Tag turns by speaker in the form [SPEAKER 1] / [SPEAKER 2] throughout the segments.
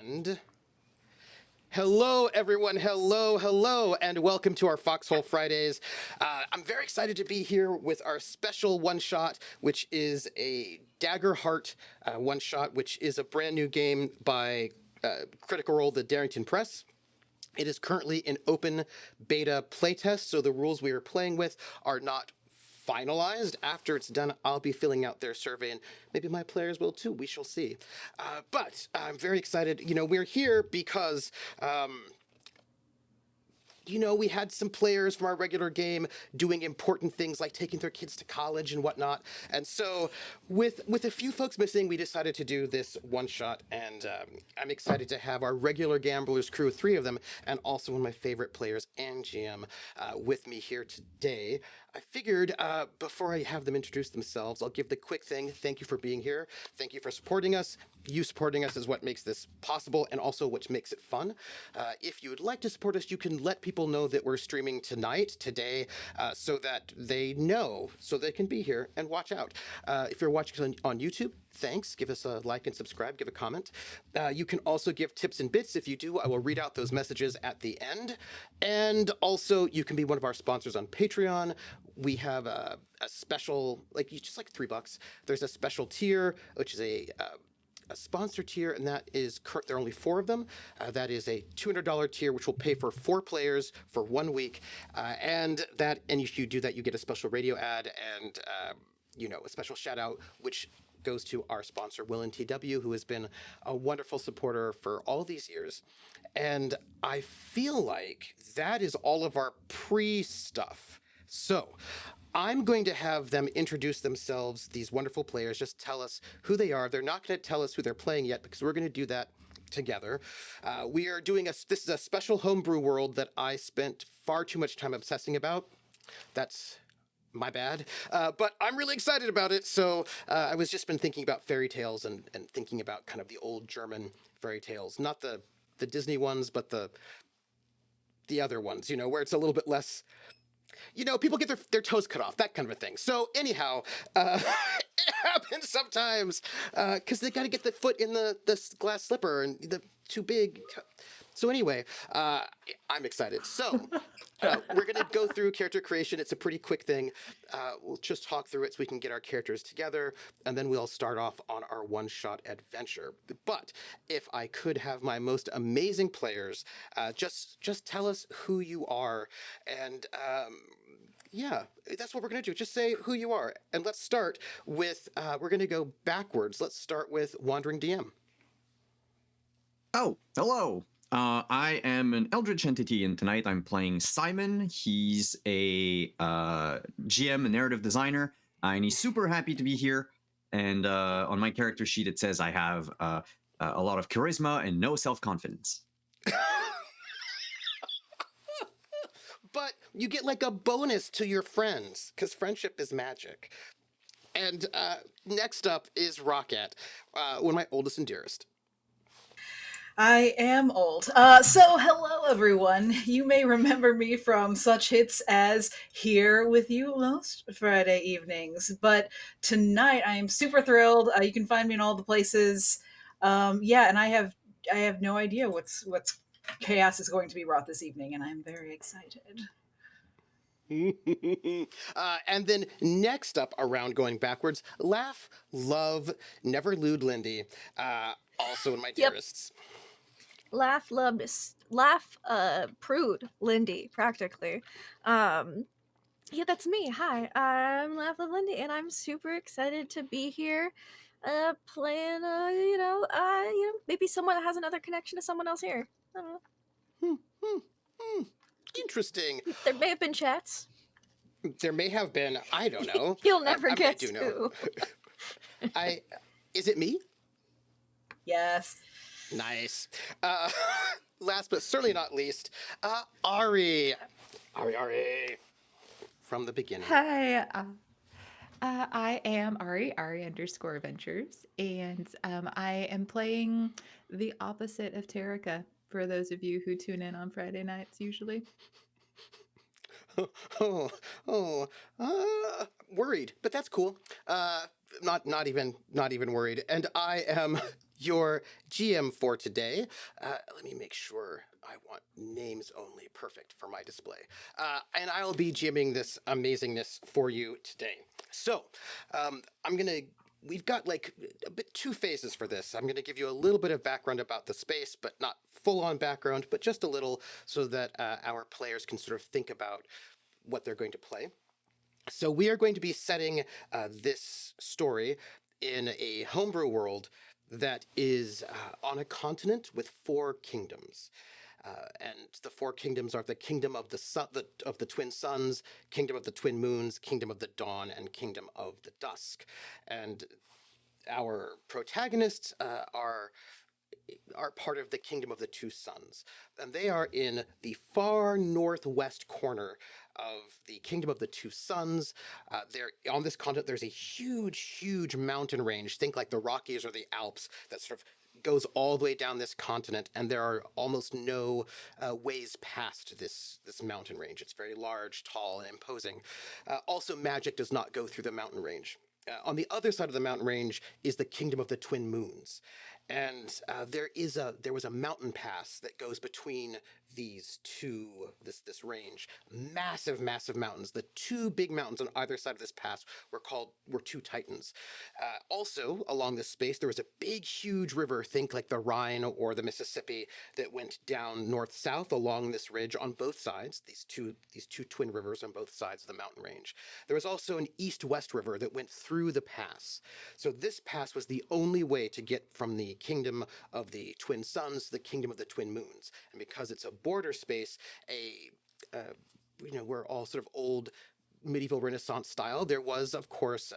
[SPEAKER 1] And hello, everyone. Hello, and welcome to our Foxhole Fridays. I'm very excited to be here with our special one-shot, which is a Daggerheart one-shot, which is a brand new game by Critical Role, the Darrington Press. It is currently in open beta playtest, so the rules we are playing with are not finalized. After it's done, I'll be filling out their survey, and maybe my players will too. We shall see. But I'm very excited. We're here because we had some players from our regular game doing important things like taking their kids to college and whatnot. And so with a few folks missing, we decided to do this one shot. And I'm excited to have our regular Gamblers crew, 3 of them, and also one of my favorite players, and GM, with me here today. I figured before I have them introduce themselves, I'll give the quick thing. Thank you for being here. Thank you for supporting us. You supporting us is what makes this possible and also what makes it fun. If you would like to support us, you can let people know that we're streaming today, so that they know, so they can be here and watch out. If you're watching on YouTube, thanks. Give us a like and subscribe. Give a comment. You can also give tips and bits. If you do, I will read out those messages at the end. And also, you can be one of our sponsors on Patreon. We have a special, just like $3. There's a special tier, which is a sponsor tier, and that is there are only 4 of them. That is a $200 tier, which will pay for 4 players for 1 week, and if you do that, you get a special radio ad and a special shout out, which goes to our sponsor, Will and TW, who has been a wonderful supporter for all these years. And I feel like that is all of our pre-stuff. So I'm going to have them introduce themselves, these wonderful players, just tell us who they are. They're not going to tell us who they're playing yet because we're going to do that together. We are doing this is a special homebrew world that I spent far too much time obsessing about. That's my bad. But I'm really excited about it. So I was just been thinking about fairy tales and thinking about kind of the old German fairy tales, not the Disney ones, but the other ones, where it's a little bit less, people get their toes cut off, that kind of a thing. So anyhow, it happens sometimes because they got to get the foot in the glass slipper and the too big. So anyway, I'm excited. So we're going to go through character creation. It's a pretty quick thing. We'll just talk through it so we can get our characters together, and then we'll start off on our one-shot adventure. But if I could have my most amazing players, just tell us who you are, and yeah, that's what we're going to do. Just say who you are. And let's start with, we're going to go backwards. Let's start with Wandering DM.
[SPEAKER 2] Oh, hello. I am an Eldritch entity, and tonight I'm playing Simon. He's a GM, a narrative designer, and he's super happy to be here. And on my character sheet, it says I have a lot of charisma and no self-confidence.
[SPEAKER 1] But you get like a bonus to your friends, because friendship is magic. And next up is Rocket, one of my oldest and dearest.
[SPEAKER 3] I am old. So hello, everyone. You may remember me from such hits as Here With You most Friday evenings. But tonight I am super thrilled. You can find me in all the places. And I have no idea what's chaos is going to be wrought this evening, and I'm very excited.
[SPEAKER 1] And then next up, around going backwards, Laugh, Love, Never Lewd Lindy, also in my dearests.
[SPEAKER 4] Laugh, Prude, Lindy, practically. Yeah, that's me. Hi, I'm Laugh, Love, Lindy, and I'm super excited to be here, playing. Maybe someone has another connection to someone else here. I don't know.
[SPEAKER 1] Interesting.
[SPEAKER 4] There may have been chats.
[SPEAKER 1] There may have been. I don't know.
[SPEAKER 4] You'll never
[SPEAKER 1] guess
[SPEAKER 4] to.
[SPEAKER 1] Know. Is it me?
[SPEAKER 3] Yes.
[SPEAKER 1] Nice. Last but certainly not least, Ari. Ari. From the beginning.
[SPEAKER 5] Hi. I am Ari _Ventures, and I am playing the opposite of Terica for those of you who tune in on Friday nights usually.
[SPEAKER 1] Worried, but that's cool. not even worried. And I am your GM for today. Let me make sure I want names only. Perfect for my display. And I'll be GMing this amazingness for you today. So I'm gonna. We've got like a bit two phases for this. I'm going to give you a little bit of background about the space, but not full on background, but just a little so that our players can sort of think about what they're going to play. So we are going to be setting this story in a homebrew world that is on a continent with four kingdoms. And the four kingdoms are the kingdom of the sun, of the twin suns, kingdom of the twin moons, kingdom of the dawn, and kingdom of the dusk. And our protagonists are part of the kingdom of the two suns, and they are in the far northwest corner of the kingdom of the two suns. There on this continent, there's a huge mountain range. Think like the Rockies or the Alps that sort of goes all the way down this continent, and there are almost no ways past this mountain range. It's very large, tall, and imposing. Also, magic does not go through the mountain range. On the other side of the mountain range is the kingdom of the twin moons, and there was a mountain pass that goes between this range. Massive mountains. The two big mountains on either side of this pass were two titans. Also along this space there was a big huge river, think like the Rhine or the Mississippi, that went down north south along this ridge on both sides. These two twin rivers on both sides of the mountain range. There was also an east west river that went through the pass. So this pass was the only way to get from the kingdom of the twin suns to the kingdom of the twin moons. And because it's a border space, we're all sort of old medieval Renaissance style. There was, of course,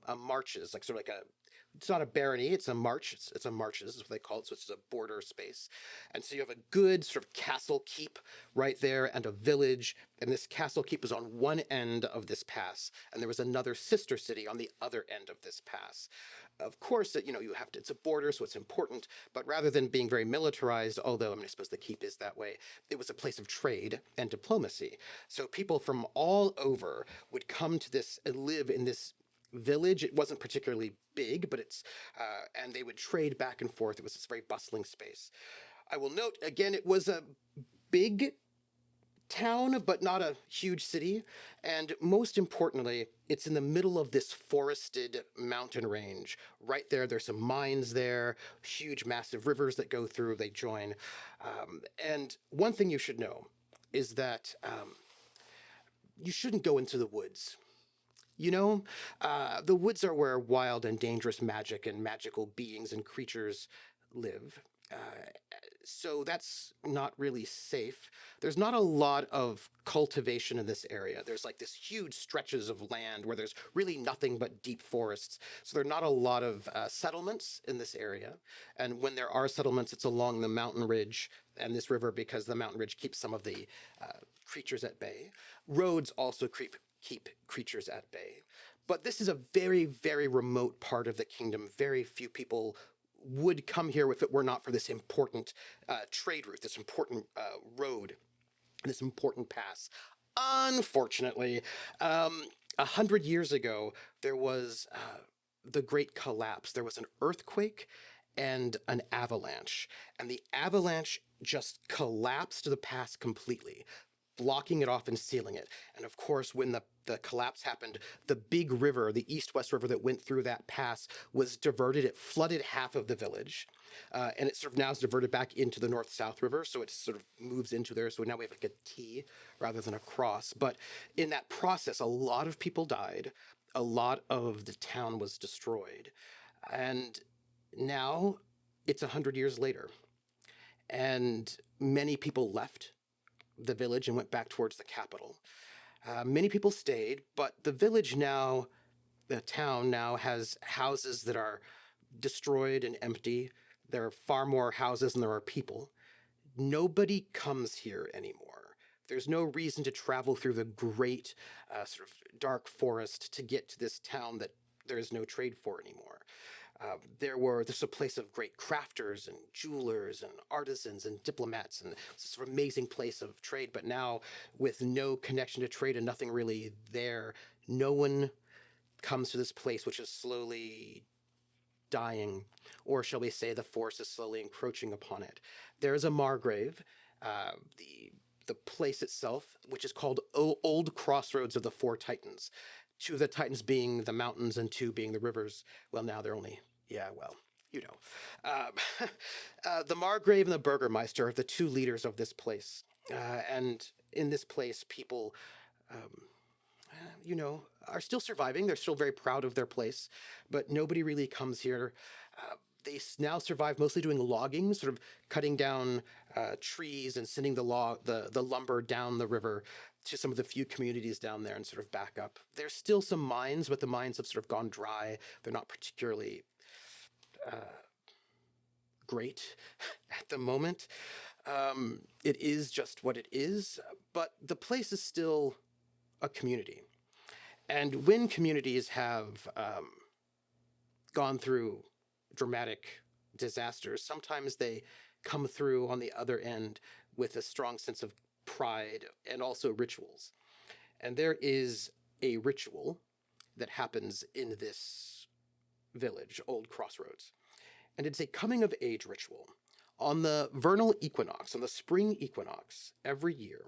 [SPEAKER 1] a marches, like sort of like a. It's not a barony, it's a march. It's a marches, is what they call it. So it's a border space. And so you have a good sort of castle keep right there and a village. And this castle keep is on one end of this pass. And there was another sister city on the other end of this pass. Of course, it's a border, so it's important. But rather than being very militarized, although I suppose the keep is that way, it was a place of trade and diplomacy. So people from all over would come to this and live in this village. It wasn't particularly big, but and they would trade back and forth. It was this very bustling space. I will note again, it was a big town, but not a huge city. And most importantly, it's in the middle of this forested mountain range. Right there, there's some mines there, huge, massive rivers that go through, they join. And one thing you should know is that you shouldn't go into the woods. The woods are where wild and dangerous magic and magical beings and creatures live. So that's not really safe. There's not a lot of cultivation in this area. There's like this huge stretches of land where there's really nothing but deep forests. So there are not a lot of settlements in this area. And when there are settlements, it's along the mountain ridge and this river, because the mountain ridge keeps some of the creatures at bay. Roads also keep creatures at bay. But this is a very remote part of the kingdom. Very few people would come here if it were not for this important trade route, this important road, this important pass. Unfortunately, 100 years ago, there was the Great Collapse. There was an earthquake and an avalanche. And the avalanche just collapsed the pass completely, blocking it off and sealing it. And of course, when the collapse happened, the big river, the east-west river that went through that pass, was diverted. It flooded half of the village. And it sort of now is diverted back into the north-south river. So it sort of moves into there. So now we have like a T rather than a cross. But in that process, a lot of people died. A lot of the town was destroyed. And now it's 100 years later. And many people left the village and went back towards the capital. Many people stayed, but the town now has houses that are destroyed and empty. There are far more houses than there are people. Nobody comes here anymore. There's no reason to travel through the great sort of dark forest to get to this town that there is no trade for anymore. This is a place of great crafters and jewelers and artisans and diplomats, and it's this sort of amazing place of trade. But now, with no connection to trade and nothing really there, no one comes to this place which is slowly dying, or shall we say, the force is slowly encroaching upon it. There is a Margrave, the place itself, which is called Old Crossroads of the Four Titans. Two of the Titans being the mountains and two being the rivers. Well, now they're only, yeah, well, you know. The Margrave and the Burgermeister are the two leaders of this place. And in this place, people, um, you know, are still surviving. They're still very proud of their place, but nobody really comes here. They now survive mostly doing logging, sort of cutting down trees and sending the lumber down the river to some of the few communities down there and sort of back up. There's still some mines, but the mines have sort of gone dry. They're not particularly great at the moment. It is just what it is, but the place is still a community. And when communities have gone through dramatic disasters, sometimes they come through on the other end with a strong sense of pride and also rituals. And there is a ritual that happens in this village, Old Crossroads. And it's a coming of age ritual. On the vernal equinox, on the spring equinox, every year,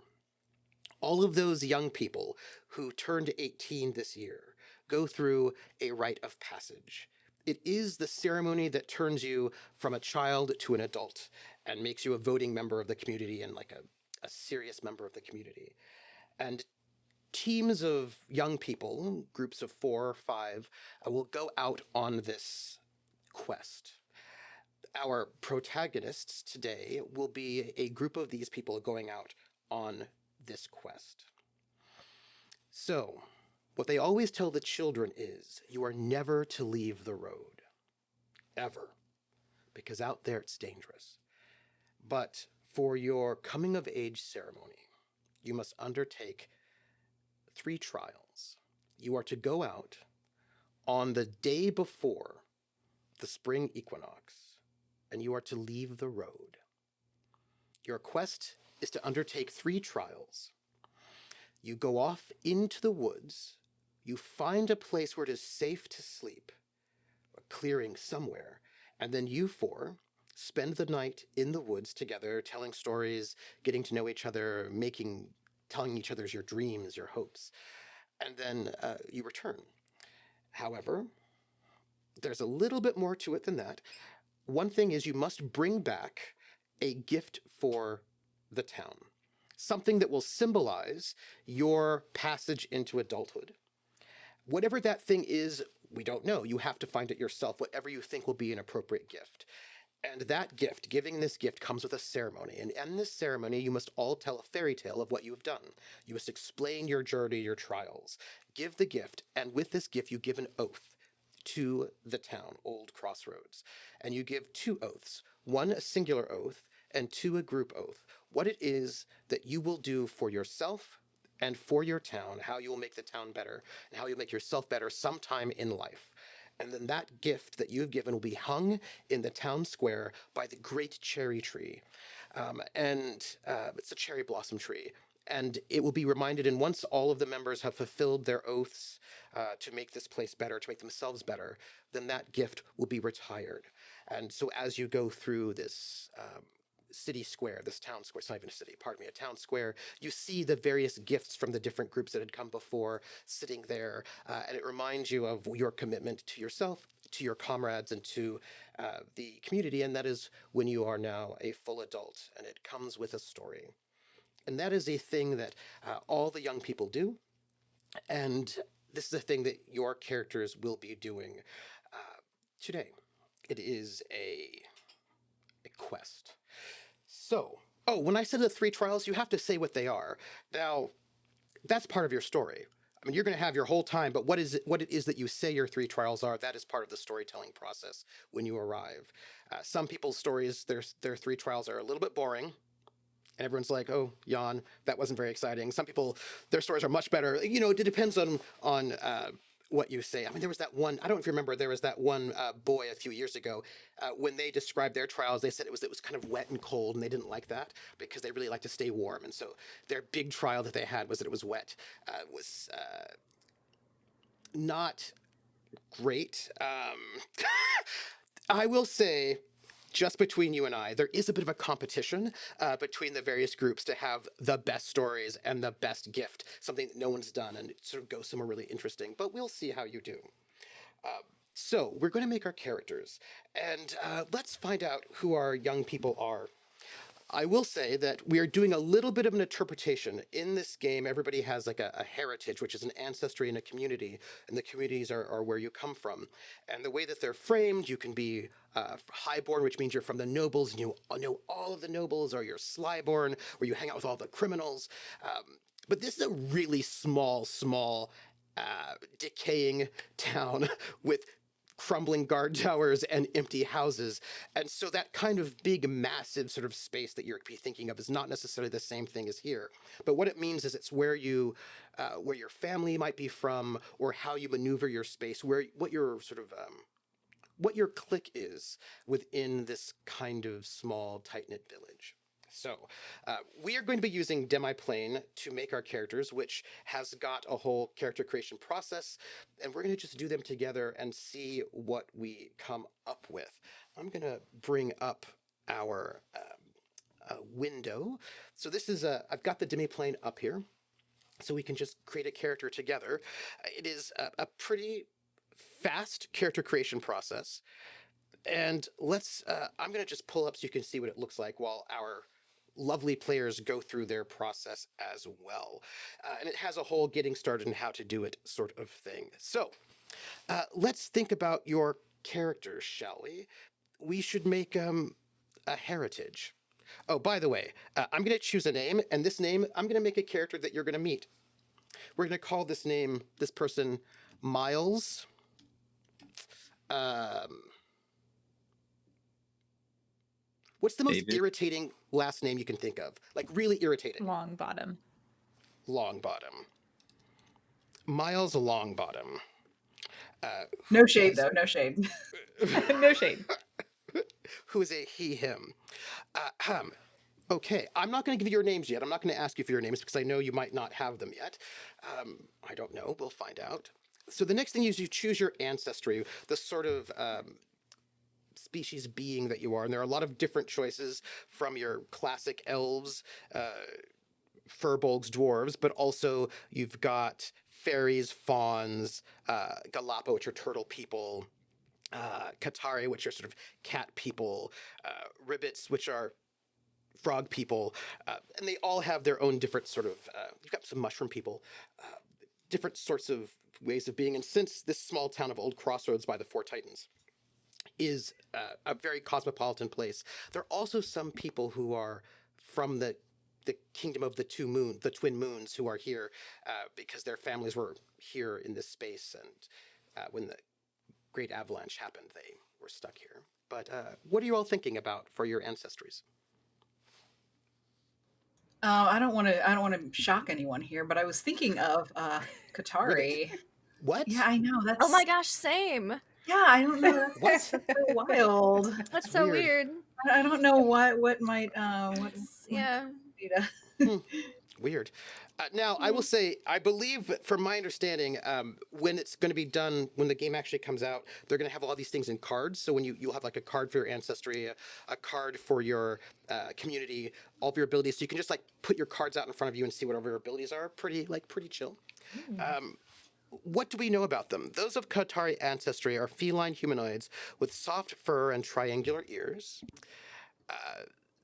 [SPEAKER 1] all of those young people who turned 18 this year go through a rite of passage. It is the ceremony that turns you from a child to an adult and makes you a voting member of the community and like a serious member of the community. And teams of young people, groups of 4 or 5, will go out on this quest. Our protagonists today will be a group of these people going out on this quest. So, what they always tell the children is, you are never to leave the road. Ever. Because out there it's dangerous. But for your coming of age ceremony, you must undertake 3 trials. You are to go out on the day before the spring equinox, and you are to leave the road. Your quest is to undertake 3 trials. You go off into the woods, you find a place where it is safe to sleep, a clearing somewhere, and then you 4 spend the night in the woods together, telling stories, getting to know each other, telling each other your dreams, your hopes, and then you return. However, there's a little bit more to it than that. One thing is you must bring back a gift for the town, something that will symbolize your passage into adulthood. Whatever that thing is, we don't know. You have to find it yourself, whatever you think will be an appropriate gift. And that gift, giving this gift, comes with a ceremony. And in this ceremony, you must all tell a fairy tale of what you have done. You must explain your journey, your trials. Give the gift, and with this gift, you give an oath to the town, Old Crossroads. And you give 2 oaths, 1 a singular oath, and 2 a group oath. What it is that you will do for yourself and for your town, how you will make the town better, and how you'll make yourself better sometime in life. And then that gift that you've given will be hung in the town square by the great cherry tree. It's a cherry blossom tree. And it will be reminded, and once all of the members have fulfilled their oaths to make this place better, to make themselves better, then that gift will be retired. And so as you go through this city square, this town square, it's not even a city, pardon me, a town square, you see the various gifts from the different groups that had come before sitting there, and it reminds you of your commitment to yourself, to your comrades, and to the community, and that is when you are now a full adult, and it comes with a story. And that is a thing that all the young people do, and this is a thing that your characters will be doing today. It is a quest. So, when I said the 3 trials, you have to say what they are. Now, that's part of your story. I mean, you're going to have your whole time, but what it is that you say your 3 trials are, that is part of the storytelling process when you arrive. Some people's stories, their 3 trials are a little bit boring, and everyone's like, oh, yawn, that wasn't very exciting. Some people, their stories are much better. You know, it depends on what you say. I mean, there was that one, I don't know if you remember, there was that one boy a few years ago, when they described their trials, they said it was kind of wet and cold, and they didn't like that because they really like to stay warm. And so their big trial that they had was that it was wet. It was not great. I will say, just between you and I, there is a bit of a competition between the various groups to have the best stories and the best gift, something that no one's done, and sort of go somewhere really interesting. But we'll see how you do. So we're going to make our characters, and let's find out who our young people are. I will say that we are doing a little bit of an interpretation. In this game, everybody has like a heritage, which is an ancestry and a community, and the communities are where you come from. And the way that they're framed, you can be highborn, which means you're from the nobles, and you know all of the nobles, or you're slyborn, where you hang out with all the criminals. But this is a really small, decaying town with crumbling guard towers and empty houses. And so that kind of big, massive sort of space that you're thinking of is not necessarily the same thing as here. But what it means is it's where you, where your family might be from, or how you maneuver your space, what your sort of, what your clique is within this kind of small, tight-knit village. So we are going to be using Demiplane to make our characters, which has got a whole character creation process, and we're going to just do them together and see what we come up with. I'm going to bring up our window. So this is I've got the Demiplane up here, so we can just create a character together. It is a pretty fast character creation process. And let's, I'm going to just pull up so you can see what it looks like while our lovely players go through their process as well. And it has a whole getting started and how to do it sort of thing. So let's think about your characters, shall we? We should make a heritage. Oh, by the way, I'm going to choose a name, and this name, I'm going to make a character that you're going to meet. We're going to call this person, Miles. What's the most
[SPEAKER 2] David.
[SPEAKER 1] irritating last name you can think of? Like really irritating.
[SPEAKER 5] Longbottom.
[SPEAKER 1] Longbottom. Miles Longbottom.
[SPEAKER 3] No shade, though. No shade.
[SPEAKER 5] No shade.
[SPEAKER 1] Who is a he, him. Okay, I'm not going to give you your names yet. I'm not going to ask you for your names because I know you might not have them yet. I don't know. We'll find out. So the next thing is you choose your ancestry, the sort of species being that you are. And there are a lot of different choices from your classic elves, furbolgs, dwarves, but also you've got fairies, fauns, Galapa, which are turtle people, Katari, which are sort of cat people, ribbits, which are frog people, and they all have their own different sort of, you've got some mushroom people, different sorts of ways of being. And since this small town of Old Crossroads by the Four Titans is a very cosmopolitan place, there are also some people who are from the kingdom of the twin moons, who are here because their families were here in this space, and when the great avalanche happened, they were stuck here. But what are you all thinking about for your ancestries?
[SPEAKER 3] I don't want to shock anyone here, but I was thinking of Katari.
[SPEAKER 1] What?
[SPEAKER 3] Yeah, I know. That's.
[SPEAKER 4] Oh my gosh, same.
[SPEAKER 3] Yeah, I don't know.
[SPEAKER 1] What?
[SPEAKER 3] That's so wild.
[SPEAKER 4] That's so
[SPEAKER 1] weird.
[SPEAKER 4] weird.
[SPEAKER 3] I don't know what might
[SPEAKER 4] Yeah.
[SPEAKER 1] Weird. Now, I will say, I believe, from my understanding, when it's going to be done, when the game actually comes out, they're going to have all these things in cards. So when you'll have like a card for your ancestry, a card for your community, all of your abilities. So you can just like put your cards out in front of you and see whatever your abilities are. Pretty chill. What do we know about them? Those of Katari ancestry are feline humanoids with soft fur and triangular ears.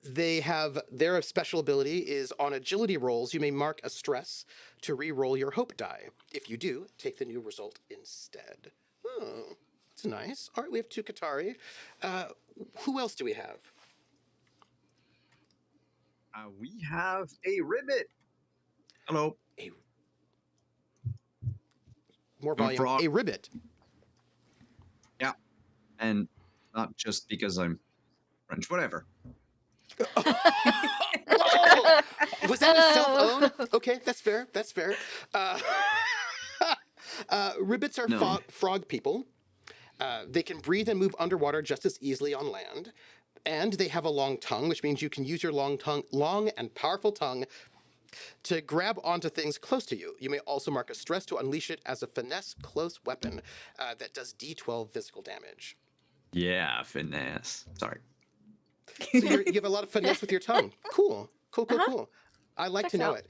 [SPEAKER 1] They have their special ability is on agility rolls, you may mark a stress to re-roll your hope die. If you do, take the new result instead. Oh, that's nice. All right, we have two Katari. Who else do we have?
[SPEAKER 2] We have a ribbit. Hello.
[SPEAKER 1] More
[SPEAKER 2] I'm
[SPEAKER 1] volume.
[SPEAKER 2] frog.
[SPEAKER 1] A ribbit.
[SPEAKER 2] Yeah. And not just because I'm French, whatever.
[SPEAKER 1] Oh! Was that a self-own? Okay, that's fair. Ribbits are
[SPEAKER 2] No.
[SPEAKER 1] frog people. They can breathe and move underwater just as easily on land. And they have a long tongue, which means you can use your long and powerful tongue to grab onto things close to you. You may also mark a stress to unleash it as a finesse close weapon that does D12 physical damage.
[SPEAKER 2] Yeah, finesse. Sorry.
[SPEAKER 1] So you have a lot of finesse with your tongue. Cool. Cool. I like
[SPEAKER 4] Checks
[SPEAKER 1] to know
[SPEAKER 4] out.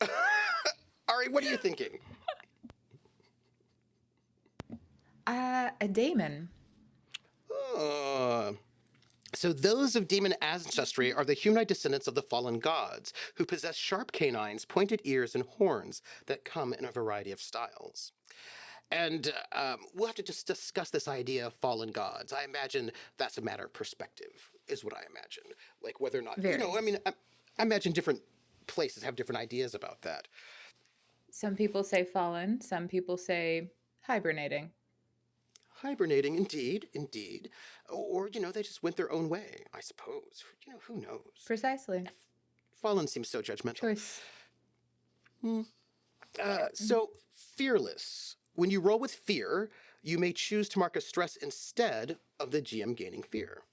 [SPEAKER 1] it. Ari, what are you thinking?
[SPEAKER 5] A daemon.
[SPEAKER 1] So those of demon ancestry are the humanoid descendants of the fallen gods, who possess sharp canines, pointed ears, and horns that come in a variety of styles. And we'll have to just discuss this idea of fallen gods. I imagine that's a matter of perspective, is what I imagine. Like whether or not,
[SPEAKER 5] Very.
[SPEAKER 1] I mean, I imagine different places have different ideas about that.
[SPEAKER 5] Some people say fallen, some people say hibernating.
[SPEAKER 1] Hibernating, indeed. Or, they just went their own way, I suppose. Who knows?
[SPEAKER 5] Precisely.
[SPEAKER 1] Fallen seems so judgmental.
[SPEAKER 5] Choice.
[SPEAKER 1] So, fearless. When you roll with fear, you may choose to mark a stress instead of the GM gaining fear,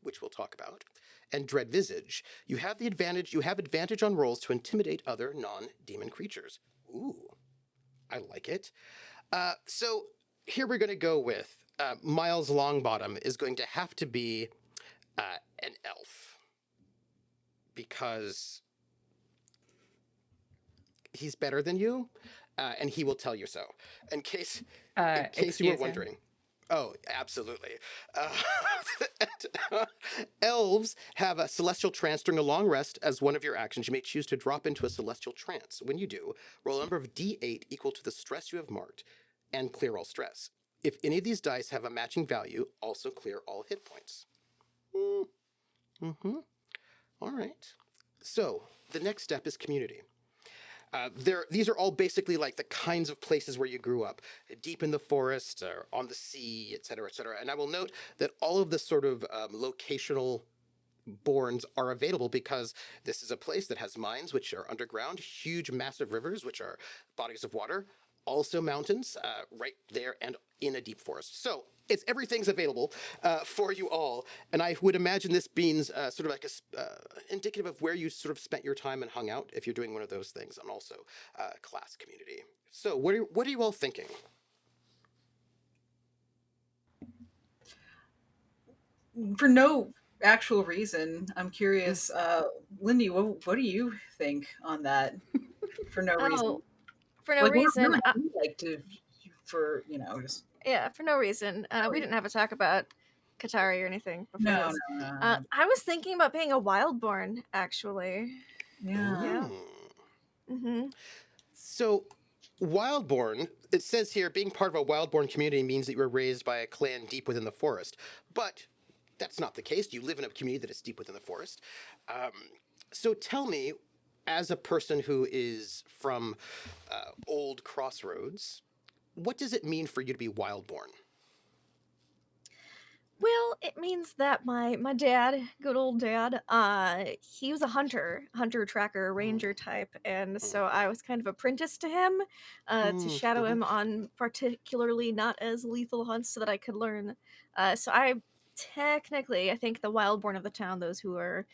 [SPEAKER 1] which we'll talk about. And dread visage. You have advantage on rolls to intimidate other non-demon creatures. Ooh, I like it. So here we're going to go with Miles Longbottom is going to have to be an elf because he's better than you, and he will tell you so. In case you were
[SPEAKER 5] Excuse him.
[SPEAKER 1] wondering. Oh, absolutely. Elves have a celestial trance during a long rest. As one of your actions, you may choose to drop into a celestial trance. When you do, roll a number of D8 equal to the stress you have marked and clear all stress. If any of these dice have a matching value, also clear all hit points. All right. So the next step is community. These are all basically like the kinds of places where you grew up, deep in the forest or on the sea, et cetera, et cetera. And I will note that all of the sort of locational bournes are available because this is a place that has mines, which are underground, huge, massive rivers, which are bodies of water, also mountains right there and in a deep forest. So everything's available for you all. And I would imagine this being sort of like indicative of where you sort of spent your time and hung out if you're doing one of those things, and also class community. So what are you all thinking?
[SPEAKER 3] For no actual reason, I'm curious, Lindy, what do you think on that? For no reason.
[SPEAKER 4] Oh, for no
[SPEAKER 3] Like,
[SPEAKER 4] reason.
[SPEAKER 3] what would you like to, just
[SPEAKER 4] Yeah, for no reason. We didn't have a talk about Qatari or anything before
[SPEAKER 3] no,
[SPEAKER 4] this.
[SPEAKER 3] no.
[SPEAKER 4] I was thinking about being a wildborn, actually.
[SPEAKER 3] Yeah.
[SPEAKER 4] Mm-hmm.
[SPEAKER 1] So Wildborn, it says here, being part of a Wildborn community means that you were raised by a clan deep within the forest. But that's not the case. You live in a community that is deep within the forest. So tell me, as a person who is from Old Crossroads, what does it mean for you to be Wildborn?
[SPEAKER 4] Well, it means that my dad, good old dad, he was a hunter, tracker, ranger type, and so I was kind of apprenticed to him to shadow him on particularly not as lethal hunts so that I could learn. So I think the wildborn of the town, those who are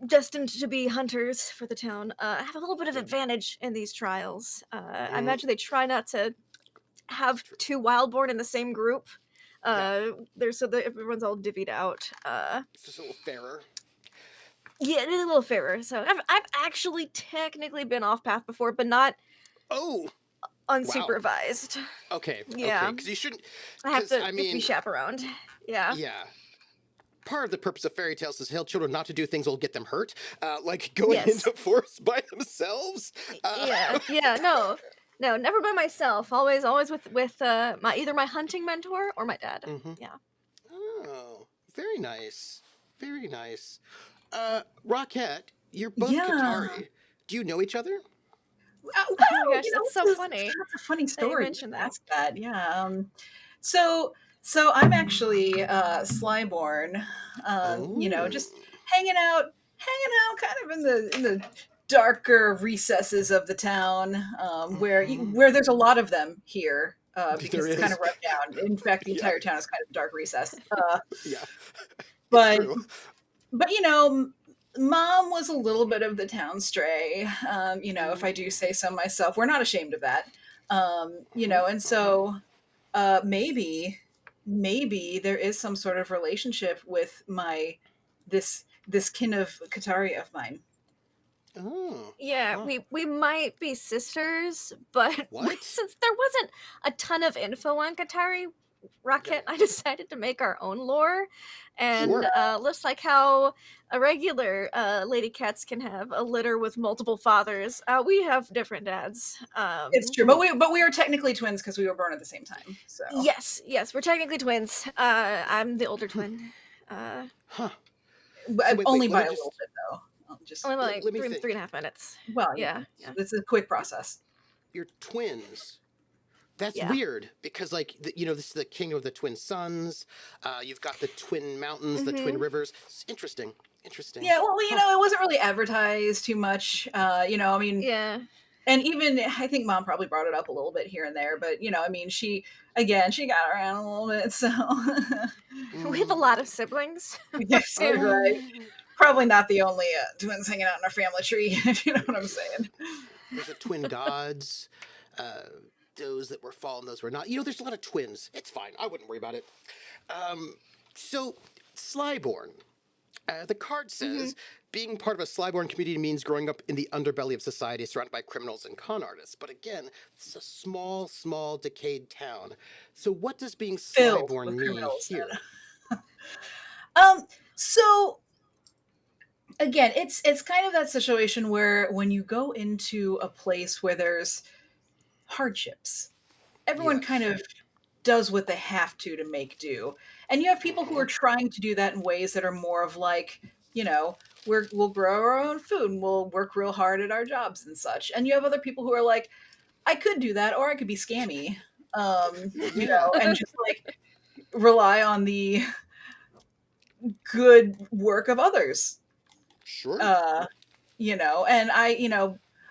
[SPEAKER 4] destined to be hunters for the town, have a little bit of advantage in these trials. I imagine they try not to have two wildborn in the same group. There's so that everyone's all divvied out.
[SPEAKER 1] It's just a little fairer.
[SPEAKER 4] Yeah, it is a little fairer. So I've actually technically been off path before, but not unsupervised.
[SPEAKER 1] Wow. Okay.
[SPEAKER 4] Yeah.
[SPEAKER 1] Okay. Because you shouldn't.
[SPEAKER 4] I have to be chaperoned. Yeah.
[SPEAKER 1] Yeah. Part of the purpose of fairy tales is to tell children not to do things that will get them hurt, like going into forest by themselves.
[SPEAKER 4] No, never by myself. Always with either my hunting mentor or my dad.
[SPEAKER 1] Mm-hmm.
[SPEAKER 4] Yeah.
[SPEAKER 1] Oh, very nice. Very nice. Rockette, you're both Qatari. Do you know each other?
[SPEAKER 3] Wow,
[SPEAKER 4] oh my gosh, that's so funny.
[SPEAKER 3] That's a funny story.
[SPEAKER 4] You mentioned that.
[SPEAKER 3] Ask that. Yeah. So I'm actually Slyborn. Just hanging out kind of in the darker recesses of the town, where there's a lot of them here, because it's kind of run down. In fact, the entire town is kind of dark recess.
[SPEAKER 1] Yeah.
[SPEAKER 3] But Mom was a little bit of the town stray, if I do say so myself. We're not ashamed of that. And so maybe there is some sort of relationship with this kin of Katari of mine.
[SPEAKER 1] Oh.
[SPEAKER 4] Yeah,
[SPEAKER 1] Huh.
[SPEAKER 4] we might be sisters, but
[SPEAKER 1] What?
[SPEAKER 4] since there wasn't a ton of info on Katari Rocket, I decided to make our own lore. And
[SPEAKER 1] Sure.
[SPEAKER 4] looks like how a regular lady cats can have a litter with multiple fathers. We have different dads.
[SPEAKER 3] It's true, but we are technically twins because we were born at the same time. So
[SPEAKER 4] Yes, we're technically twins. I'm the older twin.
[SPEAKER 1] Huh. So wait,
[SPEAKER 3] only
[SPEAKER 1] let
[SPEAKER 3] by
[SPEAKER 1] me
[SPEAKER 3] a
[SPEAKER 1] just
[SPEAKER 3] little bit though. Just
[SPEAKER 4] only like
[SPEAKER 1] let me
[SPEAKER 4] three
[SPEAKER 1] think.
[SPEAKER 4] 3.5 minutes.
[SPEAKER 3] well,
[SPEAKER 4] Yeah.
[SPEAKER 3] It's a quick process.
[SPEAKER 1] You're twins. That's
[SPEAKER 4] Yeah.
[SPEAKER 1] weird because, like, this is the king of the twin suns. You've got the twin mountains, the twin
[SPEAKER 4] Mhm.
[SPEAKER 1] rivers. It's interesting. Interesting.
[SPEAKER 3] Yeah, well,
[SPEAKER 1] Huh.
[SPEAKER 3] it wasn't really advertised too much. I mean,
[SPEAKER 4] Yeah.
[SPEAKER 3] and even I think Mom probably brought it up a little bit here and there, but I mean, she got around a little bit, so
[SPEAKER 4] We have a lot of siblings.
[SPEAKER 3] yes, you're right. Probably not the only twins hanging out in our family tree, if you know what I'm saying.
[SPEAKER 1] There's the twin gods. Those that were fallen, those were not. There's a lot of twins. It's fine. I wouldn't worry about it. So, Slyborn. The card says being part of a Slyborn community means growing up in the underbelly of society surrounded by criminals and con artists. But again, this is a small, small, decayed town. So what does being
[SPEAKER 3] Filled
[SPEAKER 1] Slyborn
[SPEAKER 3] with
[SPEAKER 1] mean
[SPEAKER 3] criminals.
[SPEAKER 1] here?
[SPEAKER 3] So again, it's kind of that situation where when you go into a place where there's hardships, everyone
[SPEAKER 1] Yes.
[SPEAKER 3] kind of does what they have to make do. And you have people who are trying to do that in ways that are more of like, we'll grow our own food and we'll work real hard at our jobs and such. And you have other people who are like, I could do that, or I could be scammy, and just like rely on the good work of others.
[SPEAKER 1] Sure.
[SPEAKER 3] And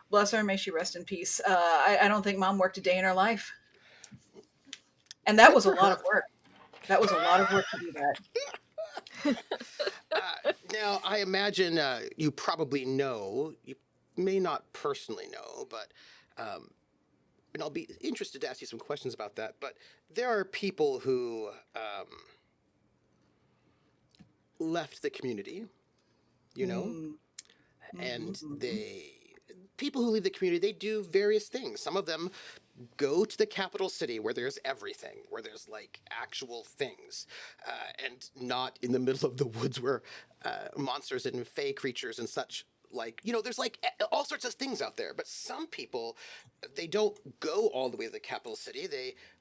[SPEAKER 3] bless her, may she rest in peace. I don't think Mom worked a day in her life. And that
[SPEAKER 1] Good
[SPEAKER 3] was a
[SPEAKER 1] for
[SPEAKER 3] lot
[SPEAKER 1] her.
[SPEAKER 3] of work. That was a lot of work to do that.
[SPEAKER 1] Now, I imagine you probably know, you may not personally know, but, and I'll be interested to ask you some questions about that, but there are people who left the community, and people who leave the community, they do various things. Some of them go to the capital city where there's everything, where there's like actual things, and not in the middle of the woods where monsters and fey creatures and such. Like, there's like all sorts of things out there. But some people, they don't go all the way to the capital city.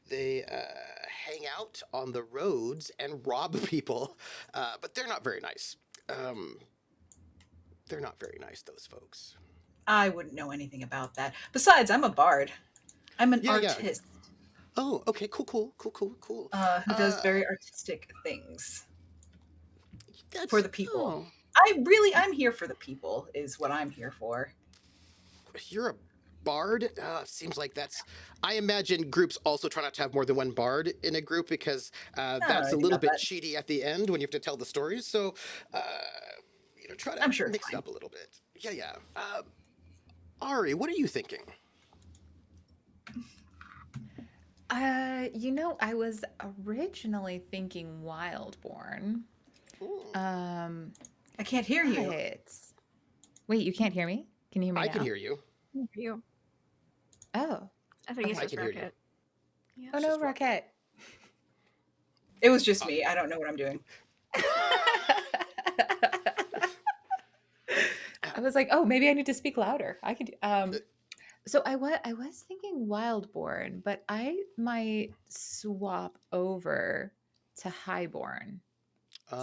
[SPEAKER 1] They hang out on the roads and rob people, but they're not very nice. They're not very nice, those folks.
[SPEAKER 3] I wouldn't know anything about that. Besides, I'm a bard. I'm an
[SPEAKER 1] Yeah.
[SPEAKER 3] artist
[SPEAKER 1] Oh, okay, cool.
[SPEAKER 3] who does very artistic things
[SPEAKER 1] That's,
[SPEAKER 3] for the people.
[SPEAKER 1] oh,
[SPEAKER 3] I'm here for the people, is what I'm here for.
[SPEAKER 1] you're a bard? Seems like I imagine groups also try not to have more than one bard in a group because that's a little bit cheaty at the end when you have to tell the stories. So, try to mix it up a little bit. Yeah. Ari, what are you thinking?
[SPEAKER 5] I was originally thinking Wildborn.
[SPEAKER 3] I can't hear you.
[SPEAKER 5] Wait, you can't hear me? Can you hear me now?
[SPEAKER 1] I can hear you.
[SPEAKER 4] You.
[SPEAKER 5] Oh.
[SPEAKER 4] I think it's
[SPEAKER 1] I
[SPEAKER 4] just
[SPEAKER 1] can hear you.
[SPEAKER 4] Rocket. Yeah.
[SPEAKER 5] Oh no, Rocket.
[SPEAKER 3] It was just me. I don't know what I'm doing.
[SPEAKER 5] I was like, oh, maybe I need to speak louder. I could. So I was thinking Wildborn, but I might swap over to Highborn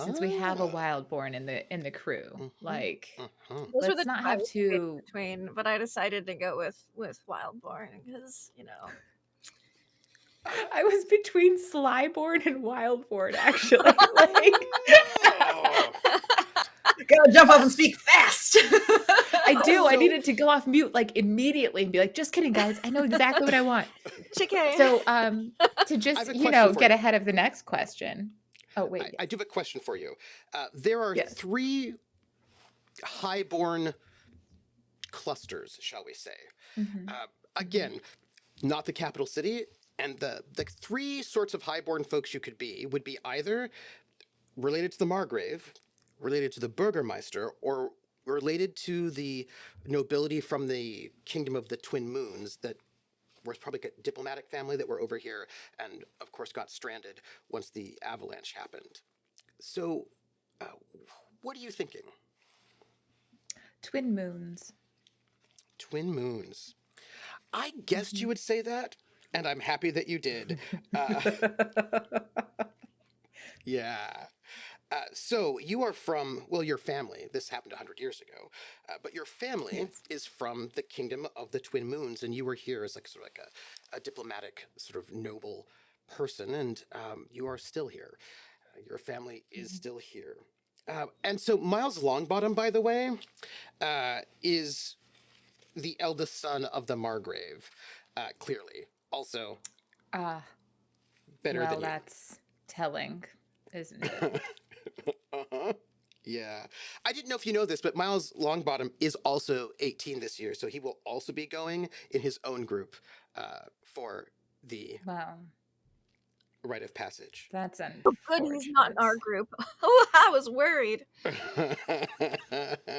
[SPEAKER 5] since we have a Wildborn in the crew. Like,
[SPEAKER 4] Those were
[SPEAKER 5] let's
[SPEAKER 4] the
[SPEAKER 5] not
[SPEAKER 4] two I
[SPEAKER 5] have
[SPEAKER 4] was
[SPEAKER 5] two.
[SPEAKER 4] between, but I decided to go with Wildborn because
[SPEAKER 5] I was between Slyborn and Wildborn, actually. Like,
[SPEAKER 3] gotta jump up and speak fast.
[SPEAKER 5] I do. I needed to go off mute like immediately and be like, just kidding, guys. I know exactly what I want.
[SPEAKER 4] Chicken.
[SPEAKER 5] So to just, get ahead of the next question. Oh, wait.
[SPEAKER 1] I do have a question for you. There are three highborn clusters, shall we say.
[SPEAKER 5] Mhm.
[SPEAKER 1] Again, not the capital city, and the three sorts of highborn folks you could be would be either related to the Margrave, related to the Burgermeister, or related to the nobility from the kingdom of the Twin Moons that was probably a diplomatic family that were over here and, of course, got stranded once the avalanche happened. So, uh, what are you thinking?
[SPEAKER 5] Twin moons.
[SPEAKER 1] Twin Moons. I guessed you would say that, and I'm happy that you did. Uh, yeah. So you are from, well, your family, this happened 100 years ago, but your family
[SPEAKER 5] Yes.
[SPEAKER 1] is from the kingdom of the Twin Moons, and you were here as like sort of like a diplomatic, sort of noble person, and you are still here. Your family is still here. And so Miles Longbottom, by the way, is the eldest son of the Margrave, clearly. Also,
[SPEAKER 5] Ah,
[SPEAKER 1] better
[SPEAKER 5] well,
[SPEAKER 1] than
[SPEAKER 5] that's telling, isn't it?
[SPEAKER 1] you. Uh-huh. Yeah. I didn't know if you know this, but Miles Longbottom is also 18 this year, so he will also be going in his own group for the
[SPEAKER 5] Well,
[SPEAKER 1] rite of passage.
[SPEAKER 5] that's
[SPEAKER 4] Oh, good, he's not in our
[SPEAKER 5] unfortunate.
[SPEAKER 4] group. Oh, I was worried.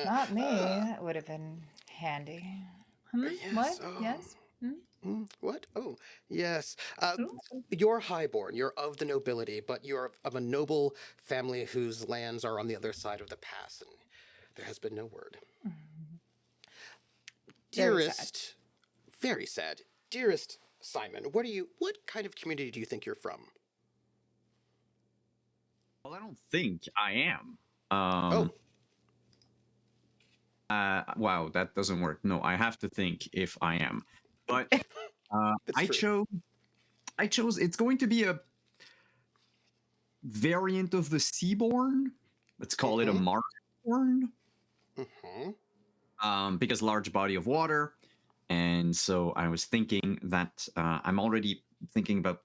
[SPEAKER 5] Not me. That would have been handy.
[SPEAKER 1] Yes.
[SPEAKER 5] What?
[SPEAKER 1] Oh.
[SPEAKER 5] Yes?
[SPEAKER 1] What? Oh, yes.
[SPEAKER 5] Mm.
[SPEAKER 1] You're highborn. You're of the nobility, but you're of a noble family whose lands are on the other side of the pass, and there has been no word.
[SPEAKER 5] Very sad.
[SPEAKER 1] Dearest, very sad. Dearest Simon, what kind of community do you think you're from?
[SPEAKER 2] Well, I don't think I am.
[SPEAKER 1] Oh,
[SPEAKER 2] Wow, that doesn't work. No, I have to think if I am. But
[SPEAKER 1] that's
[SPEAKER 2] I
[SPEAKER 1] true.
[SPEAKER 2] chose. It's going to be a variant of the Seaborn. Let's call it a
[SPEAKER 1] Mm-hmm.
[SPEAKER 2] Marshborn.
[SPEAKER 1] Mm-hmm.
[SPEAKER 2] Because large body of water. And so I was thinking that I'm already thinking about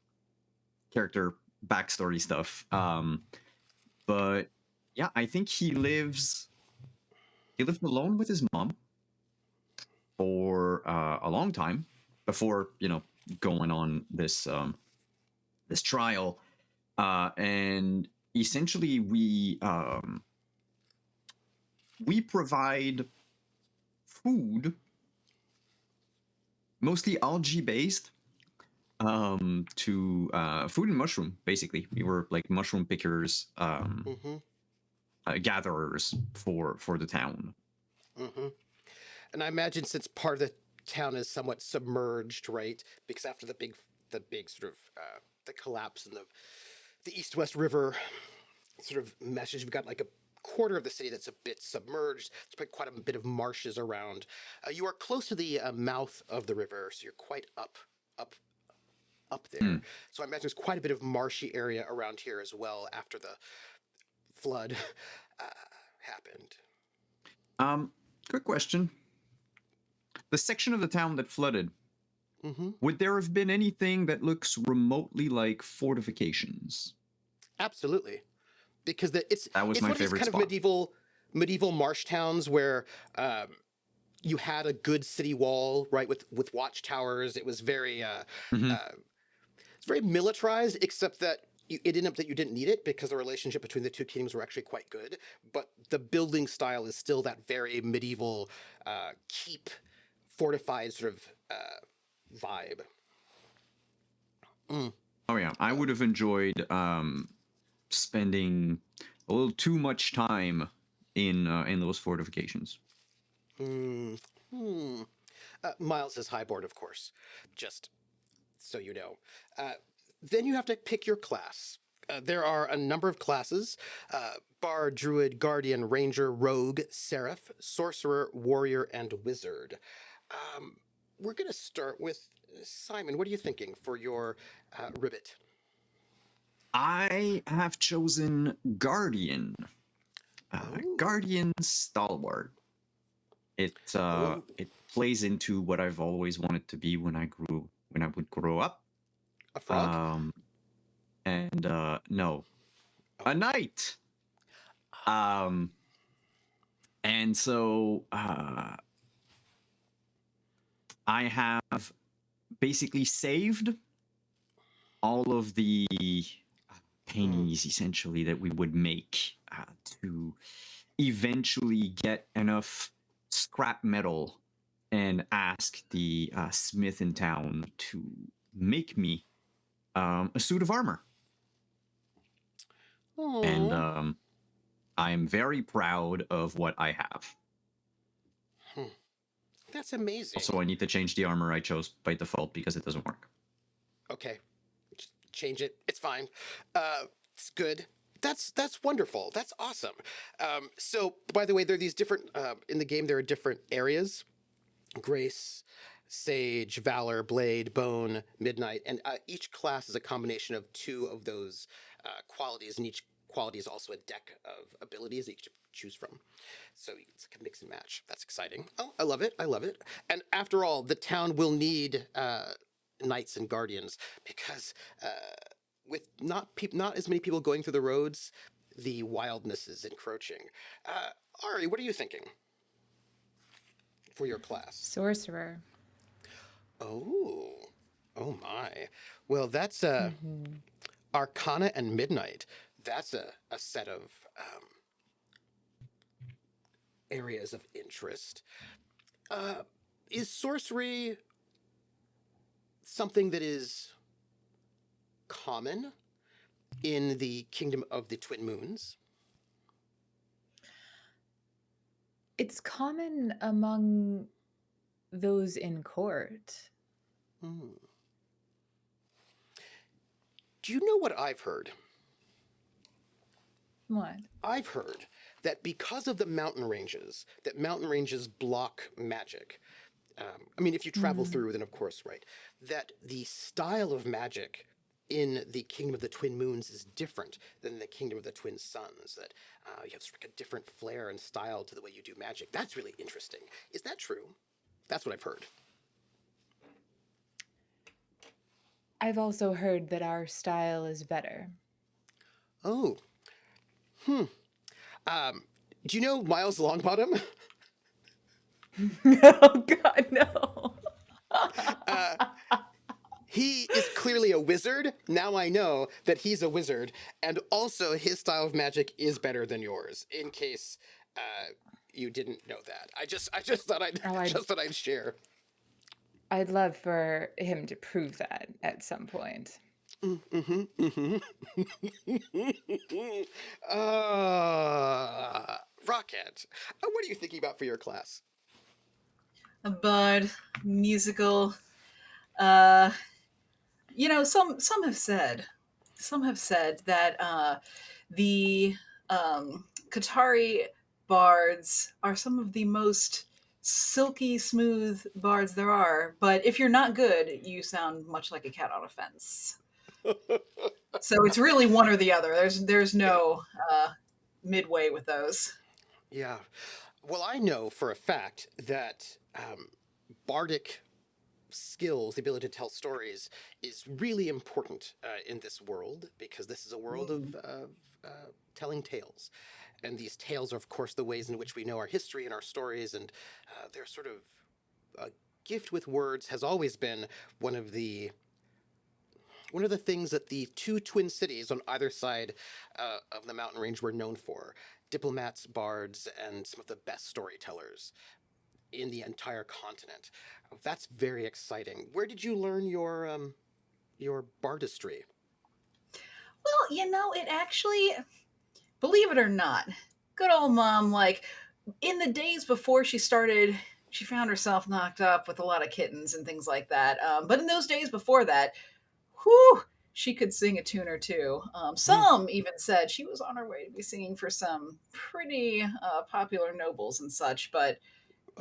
[SPEAKER 2] character backstory stuff. But yeah, I think he lived alone with his mom for a long time before, going on this trial. And essentially we provide food, mostly algae based, to food and mushroom. Basically, we were like mushroom pickers,
[SPEAKER 1] Mm-hmm.
[SPEAKER 2] gatherers for the town.
[SPEAKER 1] Mm-hmm. And I imagine since part of the town is somewhat submerged, right? Because after the big sort of the collapse in the East-West River sort of meshes, we've got like a quarter of the city that's a bit submerged. There's quite a bit of marshes around. You are close to the mouth of the river, so you're quite up, up there.
[SPEAKER 2] Hmm.
[SPEAKER 1] So I imagine there's quite a bit of marshy area around here as well after the flood uh, happened.
[SPEAKER 2] Quick question: the section of the town that flooded,
[SPEAKER 1] Mm-hmm.
[SPEAKER 2] would there have been anything that looks remotely like fortifications?
[SPEAKER 1] Absolutely, because
[SPEAKER 2] That was
[SPEAKER 1] it's
[SPEAKER 2] my
[SPEAKER 1] one of these
[SPEAKER 2] favorite
[SPEAKER 1] kind of
[SPEAKER 2] spot.
[SPEAKER 1] medieval marsh towns where you had a good city wall, right, with watchtowers. It was
[SPEAKER 2] Mhm.
[SPEAKER 1] it's very militarized, except that it ended up that you didn't need it because the relationship between the two kingdoms were actually quite good. But the building style is still that very medieval, keep fortified sort of vibe. Mm.
[SPEAKER 2] Oh yeah, I would have enjoyed spending a little too much time in those fortifications.
[SPEAKER 1] Hmm. Hmm. Miles is highboard, of course, just so you know. Uh, then you have to pick your class. There are a number of classes: Bard, Druid, Guardian, Ranger, Rogue, Seraph, Sorcerer, Warrior, and Wizard. Um, we're going to start with Simon. What are you thinking for your ribbit?
[SPEAKER 2] I have chosen Guardian.
[SPEAKER 1] Oh,
[SPEAKER 2] Guardian Stalwart.
[SPEAKER 1] oh,
[SPEAKER 2] It plays into what I've always wanted to be when I would grow up.
[SPEAKER 1] a frog?
[SPEAKER 2] Um, and no,
[SPEAKER 1] Oh,
[SPEAKER 2] a knight. Um, And so I have basically saved all of the pennies essentially that we would make to eventually get enough scrap metal and ask the smith in town to make me a suit of armor. And
[SPEAKER 1] Aw.
[SPEAKER 2] I am very proud of what I have.
[SPEAKER 1] That's amazing.
[SPEAKER 2] Also, I need to change the armor I chose by default because it doesn't work.
[SPEAKER 1] Okay, just change it. It's fine. It's good. That's wonderful. That's awesome. So, by the way, there are these different in the game. There are different areas: grace, sage, valor, blade, bone, midnight, and each class is a combination of two of those qualities, and each quality is also a deck of abilities that you can choose from. So it's like a mix and match. That's exciting. Oh, I love it. I love it. And after all, the town will need knights and guardians because with not as many people going through the roads, the wildness is encroaching. Ari, what are you thinking for your class?
[SPEAKER 5] Sorcerer.
[SPEAKER 1] Oh, oh my. Well, that's
[SPEAKER 5] Mhm.
[SPEAKER 1] Arcana and Midnight. That's a set of areas of interest. Is sorcery something that is common in the Kingdom of the Twin Moons?
[SPEAKER 5] It's common among those in court.
[SPEAKER 1] Hmm. Do you know what I've heard?
[SPEAKER 5] What?
[SPEAKER 1] I've heard that because of the mountain ranges, that mountain ranges block magic. I mean, if you travel
[SPEAKER 5] Mm.
[SPEAKER 1] through, then of course, right? That the style of magic in the Kingdom of the Twin Moons is different than the Kingdom of the Twin Suns. That you have sort of a different flair and style to the way you do magic. That's really interesting. Is that true? That's what I've heard.
[SPEAKER 5] I've also heard that our style is better.
[SPEAKER 1] Oh, do you know Miles Longbottom?
[SPEAKER 5] Oh God, no.
[SPEAKER 1] He is clearly a wizard. Now I know that he's a wizard, and also his style of magic is better than yours. In case you didn't know that, I just thought
[SPEAKER 5] Oh, I'd
[SPEAKER 1] just thought I'd share.
[SPEAKER 5] I'd love for him to prove that at some point.
[SPEAKER 1] Rocket, what are you thinking about for your class?
[SPEAKER 3] A bard, musical. Uh, some have said that the Qatari bards are some of the most silky smooth bards there are. But if you're not good, you sound much like a cat on a fence. So it's really one or the other. There's
[SPEAKER 1] Yeah,
[SPEAKER 3] no midway with those.
[SPEAKER 1] yeah. Well, I know for a fact that bardic skills, the ability to tell stories, is really important in this world because this is a world
[SPEAKER 3] Mm.
[SPEAKER 1] of telling tales. And these tales are, of course, the ways in which we know our history and our stories, and they're sort of a gift with words has always been one of the one of the things that the two twin cities on either side of the mountain range were known for: diplomats, bards, and some of the best storytellers in the entire continent. That's very exciting. Where did you learn your bardistry?
[SPEAKER 3] Well, it actually, believe it or not, good old mom, like in the days before she found herself knocked up with a lot of kittens and things like that. But in those days before that, whew, she could sing a tune or two.
[SPEAKER 1] Hmm.
[SPEAKER 3] Some even said she was on her way to be singing for some pretty popular nobles and such. But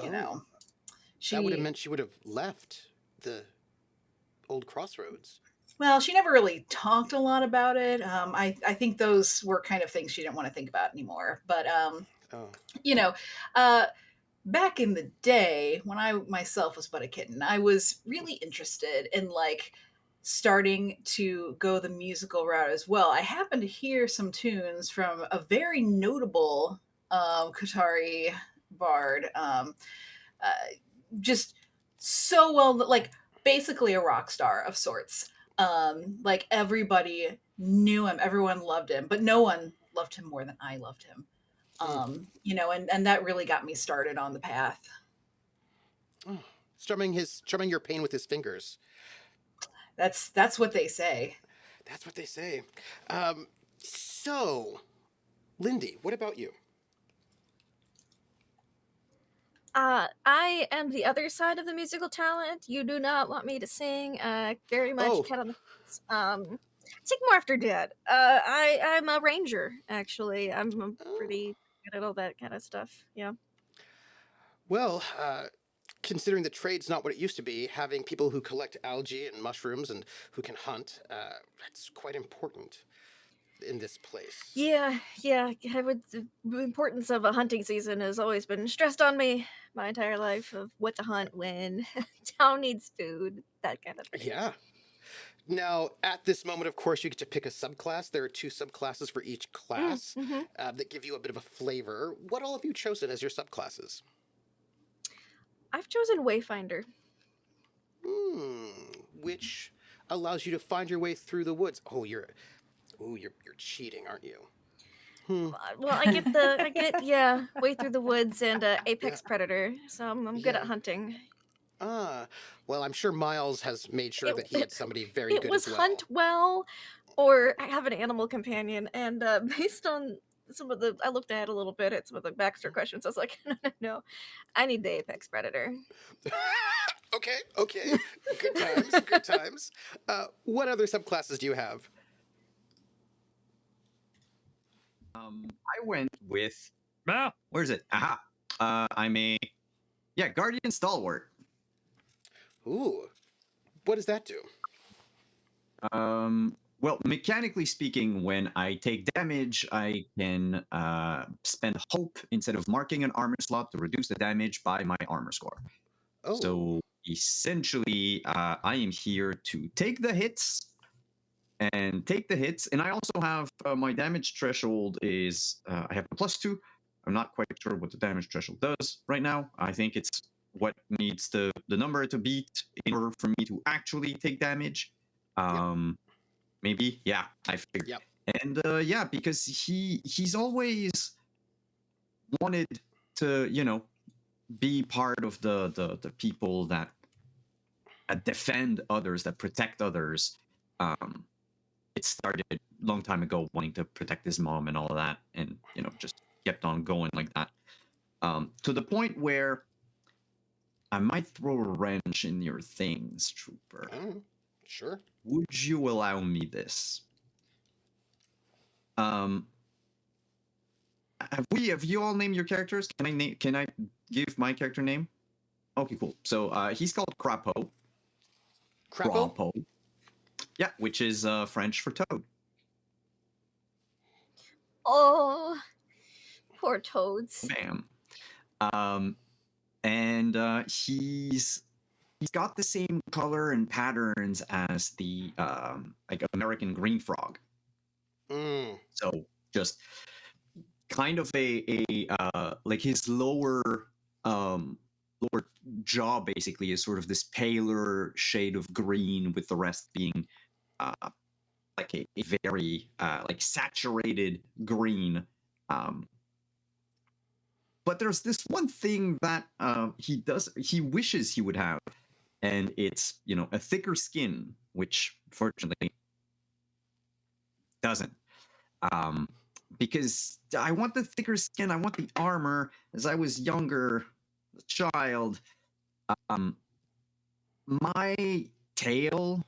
[SPEAKER 3] you
[SPEAKER 1] Oh,
[SPEAKER 3] know,
[SPEAKER 1] that would have
[SPEAKER 3] she
[SPEAKER 1] meant she would have left the old crossroads.
[SPEAKER 3] she never really talked a lot about it. I think those were kind of things she didn't want to think about anymore. But
[SPEAKER 1] Oh,
[SPEAKER 3] you know, uh, back in the day when I myself was but a kitten, I was really interested in like starting to go the musical route as well. I happened to hear some tunes from a very notable Qatari bard. Uh, just so well, like basically a rock star of sorts. Like everybody knew him, everyone loved him, but no one loved him more than I loved him.
[SPEAKER 1] Mm.
[SPEAKER 3] And that really got me started on the path.
[SPEAKER 1] Oh, strumming your pain with his fingers.
[SPEAKER 3] That's what they say.
[SPEAKER 1] That's what they say. So, Lindy, what about you?
[SPEAKER 4] I am the other side of the musical talent. You do not want me to sing. Very much
[SPEAKER 1] Oh,
[SPEAKER 4] cat on the fence. Take more after Dad. I'm a ranger actually. I'm
[SPEAKER 1] oh.
[SPEAKER 4] pretty good at all that kind of stuff. Yeah.
[SPEAKER 1] Well, considering the trade's not what it used to be, having people who collect algae and mushrooms and who can hunt, that's quite important in this place.
[SPEAKER 4] Yeah, yeah. The importance of a hunting season has always been stressed on me my entire life of what to hunt when town needs food, that kind of thing.
[SPEAKER 1] Yeah. Now, at this moment, of course, you get to pick a subclass. There are two subclasses for each class
[SPEAKER 4] Mm-hmm.
[SPEAKER 1] that give you a bit of a flavor. What all have you chosen as your subclasses?
[SPEAKER 4] I've chosen Wayfinder.
[SPEAKER 1] Hmm, which allows you to find your way through the woods. You're cheating, aren't you? Hmm.
[SPEAKER 4] Well, I get yeah, way through the woods and
[SPEAKER 1] Yeah.
[SPEAKER 4] apex predator, so I'm good at
[SPEAKER 1] Yeah.
[SPEAKER 4] hunting.
[SPEAKER 1] Ah. Well, I'm sure Miles has made sure
[SPEAKER 4] It
[SPEAKER 1] that he
[SPEAKER 4] it,
[SPEAKER 1] had somebody very
[SPEAKER 4] it
[SPEAKER 1] good
[SPEAKER 4] was
[SPEAKER 1] as well.
[SPEAKER 4] hunt well, or I have an animal companion, and based on I looked ahead a little bit at some of the backstory questions. I was like, no, I need the apex predator.
[SPEAKER 1] Okay. Okay. Good times. Good times. What other subclasses do you have?
[SPEAKER 2] I went with where is it? Aha. I'm a Guardian Stalwart.
[SPEAKER 1] Ooh. What does that do?
[SPEAKER 2] Well, mechanically speaking, when I take damage, I can spend hope instead of marking an armor slot to reduce the damage by my armor score.
[SPEAKER 1] Oh.
[SPEAKER 2] So essentially, I am here to take the hits and I also have my damage threshold is I have a +2. I'm not quite sure what the damage threshold does right now. I think it's what needs the number to beat in order for me to actually take damage.
[SPEAKER 1] Yep.
[SPEAKER 2] Maybe, yeah, I figured.
[SPEAKER 1] Yep.
[SPEAKER 2] And yeah, because he's always wanted to, be part of the people that defend others, that protect others. It started a long time ago wanting to protect his mom and all of that, and just kept on going like that. To the point where I might throw a wrench in your things, Trooper.
[SPEAKER 1] Oh. Sure.
[SPEAKER 2] Would you allow me this? Um, have you all named your characters? Can I give my character name? Okay, cool. So he's called Crapo.
[SPEAKER 1] Crapo?
[SPEAKER 2] Crapo. Yeah, which is French for toad.
[SPEAKER 4] Oh, poor toads.
[SPEAKER 2] Bam. And he's got the same color and patterns as the like American green frog.
[SPEAKER 1] Mm.
[SPEAKER 2] So just kind of a like his lower jaw basically is sort of this paler shade of green, with the rest being like a very like saturated green. But there's this one thing that he wishes he would have, and it's a thicker skin, which fortunately doesn't. Because I want the thicker skin, I want the armor. As I was younger, a child, my tail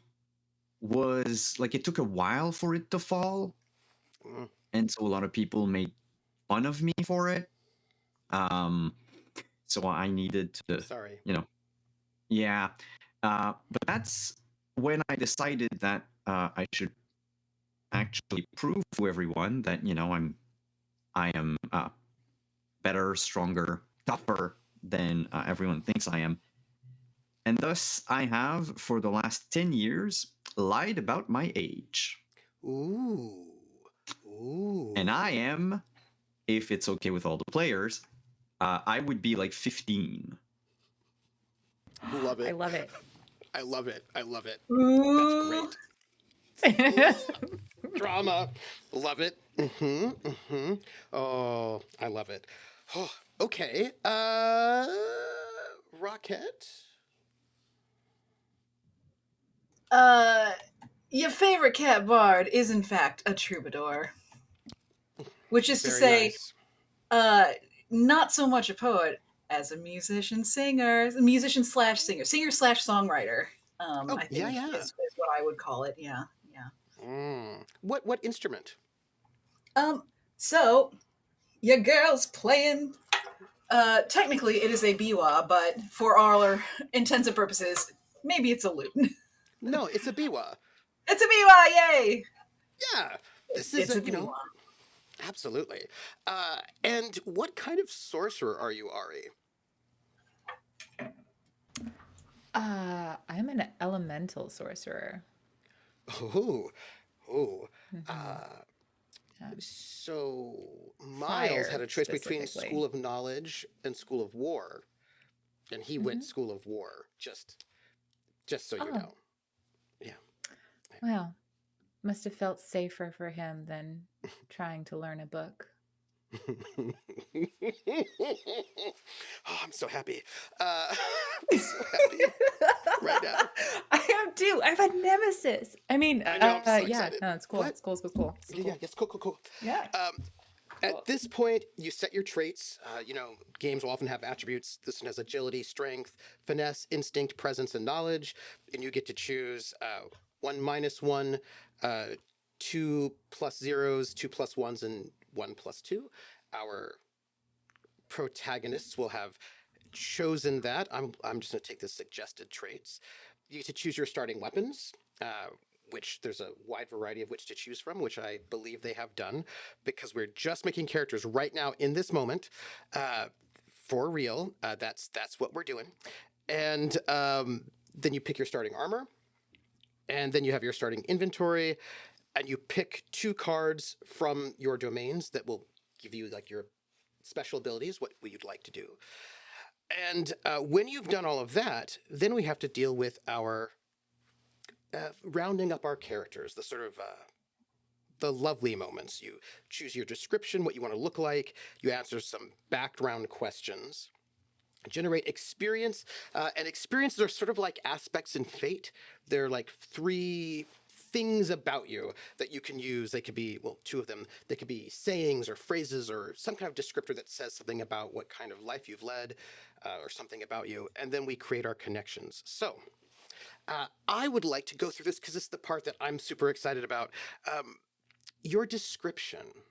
[SPEAKER 2] was like, it took a while for it to fall, and so a lot of people made fun of me for it. So I needed to,
[SPEAKER 1] Sorry.
[SPEAKER 2] Yeah. But that's when I decided that I should actually prove to everyone that I am better, stronger, tougher than everyone thinks I am. And thus, I have, for the last 10 years, lied about my age.
[SPEAKER 1] Ooh. Ooh.
[SPEAKER 2] And I am, if it's okay with all the players, I would be like 15.
[SPEAKER 1] Love it.
[SPEAKER 5] I love it.
[SPEAKER 1] I love it. I love it.
[SPEAKER 3] Ooh.
[SPEAKER 1] That's great. Drama. Love it. Oh, I love it. Oh, okay. Rocket.
[SPEAKER 3] Your favorite cat bard is in fact a troubadour, which is to
[SPEAKER 1] Very
[SPEAKER 3] say,
[SPEAKER 1] nice.
[SPEAKER 3] not so much a poet as a musician slash singer slash songwriter.
[SPEAKER 1] Oh,
[SPEAKER 3] I
[SPEAKER 1] yeah,
[SPEAKER 3] think
[SPEAKER 1] yeah.
[SPEAKER 3] is what I would call it. Yeah, yeah.
[SPEAKER 1] What instrument?
[SPEAKER 3] So your girl's playing. Technically, it is a biwa, but for all intents and purposes, maybe it's a lute.
[SPEAKER 1] No, it's a biwa.
[SPEAKER 3] It's a biwa, yay!
[SPEAKER 1] Yeah. This is
[SPEAKER 3] It's a
[SPEAKER 1] a,
[SPEAKER 3] biwa.
[SPEAKER 1] absolutely. And what kind of sorcerer are you, Ari?
[SPEAKER 5] I'm an elemental sorcerer.
[SPEAKER 1] Oh, oh.
[SPEAKER 5] Mhm. Yeah.
[SPEAKER 1] So Miles had
[SPEAKER 5] Fire
[SPEAKER 1] a choice between
[SPEAKER 5] specifically.
[SPEAKER 1] School of Knowledge and School of War, and he went School of War. Just so you
[SPEAKER 5] Oh.
[SPEAKER 1] know. Yeah.
[SPEAKER 5] Well, must have felt safer for him than trying to learn a book.
[SPEAKER 1] Oh, I'm so happy. I'm so happy right now.
[SPEAKER 5] I am too. I have a nemesis. I mean,
[SPEAKER 1] I know. I'm so
[SPEAKER 5] yeah,
[SPEAKER 1] excited.
[SPEAKER 5] no, it's cool.
[SPEAKER 1] What?
[SPEAKER 5] It's cool. It's cool. It's cool. It's
[SPEAKER 1] Yeah,
[SPEAKER 5] cool.
[SPEAKER 1] yeah. Yes. Cool. Cool. Cool.
[SPEAKER 5] Yeah.
[SPEAKER 1] At this point, you set your traits. Games will often have attributes. This one has agility, strength, finesse, instinct, presence, and knowledge. And you get to choose 1 minus 1, 2 plus zeros, 2 plus ones, and 1 plus 2. Our protagonists will have chosen that. I'm just going to take the suggested traits. You get to choose your starting weapons, which there's a wide variety of which to choose from, which I believe they have done, because we're just making characters right now in this moment, for real. That's what we're doing. And then you pick your starting armor, and then you have your starting inventory, and you pick 2 cards from your domains that will give you like your special abilities, what you'd like to do. And when you've done all of that, then we have to deal with our rounding up our characters, the sort of the lovely moments. You choose your description, what you want to look like. You answer some background questions. Generate experience, and experiences are sort of like aspects in Fate. They're like 3 things about you that you can use. They could be, well, 2 of them. They could be sayings or phrases or some kind of descriptor that says something about what kind of life you've led, or something about you. And then we create our connections. So I would like to go through this because it's the part that I'm super excited about. Your description.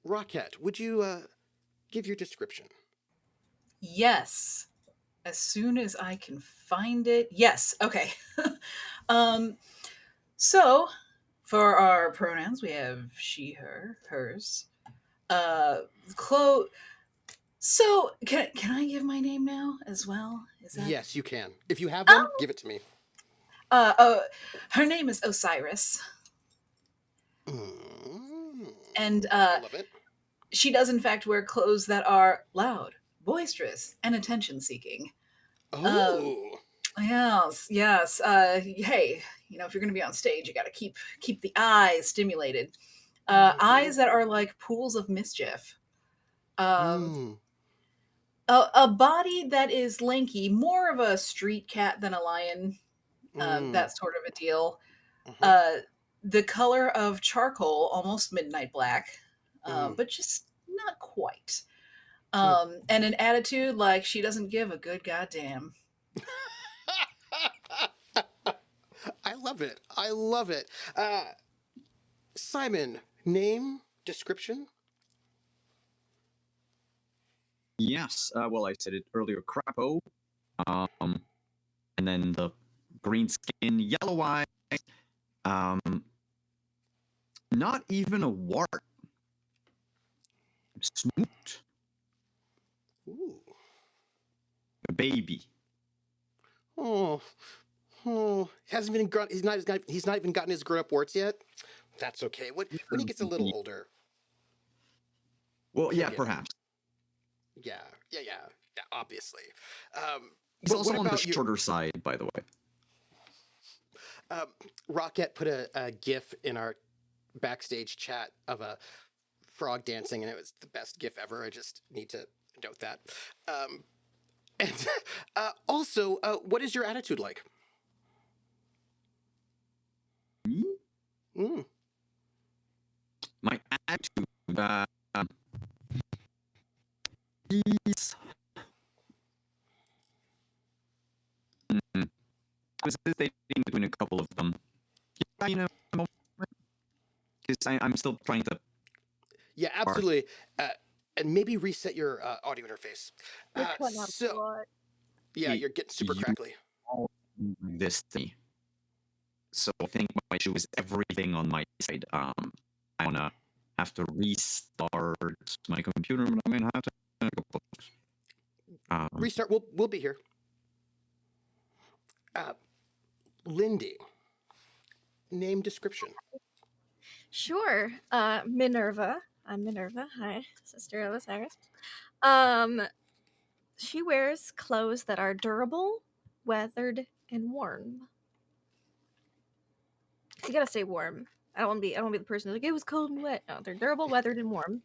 [SPEAKER 1] Rocket, would you give your description?
[SPEAKER 3] Yes. As soon as I can find it. Yes. Okay. So for our pronouns, we have she, her, hers. Chloe. So can I give my name now as well? Is that
[SPEAKER 1] Yes, you can. If you have one, give it to me.
[SPEAKER 3] her name is Osiris. And
[SPEAKER 1] I love it.
[SPEAKER 3] she does in fact wear clothes that are loud, boisterous, and attention seeking.
[SPEAKER 1] Oh.
[SPEAKER 3] Yes. Hey, if you're going to be on stage, you got to keep the eyes stimulated. Eyes that are like pools of mischief. A body that is lanky, more of a street cat than a lion. That sort of a deal. The color of charcoal, almost midnight black, but just not quite. And an attitude like she doesn't give a good goddamn.
[SPEAKER 1] I love it. I love it. Simon, name, description?
[SPEAKER 2] Yes. Well, I said it earlier. Crapo. And then the green skin, yellow eyes. Not even a wart. Smoot.
[SPEAKER 1] Ooh.
[SPEAKER 2] A baby.
[SPEAKER 1] Oh. Hasn't been. He's not even gotten his grown-up warts yet. That's okay. When he gets a little older.
[SPEAKER 2] Well, yeah,
[SPEAKER 1] forget.
[SPEAKER 2] perhaps.
[SPEAKER 1] Yeah, yeah, obviously.
[SPEAKER 2] He's
[SPEAKER 1] But
[SPEAKER 2] also
[SPEAKER 1] what
[SPEAKER 2] on the
[SPEAKER 1] about you?
[SPEAKER 2] shorter side, by the way.
[SPEAKER 1] Um, Rocket put a GIF in our backstage chat of a frog dancing, and it was the best GIF ever. I just need to note that. Um, and also, what is your attitude like?
[SPEAKER 2] Me?
[SPEAKER 1] Mm.
[SPEAKER 2] My attitude, is... I was hesitating between a couple of them. Yeah, because I'm still trying to
[SPEAKER 1] Yeah,
[SPEAKER 2] parse
[SPEAKER 1] absolutely. Uh, and maybe reset your audio interface.
[SPEAKER 4] You're cutting out a
[SPEAKER 1] So,
[SPEAKER 4] lot.
[SPEAKER 1] yeah, you're getting super
[SPEAKER 2] you
[SPEAKER 1] crackly.
[SPEAKER 2] all this thing. So I think my issue is everything on my side. I wanna have to restart my computer, but I'm gonna have to go.
[SPEAKER 1] Restart. We'll be here. Uh, Lindy, name description.
[SPEAKER 4] Sure. Minerva. I'm Minerva. Hi, sister of Osiris. Um, she wears clothes that are durable, weathered, and warm. You gotta stay warm. I don't want to be. I don't want to be the person who's like it was cold and wet. No, they're durable, weathered, and warm.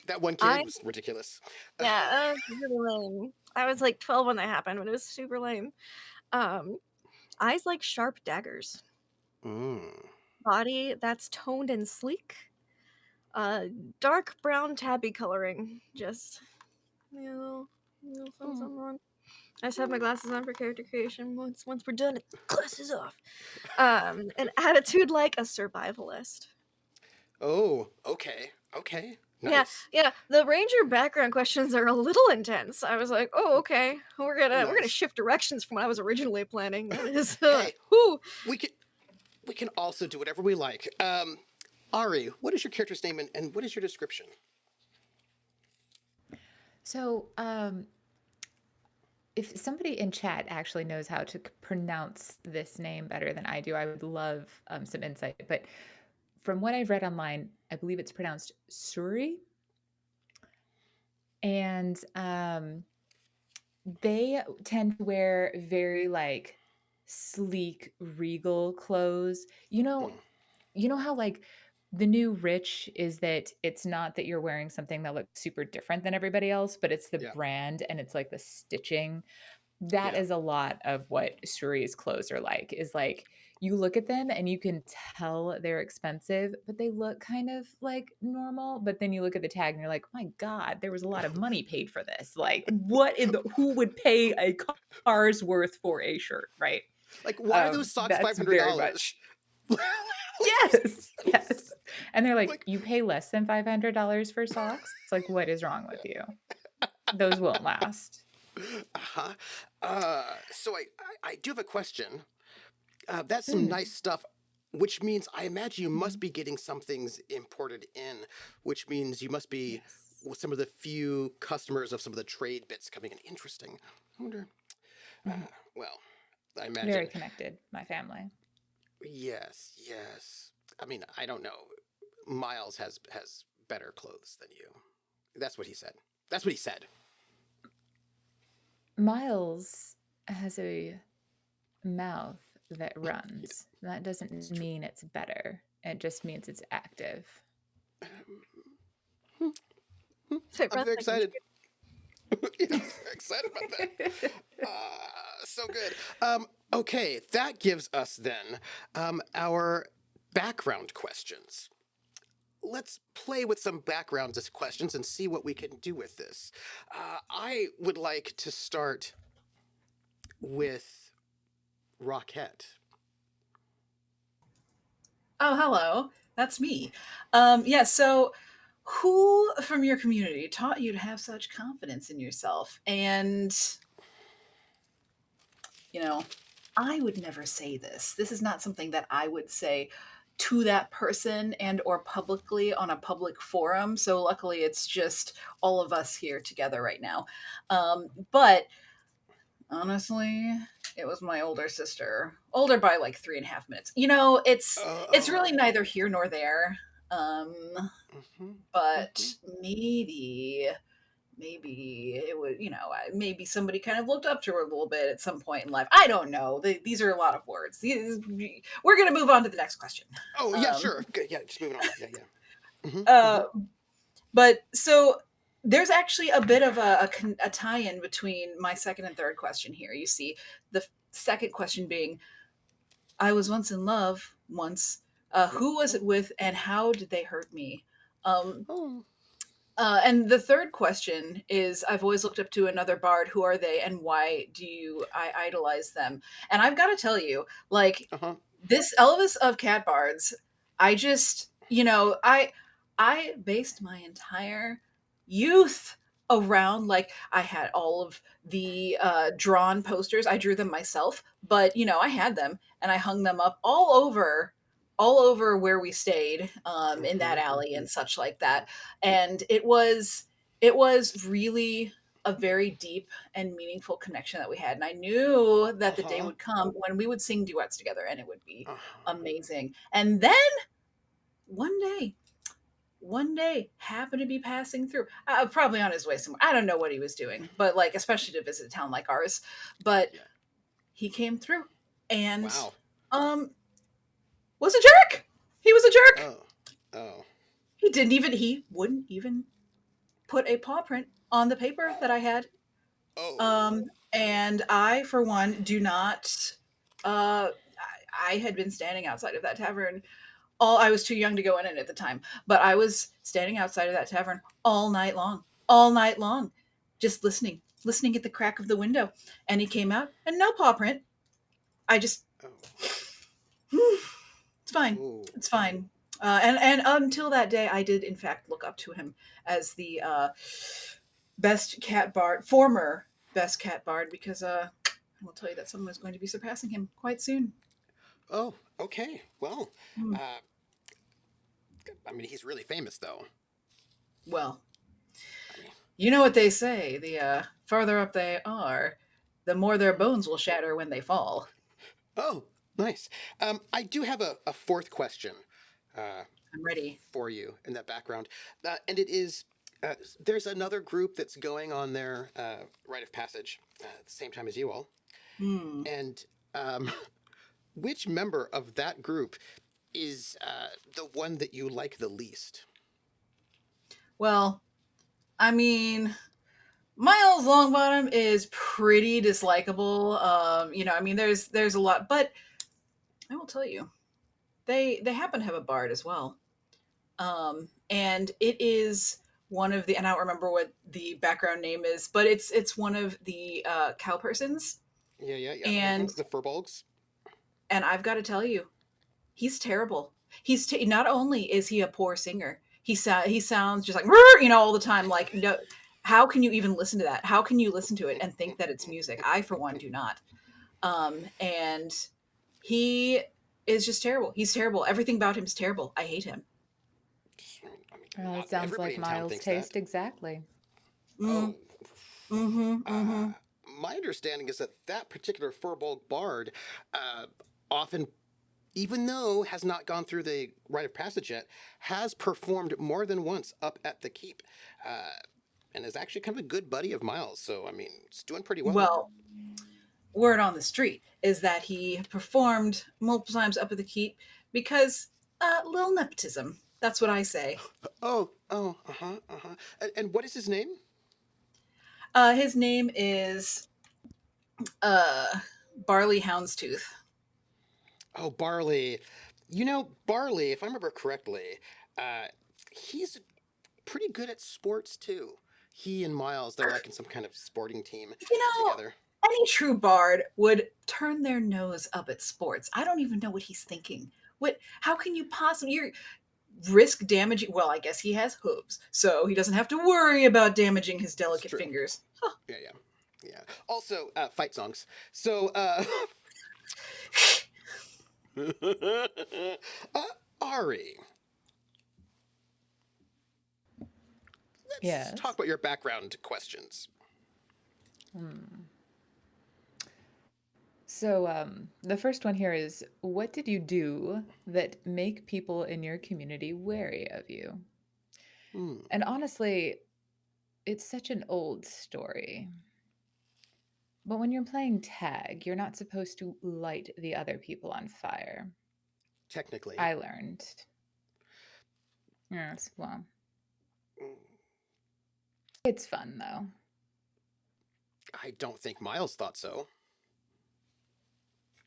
[SPEAKER 1] That one
[SPEAKER 4] I
[SPEAKER 1] kid was ridiculous.
[SPEAKER 4] Yeah, that was really lame. I was like 12 when that happened, but it was super lame. Um, eyes like sharp daggers.
[SPEAKER 1] Mm.
[SPEAKER 4] Body that's toned and sleek. Uh, dark brown tabby coloring. Just something wrong. I just have my glasses on for character creation. Once we're done, glasses off. An attitude like a survivalist.
[SPEAKER 1] Oh, okay, okay,
[SPEAKER 4] Yeah,
[SPEAKER 1] nice,
[SPEAKER 4] yeah. The ranger background questions are a little intense. I was like, oh, okay. We're gonna
[SPEAKER 1] nice.
[SPEAKER 4] shift directions from what I was originally planning. That is,
[SPEAKER 1] Hey,
[SPEAKER 4] whew.
[SPEAKER 1] we can we can also do whatever we like. Ari, what is your character's name and what is your description?
[SPEAKER 5] So, if somebody in chat actually knows how to pronounce this name better than I do, I would love some insight. But from what I've read online, I believe it's pronounced Suri. And they tend to wear very like sleek, regal clothes.
[SPEAKER 1] Hmm.
[SPEAKER 5] You know how like the new rich is that it's not that you're wearing something that looks super different than everybody else, but it's the
[SPEAKER 1] Yeah,
[SPEAKER 5] brand and it's like the stitching. That
[SPEAKER 1] yeah.
[SPEAKER 5] is a lot of what Suri's clothes are like, is like you look at them and you can tell they're expensive, but they look kind of like normal. But then you look at the tag and you're like, my God, there was a lot of money paid for this. Like, who would pay a car's worth for a shirt, right?
[SPEAKER 1] Like, why are those socks five
[SPEAKER 5] That's
[SPEAKER 1] hundred
[SPEAKER 5] very much.
[SPEAKER 1] dollars?
[SPEAKER 5] Yes, yes. And they're like,
[SPEAKER 1] Like,
[SPEAKER 5] you pay less than $500 for socks? It's like, what is wrong with you? Those won't last.
[SPEAKER 1] uh-huh. So I do have a question. That's some
[SPEAKER 5] Hmm.
[SPEAKER 1] nice stuff, which means I imagine you must
[SPEAKER 5] Mhm.
[SPEAKER 1] be getting some things imported in, which means you must be
[SPEAKER 5] Yes.
[SPEAKER 1] with some of the few customers of some of the trade bits coming in. Interesting. I wonder. Uh,
[SPEAKER 5] Mhm.
[SPEAKER 1] well, I
[SPEAKER 5] Very
[SPEAKER 1] imagine.
[SPEAKER 5] connected, my family.
[SPEAKER 1] Yes, yes. I mean, I don't know. Miles has better clothes than you. That's what he said. That's what he said.
[SPEAKER 5] Miles has a mouth that
[SPEAKER 1] He
[SPEAKER 5] runs. That doesn't
[SPEAKER 1] It's true.
[SPEAKER 5] mean it's better. It just means it's active.
[SPEAKER 1] Hmm, hmm.
[SPEAKER 4] So
[SPEAKER 1] I'm very
[SPEAKER 4] breathtaking.
[SPEAKER 1] excited. Yeah, I'm very excited about that. So good. Okay, that gives us then our background questions. Let's play with some background questions and see what we can do with this. I would like to start with Rocket.
[SPEAKER 3] Oh, hello. That's me. Yeah, so who from your community taught you to have such confidence in yourself? And, you know, I would never say this. This is not something that I would say to that person and or publicly on a public forum. So luckily it's just all of us here together right now. But honestly, it was my older sister, older by like 3.5 minutes. It's really
[SPEAKER 1] Oh.
[SPEAKER 3] neither here nor there. Um,
[SPEAKER 1] Mm-hmm,
[SPEAKER 3] but
[SPEAKER 1] mm-hmm.
[SPEAKER 3] maybe maybe it would, maybe somebody kind of looked up to her a little bit at some point in life. I don't know. These are a lot of words. We're going to move on to the next question.
[SPEAKER 1] Oh yeah, sure. Good. Yeah, just moving on. Yeah, yeah.
[SPEAKER 3] Uh, but so there's actually a bit of a tie-in between my second and third question here. You see, the second question being, I was once in love once. Who was it with, and how did they hurt me? Um,
[SPEAKER 1] Oh.
[SPEAKER 3] and the third question is, I've always looked up to another bard. Who are they, and why do I idolize them? And I've got to tell you, like, this Elvis of cat bards, I just, I based my entire youth around, like, I had all of the drawn posters. I drew them myself, but I had them and I hung them up all over where we stayed, in that alley and such like that. And it was really a very deep and meaningful connection that we had. And I knew that the day would come when we would sing duets together and it would be amazing. And then one day happened to be passing through, probably on his way somewhere. I don't know what he was doing, but like, especially to visit a town like ours, but he came through and, was a jerk. He was a jerk.
[SPEAKER 1] Oh.
[SPEAKER 3] He wouldn't even put a paw print on the paper that I had. And I, for one, do not, I had been standing outside of that tavern I was too young to go in it at the time, but I was standing outside of that tavern all night long, just listening at the crack of the window. And he came out and no paw print. I just, it's fine. It's fine. And until that day, I did in fact look up to him as the former best cat bard, because I will tell you that someone is going to be surpassing him quite soon.
[SPEAKER 1] Oh, okay. Well, I mean, he's really famous, though.
[SPEAKER 3] Well, you know what they say, the farther up they are, the more their bones will shatter when they fall.
[SPEAKER 1] Oh, nice. I do have a fourth question.
[SPEAKER 3] I'm ready.
[SPEAKER 1] For you in that background. And it is, there's another group that's going on their rite of passage at the same time as you all. And which member of that group is the one that you like the least?
[SPEAKER 3] Well, I mean, Miles Longbottom is pretty dislikable. I mean, there's a lot, but I will tell you, they happen to have a bard as well. And it is one of the, and I don't remember what the background name is, but it's one of the cow persons.
[SPEAKER 1] Yeah.
[SPEAKER 3] And
[SPEAKER 1] the furbolgs.
[SPEAKER 3] And I've got to tell you, he's terrible. Not only is he a poor singer, he sounds just like all the time. Like, no, how can you even listen to that? How can you listen to it and think that it's music? I, for one, do not. And he is just terrible. He's terrible. Everything about him is terrible. I hate him.
[SPEAKER 5] Well, it sounds like Miles' taste exactly.
[SPEAKER 1] My understanding is that particular furbolg bard often, even though has not gone through the rite of passage yet, has performed more than once up at the keep, and is actually kind of a good buddy of Miles. So, I mean, it's doing pretty well.
[SPEAKER 3] Well, word on the street is that he performed multiple times up at the keep because little nepotism. That's what I say.
[SPEAKER 1] And what is his name?
[SPEAKER 3] His name is Barley Houndstooth.
[SPEAKER 1] Oh, Barley. Barley, if I remember correctly, he's pretty good at sports too. He and Miles, they're like in some kind of sporting team together.
[SPEAKER 3] Any true bard would turn their nose up at sports. I don't even know what he's thinking. How can you possibly risk damaging? Well, I guess he has hooves, so he doesn't have to worry about damaging his delicate fingers. Huh.
[SPEAKER 1] Yeah. Also, fight songs. So, Ari. Let's talk about your background questions.
[SPEAKER 5] So the first one here is, what did you do that make people in your community wary of you? And honestly, it's such an old story. But when you're playing tag, you're not supposed to light the other people on fire.
[SPEAKER 1] Technically.
[SPEAKER 5] I learned. Yes, well,
[SPEAKER 1] Mm,
[SPEAKER 5] it's fun though.
[SPEAKER 1] I don't think Miles thought so.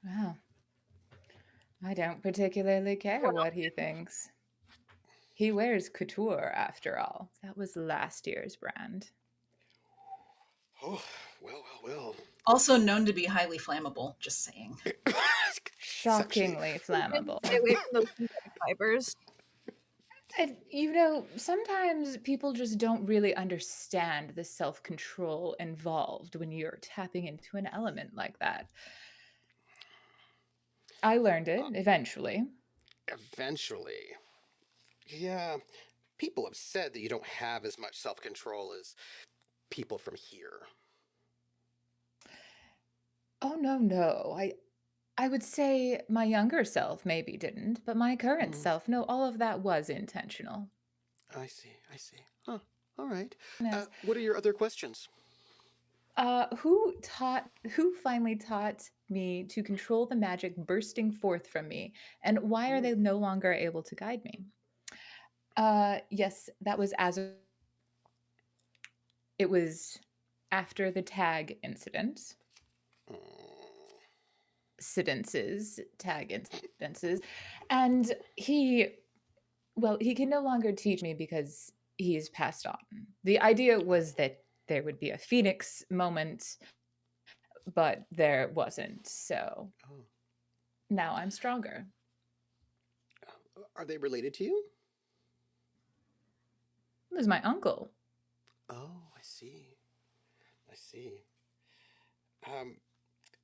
[SPEAKER 5] Well, I don't particularly care what he thinks. He wears couture after all. That was last year's brand.
[SPEAKER 1] Oh, well.
[SPEAKER 3] Also known to be highly flammable, just saying.
[SPEAKER 1] Sexy.
[SPEAKER 5] Shockingly flammable.
[SPEAKER 4] Stay away from those synthetic fibers.
[SPEAKER 5] And, sometimes people just don't really understand the self control involved when you're tapping into an element like that. I learned it eventually.
[SPEAKER 1] Eventually. Yeah, people have said that you don't have as much self control as people from here.
[SPEAKER 5] Oh, no. I would say my younger self maybe didn't, but my current
[SPEAKER 1] Hmm,
[SPEAKER 5] self, no, all of that was intentional.
[SPEAKER 1] I see. Huh. All right.
[SPEAKER 5] Yes.
[SPEAKER 1] What are your other questions?
[SPEAKER 5] Who finally taught me to control the magic bursting forth from me, and why are they
[SPEAKER 1] Hmm.
[SPEAKER 5] no longer able to guide me? Yes, that was it was after the tag incident,
[SPEAKER 1] Mm,
[SPEAKER 5] tag incidences, and he can no longer teach me because he's passed on. The idea was
[SPEAKER 1] oh,
[SPEAKER 5] that there would be a phoenix moment, but there wasn't. So
[SPEAKER 1] oh.
[SPEAKER 5] now I'm stronger.
[SPEAKER 1] Are they related to you?
[SPEAKER 5] It was my uncle.
[SPEAKER 1] Oh, I see. I see. Um,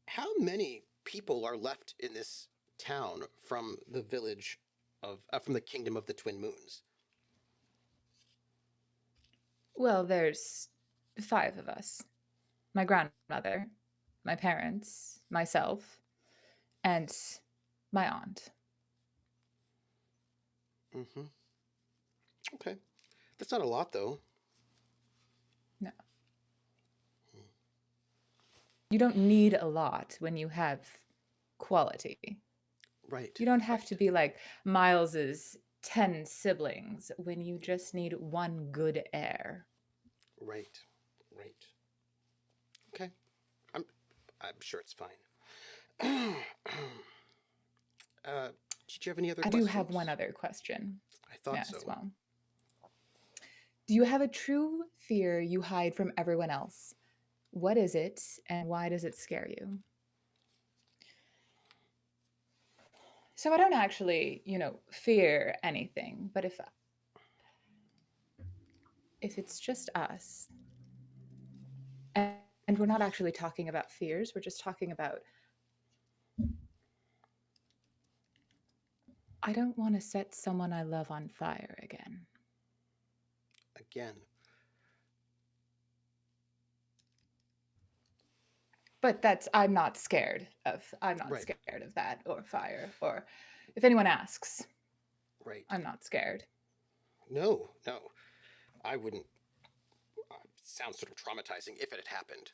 [SPEAKER 1] how many people are left in this town from the village from the kingdom of the Twin Moons?
[SPEAKER 5] Well, there's 5 of us: my grandmother, my parents, myself, and my aunt.
[SPEAKER 1] Mm-hmm. Okay. That's not a lot, though.
[SPEAKER 5] No, you don't need a lot when you have quality.
[SPEAKER 1] Right.
[SPEAKER 5] You don't have
[SPEAKER 1] Right.
[SPEAKER 5] to be like Miles's 10 siblings when you just need one good heir.
[SPEAKER 1] Right. Right. Okay. I'm I'm sure it's fine. Did you have any other
[SPEAKER 5] I do have one
[SPEAKER 1] questions?
[SPEAKER 5] other question.
[SPEAKER 1] I thought
[SPEAKER 5] Yes,
[SPEAKER 1] so.
[SPEAKER 5] well. Do you have a true fear you hide from everyone else? What is it, and why does it scare you? So I don't actually, fear anything, but if it's just us, and we're not actually talking about fears, we're just talking about I don't want to set someone I love on fire again.
[SPEAKER 1] Again.
[SPEAKER 5] But I'm not
[SPEAKER 1] Right.
[SPEAKER 5] scared of that or fire, or if anyone asks,
[SPEAKER 1] Right.
[SPEAKER 5] I'm not scared.
[SPEAKER 1] No. No. I wouldn't. Sounds sort of traumatizing if it had happened.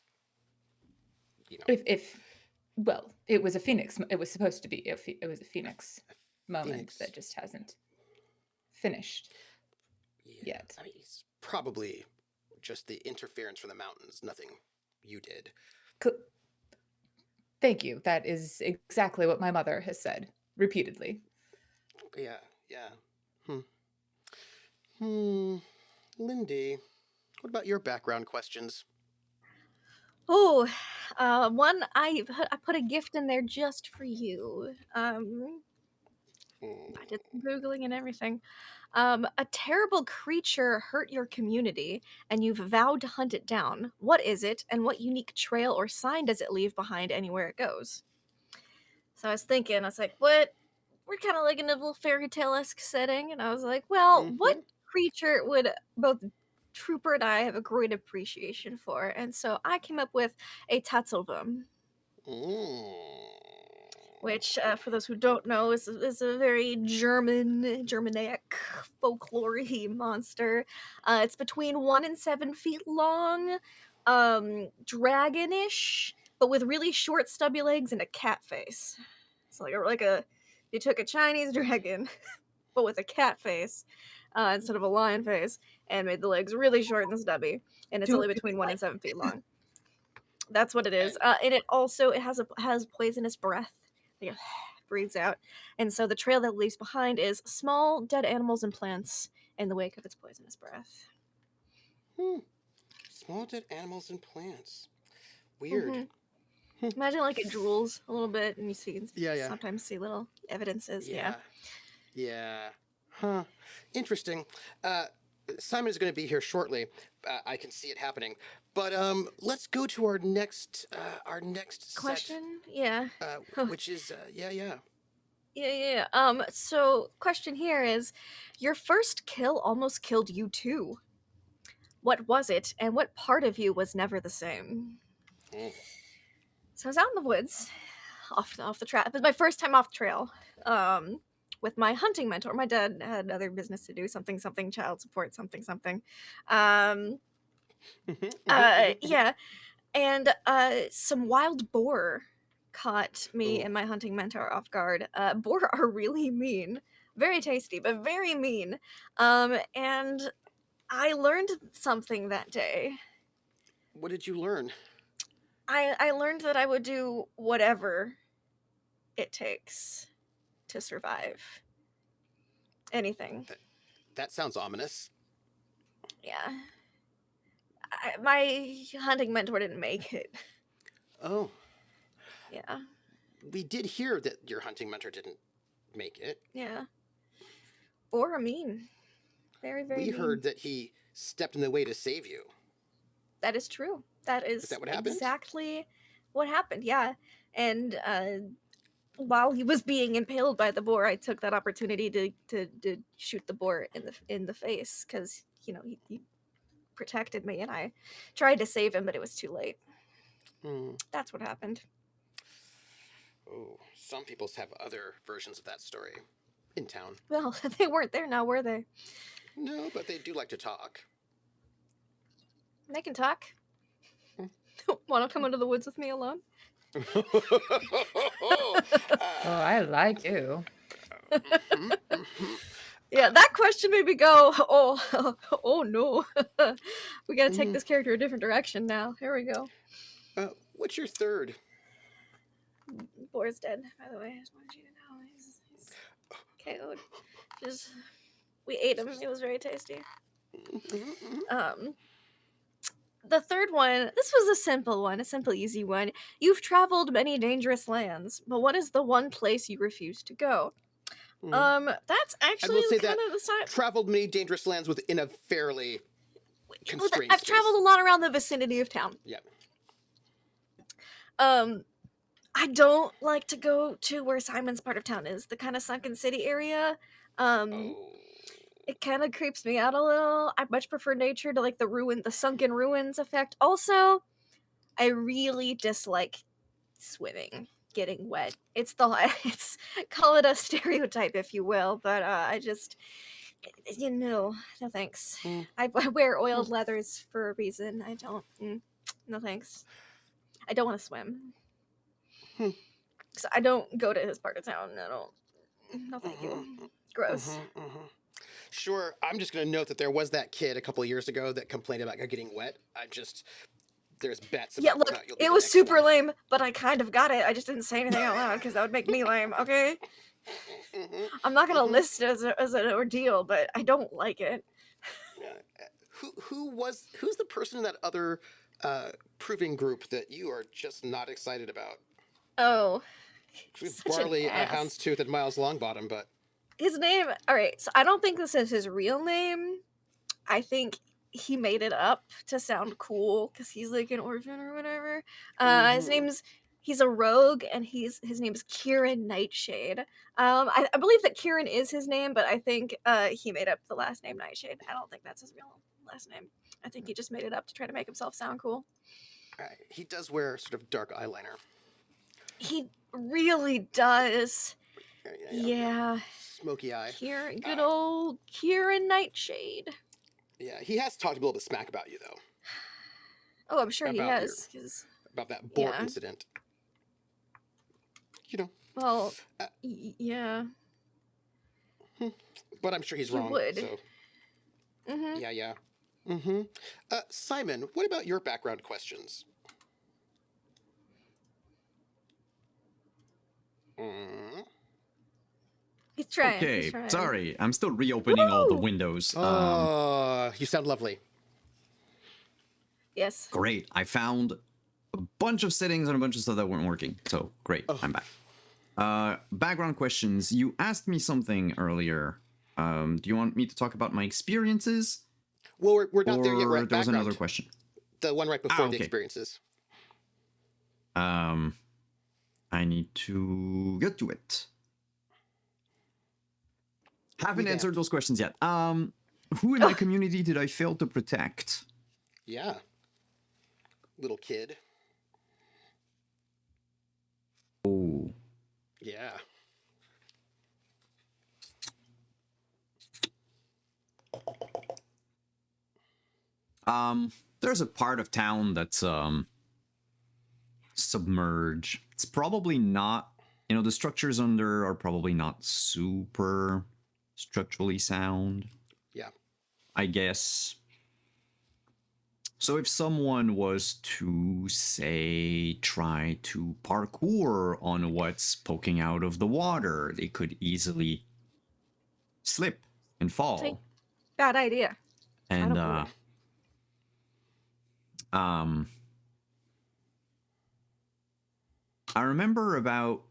[SPEAKER 1] You know,
[SPEAKER 5] If well, it was a phoenix. It was supposed to be. It was a
[SPEAKER 1] a,
[SPEAKER 5] phoenix
[SPEAKER 1] a
[SPEAKER 5] moment that
[SPEAKER 1] phoenix.
[SPEAKER 5] just hasn't finished
[SPEAKER 1] Yeah.
[SPEAKER 5] yet.
[SPEAKER 1] I mean, it's probably just the interference from the mountains. Nothing you did.
[SPEAKER 5] Cl- Thank you. That is exactly what my mother has said repeatedly.
[SPEAKER 1] Yeah. Yeah. Hmm. Hmm. Lindy, what about your background questions?
[SPEAKER 4] Oh, one I put a gift in there just for you. I did some
[SPEAKER 1] Hmm.
[SPEAKER 4] googling and everything. A terrible creature hurt your community, and you've vowed to hunt it down. What is it, and what unique trail or sign does it leave behind anywhere it goes? So I was like, what? We're kind of like in a little fairy tale esque setting, and I was like, well, what
[SPEAKER 1] Mm-hmm.
[SPEAKER 4] creature would both Trooper and I have a great appreciation for? And so I came up with a Tatzelwurm.
[SPEAKER 1] Mm.
[SPEAKER 4] which, for those who don't know, is a very Germanic folklore-y monster. It's between 1 and 7 feet long, dragonish, but with really short, stubby legs and a cat face. It's you took a Chinese dragon, but with a cat face instead of a lion face, and made the legs really short and stubby, and it's only between 1 and 7 feet long. That's what it is. And it has poisonous breath. It breathes out, and so the trail that it leaves behind is small dead animals and plants in the wake of its poisonous breath.
[SPEAKER 1] Small dead animals and plants. Weird.
[SPEAKER 4] Imagine like it drools a little bit, and
[SPEAKER 1] Yeah.
[SPEAKER 4] sometimes see little evidences. Yeah.
[SPEAKER 1] Yeah. Huh. Interesting. Simon is going to be here shortly. I can see it happening. But let's go to our next
[SPEAKER 4] Question? Yeah.
[SPEAKER 1] set, which is yeah.
[SPEAKER 4] Yeah. So question here is, your first kill almost killed you too. What was it, and what part of you was never the same? So I was out in the woods, off the trail. It was my first time off the trail. With my hunting mentor. My dad had other business to do, something child support, something. Yeah. And some wild boar caught me and my hunting mentor off guard. Boar are really mean. Very tasty, but very mean. And I learned something that day.
[SPEAKER 1] What did you learn?
[SPEAKER 4] I learned that I would do whatever it takes to survive. Anything.
[SPEAKER 1] That sounds ominous.
[SPEAKER 4] Yeah. My hunting mentor didn't make it.
[SPEAKER 1] Oh.
[SPEAKER 4] Yeah.
[SPEAKER 1] We did hear that your hunting mentor didn't make it.
[SPEAKER 4] Yeah. Boar are mean. Very, very mean.
[SPEAKER 1] We heard that he stepped in the way to save you.
[SPEAKER 4] That is true. That is
[SPEAKER 1] that what happened?
[SPEAKER 4] Exactly what happened, yeah. And while he was being impaled by the boar, I took that opportunity to shoot the boar in the face, because, he protected me, and I tried to save him, but it was too late. That's what happened.
[SPEAKER 1] Oh, some peoples have other versions of that story in town.
[SPEAKER 4] Well, they weren't there now, were they?
[SPEAKER 1] No, but they do like to talk.
[SPEAKER 4] They can talk. Want to come into the woods with me alone?
[SPEAKER 5] I like you.
[SPEAKER 4] Yeah, that question made me go, oh no. We gotta take this character a different direction now. Here we go.
[SPEAKER 1] What's your third?
[SPEAKER 4] Boar's dead, by the way. I just wanted you to know. He's KO'd. We ate him. It was very tasty. The third one, this was a simple, easy one. You've traveled many dangerous lands, but what is the one place you refuse to go? That's actually kind of the side.
[SPEAKER 1] Traveled many dangerous lands within a fairly constrained
[SPEAKER 4] I've
[SPEAKER 1] space.
[SPEAKER 4] traveled a lot around the vicinity of town.
[SPEAKER 1] Yeah.
[SPEAKER 4] I don't like to go to where Simon's part of town is, the kind of sunken city area. It kind of creeps me out a little. I much prefer nature to like the sunken ruins effect. Also, I really dislike swimming, getting wet. It's call it a stereotype if you will, but I just, no thanks. I wear oiled leathers for a reason. I don't, no thanks. I don't want to swim. So I don't go to his part of town. No thank you. Gross.
[SPEAKER 1] Sure, I'm just going to note that there was that kid a couple of years ago that complained about getting wet. There's bets about
[SPEAKER 4] look, it was super lame, but I kind of got it. I just didn't say anything out loud because that would make me lame, okay? I'm not going to list it as an ordeal, but I don't like it.
[SPEAKER 1] Who's the person in that other proving group that you are just not excited about?
[SPEAKER 4] Oh.
[SPEAKER 1] Barley, Houndstooth, and Miles Longbottom, but...
[SPEAKER 4] His name, alright, so I don't think this is his real name. I think he made it up to sound cool, because he's like an orphan or whatever. He's a rogue, and his name is Kieran Nightshade. I believe that Kieran is his name, but I think he made up the last name Nightshade. I don't think that's his real last name. I think he just made it up to try to make himself sound cool.
[SPEAKER 1] He does wear sort of dark eyeliner.
[SPEAKER 4] He really does. Yeah.
[SPEAKER 1] Smoky eye.
[SPEAKER 4] Good old Kieran Nightshade.
[SPEAKER 1] Yeah, he has talked a little bit smack about you, though.
[SPEAKER 4] Oh, I'm sure he
[SPEAKER 1] About
[SPEAKER 4] has. 'Cause,
[SPEAKER 1] about that boar
[SPEAKER 4] yeah.
[SPEAKER 1] incident. You know.
[SPEAKER 4] Well, yeah.
[SPEAKER 1] But I'm sure he's
[SPEAKER 4] He
[SPEAKER 1] wrong.
[SPEAKER 4] would.
[SPEAKER 1] So.
[SPEAKER 4] Mm-hmm.
[SPEAKER 1] Yeah. Mm-hmm. Simon, what about your background questions?
[SPEAKER 4] He's trying.
[SPEAKER 2] Okay,
[SPEAKER 4] He's trying.
[SPEAKER 2] sorry. I'm still reopening all the
[SPEAKER 4] Woo!
[SPEAKER 2] windows.
[SPEAKER 1] You sound lovely.
[SPEAKER 4] Yes.
[SPEAKER 2] Great. I found a bunch of settings and a bunch of stuff that weren't working. So great. I'm back. Background questions. You asked me something earlier. Do you want me to talk about my experiences?
[SPEAKER 1] Well, we're not there yet. We're
[SPEAKER 2] Or
[SPEAKER 1] at
[SPEAKER 2] there was
[SPEAKER 1] background.
[SPEAKER 2] another question.
[SPEAKER 1] The one right before the
[SPEAKER 2] okay.
[SPEAKER 1] experiences.
[SPEAKER 2] I need to get to it. Haven't answered those questions yet. Who in my community did I fail to protect?
[SPEAKER 1] Yeah. Little kid.
[SPEAKER 2] Oh.
[SPEAKER 1] Yeah.
[SPEAKER 2] There's a part of town that's submerged. It's probably not, the structures under are probably not super structurally sound.
[SPEAKER 1] Yeah.
[SPEAKER 2] I guess. So if someone was to, say, try to parkour on what's poking out of the water, they could easily slip and fall.
[SPEAKER 4] Bad idea.
[SPEAKER 2] And I remember about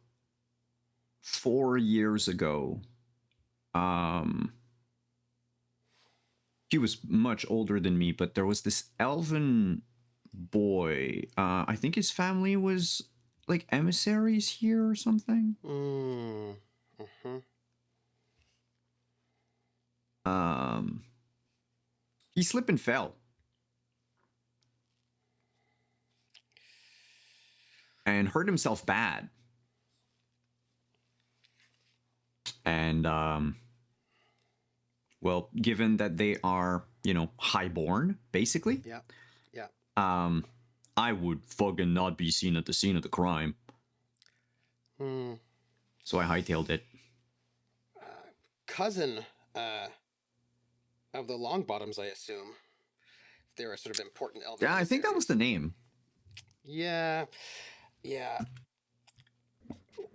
[SPEAKER 2] 4 years ago, he was much older than me, but there was this elven boy. I think his family was like emissaries here or something. He slipped and fell. And hurt himself bad. And, well, given that they are, highborn, basically.
[SPEAKER 1] Yeah.
[SPEAKER 2] I would fucking not be seen at the scene of the crime. So I hightailed it.
[SPEAKER 1] Cousin of the Longbottoms, I assume. They're a sort of important elven.
[SPEAKER 2] Yeah, I think that was the name.
[SPEAKER 1] Yeah.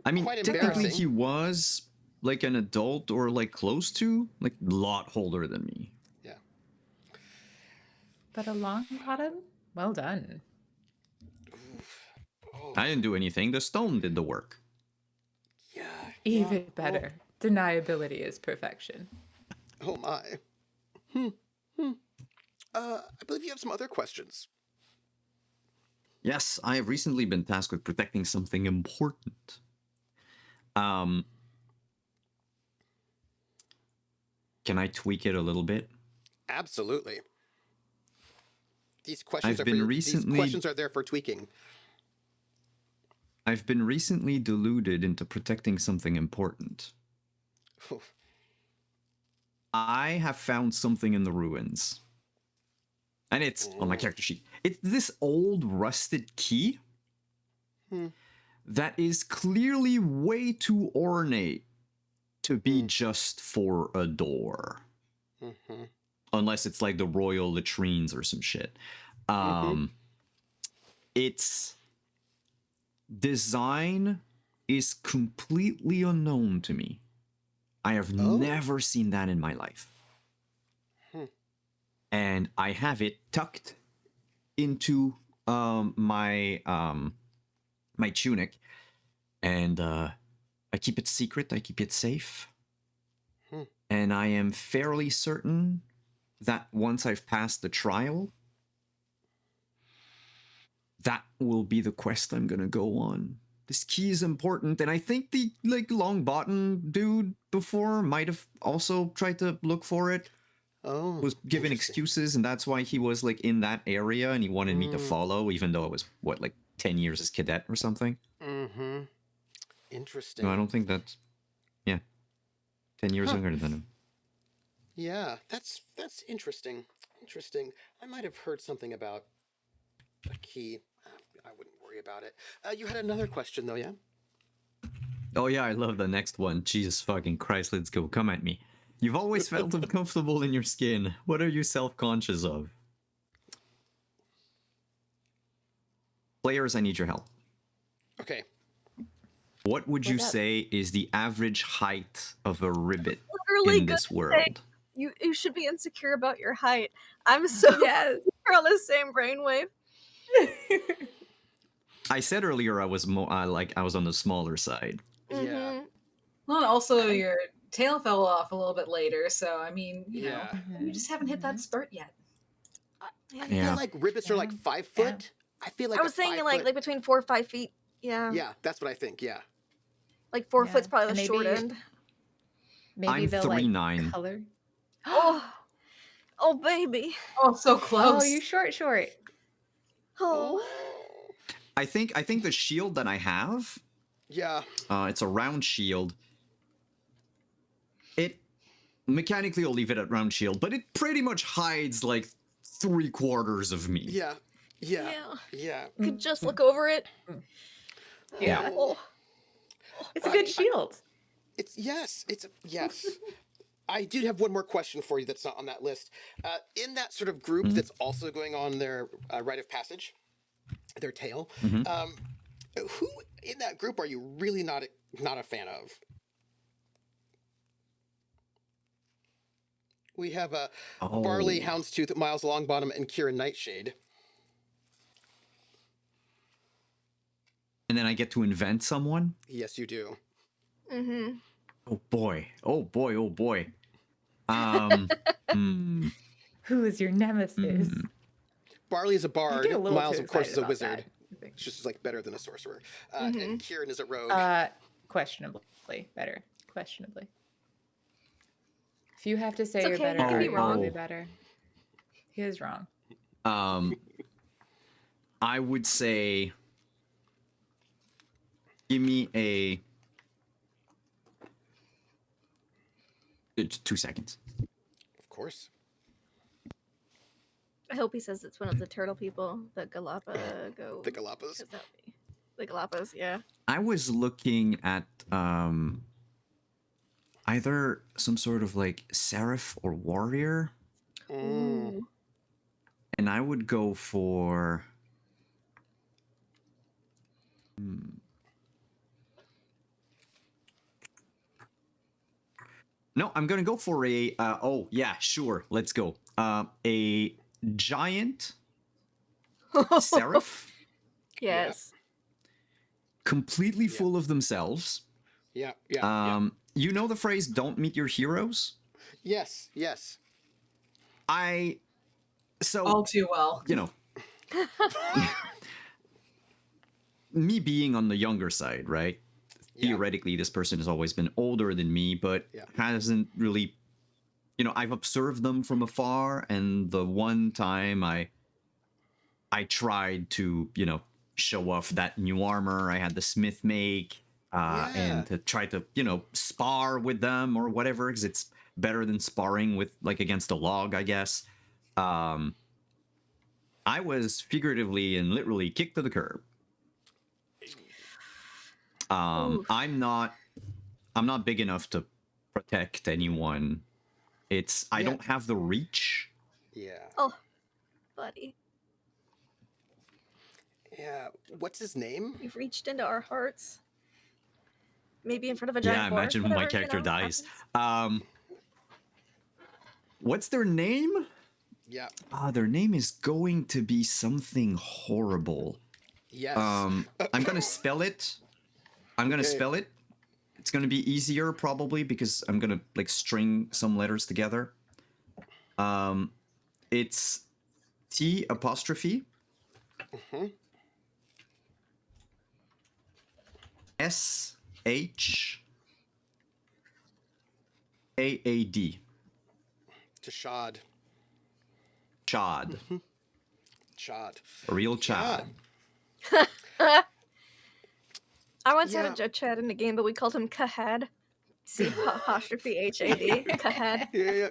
[SPEAKER 2] I mean,
[SPEAKER 1] Quite
[SPEAKER 2] technically
[SPEAKER 1] embarrassing.
[SPEAKER 2] he was like an adult or like close to, like a lot older than me.
[SPEAKER 1] Yeah.
[SPEAKER 5] But a long bottom? Well done.
[SPEAKER 2] I didn't do anything. The stone did the work.
[SPEAKER 1] Yeah.
[SPEAKER 5] Even better. Deniability is perfection.
[SPEAKER 1] Oh my. I believe you have some other questions.
[SPEAKER 2] Yes, I have recently been tasked with protecting something important. Can I tweak it a little bit?
[SPEAKER 1] Absolutely. These questions
[SPEAKER 2] These
[SPEAKER 1] questions are there for tweaking.
[SPEAKER 2] I've been recently deluded into protecting something important. I have found something in the ruins. And it's on my character sheet. It's this old rusted key that is clearly way too ornate to be just for a door. Unless it's like the royal latrines or some shit. Its design is completely unknown to me. I have never seen that in my life. And I have it tucked into my tunic, and I keep it secret. I keep it safe, and I am fairly certain that once I've passed the trial, that will be the quest I'm gonna go on. This key is important, and I think the Longbottom dude before might have also tried to look for it. Was given excuses, and that's why he was in that area, and he wanted me to follow, even though it was 10 years as cadet or something.
[SPEAKER 1] Mm-hmm. Interesting.
[SPEAKER 2] No, I don't think that's 10 years younger than him.
[SPEAKER 1] Yeah, that's interesting. Interesting. I might have heard something about a key. I wouldn't worry about it. You had another question though, yeah?
[SPEAKER 2] Oh yeah, I love the next one. Jesus fucking Christ, let's go. Come at me. You've always felt uncomfortable in your skin. What are you self-conscious of? Players, I need your help.
[SPEAKER 1] Okay.
[SPEAKER 2] What would you
[SPEAKER 4] What's up?
[SPEAKER 2] say is the average height of a ribbit
[SPEAKER 4] Literally
[SPEAKER 2] in
[SPEAKER 4] gonna
[SPEAKER 2] this
[SPEAKER 4] say,
[SPEAKER 2] world?
[SPEAKER 4] you should be insecure about your height. I'm so
[SPEAKER 5] Yes.
[SPEAKER 4] we're on the same brainwave.
[SPEAKER 2] I said earlier I was I was on the smaller side.
[SPEAKER 1] Yeah.
[SPEAKER 4] Mhm.
[SPEAKER 3] Well, and also your tail fell off a little bit later, so I mean, you know,
[SPEAKER 1] Yeah.
[SPEAKER 3] you just haven't hit that spurt yet.
[SPEAKER 1] I
[SPEAKER 4] Yeah.
[SPEAKER 1] feel like ribbits are like 5 foot. I feel like
[SPEAKER 4] I was saying like between 4 or 5 feet. Yeah.
[SPEAKER 1] Yeah, that's what I think. Yeah.
[SPEAKER 4] Like 4
[SPEAKER 5] Yeah,
[SPEAKER 4] foot's probably the
[SPEAKER 5] and
[SPEAKER 4] short
[SPEAKER 5] maybe-
[SPEAKER 4] end.
[SPEAKER 5] Maybe
[SPEAKER 2] I'm
[SPEAKER 5] the
[SPEAKER 2] 3'9".
[SPEAKER 5] like color.
[SPEAKER 4] Oh baby.
[SPEAKER 3] Oh, so close.
[SPEAKER 5] Oh, you short.
[SPEAKER 4] Oh.
[SPEAKER 2] I think the shield that I have,
[SPEAKER 1] Yeah.
[SPEAKER 2] it's a round shield. It mechanically will leave it at round shield, but it pretty much hides like 3/4 of me.
[SPEAKER 1] Yeah. Yeah. Yeah.
[SPEAKER 4] Could just look over it.
[SPEAKER 5] Yeah.
[SPEAKER 4] Oh.
[SPEAKER 5] It's a good shield.
[SPEAKER 1] It's yes. I do have one more question for you that's not on that list. In that sort of group that's also going on their rite of passage, their tale, who in that group are you really not a fan of? We have Barley, Houndstooth, Miles Longbottom, and Kieran Nightshade.
[SPEAKER 2] And then I get to invent someone?
[SPEAKER 1] Yes, you do.
[SPEAKER 4] Mm-hmm.
[SPEAKER 2] Oh boy.
[SPEAKER 5] Who is your nemesis?
[SPEAKER 1] Barley is a
[SPEAKER 5] I
[SPEAKER 1] bard.
[SPEAKER 5] get a little
[SPEAKER 1] Miles,
[SPEAKER 5] too
[SPEAKER 1] of course, is
[SPEAKER 5] excited
[SPEAKER 1] a
[SPEAKER 5] about
[SPEAKER 1] wizard.
[SPEAKER 5] that, I think.
[SPEAKER 1] It's just like better than a sorcerer. And Kieran is a rogue.
[SPEAKER 5] Questionably better. Questionably. If you have to say
[SPEAKER 4] It's
[SPEAKER 5] you're
[SPEAKER 4] okay,
[SPEAKER 5] better,
[SPEAKER 4] you can be
[SPEAKER 5] you're
[SPEAKER 4] wrong.
[SPEAKER 5] probably better. He is wrong.
[SPEAKER 2] I would say give me a 2 seconds.
[SPEAKER 1] Of course.
[SPEAKER 4] I hope he says it's one of the turtle people, the Galapagos.
[SPEAKER 1] The Galapagos.
[SPEAKER 4] The Galapagos, yeah.
[SPEAKER 2] I was looking at either some sort of like seraph or warrior,
[SPEAKER 4] Ooh.
[SPEAKER 2] and I would go for no, I'm gonna go for a oh yeah, sure, let's go. A giant seraph,
[SPEAKER 4] Yes.
[SPEAKER 2] completely full of themselves.
[SPEAKER 1] Yeah.
[SPEAKER 2] You know the phrase "Don't meet your heroes."
[SPEAKER 1] Yes.
[SPEAKER 3] All too well.
[SPEAKER 2] You know, me being on the younger side, right?
[SPEAKER 1] Yeah.
[SPEAKER 2] Theoretically, this person has always been older than me, but hasn't really, I've observed them from afar, and the one time I tried to, show off that new armor I had the smith make, and to try to, spar with them or whatever, because it's better than sparring with, like, against a log, I guess. I was figuratively and literally kicked to the curb. I'm not big enough to protect anyone. I don't have the reach.
[SPEAKER 1] Yeah.
[SPEAKER 4] Oh, buddy.
[SPEAKER 1] Yeah. What's his name?
[SPEAKER 4] You've reached into our hearts. Maybe in front of a giant boar,
[SPEAKER 2] Imagine when my
[SPEAKER 4] whatever,
[SPEAKER 2] character dies.
[SPEAKER 4] happens.
[SPEAKER 2] What's their name?
[SPEAKER 1] Yeah.
[SPEAKER 2] Their name is going to be something horrible.
[SPEAKER 1] Yes.
[SPEAKER 2] I'm gonna spell it. It's gonna be easier probably because I'm gonna like string some letters together. It's T apostrophe S H A-A-D.
[SPEAKER 1] Tashad.
[SPEAKER 2] Chad.
[SPEAKER 1] Chad.
[SPEAKER 2] A real Chad.
[SPEAKER 4] I once
[SPEAKER 1] Yeah.
[SPEAKER 4] had a Chad in the game, but we called him Kahad. C''Had. Kahad.
[SPEAKER 1] Yeah.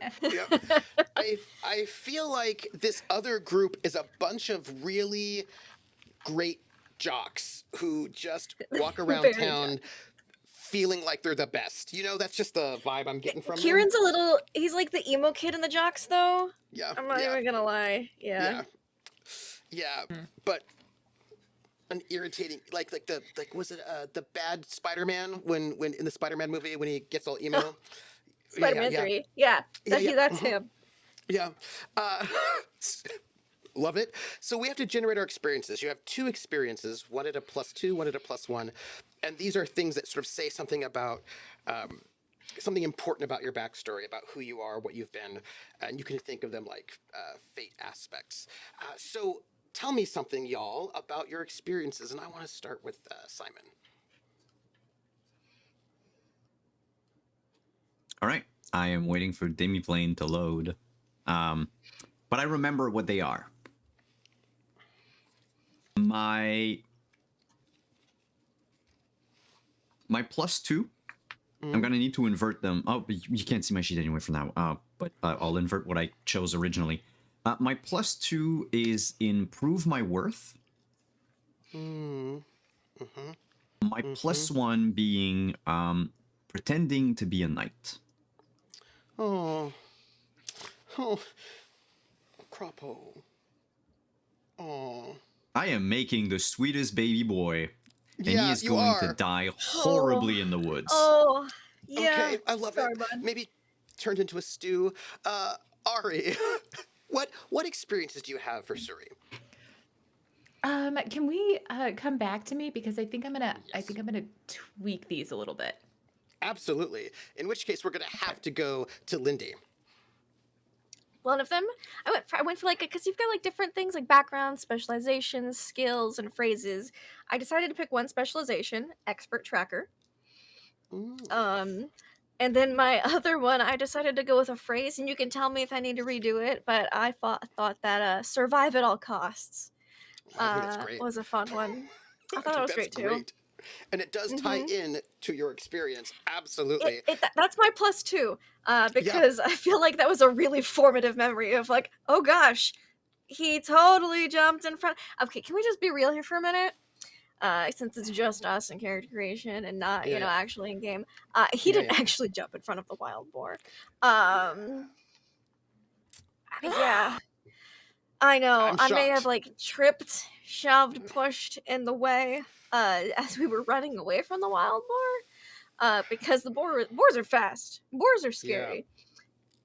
[SPEAKER 1] I feel like this other group is a bunch of really great jocks who just walk around
[SPEAKER 4] Very
[SPEAKER 1] town feeling like they're the best. You know, that's just the vibe I'm getting from them.
[SPEAKER 4] Kieran's a little. He's like the emo kid in the jocks, though.
[SPEAKER 1] Yeah.
[SPEAKER 4] I'm not even gonna lie. Yeah.
[SPEAKER 1] Yeah. But an irritating, like was it the bad Spider-Man when in the Spider-Man movie when he gets all emo.
[SPEAKER 4] Spider-Man 3. Yeah. That's him.
[SPEAKER 1] Yeah. Uh, love it. So we have to generate our experiences. You have 2 experiences, one at a +2, one at a +1. And these are things that sort of say something about something important about your backstory, about who you are, what you've been. And you can think of them like fate aspects. So tell me something, y'all, about your experiences. And I want to start with Simon.
[SPEAKER 2] All right. I am waiting for Demiplane to load. But I remember what they are. My +2, I'm gonna need to invert them. Oh, you can't see my sheet anyway for now. But I'll invert what I chose originally. My +2 is improve my worth. My +1 being pretending to be a knight.
[SPEAKER 1] Oh, Croppo. Oh.
[SPEAKER 2] I am making the sweetest baby boy, and
[SPEAKER 1] Yeah,
[SPEAKER 2] he is
[SPEAKER 1] you
[SPEAKER 2] going
[SPEAKER 1] are.
[SPEAKER 2] to die horribly in the woods.
[SPEAKER 4] Oh, yeah.
[SPEAKER 1] Okay, I love
[SPEAKER 4] Sorry,
[SPEAKER 1] it.
[SPEAKER 4] bud.
[SPEAKER 1] Maybe turned into a stew. Ari, what experiences do you have for Suri?
[SPEAKER 5] Can we come back to me because I think I'm gonna
[SPEAKER 1] Yes.
[SPEAKER 5] tweak these a little bit.
[SPEAKER 1] Absolutely. In which case, we're gonna have to go to Lindy.
[SPEAKER 4] One of them, I went for like, because you've got like different things like backgrounds, specializations, skills, and phrases. I decided to pick one specialization, expert tracker.
[SPEAKER 1] Mm.
[SPEAKER 4] And then my other one, I decided to go with a phrase, and you can tell me if I need to redo it. But I thought that survive at all costs
[SPEAKER 1] I think that's great.
[SPEAKER 4] was a fun one. I
[SPEAKER 1] I
[SPEAKER 4] thought that
[SPEAKER 1] think
[SPEAKER 4] was
[SPEAKER 1] that's
[SPEAKER 4] great too.
[SPEAKER 1] And it does tie in to your experience. Absolutely.
[SPEAKER 4] That's my +2 because I feel like that was a really formative memory of like, oh gosh, he totally jumped in front. Okay, can we just be real here for a minute? Since it's just us in character creation and not, actually in game. He didn't actually jump in front of the wild boar. Yeah. I know. I may have like tripped, shoved, pushed in the way as we were running away from the wild boar. Because the boars are fast. Boars are scary.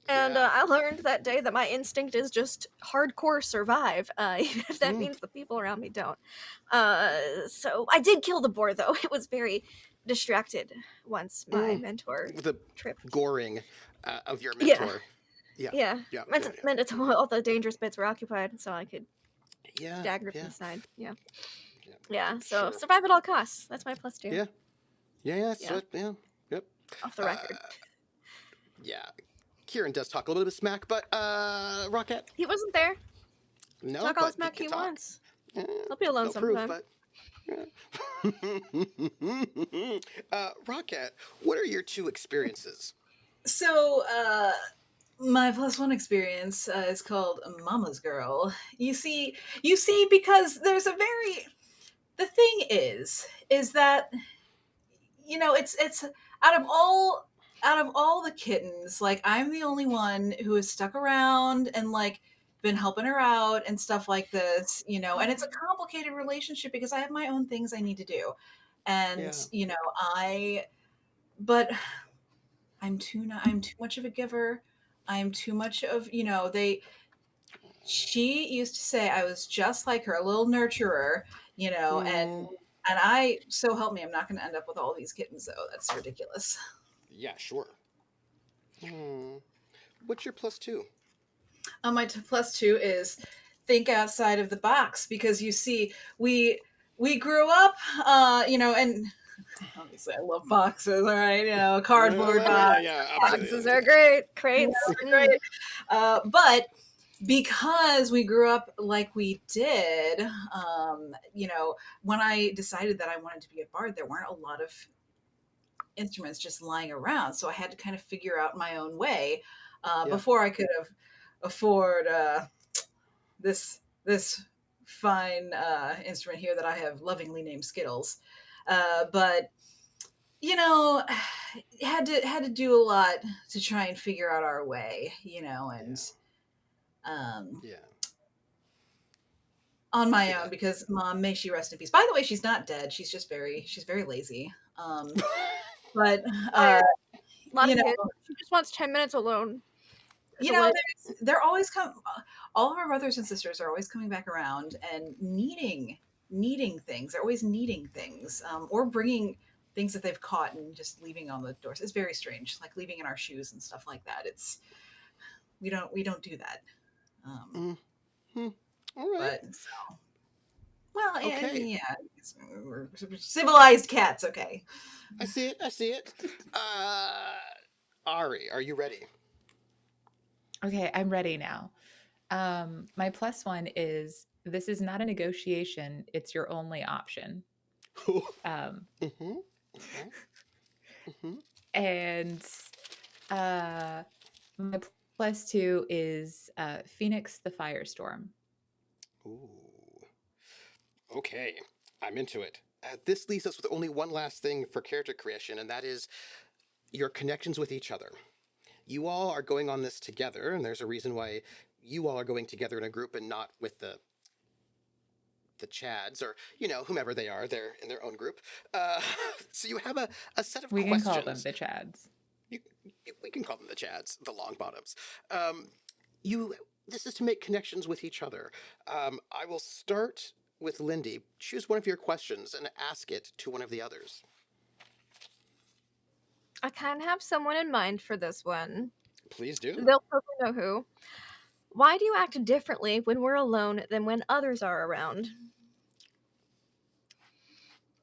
[SPEAKER 4] And I learned that day that my instinct is just hardcore survive, even if that means the people around me don't. So I did kill the boar, though. It was very distracted once my mentor
[SPEAKER 1] The
[SPEAKER 4] tripped.
[SPEAKER 1] goring of your mentor.
[SPEAKER 4] Yeah. Meant it all the dangerous bits were occupied, so I could dagger from the side. Yeah. So survive at all costs. That's my +2.
[SPEAKER 1] Yep.
[SPEAKER 4] Off the record.
[SPEAKER 1] Kieran does talk a little bit of smack, but Rocket?
[SPEAKER 4] He wasn't there.
[SPEAKER 1] No,
[SPEAKER 4] talk all the smack he wants. He'll be alone sometime.
[SPEAKER 1] Rocket, what are your 2 experiences?
[SPEAKER 3] So, my +1 experience is called Mama's Girl. You see, because there's the thing is that, it's out of all the kittens, like, I'm the only one who has stuck around and like been helping her out and stuff like this, and it's a complicated relationship because I have my own things I need to do. And, but I'm too much of a giver. I'm too much of, she used to say I was just like her, a little nurturer, and I, so help me, I'm not going to end up with all these kittens though. That's ridiculous.
[SPEAKER 1] Yeah, sure. What's your +2?
[SPEAKER 3] My +2 is think outside of the box, because you see, we grew up, and obviously I love boxes, all right, cardboard boxes.
[SPEAKER 4] Boxes are great. Crates
[SPEAKER 3] are great. But because we grew up like we did, when I decided that I wanted to be a bard, there weren't a lot of instruments just lying around. So I had to kind of figure out my own way
[SPEAKER 1] Yeah.
[SPEAKER 3] before I could afford this fine instrument here that I have lovingly named Skittles. But had to do a lot to try and figure out our way, and
[SPEAKER 1] Yeah.
[SPEAKER 3] on
[SPEAKER 1] I
[SPEAKER 3] my
[SPEAKER 1] see
[SPEAKER 3] own,
[SPEAKER 1] that.
[SPEAKER 3] because Mom, may she rest in peace. By the way, she's not dead. She's very lazy. But
[SPEAKER 4] Fire.
[SPEAKER 3] uh,
[SPEAKER 4] A lot
[SPEAKER 3] you
[SPEAKER 4] of
[SPEAKER 3] know,
[SPEAKER 4] kids. She just wants 10 minutes alone. It's
[SPEAKER 3] you
[SPEAKER 4] a
[SPEAKER 3] know,
[SPEAKER 4] little.
[SPEAKER 3] they're always come. All of our brothers and sisters are always coming back around and needing things. They're always needing things, or bringing things that they've caught and just leaving on the doors. It's very strange, like leaving in our shoes and stuff like that. It's we don't do that.
[SPEAKER 1] Hmm. All right.
[SPEAKER 3] But so, well,
[SPEAKER 1] Okay.
[SPEAKER 3] yeah, we're civilized cats. Okay.
[SPEAKER 1] I see it. I see it. Ari, are you ready?
[SPEAKER 5] Okay, I'm ready now. My plus one is this is not a negotiation, it's your only option. Um,
[SPEAKER 1] Mm-hmm. Okay. Mm-hmm.
[SPEAKER 5] and my plus two is Phoenix the Firestorm.
[SPEAKER 1] Ooh. Okay. I'm into it. This leaves us with only one last thing for character creation, and that is your connections with each other. You all are going on this together, and there's a reason why you all are going together in a group and not with the Chads or whomever they are. They're in their own group. So you have a set of
[SPEAKER 5] We can call them
[SPEAKER 1] questions.
[SPEAKER 5] the Chads.
[SPEAKER 1] You, we can call them the Chads, the Longbottoms. You. This is to make connections with each other. I will start with Lindy. Choose one of your questions and ask it to one of the others.
[SPEAKER 4] I kind of have someone in mind for this one.
[SPEAKER 1] Please do.
[SPEAKER 4] They'll probably know who. Why do you act differently when we're alone than when others are around?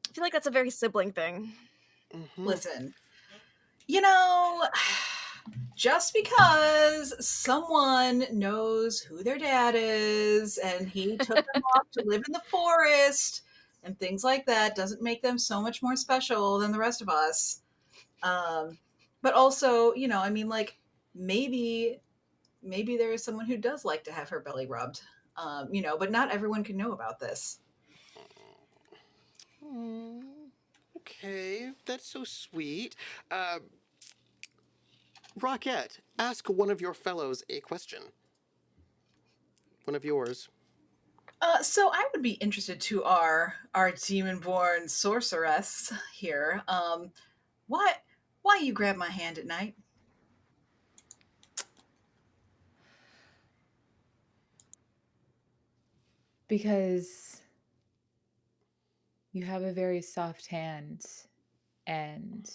[SPEAKER 4] I feel like that's a very sibling thing.
[SPEAKER 1] Mm-hmm.
[SPEAKER 3] Listen, just because someone knows who their dad is and he took them off to live in the forest and things like that doesn't make them so much more special than the rest of us. But also, like maybe there is someone who does like to have her belly rubbed, but not everyone can know about this.
[SPEAKER 1] Okay, that's so sweet. Rocket, ask one of your fellows a question. One of yours.
[SPEAKER 3] So I would be interested to our demon-born sorceress here. Why you grab my hand at night?
[SPEAKER 5] Because you have a very soft hand, and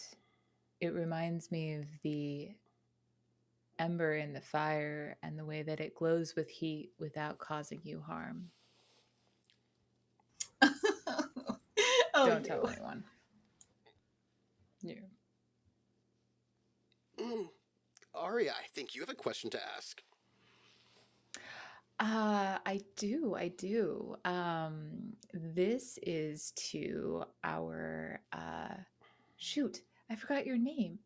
[SPEAKER 5] it reminds me of the ember in the fire and the way that it glows with heat without causing you harm.
[SPEAKER 3] Oh,
[SPEAKER 5] Don't tell anyone. You.
[SPEAKER 1] Aria, I think you have a question to ask.
[SPEAKER 5] I do. This is to our shoot. I forgot your name.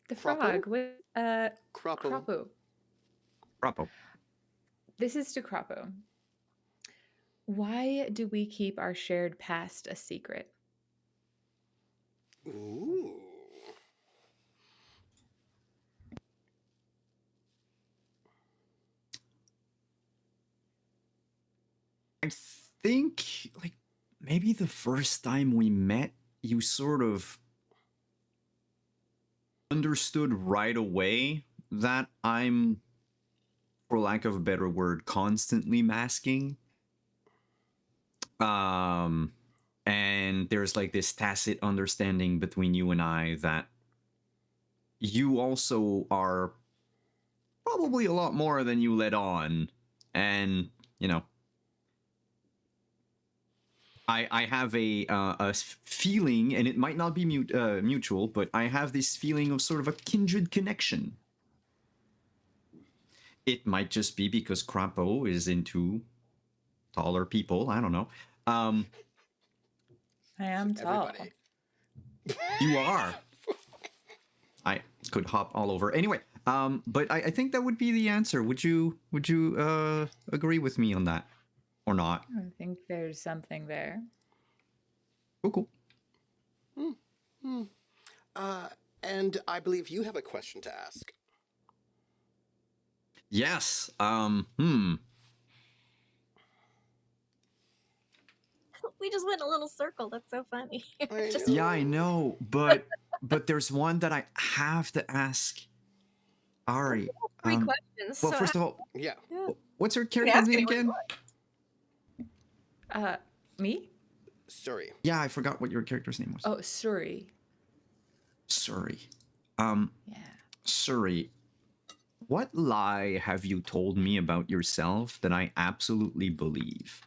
[SPEAKER 5] The
[SPEAKER 1] Croppo?
[SPEAKER 5] frog. What?
[SPEAKER 1] Croppo.
[SPEAKER 5] Croppo.
[SPEAKER 2] Bravo.
[SPEAKER 5] This is to Croppo. Why do we keep our shared past a secret?
[SPEAKER 1] Ooh.
[SPEAKER 2] I think, like, maybe the first time we met, you sort of understood right away that I'm, for lack of a better word, constantly masking. And there's like this tacit understanding between you and I that you also are probably a lot more than you let on. And, I have a feeling, and it might not be mutual, but I have this feeling of sort of a kindred connection. It might just be because Crapo is into taller people. I don't know. Um,
[SPEAKER 5] I am tall.
[SPEAKER 1] Everybody.
[SPEAKER 2] you are. I could hop all over. Anyway, but I think that would be the answer. Would you agree with me on that or not?
[SPEAKER 5] I think there's something there.
[SPEAKER 2] Cool.
[SPEAKER 1] And I believe you have a question to ask.
[SPEAKER 2] Yes.
[SPEAKER 4] We just went in a little circle. That's so funny.
[SPEAKER 1] I
[SPEAKER 4] Just-
[SPEAKER 1] know.
[SPEAKER 2] Yeah, I know, but there's one that I have to ask Ari.
[SPEAKER 4] Three questions.
[SPEAKER 2] Well,
[SPEAKER 4] so
[SPEAKER 2] first of all,
[SPEAKER 1] Yeah.
[SPEAKER 2] what's her
[SPEAKER 3] ask
[SPEAKER 2] character's name
[SPEAKER 3] anyone you
[SPEAKER 2] again?
[SPEAKER 5] Me?
[SPEAKER 1] Sorry.
[SPEAKER 2] Yeah, I forgot what your character's name was.
[SPEAKER 5] Oh, Suri.
[SPEAKER 2] Suri.
[SPEAKER 5] Yeah.
[SPEAKER 2] Suri, what lie have you told me about yourself that I absolutely believe?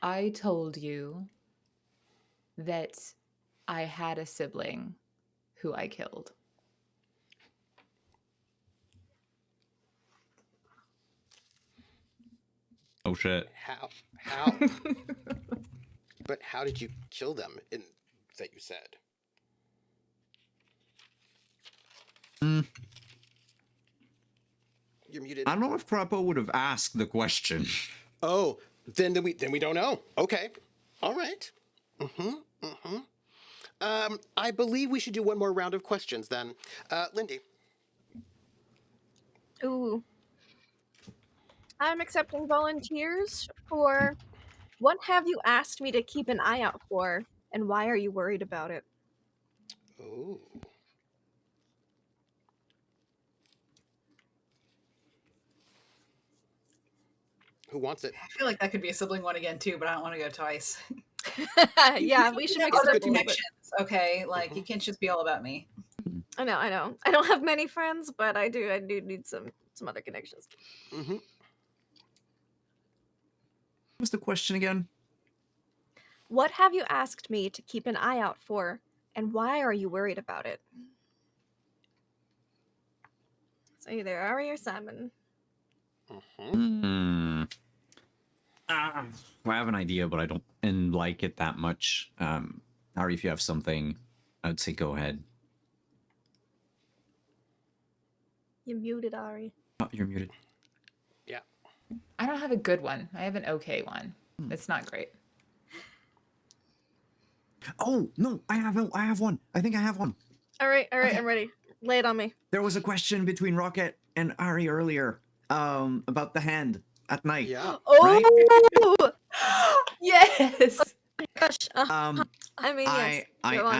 [SPEAKER 5] I told you that I had a sibling who I killed.
[SPEAKER 2] Oh shit.
[SPEAKER 1] How? But how did you kill them? That you said. You're muted.
[SPEAKER 2] I don't know if Crapo would have asked the question.
[SPEAKER 1] Oh, then we don't know. Okay. All right. I believe we should do one more round of questions then. Lindy.
[SPEAKER 4] Ooh. I'm accepting volunteers for what have you asked me to keep an eye out for, and why are you worried about it?
[SPEAKER 1] Ooh. Who wants it?
[SPEAKER 3] I feel like that could be a sibling one again too, but I don't want to go twice.
[SPEAKER 4] Yeah, we should
[SPEAKER 3] have
[SPEAKER 4] mix it
[SPEAKER 3] other
[SPEAKER 4] up a little bit.
[SPEAKER 3] connections, okay? Like you can't just be all about me.
[SPEAKER 4] I know. I don't have many friends, but I do need some other connections.
[SPEAKER 1] Mm-hmm.
[SPEAKER 2] What's the question again?
[SPEAKER 4] What have you asked me to keep an eye out for, and why are you worried about it? So either Ari or Simon.
[SPEAKER 2] I have an idea, but I don't like it that much. Ari, if you have something, I would say go ahead.
[SPEAKER 4] You muted Ari.
[SPEAKER 2] Oh, you're muted.
[SPEAKER 1] Yeah.
[SPEAKER 5] I don't have a good one. I have an okay one. It's not great.
[SPEAKER 2] Oh no, I have one. I think I have one.
[SPEAKER 4] All right,
[SPEAKER 2] Okay.
[SPEAKER 4] I'm ready. Lay it on me.
[SPEAKER 2] There was a question between Rocket and Ari earlier, about the hand at night.
[SPEAKER 1] Yeah.
[SPEAKER 4] Oh,
[SPEAKER 5] Yes.
[SPEAKER 4] gosh. I mean,
[SPEAKER 2] I
[SPEAKER 4] yes. Go on.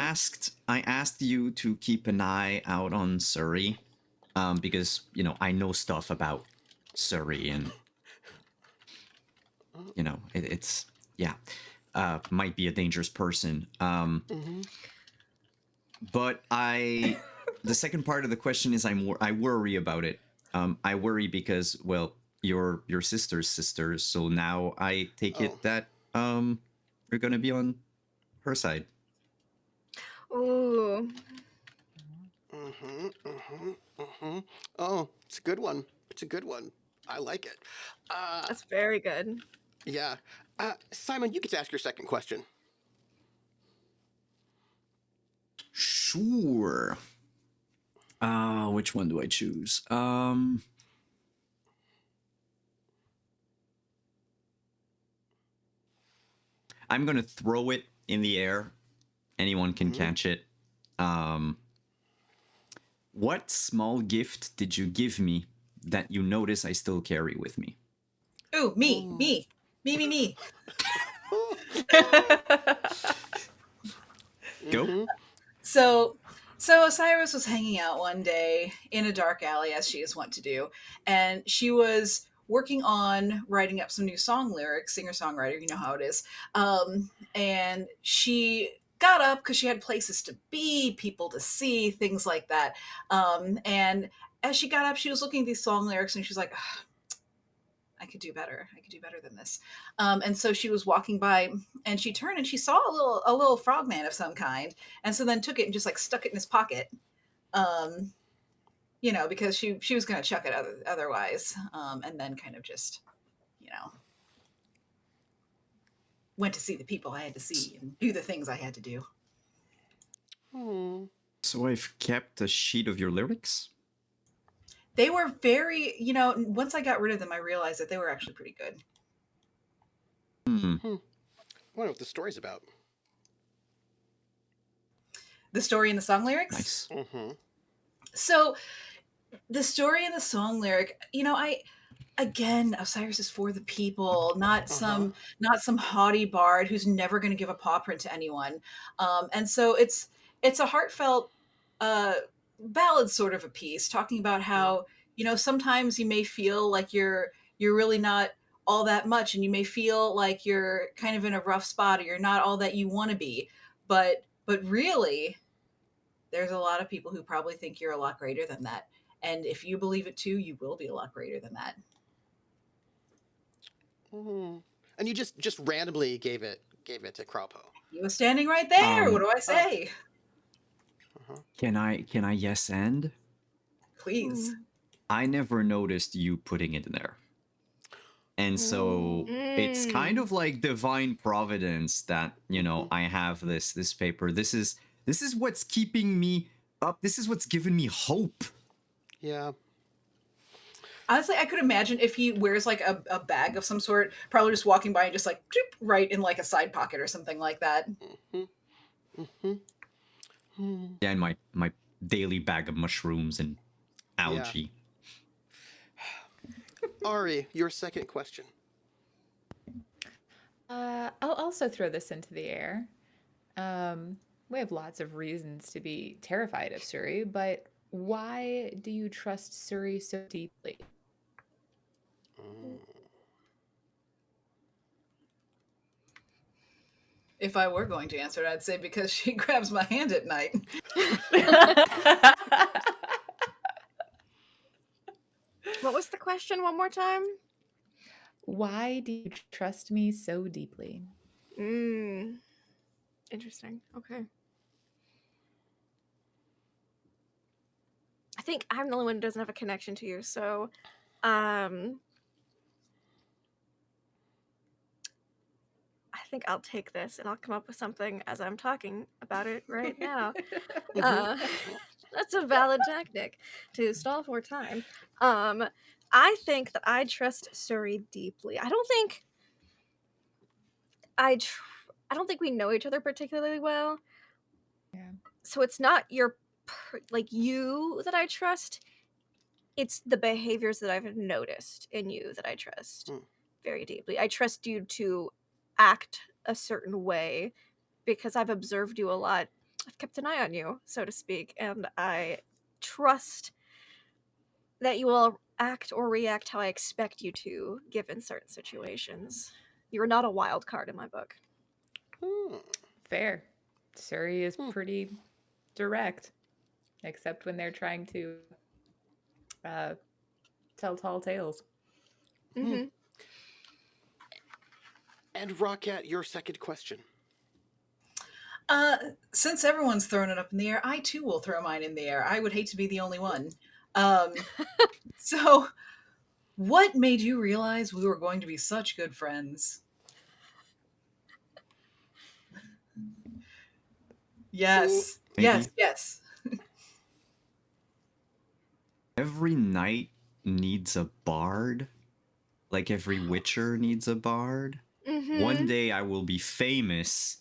[SPEAKER 2] asked you to keep an eye out on Surrey, because I know stuff about Surrey, and it's might be a dangerous person. But the second part of the question is I worry about it. I worry because, well, you're your sister's sister, so now I take it that you're gonna be on her side.
[SPEAKER 4] Ooh.
[SPEAKER 1] Oh, it's a good one. It's a good one. I like it.
[SPEAKER 4] That's very good.
[SPEAKER 1] Yeah. Simon, you get to ask your second question.
[SPEAKER 2] Sure. Which one do I choose? I'm gonna throw it in the air. Anyone can catch it. What small gift did you give me that you notice I still carry with me?
[SPEAKER 3] Ooh, me.
[SPEAKER 2] Go.
[SPEAKER 3] So Cyrus was hanging out one day in a dark alley, as she is wont to do, and she was working on writing up some new song lyrics, singer-songwriter, you know how it is. And she got up because she had places to be, people to see, things like that. And as she got up, she was looking at these song lyrics and she's like, I could do better. I could do better than this. And so she was walking by, and she turned and she saw a little frogman of some kind, and so then took it and just like stuck it in his pocket. You know, because she was going to chuck it otherwise, and then kind of just, you know, went to see the people I had to see and do the things I had to do.
[SPEAKER 2] So I've kept a sheet of your lyrics.
[SPEAKER 3] They were very, you know, once I got rid of them, I realized that they were actually pretty good.
[SPEAKER 2] Hmm.
[SPEAKER 1] I wonder what the story's about.
[SPEAKER 3] The story and the song lyrics?
[SPEAKER 2] Nice.
[SPEAKER 1] Mm-hmm.
[SPEAKER 3] So the story and the song lyric, you know, again, Osiris is for the people, not some haughty bard who's never going to give a paw print to anyone. And so it's a heartfelt ballad sort of a piece, talking about how, you know, sometimes you may feel like you're really not all that much, and you may feel like you're kind of in a rough spot, or you're not all that you want to be, but really there's a lot of people who probably think you're a lot greater than that. And if you believe it too, you will be a lot greater than that.
[SPEAKER 1] And you just randomly gave it to Crawpo.
[SPEAKER 3] He was standing right there. What do I say?
[SPEAKER 2] Can I yes and?
[SPEAKER 3] Please.
[SPEAKER 2] I never noticed you putting it in there. And so it's kind of like divine providence that, you know, I have this paper. This is what's keeping me up. This is what's given me hope.
[SPEAKER 1] Yeah.
[SPEAKER 3] Honestly, I could imagine if he wears like a bag of some sort, probably just walking by and just like right in like a side pocket or something like that.
[SPEAKER 2] Yeah, and my daily bag of mushrooms and algae.
[SPEAKER 1] Ari, your second question.
[SPEAKER 5] I'll also throw this into the air. We have lots of reasons to be terrified of Suri, but why do you trust Suri so deeply?
[SPEAKER 3] If I were going to answer it, I'd say because she grabs my hand at night.
[SPEAKER 4] What was the question one more time?
[SPEAKER 5] Why do you trust me so deeply?
[SPEAKER 4] Interesting. Okay. I think I'm the only one who doesn't have a connection to you, so I think I'll take this and I'll come up with something as I'm talking about it right now. That's a valid tactic to stall for time. I think that I trust Suri deeply. I don't think we know each other particularly well.
[SPEAKER 5] Yeah.
[SPEAKER 4] So it's not you that I trust. It's the behaviors that I've noticed in you that I trust very deeply. I trust you to act a certain way because I've observed you a lot. I've kept an eye on you, so to speak, and I trust that you will act or react how I expect you to, given certain situations. You're not a wild card in my book.
[SPEAKER 5] Fair. Suri is pretty direct, except when they're trying to tell tall tales.
[SPEAKER 4] Mm-hmm.
[SPEAKER 3] And
[SPEAKER 1] Rocket, your second question.
[SPEAKER 3] Since everyone's throwing it up in the air, I too will throw mine in the air. I would hate to be the only one. So, what made you realize we were going to be such good friends? Yes.
[SPEAKER 2] Maybe.
[SPEAKER 3] Yes.
[SPEAKER 2] Every knight needs a bard. Like every witcher needs a bard.
[SPEAKER 4] Mm-hmm.
[SPEAKER 2] One day I will be famous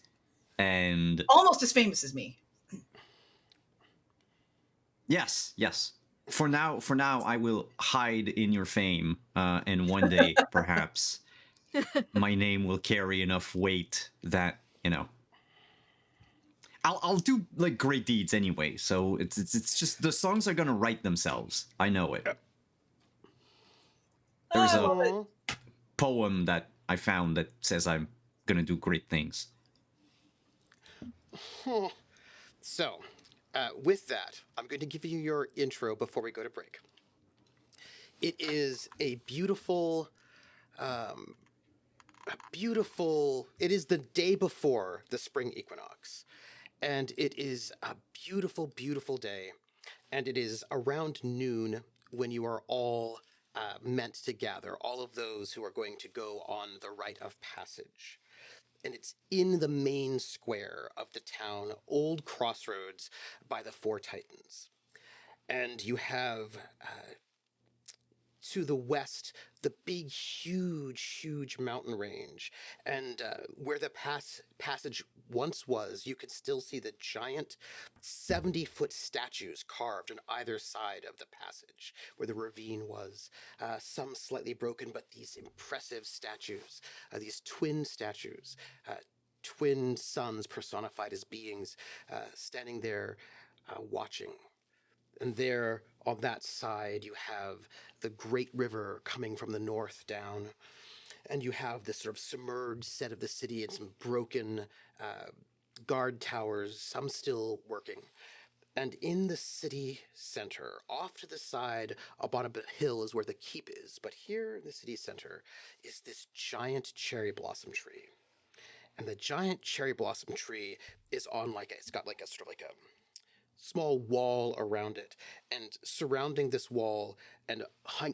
[SPEAKER 2] and...
[SPEAKER 3] Almost as famous as me.
[SPEAKER 2] Yes. For now I will hide in your fame. And one day, perhaps, my name will carry enough weight that, you know... I'll do like great deeds anyway, so it's just the songs are gonna write themselves. I know it. There's a poem that I found that says I'm gonna do great things.
[SPEAKER 1] So, with that, I'm going to give you your intro before we go to break. It is a beautiful, um, a beautiful. It is the day before the spring equinox, and it is a beautiful, beautiful day, and it is around noon when you are all meant to gather, all of those who are going to go on the rite of passage. And it's in the main square of the town, Old Crossroads by the Four Titans. And you have to the west the big, huge mountain range. And where the passage once was, you could still see the giant 70-foot statues carved on either side of the passage where the ravine was. Some slightly broken, but these impressive statues, these twin statues, twin suns personified as beings, standing there watching. And there on that side, you have the great river coming from the north down. And you have this sort of submerged set of the city and some broken guard towers, some still working. And in the city center, off to the side, up on a hill, is where the keep is. But here in the city center is this giant cherry blossom tree. And the giant cherry blossom tree is on it's got like a sort of like a small wall around it, and surrounding this wall and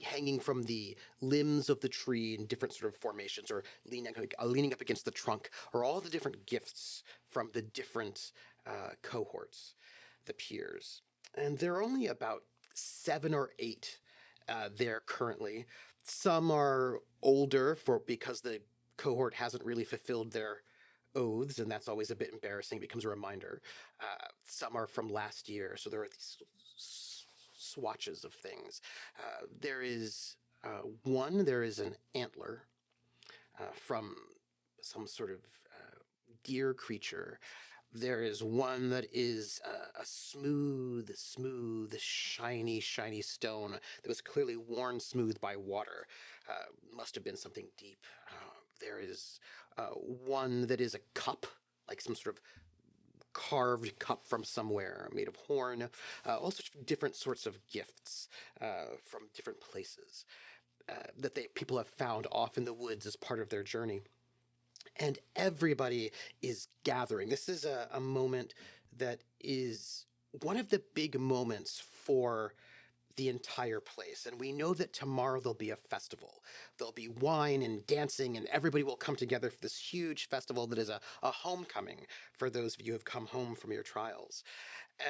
[SPEAKER 1] hanging from the limbs of the tree in different sort of formations, or leaning up against the trunk, are all the different gifts from the different cohorts, the peers. And there are only about 7 or 8 there currently. Some are older because the cohort hasn't really fulfilled their oaths, and that's always a bit embarrassing. It becomes a reminder. Some are from last year, so there are these swatches of things. There is there is an antler from some sort of deer creature. There is one that is a smooth, shiny stone that was clearly worn smooth by water. Must have been something deep. There is one that is a cup, like some sort of carved cup from somewhere, made of horn. All sorts of different sorts of gifts from different places that people have found off in the woods as part of their journey. And everybody is gathering. This is a moment that is one of the big moments for the entire place. And we know that tomorrow there'll be a festival. There'll be wine and dancing, and everybody will come together for this huge festival that is a homecoming for those of you who have come home from your trials.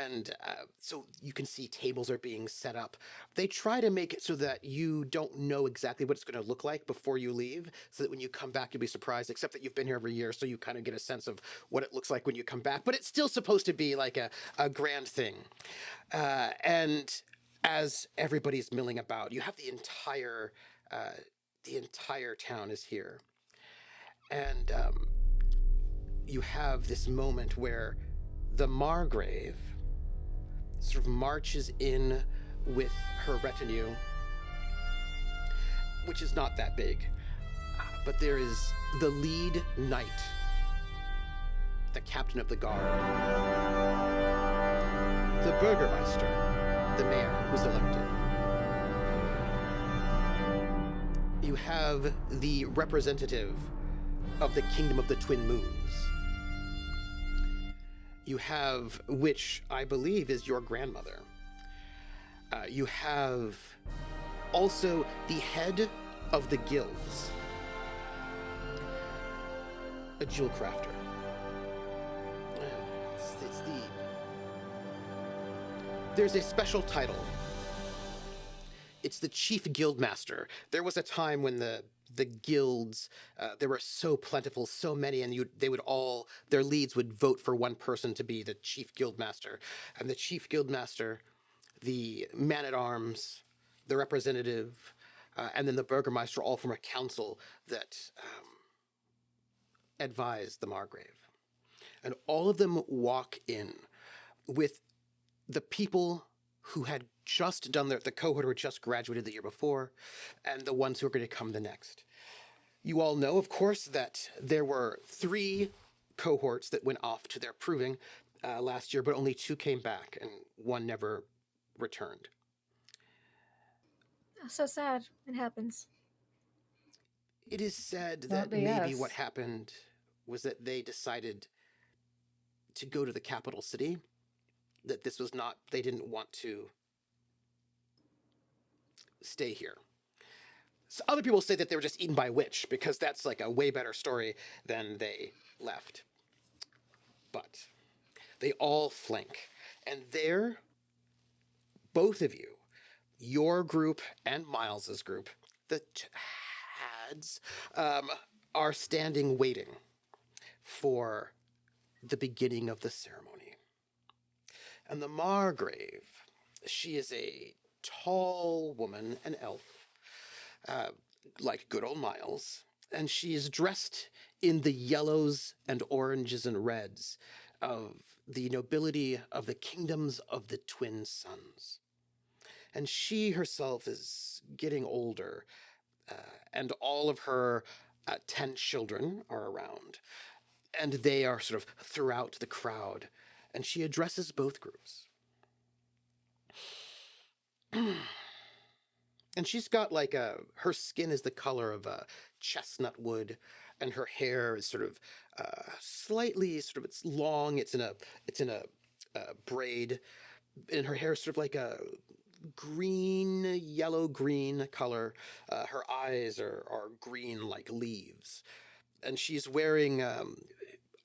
[SPEAKER 1] And so you can see tables are being set up. They try to make it so that you don't know exactly what it's going to look like before you leave, so that when you come back, you'll be surprised, except that you've been here every year, so you kind of get a sense of what it looks like when you come back. But it's still supposed to be like a grand thing. And as everybody's milling about, you have the entire town is here. And you have this moment where the Margrave sort of marches in with her retinue, which is not that big. But there is the lead knight, the captain of the guard, the Burgermeister, the mayor who's elected. You have the representative of the Kingdom of the Twin Moons. You have, which I believe is your grandmother. You have also the head of the guilds, a jewel crafter. There's a special title. It's the Chief Guildmaster. There was a time when the guilds, there were so plentiful, so many, and their leads would vote for one person to be the Chief Guildmaster. And the Chief Guildmaster, the man-at-arms, the representative, and then the Burgermeister, all from a council that advised the Margrave. And all of them walk in with the people who had just done the cohort who had just graduated the year before, and the ones who are going to come the next. You all know, of course, that there were 3 cohorts that went off to their proving last year, but only 2 came back, and 1 never returned.
[SPEAKER 4] So sad. It happens.
[SPEAKER 1] It is said
[SPEAKER 5] Won't
[SPEAKER 1] that
[SPEAKER 5] be
[SPEAKER 1] maybe
[SPEAKER 5] us.
[SPEAKER 1] what happened was that they decided to go to the capital city, that this was not, they didn't want to stay here. So other people say that they were just eaten by a witch, because that's like a way better story than they left. But they all flank. And there, both of you, your group and Miles's group, the Chads, are standing waiting for the beginning of the ceremony. And the Margrave, she is a tall woman, an elf, like good old Miles, and she is dressed in the yellows and oranges and reds of the nobility of the kingdoms of the twin sons. And she herself is getting older, and all of her 10 children are around, and they are sort of throughout the crowd, and she addresses both groups. And she's got like her skin is the color of chestnut wood, and her hair is sort of slightly sort of, it's long, it's in a braid, and her hair is sort of like a green, yellow green color. Her eyes are green like leaves, and she's wearing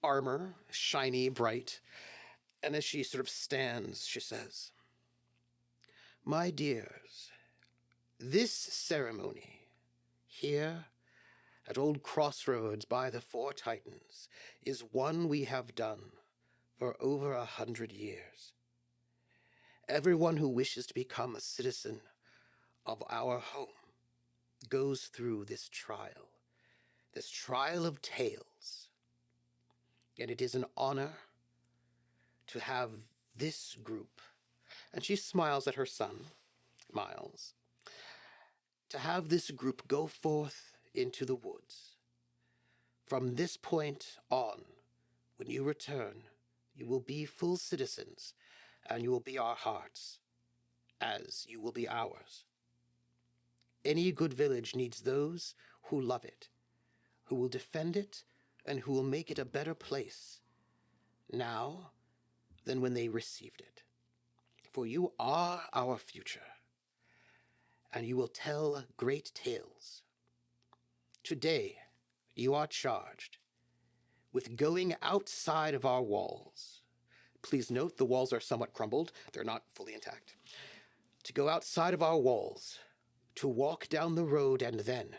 [SPEAKER 1] armor, shiny, bright. And as she sort of stands, she says, "My dears, this ceremony here at Old Crossroads by the Four Titans is one we have done for over 100 years. Everyone who wishes to become a citizen of our home goes through this trial of tales. And it is an honor to have this group," and she smiles at her son, Miles, "to have this group go forth into the woods. From this point on, when you return, you will be full citizens, and you will be our hearts, as you will be ours. Any good village needs those who love it, who will defend it, and who will make it a better place now than when they received it. For you are our future, and you will tell great tales. Today, you are charged with going outside of our walls. Please note the walls are somewhat crumbled, they're not fully intact. To go outside of our walls, to walk down the road, and then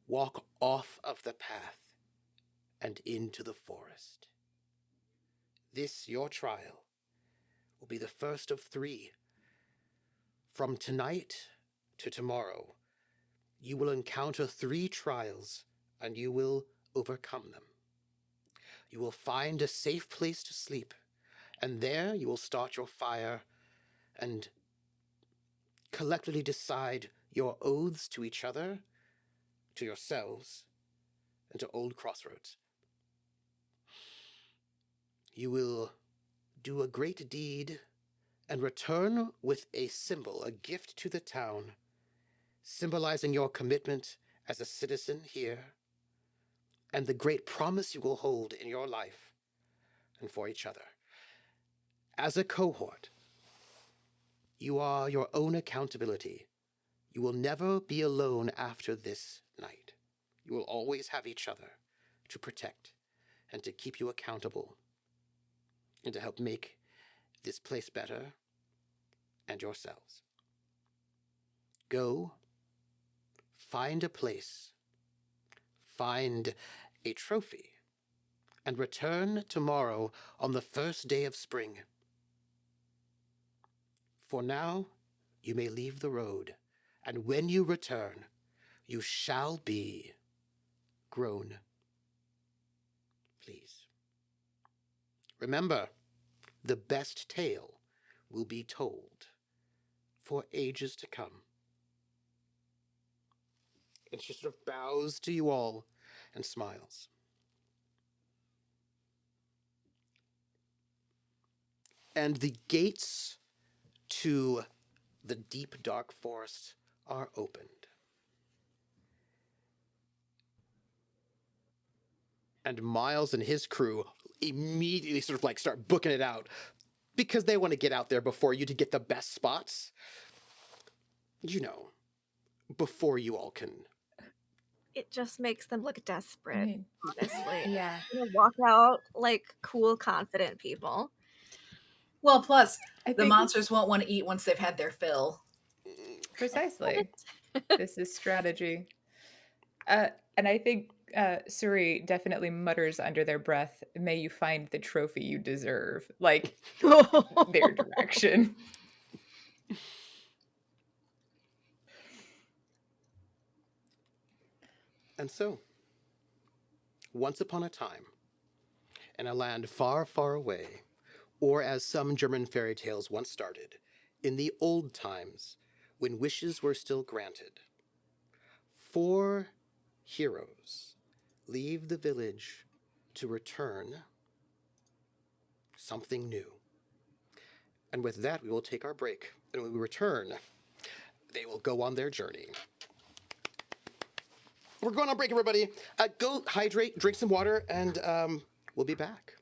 [SPEAKER 1] walk off of the path and into the forest. This, your trial, will be the first of 3. From tonight to tomorrow, you will encounter 3 trials, and you will overcome them. You will find a safe place to sleep, and there you will start your fire and collectively decide your oaths to each other, to yourselves, and to Old Crossroads. You will do a great deed and return with a symbol, a gift to the town, symbolizing your commitment as a citizen here and the great promise you will hold in your life and for each other. As a cohort, you are your own accountability. You will never be alone after this night. You will always have each other to protect and to keep you accountable and to help make this place better and yourselves. Go, find a place, find a trophy, and return tomorrow on the first day of spring. For now, you may leave the road, and when you return, you shall be grown. Please. Remember, the best tale will be told for ages to come." And she sort of bows to you all and smiles. And the gates to the deep, dark forest are opened. and Miles and his crew immediately sort of like start booking it out because they want to get out there before you to get the best spots. You know, before you all can.
[SPEAKER 4] It just makes them look desperate,
[SPEAKER 5] I mean,
[SPEAKER 4] honestly.
[SPEAKER 5] yeah.
[SPEAKER 4] They walk out like cool, confident people.
[SPEAKER 3] Well, plus
[SPEAKER 5] I
[SPEAKER 3] the
[SPEAKER 5] think
[SPEAKER 3] monsters won't want to eat once they've had their fill.
[SPEAKER 5] precisely. This is strategy. And I think Suri definitely mutters under their breath, "May you find the trophy you deserve." Like their direction.
[SPEAKER 1] And so, once upon a time, in a land far, far away, or as some German fairy tales once started, in the old times, when wishes were still granted, 4 heroes leave the village to return something new. And with that, we will take our break. And when we return, they will go on their journey. We're going on break, everybody. Go hydrate, drink some water, and we'll be back.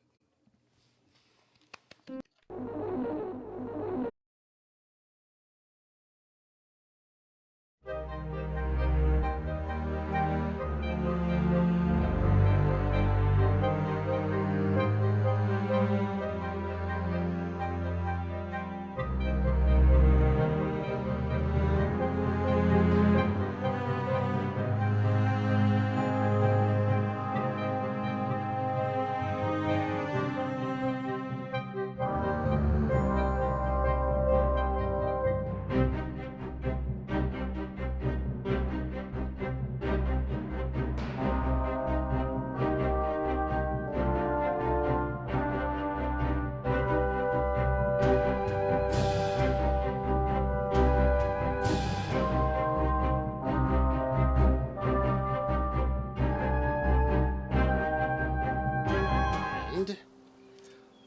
[SPEAKER 1] And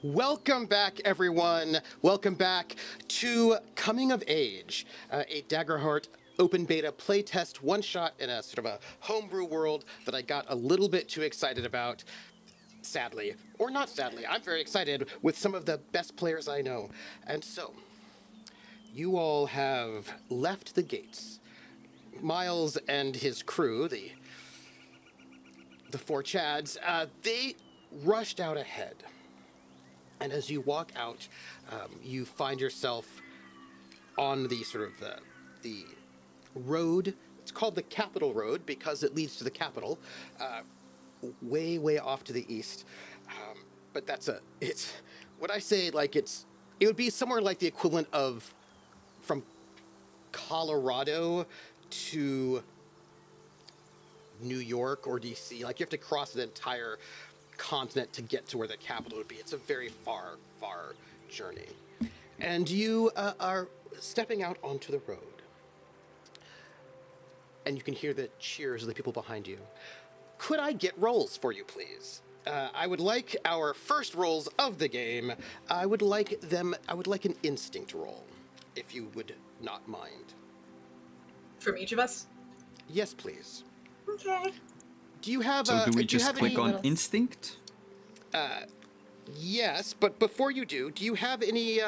[SPEAKER 1] welcome back, everyone. Welcome back to Coming of Age, a Daggerheart open beta playtest one-shot in a sort of a homebrew world that I got a little bit too excited about. Sadly, or not sadly, I'm very excited with some of the best players I know. And so, you all have left the gates. Miles and his crew, the 4 Chads, they rushed out ahead. And as you walk out, you find yourself on the sort of the road. It's called the Capital Road because it leads to the capital, way, way off to the east. But it's what I say, like it would be somewhere like the equivalent of from Colorado to New York or DC. Like you have to cross an entire continent to get to where the capital would be. It's a very far, far journey. And you are stepping out onto the road. And you can hear the cheers of the people behind you. Could I get rolls for you, please? I would like our first rolls of the game. I would like an instinct roll, if you would not mind.
[SPEAKER 3] From each of us?
[SPEAKER 1] Yes, please.
[SPEAKER 3] Okay.
[SPEAKER 1] Do you have
[SPEAKER 2] So do we
[SPEAKER 1] do you
[SPEAKER 2] just
[SPEAKER 1] have
[SPEAKER 2] click
[SPEAKER 1] any,
[SPEAKER 2] on instinct?
[SPEAKER 1] Yes, but before you do you have any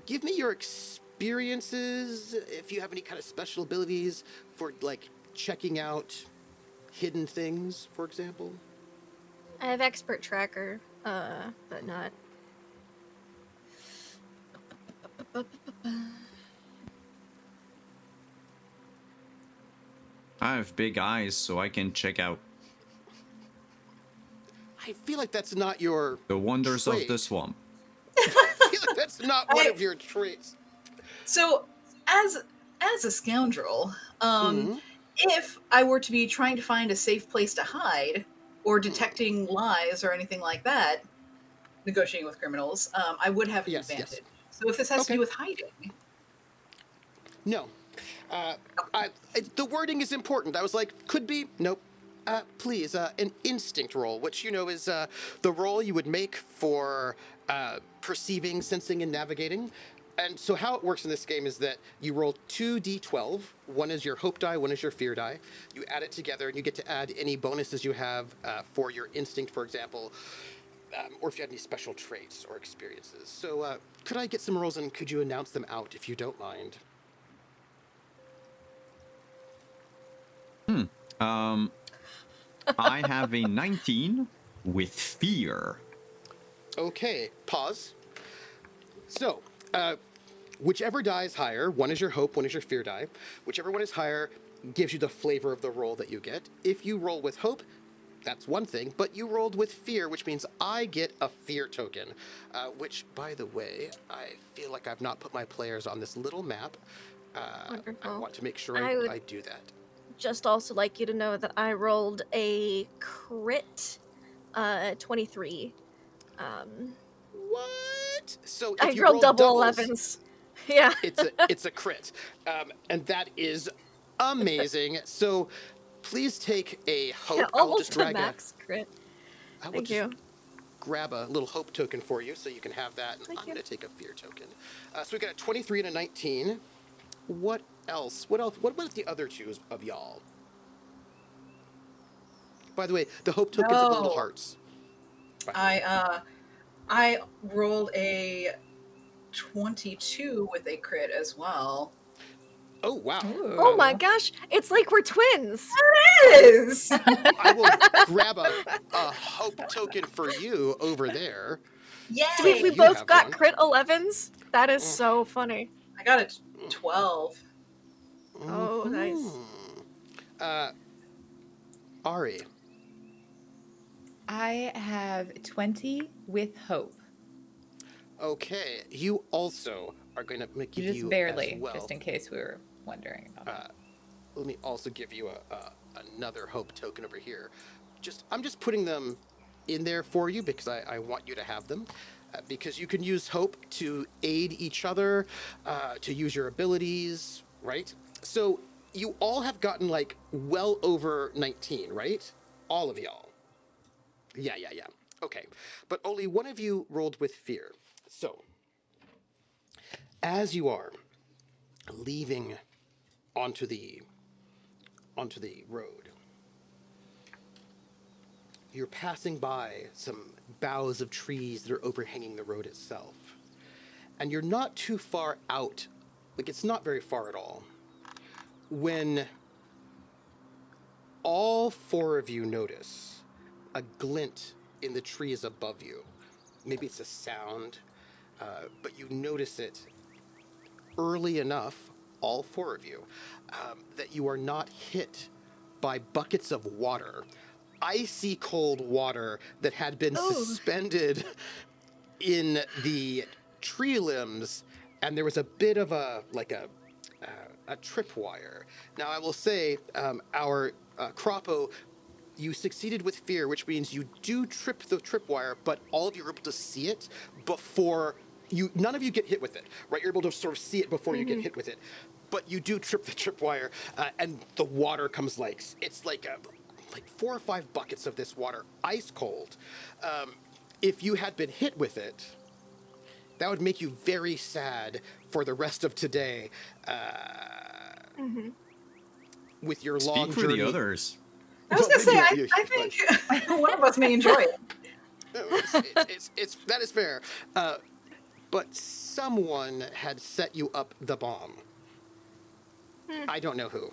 [SPEAKER 1] give me your experiences, if you have any kind of special abilities for like checking out hidden things, for example?
[SPEAKER 4] I have expert tracker, but not.
[SPEAKER 2] I have big eyes, so I can check out
[SPEAKER 1] I feel like that's not your
[SPEAKER 2] the wonders of the
[SPEAKER 1] trait.
[SPEAKER 2] swamp.
[SPEAKER 1] I feel like that's not one of your traits.
[SPEAKER 3] So, as a scoundrel, if I were to be trying to find a safe place to hide, or detecting lies or anything like that, negotiating with criminals, I would have an
[SPEAKER 1] Yes,
[SPEAKER 3] advantage.
[SPEAKER 1] yes.
[SPEAKER 3] So if this has to
[SPEAKER 1] Okay.
[SPEAKER 3] do with hiding,
[SPEAKER 1] No. The wording is important. I was like, could be. Nope. Please, an instinct roll, which, you know, is the roll you would make for perceiving, sensing, and navigating. And so how it works in this game is that you roll 2d12. One is your hope die, one is your fear die. You add it together, and you get to add any bonuses you have for your instinct, for example, or if you had any special traits or experiences. So could I get some rolls, and could you announce them out if you don't mind?
[SPEAKER 2] Um, I have a 19 with fear.
[SPEAKER 1] Okay, pause. So, whichever die is higher, one is your hope, one is your fear die. Whichever one is higher gives you the flavor of the roll that you get. If you roll with hope, that's one thing, but you rolled with fear, which means I get a fear token, which, by the way, I feel like I've not put my players on this little map. I
[SPEAKER 4] Wonderful.
[SPEAKER 1] want to make sure
[SPEAKER 4] I would-
[SPEAKER 1] I do that.
[SPEAKER 4] Just also like you to know that I rolled a crit 23.
[SPEAKER 1] What? So if
[SPEAKER 4] I
[SPEAKER 1] you
[SPEAKER 4] rolled
[SPEAKER 1] roll
[SPEAKER 4] double
[SPEAKER 1] doubles,
[SPEAKER 4] 11s. Yeah.
[SPEAKER 1] it's a crit, and that is amazing. So please take a hope.
[SPEAKER 4] Yeah,
[SPEAKER 1] I will just
[SPEAKER 4] almost a
[SPEAKER 1] drag
[SPEAKER 4] max crit.
[SPEAKER 1] I will
[SPEAKER 4] Thank
[SPEAKER 1] just
[SPEAKER 4] you.
[SPEAKER 1] grab a little hope token for you, so you can have that. And
[SPEAKER 4] Thank
[SPEAKER 1] I'm
[SPEAKER 4] you.
[SPEAKER 1] going to take a fear token. So we got a 23 and a 19. What else? What else? What about the other two of y'all? By the way, the hope tokens are the little
[SPEAKER 3] No.
[SPEAKER 1] hearts. By the way.
[SPEAKER 3] I rolled a 22 with a crit as well.
[SPEAKER 1] Oh wow!
[SPEAKER 4] Oh my gosh, it's like we're twins.
[SPEAKER 3] It is.
[SPEAKER 1] I will grab a hope token for you over there.
[SPEAKER 3] Yay!
[SPEAKER 1] So
[SPEAKER 4] We
[SPEAKER 1] you
[SPEAKER 4] both
[SPEAKER 1] have
[SPEAKER 4] got
[SPEAKER 1] one.
[SPEAKER 4] crit 11s. That is so funny.
[SPEAKER 3] I got a 12.
[SPEAKER 4] Oh, nice.
[SPEAKER 1] Ari.
[SPEAKER 5] I have 20 with hope.
[SPEAKER 1] Okay, you also are going to give
[SPEAKER 5] Just
[SPEAKER 1] you
[SPEAKER 5] barely,
[SPEAKER 1] as well.
[SPEAKER 5] just in case we were wondering about that.
[SPEAKER 1] Let me also give you another hope token over here. I'm just putting them in there for you because I want you to have them. Because you can use hope to aid each other, to use your abilities, right? So you all have gotten like well over 19, right? All of y'all. Yeah. Okay. But only one of you rolled with fear. So, as you are leaving onto the road, you're passing by some boughs of trees that are overhanging the road itself. And you're not too far out, like it's not very far at all, when all four of you notice a glint in the trees above you. Maybe it's a sound, but you notice it early enough, all four of you, that you are not hit by buckets of water, icy cold water that had been suspended in the tree limbs, and there was a bit of a tripwire. Now I will say, our Croppo, you succeeded with fear, which means you do trip the tripwire, but all of you are able to see it before you. None of you get hit with it, right? You're able to sort of see it before you get hit with it, but you do trip the tripwire, and the water comes like 4 or 5 buckets of this water, ice cold. If you had been hit with it, that would make you very sad for the rest of today. With your long
[SPEAKER 2] Speak for
[SPEAKER 1] journey.
[SPEAKER 2] the others.
[SPEAKER 3] I was gonna say, I think one of us may enjoy it.
[SPEAKER 1] It's that is fair. But someone had set you up the bomb. I don't know who.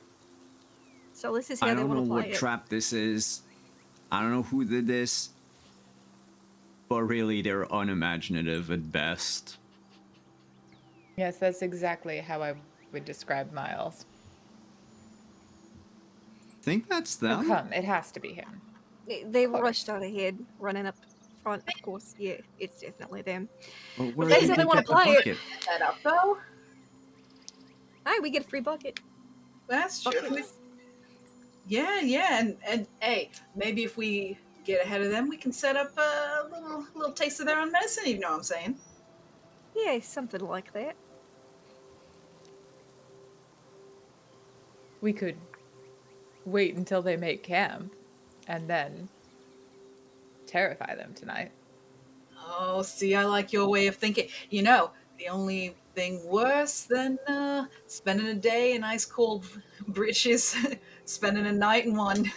[SPEAKER 4] So this is
[SPEAKER 2] I
[SPEAKER 4] how they
[SPEAKER 2] don't know
[SPEAKER 4] want to
[SPEAKER 2] what
[SPEAKER 4] play it.
[SPEAKER 2] trap this is. I don't know who did this. But really, they're unimaginative at best.
[SPEAKER 5] Yes, that's exactly how I would describe Miles.
[SPEAKER 2] Think that's
[SPEAKER 5] Oh,
[SPEAKER 2] them?
[SPEAKER 5] come, it has to be him.
[SPEAKER 4] They rushed out ahead, running up front, of course. Yeah, it's definitely them.
[SPEAKER 2] Well, where
[SPEAKER 4] they
[SPEAKER 2] did
[SPEAKER 4] said they
[SPEAKER 2] you
[SPEAKER 4] wanna
[SPEAKER 2] get the
[SPEAKER 4] play it.
[SPEAKER 2] bucket?
[SPEAKER 3] Set up though.
[SPEAKER 4] Hi, we get a free bucket.
[SPEAKER 3] That's true.
[SPEAKER 4] Buckets.
[SPEAKER 3] Yeah, and hey, maybe if we get ahead of them, we can set up a little taste of their own medicine. You know what I'm saying?
[SPEAKER 4] Yeah, something like that.
[SPEAKER 5] We could wait until they make camp and then terrify them tonight.
[SPEAKER 3] Oh, see, I like your way of thinking. You know, the only thing worse than spending a day in ice cold breeches, spending a night in one.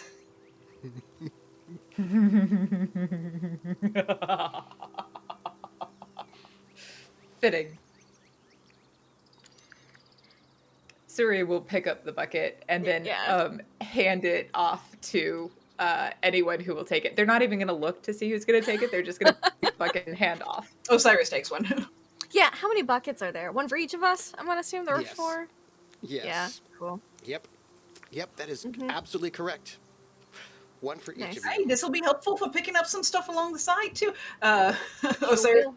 [SPEAKER 5] Fitting. Suri will pick up the bucket and then
[SPEAKER 4] Yeah.
[SPEAKER 5] hand it off to anyone who will take it. They're not even going to look to see who's going to take it. They're just going to pick the bucket and hand off.
[SPEAKER 3] Osiris takes one.
[SPEAKER 4] Yeah, how many buckets are there? One for each of us? I'm gonna assume there were
[SPEAKER 1] Yes.
[SPEAKER 4] 4.
[SPEAKER 1] Yes.
[SPEAKER 4] Yeah, cool.
[SPEAKER 1] Yep. Yep, that is
[SPEAKER 4] Mhm.
[SPEAKER 1] absolutely correct. One for each
[SPEAKER 4] Nice.
[SPEAKER 1] of
[SPEAKER 3] Hey,
[SPEAKER 1] you.
[SPEAKER 3] this will be helpful for picking up some stuff along the side too.
[SPEAKER 4] Sure
[SPEAKER 3] Osiris
[SPEAKER 4] will.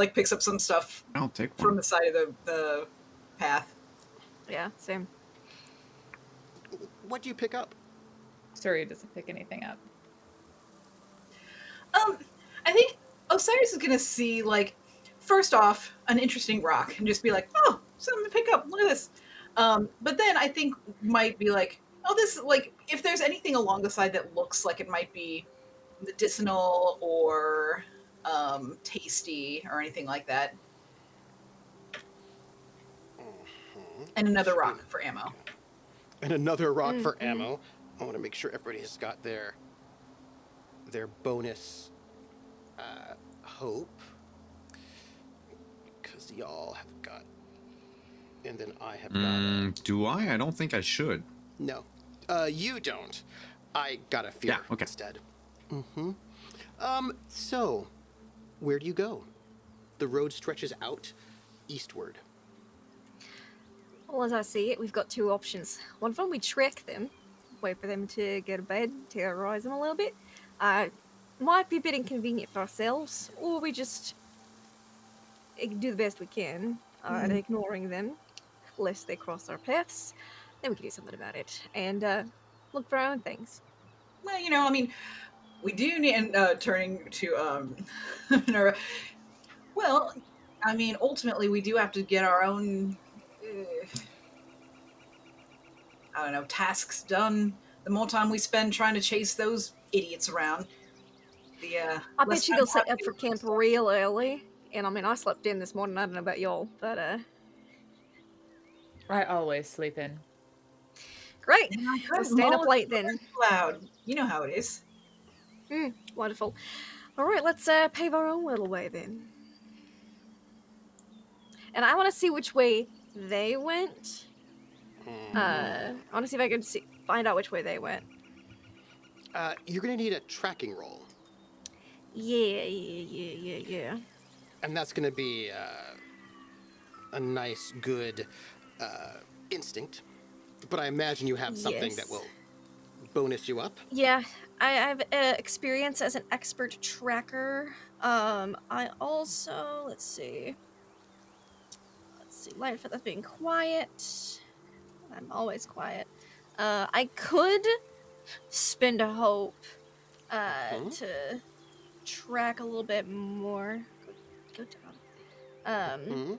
[SPEAKER 3] picks up some stuff
[SPEAKER 2] I'll take
[SPEAKER 3] from
[SPEAKER 2] one.
[SPEAKER 3] the side of the path.
[SPEAKER 4] Yeah, same.
[SPEAKER 1] What do you pick up?
[SPEAKER 5] Suri doesn't pick anything up.
[SPEAKER 3] I think Osiris is gonna see like first off an interesting rock and just be like, oh, something to pick up. Look at this. But then I think might be like, oh, this like if there's anything along the side that looks like it might be medicinal or tasty or anything like that. And another rock for ammo.
[SPEAKER 1] And another rock for
[SPEAKER 4] Mhm.
[SPEAKER 1] ammo. I want to make sure everybody has got their bonus hope, because y'all have got, and then I have got.
[SPEAKER 2] Do I? I don't think I should.
[SPEAKER 1] No, you don't. I got a fear
[SPEAKER 2] Yeah, okay.
[SPEAKER 1] instead. So, where do you go? The road stretches out eastward.
[SPEAKER 4] Well, as I see it, we've got 2 options. One of them, we trick them, wait for them to go to bed, terrorize them a little bit. Might be a bit inconvenient for ourselves, or we just do the best we can at ignoring them, lest they cross our paths. Then we can do something about it and look for our own things.
[SPEAKER 3] Well, you know, I mean, we do need, and turning to Minerva. Well, I mean, ultimately, we do have to get our own, I don't know, tasks done. The more time we spend trying to chase those idiots around, the
[SPEAKER 4] I
[SPEAKER 3] less
[SPEAKER 4] bet you
[SPEAKER 3] time
[SPEAKER 4] they'll
[SPEAKER 3] we'll have
[SPEAKER 4] set
[SPEAKER 3] to
[SPEAKER 4] up
[SPEAKER 3] do
[SPEAKER 4] for
[SPEAKER 3] other
[SPEAKER 4] camp
[SPEAKER 3] stuff.
[SPEAKER 4] real early. And I mean, I slept in this morning. I don't know about y'all, but
[SPEAKER 5] I always sleep in.
[SPEAKER 4] great.
[SPEAKER 3] And I
[SPEAKER 4] We're
[SPEAKER 3] couldn't
[SPEAKER 4] staying
[SPEAKER 3] mull
[SPEAKER 4] up
[SPEAKER 3] it
[SPEAKER 4] late then.
[SPEAKER 3] loud. You know how it is.
[SPEAKER 4] Wonderful. All right, let's pave our own little way then. And I want to see which way they went. I want to see if I can find out which way they went.
[SPEAKER 1] You're gonna need a tracking roll,
[SPEAKER 4] Yeah.
[SPEAKER 1] and that's gonna be a nice, good instinct. But I imagine you have something that
[SPEAKER 4] Yes.
[SPEAKER 1] will bonus you up.
[SPEAKER 4] Yeah, I have experience as an expert tracker. I also let's see, light for that's being quiet. I'm always quiet. I could spend a hope to track a little bit more. Go down.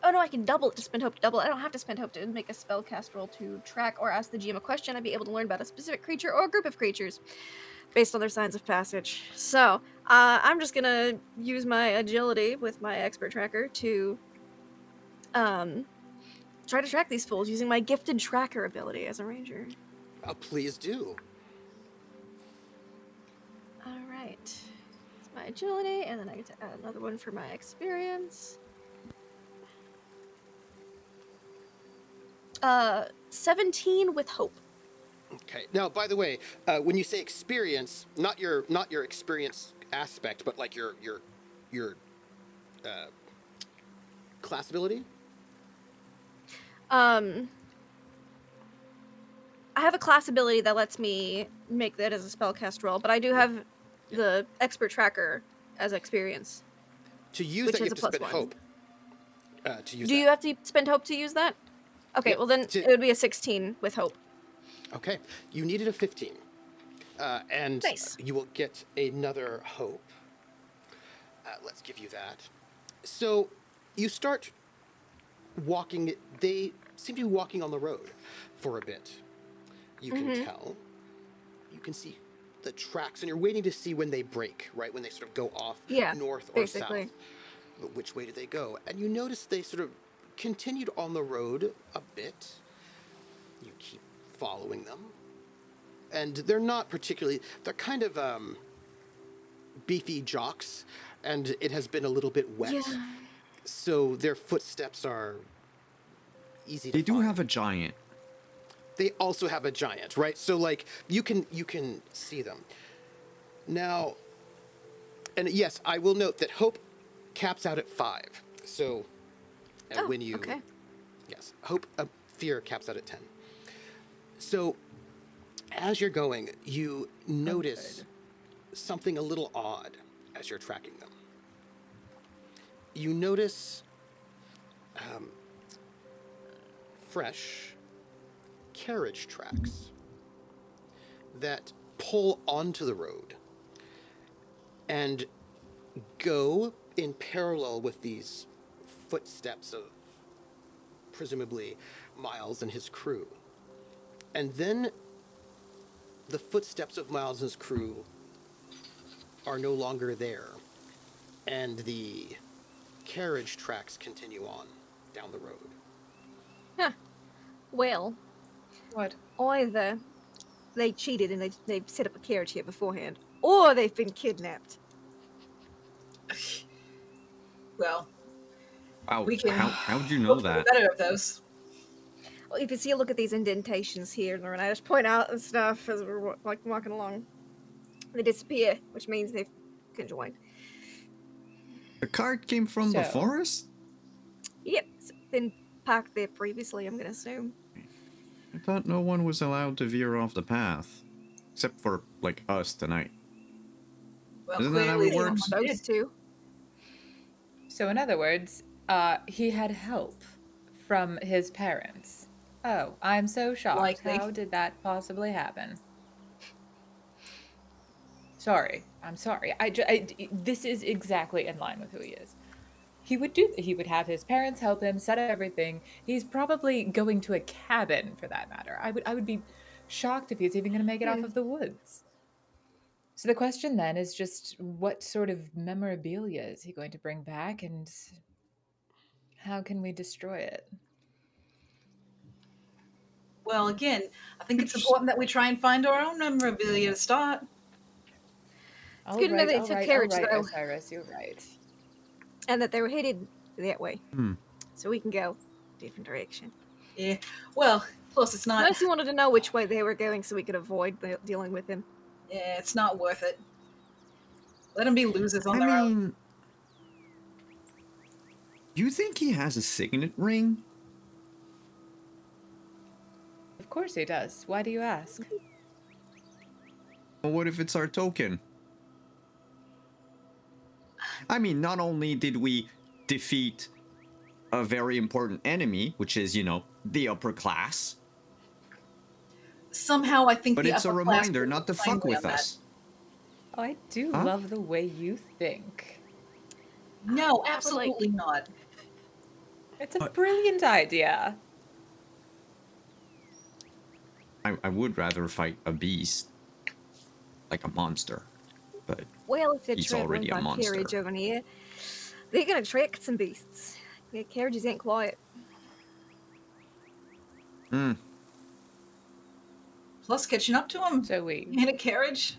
[SPEAKER 4] Oh no, I can double it to spend hope to double it. I don't have to spend hope to make a spellcast roll to track or ask the GM a question. I'd be able to learn about a specific creature or a group of creatures based on their signs of passage. So I'm just gonna use my agility with my expert tracker to try to track these fools using my gifted tracker ability as a ranger.
[SPEAKER 1] Please do.
[SPEAKER 4] All right, it's my agility, and then I get to add another one for my experience. 17 with hope.
[SPEAKER 1] Okay. Now, by the way, when you say experience, not your experience aspect, but like your class ability.
[SPEAKER 4] I have a class ability that lets me make that as a spellcast roll, but I do have the expert tracker as experience.
[SPEAKER 1] To use
[SPEAKER 4] Which
[SPEAKER 1] that, you
[SPEAKER 4] is
[SPEAKER 1] have
[SPEAKER 4] a
[SPEAKER 1] to spend
[SPEAKER 4] +1.
[SPEAKER 1] hope. To use
[SPEAKER 4] Do
[SPEAKER 1] that.
[SPEAKER 4] you have to spend hope to use that? Okay,
[SPEAKER 1] Yep,
[SPEAKER 4] well then it would be a 16 with hope.
[SPEAKER 1] Okay. You needed a 15. And
[SPEAKER 4] Nice.
[SPEAKER 1] you will get another hope. Let's give you that. So you start walking. They seem to be walking on the road for a bit. You can tell. You can see the tracks, and you're waiting to see when they break, right? When they sort of go off
[SPEAKER 4] Yeah,
[SPEAKER 1] north or
[SPEAKER 4] basically.
[SPEAKER 1] south. But which way do they go? And you notice they sort of continued on the road a bit. You keep following them. And they're not particularly, they're kind of beefy jocks, and it has been a little bit wet.
[SPEAKER 4] Yeah.
[SPEAKER 1] So their footsteps are easy to
[SPEAKER 2] They do
[SPEAKER 1] find.
[SPEAKER 2] have a giant.
[SPEAKER 1] They also have a giant, right? So like you can see them. Now, and yes, I will note that hope caps out at 5. So, and
[SPEAKER 4] Oh,
[SPEAKER 1] when you,
[SPEAKER 4] okay.
[SPEAKER 1] yes, hope, fear caps out at 10. So, as you're going, you notice something a little odd as you're tracking them. You notice fresh carriage tracks that pull onto the road and go in parallel with these footsteps of presumably Miles and his crew. And then the footsteps of Miles and his crew are no longer there, and the carriage tracks continue on down the road.
[SPEAKER 4] Huh. Well,
[SPEAKER 3] What?
[SPEAKER 4] either they cheated and they've set up a carriage here beforehand, or they've been kidnapped.
[SPEAKER 3] Well,
[SPEAKER 2] Wow,
[SPEAKER 3] we can
[SPEAKER 2] how'd you know
[SPEAKER 3] hope for the
[SPEAKER 2] that?
[SPEAKER 3] better of those.
[SPEAKER 4] Well, if you see, look at these indentations here, and I just point out and stuff as we're walking along. They disappear, which means they've conjoined.
[SPEAKER 2] The cart came from the
[SPEAKER 5] So-
[SPEAKER 2] forest?
[SPEAKER 4] Yep, it's been parked there previously, I'm gonna assume.
[SPEAKER 2] I thought no one was allowed to veer off the path. Except for, like, us tonight.
[SPEAKER 3] Well,
[SPEAKER 2] Isn't that how
[SPEAKER 3] clearly
[SPEAKER 2] it works?
[SPEAKER 3] someone did.
[SPEAKER 4] Supposed to.
[SPEAKER 5] So in other words, he had help from his parents. Oh, I'm so shocked.
[SPEAKER 3] Likely.
[SPEAKER 5] How did that possibly happen? Sorry, I'm sorry. This is exactly in line with who he is. He would have his parents help him set up everything. He's probably going to a cabin for that matter. I would be shocked if he's even going to make it off of the woods. So the question then is just what sort of memorabilia is he going to bring back, and how can we destroy it?
[SPEAKER 3] Well, again, I think it's important that we try and find our own memorabilia to start.
[SPEAKER 4] It's good to know that it took carriage, though.
[SPEAKER 5] Osiris, you're right.
[SPEAKER 4] And that they were headed that way.
[SPEAKER 2] Hmm.
[SPEAKER 4] So we can go a different direction.
[SPEAKER 3] Yeah. Well, plus it's
[SPEAKER 4] I
[SPEAKER 3] not.
[SPEAKER 4] mostly wanted to know which way they were going so we could avoid dealing with them.
[SPEAKER 3] Yeah, it's not worth it. Let them be losers on
[SPEAKER 2] I
[SPEAKER 3] their own.
[SPEAKER 2] mean... You think he has a signet ring?
[SPEAKER 5] Of course he does. Why do you ask?
[SPEAKER 2] Well, what if it's our token? I mean, not only did we defeat a very important enemy, which is, you know, the upper class,
[SPEAKER 3] Somehow, I think
[SPEAKER 2] but
[SPEAKER 3] the
[SPEAKER 2] it's a
[SPEAKER 3] upper class
[SPEAKER 2] reminder
[SPEAKER 3] will
[SPEAKER 2] not to
[SPEAKER 3] find
[SPEAKER 2] fuck
[SPEAKER 3] way
[SPEAKER 2] with
[SPEAKER 3] on that.
[SPEAKER 2] us.
[SPEAKER 5] Oh, I do
[SPEAKER 2] Huh?
[SPEAKER 5] love the way you think.
[SPEAKER 3] No, absolutely not.
[SPEAKER 5] It's a brilliant idea.
[SPEAKER 2] I would rather fight a beast, like a monster, but
[SPEAKER 4] Well, if they're
[SPEAKER 2] He's
[SPEAKER 4] traveling
[SPEAKER 2] already a
[SPEAKER 4] by
[SPEAKER 2] monster.
[SPEAKER 4] carriage over here, they're gonna attract some beasts. Yeah, carriages ain't quiet.
[SPEAKER 3] Plus, catching up to them
[SPEAKER 5] So we
[SPEAKER 3] in a carriage.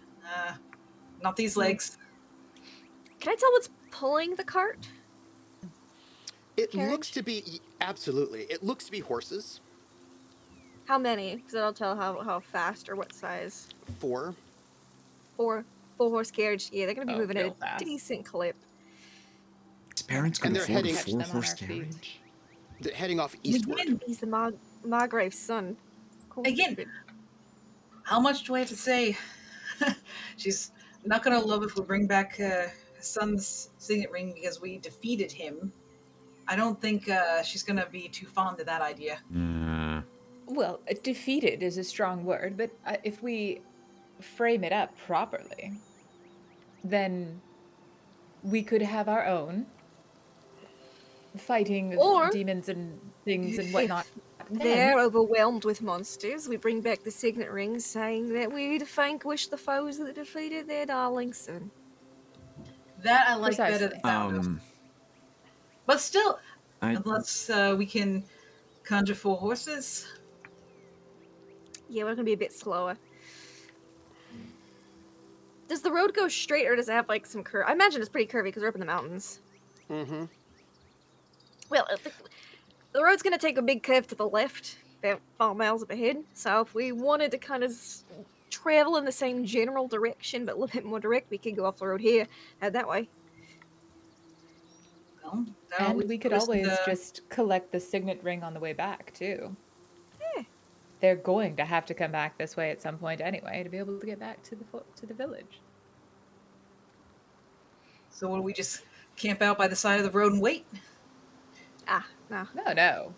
[SPEAKER 3] Not these legs.
[SPEAKER 4] Can I tell what's pulling the cart?
[SPEAKER 1] It
[SPEAKER 4] Carriage?
[SPEAKER 1] looks to be, absolutely, it looks to be horses.
[SPEAKER 4] How many? Because that'll tell how fast or what size.
[SPEAKER 1] 4.
[SPEAKER 4] Four horse carriage. Yeah, they're gonna be
[SPEAKER 5] Oh,
[SPEAKER 4] moving at
[SPEAKER 5] real
[SPEAKER 4] a
[SPEAKER 5] fast.
[SPEAKER 4] decent clip.
[SPEAKER 2] his parents could
[SPEAKER 1] And they're
[SPEAKER 2] afford a
[SPEAKER 1] heading-
[SPEAKER 5] Catch them on
[SPEAKER 2] 4-horse
[SPEAKER 5] our feet.
[SPEAKER 2] carriage.
[SPEAKER 1] They're heading off eastward.
[SPEAKER 3] Again,
[SPEAKER 4] He's the Margrave's son. Of course
[SPEAKER 3] Again.
[SPEAKER 4] they fit.
[SPEAKER 3] how much do I have to say? She's not going to love if we bring back her son's signet ring because we defeated him. I don't think she's going to be too fond of that idea.
[SPEAKER 5] Well, defeated is a strong word, but if we frame it up properly, then we could have our own fighting
[SPEAKER 4] Or-
[SPEAKER 5] demons and things and whatnot
[SPEAKER 4] they're overwhelmed with monsters, we bring back the signet ring saying that we'd vanquish the foes that defeated their darling son.
[SPEAKER 3] That I like better
[SPEAKER 5] Precisely.
[SPEAKER 3] the sound of. But still,
[SPEAKER 2] I
[SPEAKER 3] unless we can conjure 4 horses.
[SPEAKER 4] Yeah, we're gonna be a bit slower. Does the road go straight, or does it have like some curve? I imagine it's pretty curvy because we're up in the mountains.
[SPEAKER 1] Mm-hmm.
[SPEAKER 4] Well, the road's gonna take a big curve to the left, about 5 miles up ahead. So if we wanted to kind of travel in the same general direction, but a little bit more direct, we could go off the road here, head that way.
[SPEAKER 3] Well,
[SPEAKER 5] And we could always just collect the signet ring on the way back, too.
[SPEAKER 4] Yeah.
[SPEAKER 5] They're going to have to come back this way at some point anyway to be able to get back to the village.
[SPEAKER 3] So will we just camp out by the side of the road and wait?
[SPEAKER 4] No.
[SPEAKER 5] No.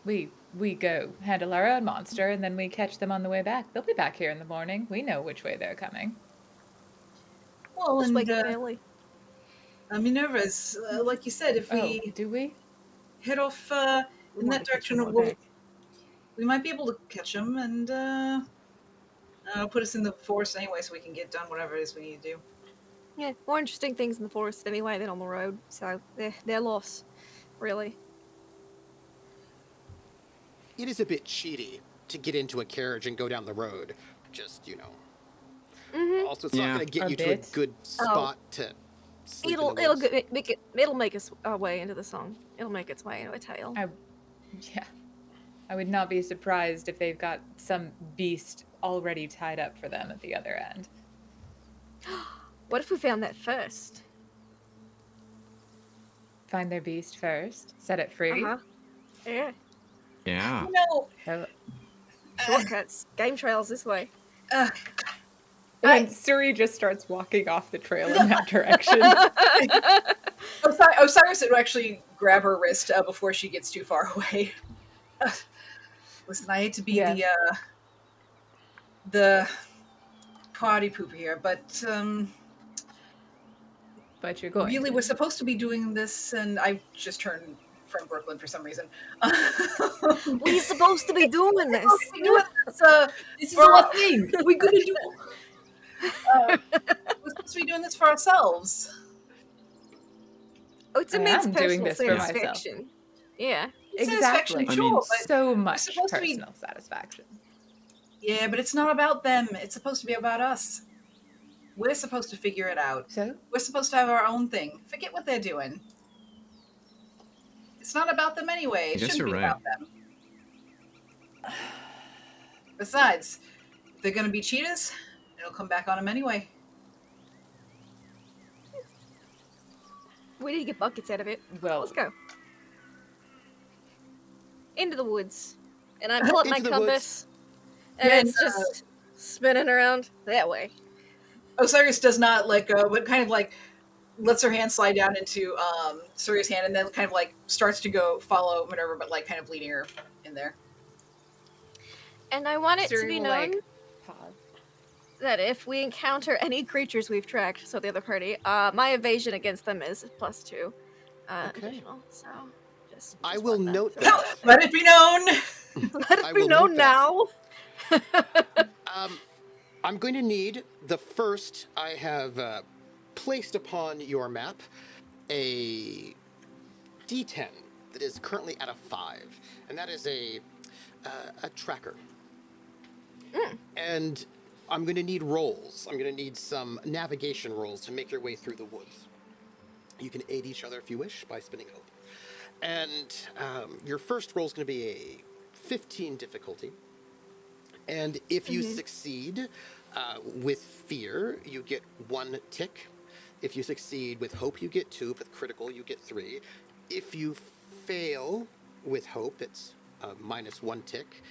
[SPEAKER 5] We go handle our own monster, and then we catch them on the way back. They'll be back here in the morning. We know which way they're coming.
[SPEAKER 3] Well,
[SPEAKER 4] Just
[SPEAKER 3] and
[SPEAKER 4] wake up early.
[SPEAKER 3] Minerva's, like you said, if we
[SPEAKER 5] do we?
[SPEAKER 3] head off in that direction, we might be able to catch them, and put us in the forest anyway, so we can get done whatever it is we need to do.
[SPEAKER 4] Yeah, more interesting things in the forest anyway than on the road. So they're lost, really.
[SPEAKER 1] It is a bit cheaty to get into a carriage and go down the road. Just, you know.
[SPEAKER 4] Mm-hmm.
[SPEAKER 1] Also, it's not going to get you to a good spot to sleep in the woods.
[SPEAKER 4] It'll make its way into the song. It'll make its way into a tale.
[SPEAKER 5] I would not be surprised if they've got some beast already tied up for them at the other end.
[SPEAKER 4] What if we found that first?
[SPEAKER 5] Find their beast first, set it free.
[SPEAKER 4] Yeah.
[SPEAKER 2] Yeah.
[SPEAKER 3] No.
[SPEAKER 4] Shortcuts. Game trails this way.
[SPEAKER 5] And Suri just starts walking off the trail in that direction.
[SPEAKER 3] Osiris would actually grab her wrist before she gets too far away. Listen, I hate to be the party pooper here, but
[SPEAKER 5] you're going.
[SPEAKER 3] Really, we're supposed to be doing this, and I've just turned from Brooklyn for some reason.
[SPEAKER 4] We're supposed to be doing this.
[SPEAKER 3] This is our thing. We're gonna do. We're supposed to be doing this for ourselves.
[SPEAKER 4] Oh, it's immense
[SPEAKER 5] doing
[SPEAKER 4] personal
[SPEAKER 5] this for
[SPEAKER 4] satisfaction.
[SPEAKER 5] myself.
[SPEAKER 4] Yeah.
[SPEAKER 5] Exactly.
[SPEAKER 3] I mean,
[SPEAKER 5] so much personal satisfaction.
[SPEAKER 3] Yeah, but it's not about them. It's supposed to be about us. We're supposed to figure it out.
[SPEAKER 5] So?
[SPEAKER 3] We're supposed to have our own thing. Forget what they're doing. It's not about them anyway. It shouldn't be about them. Besides, if they're going to be cheaters, it'll come back on them anyway.
[SPEAKER 4] We need to get buckets out of it.
[SPEAKER 5] Well,
[SPEAKER 4] let's go. Into the woods. And I pull up my compass. And it's just spinning around that way.
[SPEAKER 3] Osiris does not let go, but kind of like lets her hand slide down into Suri's hand, and then kind of like starts to go follow Minerva, but like kind of leading her in there.
[SPEAKER 4] And I want it
[SPEAKER 5] Suri
[SPEAKER 4] to be
[SPEAKER 5] will,
[SPEAKER 4] known
[SPEAKER 5] pause.
[SPEAKER 4] That if we encounter any creatures we've tracked, so the other party, my evasion against them is +2 additional. So just
[SPEAKER 1] I will note that.
[SPEAKER 3] Let it be known.
[SPEAKER 4] Let it be known now.
[SPEAKER 1] I'm going to need the first. I have placed upon your map a D10 that is currently at a 5, and that is a tracker. And I'm going to need rolls. I'm going to need some navigation rolls to make your way through the woods. You can aid each other if you wish by spinning hope. And your first roll is going to be a 15 difficulty. And if you succeed with fear, you get 1 tick. If you succeed with hope, you get 2. With critical, you get 3. If you fail with hope, it's -1 tick.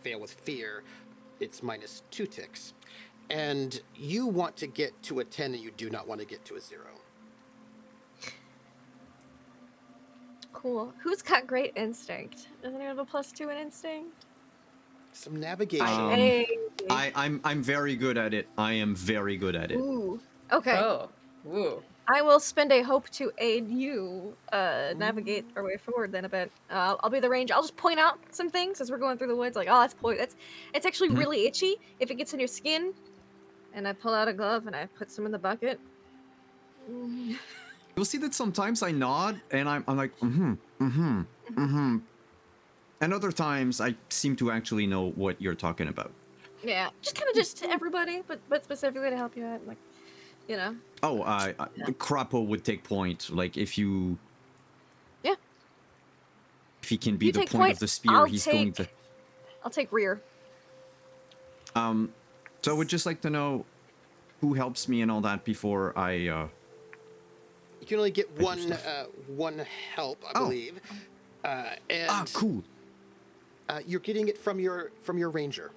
[SPEAKER 1] Fail with fear, it's -2 ticks. And you want to get to a 10 and you do not want to get to a 0.
[SPEAKER 4] Cool. Who's got great instinct? Doesn't anyone have a +2 in instinct?
[SPEAKER 1] Some navigation.
[SPEAKER 2] I'm very good at it. I am very good at it.
[SPEAKER 4] Ooh. Okay.
[SPEAKER 5] Oh. Ooh.
[SPEAKER 4] I will spend a hope to aid you navigate our way forward then a bit. I'll be the ranger. I'll just point out some things as we're going through the woods, like, oh, that's it's actually
[SPEAKER 2] Mhm.
[SPEAKER 4] really itchy if it gets in your skin. And I pull out a glove and I put some in the bucket.
[SPEAKER 2] You'll see that sometimes I nod and I'm like, mm-hmm, mm-hmm, mm-hmm. And other times I seem to actually know what you're talking about.
[SPEAKER 4] Yeah, just kind of just to everybody, but specifically to help you out, like, you know.
[SPEAKER 2] Oh, Crapo would take point. Like if
[SPEAKER 4] Yeah.
[SPEAKER 2] he can
[SPEAKER 4] If
[SPEAKER 2] be
[SPEAKER 4] you
[SPEAKER 2] the
[SPEAKER 4] take
[SPEAKER 2] point
[SPEAKER 4] point,
[SPEAKER 2] of the spear, he's
[SPEAKER 4] I'll
[SPEAKER 2] going to.
[SPEAKER 4] take rear.
[SPEAKER 2] So I would just like to know who helps me and all that before I.
[SPEAKER 1] You can only get
[SPEAKER 2] do
[SPEAKER 1] one
[SPEAKER 2] stuff.
[SPEAKER 1] one help, I
[SPEAKER 2] Oh.
[SPEAKER 1] believe, and
[SPEAKER 2] Cool,
[SPEAKER 1] you're getting it from your ranger.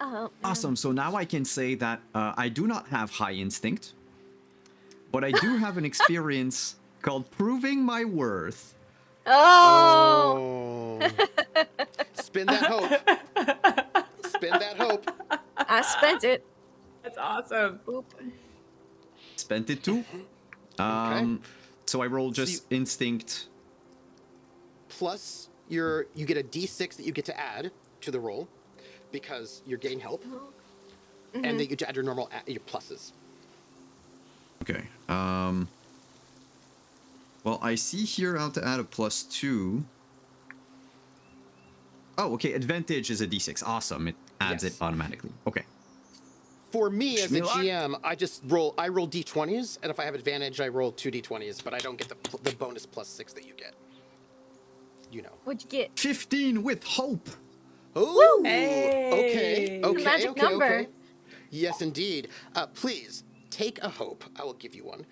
[SPEAKER 4] Oh,
[SPEAKER 2] awesome. So now I can say that I do not have high instinct, but I do have an experience called proving my worth.
[SPEAKER 4] Oh!
[SPEAKER 1] Spin that hope. Spin that hope.
[SPEAKER 4] I spent it.
[SPEAKER 5] That's awesome.
[SPEAKER 4] Boop.
[SPEAKER 2] Spent it too.
[SPEAKER 1] Okay.
[SPEAKER 2] So I roll
[SPEAKER 1] So
[SPEAKER 2] just instinct.
[SPEAKER 1] Plus, you get a d6 that you get to add to the roll because you're getting help, and then you get to add your normal your pluses.
[SPEAKER 2] Okay. Well, I see here how to add a +2. Oh, okay. Advantage is a d6. Awesome. It adds it
[SPEAKER 1] Yes.
[SPEAKER 2] automatically. Okay.
[SPEAKER 1] For me as
[SPEAKER 2] me
[SPEAKER 1] a
[SPEAKER 2] luck.
[SPEAKER 1] GM, I roll d20s, and if I have advantage, I roll 2 d20s, but I don't get the bonus +6 that you get. You know.
[SPEAKER 4] What'd you get?
[SPEAKER 2] 15 with hope.
[SPEAKER 1] Oh,
[SPEAKER 5] Hey.
[SPEAKER 1] okay,
[SPEAKER 4] Magic number.
[SPEAKER 1] okay. Yes, indeed. Please take a hope. I will give you one.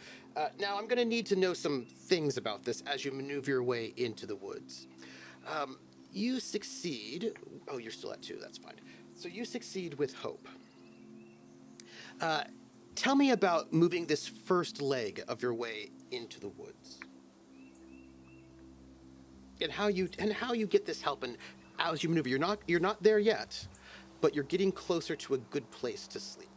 [SPEAKER 1] Now I'm going to need to know some things about this as you maneuver your way into the woods. You succeed. Oh, you're still at 2. That's fine. So you succeed with hope. Tell me about moving this first leg of your way into the woods, and how you get this help, and as you maneuver. You're not there yet, but you're getting closer to a good place to sleep.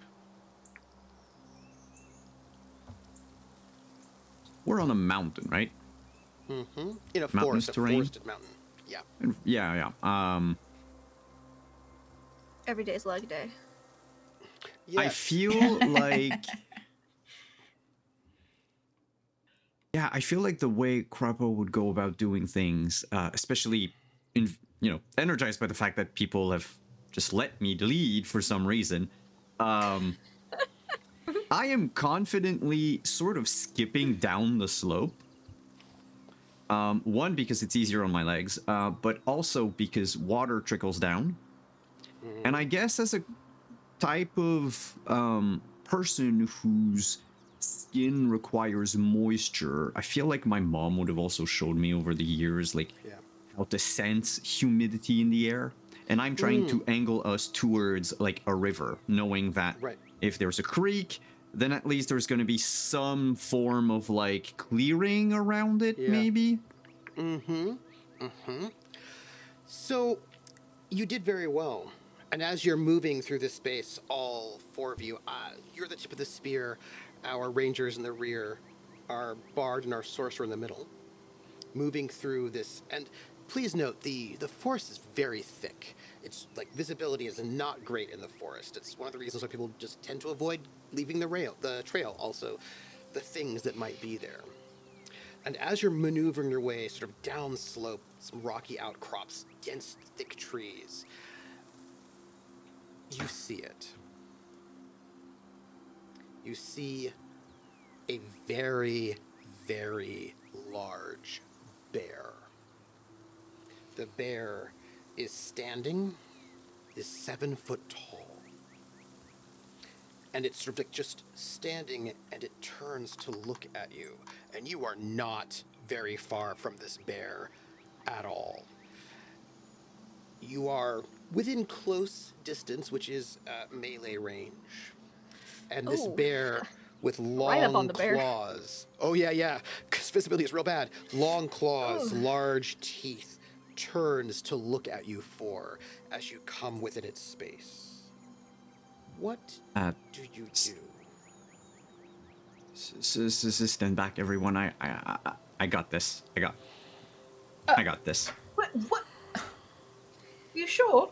[SPEAKER 2] We're on a mountain, right?
[SPEAKER 1] Mm-hmm. In a
[SPEAKER 2] Mountainous
[SPEAKER 1] forest, a
[SPEAKER 2] terrain?
[SPEAKER 1] forested mountain. Yeah.
[SPEAKER 2] Yeah.
[SPEAKER 4] Every day's leg day.
[SPEAKER 1] Yes.
[SPEAKER 2] I feel like. Yeah, I feel like the way Crapo would go about doing things, especially energized by the fact that people have just let me lead for some reason. I am confidently sort of skipping down the slope. One, because it's easier on my legs, but also because water trickles down. And I guess as a type of person whose skin requires moisture, I feel like my mom would have also showed me over the years, like, how to sense humidity in the air. And I'm trying to angle us towards, like, a river, knowing that if there's a creek, then at least there's going to be some form of, like, clearing around it, maybe?
[SPEAKER 1] So, you did very well. And as you're moving through this space, all 4 of you, you're the tip of the spear, our rangers in the rear, our bard and our sorcerer in the middle, moving through this. And please note, the forest is very thick. It's like visibility is not great in the forest. It's one of the reasons why people just tend to avoid leaving the trail. Also, the things that might be there. And as you're maneuvering your way sort of down slope, some rocky outcrops, dense, thick trees, you see it. You see a very, very large bear. The bear is 7 foot tall. And it's sort of like just standing, and it turns to look at you. And you are not very far from this bear at all. You are within close distance, which is melee range. And this
[SPEAKER 4] Ooh.
[SPEAKER 1] bear with
[SPEAKER 4] Right up on
[SPEAKER 1] long
[SPEAKER 4] the bear.
[SPEAKER 1] claws. Oh, yeah, because visibility is real bad. Long claws, large teeth, turns to look at you as you come within its space. What do you do?
[SPEAKER 2] Stand back, everyone. I got this. I got this.
[SPEAKER 3] What? What? Are you sure?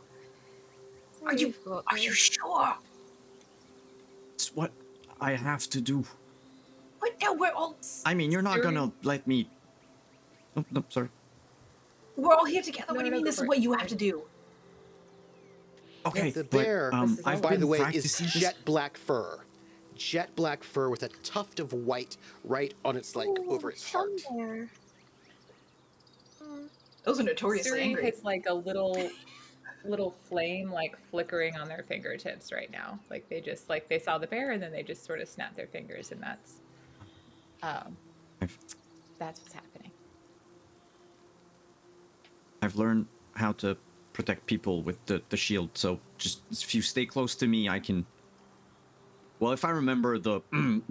[SPEAKER 4] We've got
[SPEAKER 3] Are you
[SPEAKER 4] this.
[SPEAKER 3] sure?
[SPEAKER 2] It's what I have to do.
[SPEAKER 3] But no, we're all
[SPEAKER 2] I mean, you're not
[SPEAKER 5] Siri-
[SPEAKER 2] gonna let me. Oh, no, sorry.
[SPEAKER 3] we're all here together.
[SPEAKER 5] No,
[SPEAKER 3] What do you
[SPEAKER 5] no,
[SPEAKER 3] mean
[SPEAKER 5] go
[SPEAKER 3] this
[SPEAKER 5] for
[SPEAKER 3] is
[SPEAKER 5] it.
[SPEAKER 3] what you have to do?
[SPEAKER 2] Okay,
[SPEAKER 1] The
[SPEAKER 2] but
[SPEAKER 1] bear,
[SPEAKER 5] This is
[SPEAKER 2] I've
[SPEAKER 1] by
[SPEAKER 2] been
[SPEAKER 1] the way, is
[SPEAKER 2] practicing this.
[SPEAKER 1] jet black fur. Jet black fur with a tuft of white right on its over its
[SPEAKER 4] Sun
[SPEAKER 1] heart.
[SPEAKER 4] bear.
[SPEAKER 3] Those are notoriously
[SPEAKER 5] Siri
[SPEAKER 3] angry.
[SPEAKER 5] has like a little flame like flickering on their fingertips right now. Like they just like they saw the bear and then they just sort of snapped their fingers and um
[SPEAKER 2] I've,
[SPEAKER 5] that's what's happening.
[SPEAKER 2] I've learned how to protect people with the shield, so just if you stay close to me, I can. Well, if I remember the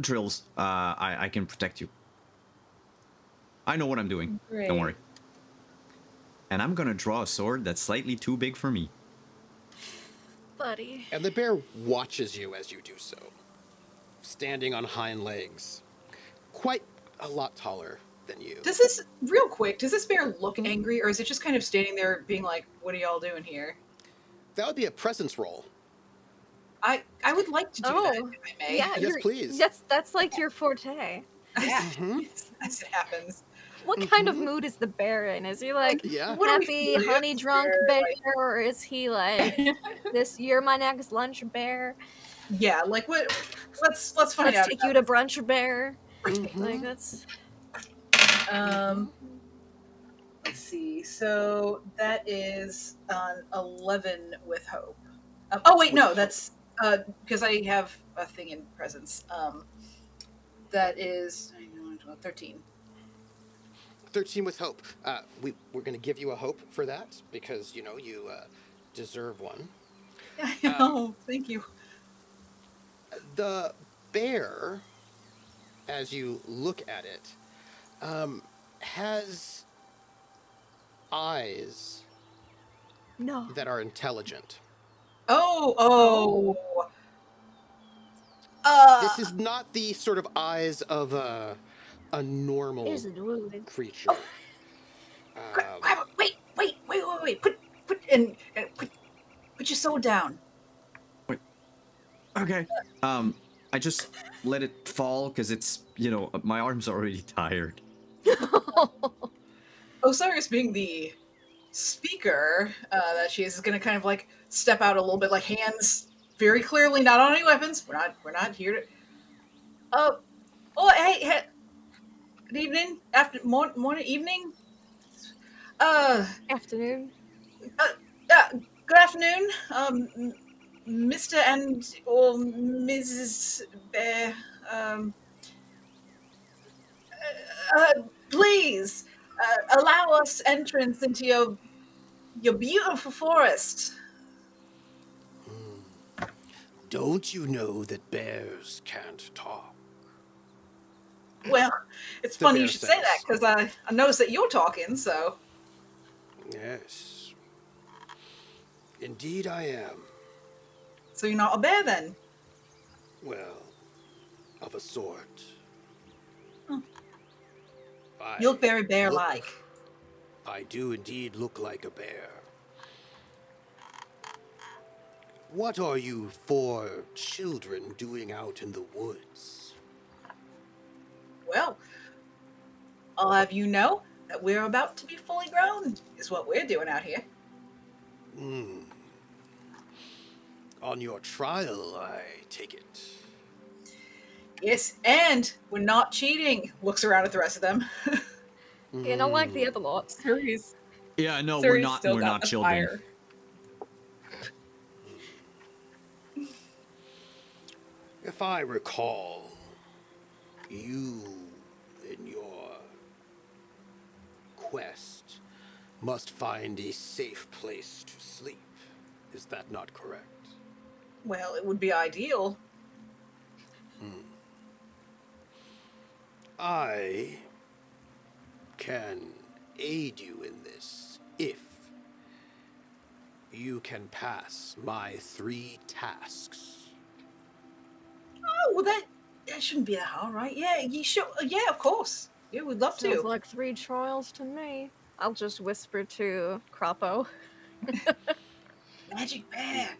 [SPEAKER 2] drills, I can protect you. I know what I'm doing.
[SPEAKER 5] Great.
[SPEAKER 2] Don't worry. And I'm gonna draw a sword that's slightly too big for me.
[SPEAKER 4] Buddy.
[SPEAKER 1] And the bear watches you as you do so, standing on hind legs, quite a lot taller than you.
[SPEAKER 3] Does this real quick? Does this bear look angry, or is it just kind of standing there, being like, "What are y'all doing here?"
[SPEAKER 1] That would be a presence roll.
[SPEAKER 3] I would like to do that, if I may.
[SPEAKER 4] Yeah,
[SPEAKER 1] Yes, please.
[SPEAKER 4] That's like your forte.
[SPEAKER 5] Yeah.
[SPEAKER 3] As it happens.
[SPEAKER 4] What kind of mood is the bear in? Is he like
[SPEAKER 1] Yeah.
[SPEAKER 3] What are we
[SPEAKER 4] happy,
[SPEAKER 3] furious
[SPEAKER 4] honey drunk
[SPEAKER 3] or,
[SPEAKER 4] bear,
[SPEAKER 3] like-
[SPEAKER 4] or is he like this? You're my next lunch bear.
[SPEAKER 3] Yeah, like what? Let's find
[SPEAKER 4] Let's
[SPEAKER 3] out.
[SPEAKER 4] take you to brunch bear.
[SPEAKER 1] Mhm.
[SPEAKER 4] Like that's.
[SPEAKER 3] Let's see. So that is an 11 with hope. Oh wait,
[SPEAKER 1] With
[SPEAKER 3] no,
[SPEAKER 1] hope.
[SPEAKER 3] that's because I have a thing in presence. That is 13.
[SPEAKER 1] 13 with hope. We're going to give you a hope for that because, you deserve one.
[SPEAKER 3] Oh, thank you.
[SPEAKER 1] The bear, as you look at it, has eyes
[SPEAKER 4] No.
[SPEAKER 1] that are intelligent.
[SPEAKER 3] Oh.
[SPEAKER 1] This is not the sort of eyes of a normal
[SPEAKER 4] Is it rude?
[SPEAKER 1] creature.
[SPEAKER 3] Grab it. Wait. Put your sword down.
[SPEAKER 2] Okay. I just let it fall because it's my arm's already tired.
[SPEAKER 3] Osiris, being the speaker that she is going to kind of like step out a little bit, like hands very clearly not on any weapons. We're not here to. Hey, good evening, morning, evening.
[SPEAKER 4] Afternoon.
[SPEAKER 3] Good afternoon, Mr. and or Mrs. Bear. Please allow us entrance into your beautiful forest.
[SPEAKER 1] Don't you know that bears can't talk?
[SPEAKER 3] Well, it's
[SPEAKER 1] The
[SPEAKER 3] funny
[SPEAKER 1] bear
[SPEAKER 3] you should say that
[SPEAKER 1] says.
[SPEAKER 3] because I noticed that you're talking. So
[SPEAKER 1] Yes. Indeed I am.
[SPEAKER 3] so you're not a bear then?
[SPEAKER 1] Well, of a sort.
[SPEAKER 3] You look very bear-like.
[SPEAKER 1] I do indeed look like a bear. What are you four children doing out in the woods?
[SPEAKER 3] Well, I'll have you know that we're about to be fully grown, is what we're doing out here.
[SPEAKER 1] On your trial, I take it.
[SPEAKER 3] Yes, and we're not cheating. Looks around at the rest of them.
[SPEAKER 4] You know, like the other lots.
[SPEAKER 5] Suri's
[SPEAKER 2] Yeah, no,
[SPEAKER 5] Suri's
[SPEAKER 2] we're not.
[SPEAKER 5] still
[SPEAKER 2] We're
[SPEAKER 5] got
[SPEAKER 2] not
[SPEAKER 5] the
[SPEAKER 2] children.
[SPEAKER 5] fire.
[SPEAKER 1] If I recall, you, in your quest, must find a safe place to sleep. Is that not correct?
[SPEAKER 3] Well, it would be ideal.
[SPEAKER 1] I can aid you in this if you can pass my 3 tasks.
[SPEAKER 3] Oh, well, That shouldn't be that hard, right? Yeah, you should. Yeah, of course. Yeah, we'd love
[SPEAKER 4] Sounds
[SPEAKER 3] to.
[SPEAKER 4] like 3 trials to me. I'll just whisper to Croppo.
[SPEAKER 3] Magic bear.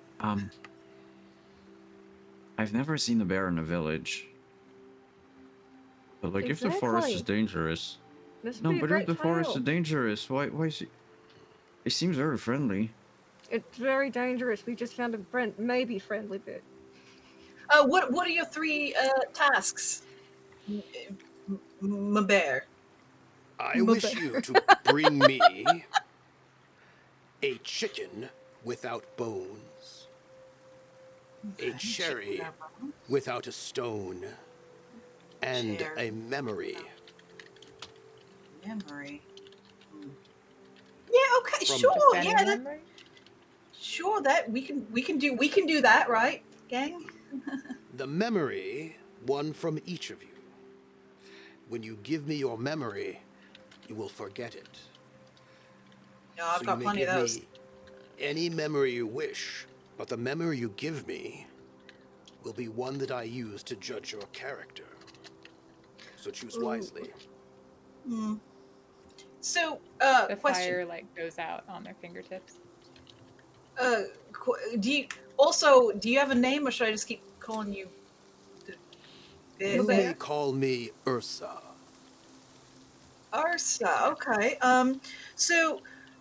[SPEAKER 2] I've never seen a bear in a village. But like, if the forest is
[SPEAKER 4] Exactly.
[SPEAKER 2] dangerous.
[SPEAKER 4] This would
[SPEAKER 2] No,
[SPEAKER 4] be a
[SPEAKER 2] but if
[SPEAKER 4] great
[SPEAKER 2] the forest is
[SPEAKER 4] trial.
[SPEAKER 2] dangerous, why is it? It seems very friendly.
[SPEAKER 4] It's very dangerous. We just found a maybe friendly bit.
[SPEAKER 3] What are your 3 tasks, my bear?
[SPEAKER 1] I wish you to bring me a chicken without bones, a cherry without a stone, and
[SPEAKER 3] Cherry.
[SPEAKER 1] a memory.
[SPEAKER 3] Memory. Yeah. Okay.
[SPEAKER 1] From-
[SPEAKER 3] Sure.
[SPEAKER 5] Just any
[SPEAKER 3] Yeah.
[SPEAKER 5] memory?
[SPEAKER 3] Sure. That we can do that, right, gang?
[SPEAKER 1] The memory, one from each of you. When you give me your memory, you will forget it.
[SPEAKER 3] No, I've
[SPEAKER 1] So
[SPEAKER 3] got
[SPEAKER 1] you may
[SPEAKER 3] plenty of
[SPEAKER 1] give
[SPEAKER 3] those.
[SPEAKER 1] me any memory you wish, but the memory you give me will be one that I use to judge your character. So choose wisely.
[SPEAKER 3] So,
[SPEAKER 5] The
[SPEAKER 3] question.
[SPEAKER 5] fire like goes out on their fingertips.
[SPEAKER 3] Do you have a name, or should I just keep calling you?
[SPEAKER 1] You
[SPEAKER 3] Bear?
[SPEAKER 1] may call me Ursa.
[SPEAKER 3] Arsa. Okay. So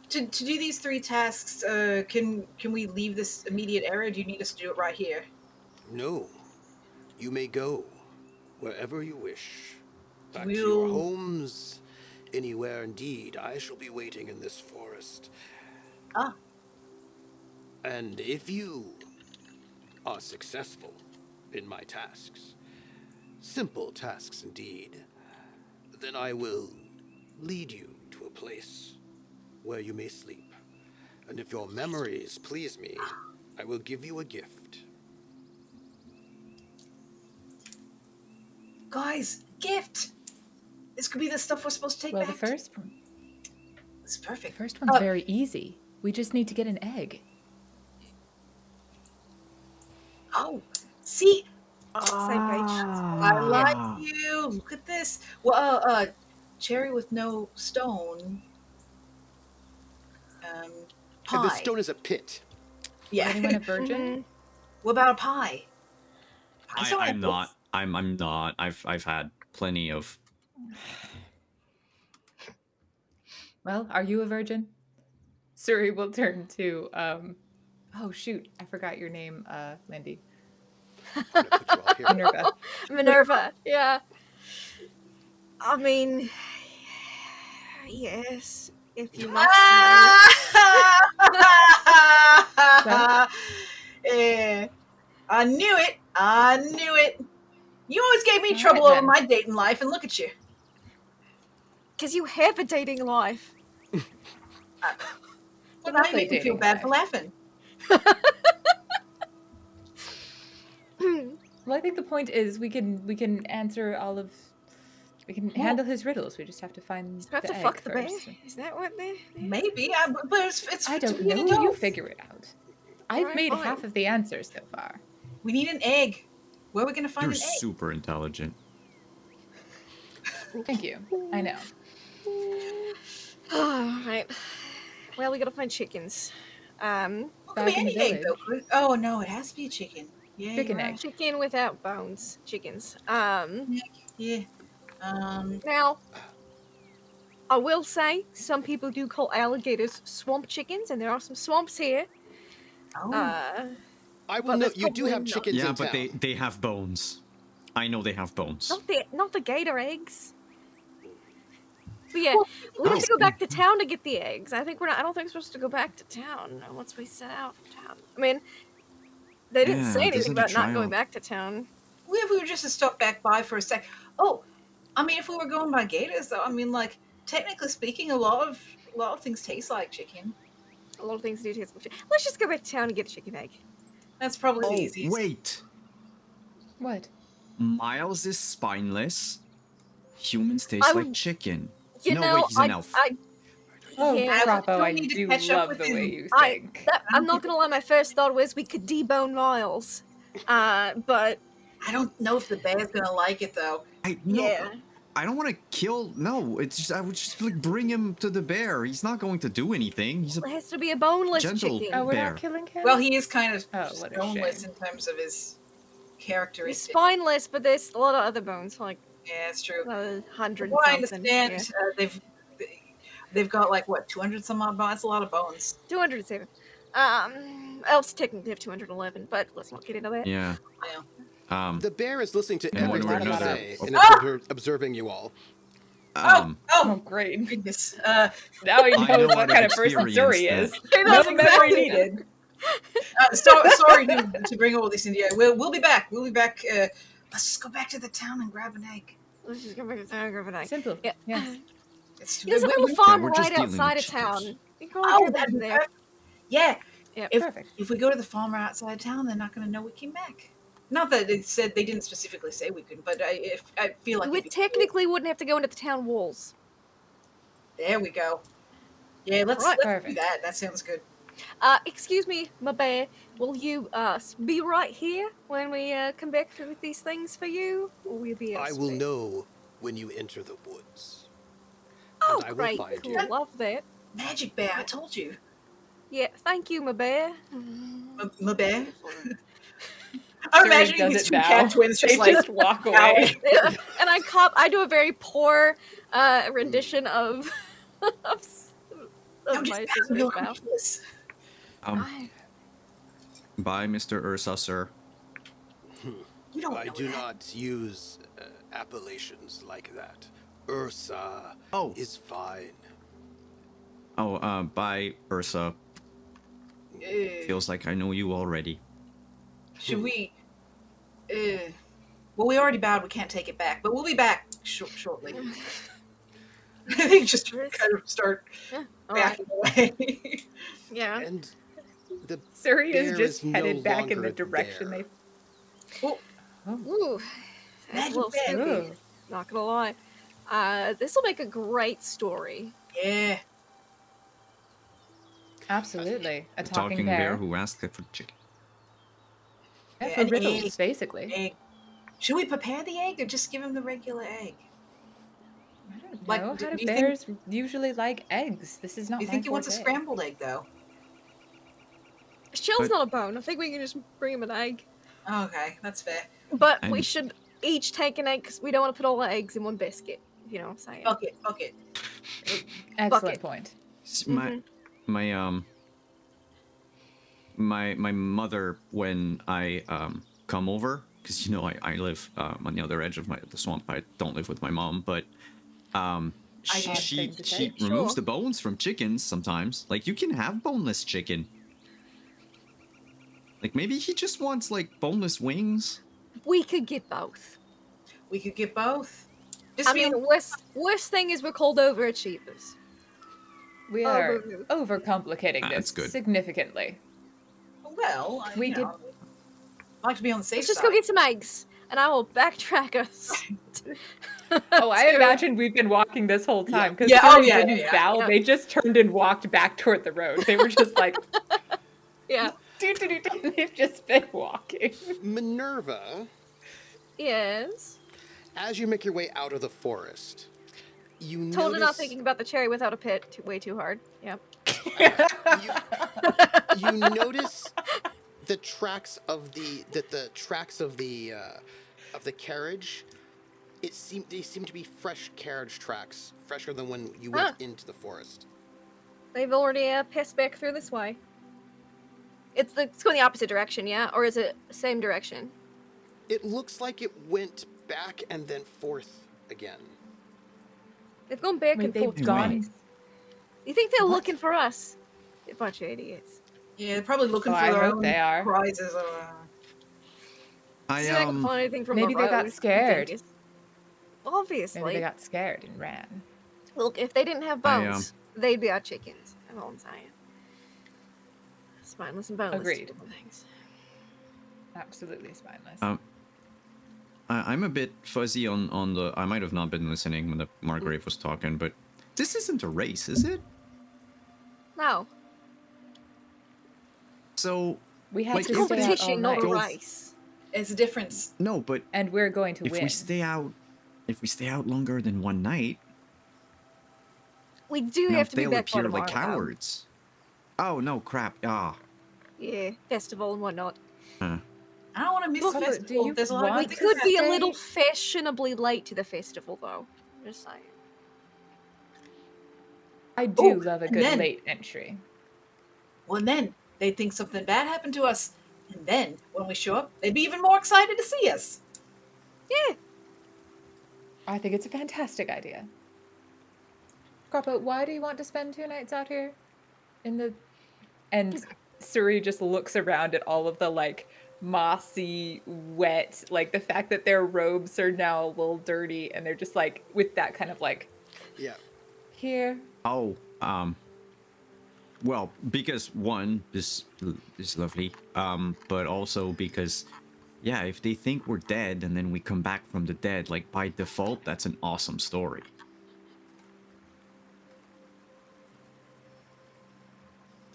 [SPEAKER 3] to do these 3 tasks, can we leave this immediate area? Do you need us to do it right here?
[SPEAKER 1] No, you may go wherever you wish. Back to your
[SPEAKER 3] We'll.
[SPEAKER 1] homes, anywhere indeed. I shall be waiting in this forest.
[SPEAKER 3] Ah.
[SPEAKER 1] And if you are successful in my tasks, simple tasks indeed, then I will lead you to a place where you may sleep. And if your memories please me, I will give you a gift.
[SPEAKER 3] Guys, gift. This could be the stuff we're supposed to take
[SPEAKER 5] Well,
[SPEAKER 3] back.
[SPEAKER 5] the first one.
[SPEAKER 3] It's
[SPEAKER 5] The
[SPEAKER 3] perfect.
[SPEAKER 5] first one's very easy. We just need to get an egg.
[SPEAKER 3] Oh, see,
[SPEAKER 4] Same page.
[SPEAKER 3] I like you. Look at this. Well, cherry with no stone.
[SPEAKER 1] And
[SPEAKER 3] Pie.
[SPEAKER 1] the stone is a pit.
[SPEAKER 3] Yeah.
[SPEAKER 5] Anyone a virgin?
[SPEAKER 3] What about a pie? Pies don't
[SPEAKER 2] I'm
[SPEAKER 3] have
[SPEAKER 2] not.
[SPEAKER 3] pits.
[SPEAKER 2] I'm not. I've had plenty of.
[SPEAKER 5] Well, are you a virgin? Suri will turn to oh shoot, I forgot your name, Lindy.
[SPEAKER 1] I'm gonna put you all here.
[SPEAKER 5] Minerva.
[SPEAKER 4] Minerva. Yeah. I mean, yes, if you must know.
[SPEAKER 3] Yeah. I knew it. I knew it. You always gave me
[SPEAKER 5] All
[SPEAKER 3] trouble
[SPEAKER 5] right,
[SPEAKER 3] over
[SPEAKER 5] then.
[SPEAKER 3] my dating life, and look at you.
[SPEAKER 4] Because you have a dating life.
[SPEAKER 3] Well, now you
[SPEAKER 5] Lovely
[SPEAKER 3] make me feel
[SPEAKER 5] dating
[SPEAKER 3] bad for
[SPEAKER 5] life.
[SPEAKER 3] laughing.
[SPEAKER 5] Well, I think the point is we can answer all of we can handle his riddles. We just have to find
[SPEAKER 4] You have
[SPEAKER 5] the
[SPEAKER 4] to
[SPEAKER 5] egg
[SPEAKER 4] fuck the bear.
[SPEAKER 5] first.
[SPEAKER 4] Is that what they?
[SPEAKER 3] Maybe, but it's
[SPEAKER 5] I don't
[SPEAKER 3] to be an
[SPEAKER 5] know. You
[SPEAKER 3] adult.
[SPEAKER 5] figure it out. I've
[SPEAKER 4] Alright,
[SPEAKER 5] made
[SPEAKER 4] fine.
[SPEAKER 5] half of the answers so far.
[SPEAKER 3] We need an egg. Where are we gonna find
[SPEAKER 2] You're
[SPEAKER 3] an egg?
[SPEAKER 2] super intelligent.
[SPEAKER 5] Thank you. I know.
[SPEAKER 4] Alright. Well, we gotta find chickens.
[SPEAKER 3] It could
[SPEAKER 5] Back
[SPEAKER 3] be
[SPEAKER 5] in the
[SPEAKER 3] any egg though.
[SPEAKER 5] village.
[SPEAKER 3] Oh no, it has to be a chicken. Yeah,
[SPEAKER 5] Chicken
[SPEAKER 3] you're
[SPEAKER 5] egg.
[SPEAKER 3] right.
[SPEAKER 4] Chicken without bones. Chickens.
[SPEAKER 3] Yeah.
[SPEAKER 4] Now, I will say some people do call alligators swamp chickens, and there are some swamps here.
[SPEAKER 3] Oh.
[SPEAKER 1] I will
[SPEAKER 4] But
[SPEAKER 1] note
[SPEAKER 4] there's
[SPEAKER 1] you do
[SPEAKER 4] probably
[SPEAKER 1] have
[SPEAKER 4] not.
[SPEAKER 1] chickens
[SPEAKER 2] Yeah,
[SPEAKER 1] in
[SPEAKER 2] but
[SPEAKER 1] town.
[SPEAKER 2] they have bones. I know they have bones.
[SPEAKER 4] Not the gator eggs. But yeah,
[SPEAKER 3] Well,
[SPEAKER 4] we have
[SPEAKER 2] Oh.
[SPEAKER 4] to go back to town to get the eggs. I think we're not. I don't think we're supposed to go back to town once we set out from town. I mean, they didn't
[SPEAKER 2] Yeah,
[SPEAKER 4] say
[SPEAKER 2] this
[SPEAKER 4] anything
[SPEAKER 2] is a
[SPEAKER 4] about not going
[SPEAKER 2] trial.
[SPEAKER 4] back to town.
[SPEAKER 3] if we were just to stop back by for a sec. Oh, I mean, if we were going by gators, though, I mean, like technically speaking, a lot of things taste like chicken.
[SPEAKER 4] A lot of things do taste like chicken. Let's just go back to town and get a chicken egg.
[SPEAKER 3] That's probably the
[SPEAKER 2] Oh,
[SPEAKER 3] easiest.
[SPEAKER 2] wait.
[SPEAKER 5] What?
[SPEAKER 2] Miles is spineless. Humans taste
[SPEAKER 4] I
[SPEAKER 2] like
[SPEAKER 4] would-
[SPEAKER 2] chicken.
[SPEAKER 4] You
[SPEAKER 2] No,
[SPEAKER 4] know,
[SPEAKER 2] wait, he's an elf.
[SPEAKER 5] Oh,
[SPEAKER 4] yeah,
[SPEAKER 5] bravo! I
[SPEAKER 3] need to
[SPEAKER 5] do
[SPEAKER 3] catch up
[SPEAKER 5] love
[SPEAKER 3] with
[SPEAKER 5] the way
[SPEAKER 3] him.
[SPEAKER 5] you
[SPEAKER 4] I-
[SPEAKER 5] think.
[SPEAKER 4] I'm not gonna lie. My first thought was we could debone Miles, but
[SPEAKER 3] I don't know if the bear's gonna like it though.
[SPEAKER 4] Yeah.
[SPEAKER 2] I don't want to kill. No, it's just I would just like bring him to the bear. He's not going to do anything. He's a
[SPEAKER 4] It has to be a boneless
[SPEAKER 2] gentle
[SPEAKER 4] chicken.
[SPEAKER 5] Oh, we're
[SPEAKER 2] bear.
[SPEAKER 5] not killing him?
[SPEAKER 3] Well, he is kind of
[SPEAKER 5] Oh, what a
[SPEAKER 3] boneless
[SPEAKER 5] shame.
[SPEAKER 3] in terms of his
[SPEAKER 4] He's
[SPEAKER 3] characteristics.
[SPEAKER 4] spineless, but there's a lot of other bones, like
[SPEAKER 3] Yeah, it's true.
[SPEAKER 4] 100
[SPEAKER 3] What I
[SPEAKER 4] something.
[SPEAKER 3] understand, they've got like what 200 some odd bones. That's a lot of bones.
[SPEAKER 4] 207. Elves technically have 211, but let's not get into that.
[SPEAKER 2] Yeah.
[SPEAKER 3] Yeah.
[SPEAKER 1] The bear is listening to
[SPEAKER 2] And when
[SPEAKER 1] everything
[SPEAKER 2] we're
[SPEAKER 1] you
[SPEAKER 2] not
[SPEAKER 1] say
[SPEAKER 2] out-
[SPEAKER 1] and observing you all.
[SPEAKER 5] Oh,
[SPEAKER 2] Um,
[SPEAKER 5] great.
[SPEAKER 3] Goodness.
[SPEAKER 5] Now he
[SPEAKER 2] I know
[SPEAKER 5] knows
[SPEAKER 2] out
[SPEAKER 5] what
[SPEAKER 2] of
[SPEAKER 5] kind of person
[SPEAKER 2] experience
[SPEAKER 5] Suri
[SPEAKER 2] that-
[SPEAKER 5] is.
[SPEAKER 4] He
[SPEAKER 5] No
[SPEAKER 4] knows
[SPEAKER 5] memory
[SPEAKER 4] exactly.
[SPEAKER 5] needed.
[SPEAKER 3] Sorry to bring all this into you. We'll be back. We'll be back. Let's just go back to the town and grab an egg.
[SPEAKER 4] Let's just go back to town and grab an egg.
[SPEAKER 5] Simple.
[SPEAKER 4] Yeah.
[SPEAKER 5] Yes.
[SPEAKER 4] There's a little farm
[SPEAKER 2] we're just
[SPEAKER 4] right
[SPEAKER 2] dealing with
[SPEAKER 4] outside of
[SPEAKER 2] chickens.
[SPEAKER 4] town. You can go
[SPEAKER 3] Oh,
[SPEAKER 4] grab
[SPEAKER 3] that'd
[SPEAKER 4] eggs
[SPEAKER 3] be
[SPEAKER 4] there.
[SPEAKER 3] perfect. Yeah.
[SPEAKER 4] Yeah.
[SPEAKER 5] Perfect.
[SPEAKER 3] If we go to the farmer outside of town, they're not going to know we came back. Not that they didn't specifically say we couldn't, but I feel like
[SPEAKER 4] We
[SPEAKER 3] it'd be
[SPEAKER 4] technically wouldn't have to go into the town walls.
[SPEAKER 3] cool. There we go. Yeah, let's
[SPEAKER 4] Right.
[SPEAKER 3] do
[SPEAKER 5] Perfect.
[SPEAKER 3] that. That sounds good.
[SPEAKER 4] Excuse me, my bear. Will you be right here when we come back with these things for you? Or will you be
[SPEAKER 1] I
[SPEAKER 4] elsewhere?
[SPEAKER 1] will know when you enter the woods.
[SPEAKER 4] Oh,
[SPEAKER 1] and I will
[SPEAKER 4] great.
[SPEAKER 1] find
[SPEAKER 4] Cool.
[SPEAKER 1] you.
[SPEAKER 4] Love that.
[SPEAKER 3] Magic bear, I told you.
[SPEAKER 4] Yeah, thank you, my bear.
[SPEAKER 3] My bear. I'm
[SPEAKER 5] Suri
[SPEAKER 3] imagining
[SPEAKER 5] does
[SPEAKER 3] these
[SPEAKER 5] it
[SPEAKER 3] two
[SPEAKER 5] now.
[SPEAKER 3] cat twins
[SPEAKER 5] They
[SPEAKER 3] just like
[SPEAKER 5] just walk away.
[SPEAKER 4] Yeah, and I do a very poor rendition of
[SPEAKER 3] I'm
[SPEAKER 4] my
[SPEAKER 3] just
[SPEAKER 4] sister's
[SPEAKER 3] real
[SPEAKER 4] mouth.
[SPEAKER 3] speechless.
[SPEAKER 2] Bye, Mr. Ursa, sir.
[SPEAKER 3] You don't
[SPEAKER 1] I
[SPEAKER 3] know
[SPEAKER 1] do
[SPEAKER 3] that.
[SPEAKER 1] not use appellations like that. Ursa
[SPEAKER 2] Oh.
[SPEAKER 1] is fine.
[SPEAKER 2] Oh, bye, Ursa. Feels like I know you already.
[SPEAKER 3] Should we? Well, we already bowed. We can't take it back, but we'll be back shortly. They just kind of start
[SPEAKER 4] Yeah, all right.
[SPEAKER 3] backing away.
[SPEAKER 4] Yeah.
[SPEAKER 1] And the
[SPEAKER 5] Suri
[SPEAKER 1] bear
[SPEAKER 5] is just
[SPEAKER 1] no
[SPEAKER 5] headed back in the
[SPEAKER 1] longer
[SPEAKER 5] direction
[SPEAKER 1] there.
[SPEAKER 4] Ooh, that's a little
[SPEAKER 3] Magic bear.
[SPEAKER 4] spooky. Not gonna lie. This will make a great story.
[SPEAKER 3] Yeah.
[SPEAKER 5] Absolutely. A
[SPEAKER 2] A
[SPEAKER 5] talking bear.
[SPEAKER 2] who asked for chicken.
[SPEAKER 5] Yeah,
[SPEAKER 3] Yeah,
[SPEAKER 5] for
[SPEAKER 3] an
[SPEAKER 5] riddles,
[SPEAKER 3] egg.
[SPEAKER 5] basically.
[SPEAKER 3] Egg. Should we prepare the egg or just give him the regular egg?
[SPEAKER 5] I don't
[SPEAKER 3] Like,
[SPEAKER 5] know.
[SPEAKER 3] do
[SPEAKER 5] How do
[SPEAKER 3] you think-
[SPEAKER 5] bears usually like eggs? This is not
[SPEAKER 3] Do you
[SPEAKER 5] my
[SPEAKER 3] think he wants a
[SPEAKER 5] forte.
[SPEAKER 3] scrambled egg though?
[SPEAKER 4] Shell's
[SPEAKER 2] But-
[SPEAKER 4] not a bone. I think we can just bring him an egg.
[SPEAKER 3] Okay, that's fair.
[SPEAKER 4] But we
[SPEAKER 2] I'm-
[SPEAKER 4] should each take an egg because we don't want to put all the eggs in one biscuit. You know what I'm saying?
[SPEAKER 3] Bucket.
[SPEAKER 5] Excellent
[SPEAKER 4] Bucket.
[SPEAKER 5] point.
[SPEAKER 2] My my mother, when I come over, because you know I live on the other edge of the swamp. I don't live with my mom, but she
[SPEAKER 3] Odd
[SPEAKER 5] thing to
[SPEAKER 2] she
[SPEAKER 5] say.
[SPEAKER 2] removes
[SPEAKER 4] Sure.
[SPEAKER 2] the bones from chickens sometimes. Like, you can have boneless chicken. Like, maybe he just wants like boneless wings.
[SPEAKER 4] We could get both.
[SPEAKER 3] We could get both. Just
[SPEAKER 4] I mean, the worst thing is we're called overachievers.
[SPEAKER 5] We
[SPEAKER 4] Oh,
[SPEAKER 5] are
[SPEAKER 4] boo-boo.
[SPEAKER 5] overcomplicating
[SPEAKER 2] Ah,
[SPEAKER 5] this
[SPEAKER 2] that's good.
[SPEAKER 5] significantly.
[SPEAKER 3] well,
[SPEAKER 5] We
[SPEAKER 3] you know, I like to be on the safe
[SPEAKER 4] Let's just
[SPEAKER 3] side.
[SPEAKER 4] go get some eggs, and I will backtrack us.
[SPEAKER 5] Oh, I
[SPEAKER 4] to-
[SPEAKER 5] imagine we've been walking this whole time because
[SPEAKER 3] Yeah, oh,
[SPEAKER 5] Suri
[SPEAKER 3] yeah,
[SPEAKER 5] didn't
[SPEAKER 3] yeah,
[SPEAKER 5] bow.
[SPEAKER 4] yeah.
[SPEAKER 5] They just turned and walked back toward the road. They were just like,
[SPEAKER 4] Yeah.
[SPEAKER 5] they've just been walking.
[SPEAKER 1] Minerva,
[SPEAKER 4] Yes.
[SPEAKER 1] as you make your way out of the forest, you
[SPEAKER 4] Totally not
[SPEAKER 1] notice
[SPEAKER 4] thinking about the cherry without a pit way too hard. Yeah.
[SPEAKER 1] you notice the tracks of the carriage. They seem to be fresh carriage tracks, fresher than when you went into the forest.
[SPEAKER 4] They've already passed back through this way. It's going the opposite direction, yeah? Or is it same direction?
[SPEAKER 1] It looks like it went back and then forth again.
[SPEAKER 4] They've gone back
[SPEAKER 5] Wait,
[SPEAKER 4] and
[SPEAKER 5] they've
[SPEAKER 4] forth
[SPEAKER 5] gone-
[SPEAKER 4] twice. You think they're
[SPEAKER 3] What?
[SPEAKER 4] looking for us? A bunch of idiots.
[SPEAKER 3] Yeah, they're probably looking
[SPEAKER 5] Oh,
[SPEAKER 3] for
[SPEAKER 5] I
[SPEAKER 3] their
[SPEAKER 5] hope
[SPEAKER 3] own
[SPEAKER 5] they are.
[SPEAKER 3] prizes.
[SPEAKER 2] I
[SPEAKER 4] See if I can find anything from
[SPEAKER 5] maybe
[SPEAKER 4] the
[SPEAKER 5] they got
[SPEAKER 4] road.
[SPEAKER 5] scared.
[SPEAKER 4] Genius.
[SPEAKER 5] Maybe
[SPEAKER 4] Obviously.
[SPEAKER 5] they got scared and ran.
[SPEAKER 4] Look, if they didn't have
[SPEAKER 2] I,
[SPEAKER 4] bones, they'd be our chickens. That's all I'm saying. Spineless and boneless. two
[SPEAKER 5] Agreed.
[SPEAKER 4] different things.
[SPEAKER 5] Absolutely spineless.
[SPEAKER 2] I'm a bit fuzzy on the. I might have not been listening when the Margrave was talking, but this isn't a race, is it?
[SPEAKER 4] No.
[SPEAKER 2] So
[SPEAKER 5] We had
[SPEAKER 2] like,
[SPEAKER 5] to
[SPEAKER 2] you
[SPEAKER 5] stay out all
[SPEAKER 4] Competition, not a
[SPEAKER 5] night.
[SPEAKER 2] Go-
[SPEAKER 4] race.
[SPEAKER 3] There's a difference.
[SPEAKER 2] No, but
[SPEAKER 5] And we're going to
[SPEAKER 2] if
[SPEAKER 5] win.
[SPEAKER 2] we stay out longer than one night,
[SPEAKER 4] We do
[SPEAKER 2] now
[SPEAKER 4] have to be
[SPEAKER 2] they'll
[SPEAKER 4] back by
[SPEAKER 2] appear like
[SPEAKER 4] tomorrow, though.
[SPEAKER 2] cowards. Oh no, crap!
[SPEAKER 4] Yeah, festival and whatnot.
[SPEAKER 3] I don't want to miss
[SPEAKER 4] Look,
[SPEAKER 3] the
[SPEAKER 5] Combo, do
[SPEAKER 3] festival.
[SPEAKER 5] you
[SPEAKER 3] There's a lot of
[SPEAKER 5] want
[SPEAKER 3] good
[SPEAKER 4] We
[SPEAKER 3] things
[SPEAKER 4] could be a
[SPEAKER 3] happening.
[SPEAKER 4] little fashionably late to the festival, though. Just saying.
[SPEAKER 5] I do
[SPEAKER 3] Oh,
[SPEAKER 5] love a
[SPEAKER 3] and
[SPEAKER 5] good
[SPEAKER 3] then-
[SPEAKER 5] late entry.
[SPEAKER 3] Well, and then they'd think something bad happened to us. And then, when we show up, they'd be even more excited to see us.
[SPEAKER 4] Yeah.
[SPEAKER 5] I think it's a fantastic idea. Croppo, why do you want to spend 2 nights out here? And Suri just looks around at all of the like mossy, wet, like the fact that their robes are now a little dirty, and they're just like with that kind of like
[SPEAKER 1] Yeah.
[SPEAKER 5] here.
[SPEAKER 2] Oh, well, because one, this is lovely, but also because, yeah, if they think we're dead and then we come back from the dead, like by default, that's an awesome story.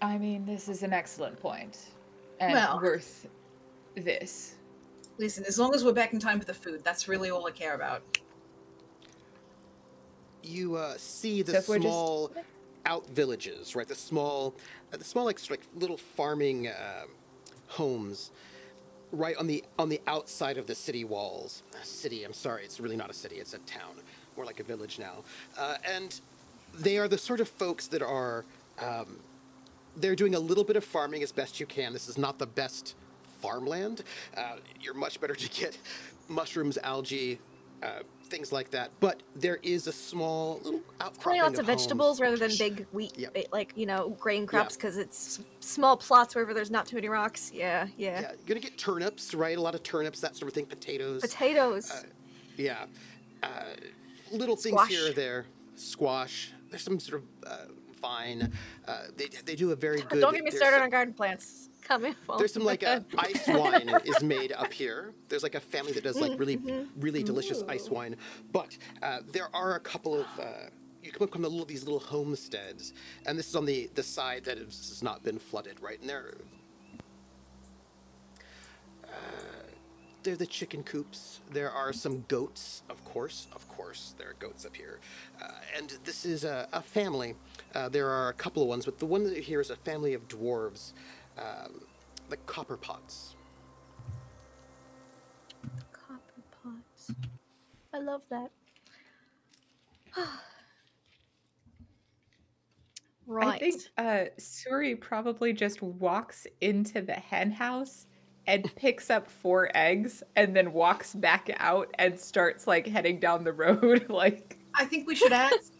[SPEAKER 5] I mean, this is an excellent point, and
[SPEAKER 3] Well-
[SPEAKER 5] worth this.
[SPEAKER 3] Listen, as long as we're back in time for the food, that's really all I care about.
[SPEAKER 1] You see
[SPEAKER 5] So
[SPEAKER 1] the
[SPEAKER 5] if we're just-
[SPEAKER 1] small out villages, right? The small like little farming homes, right on the outside of the city walls. City, I'm sorry, it's really not a city; it's a town, more like a village now. And they are the sort of folks that are they're doing a little bit of farming as best you can. This is not the best farmland. You're much better to get mushrooms, algae, things like that. But there is a small little outcropping
[SPEAKER 4] Plenty lots of
[SPEAKER 1] homes.
[SPEAKER 4] vegetables rather than big wheat,
[SPEAKER 1] Yep.
[SPEAKER 4] like, grain crops, because it's small plots wherever there's not too many rocks. Yeah.
[SPEAKER 1] Yeah, you're gonna get turnips, right? A lot of turnips, that sort of thing. Potatoes.
[SPEAKER 4] Potatoes.
[SPEAKER 1] Yeah. Little things
[SPEAKER 4] Squash.
[SPEAKER 1] here or there. Squash. There's some sort of vine. They do a very good.
[SPEAKER 4] Don't get me
[SPEAKER 1] there's
[SPEAKER 4] started
[SPEAKER 1] some-
[SPEAKER 4] on garden plants. Come in.
[SPEAKER 1] There's some like ice wine is made up here. There's like a family that does like really delicious ice wine. But there are a couple of you come upon these little homesteads, and this is on the side that has not been flooded, right? And they're the chicken coops. There are some goats, of course. There are goats up here. And this is a family. There are a couple of ones, but the one here is a family of dwarves, the Copper Pots.
[SPEAKER 4] Copper pots. I love that. Right.
[SPEAKER 5] I think Suri probably just walks into the hen house and picks up 4 eggs and then walks back out and starts like heading down the road like
[SPEAKER 3] I think we should ask.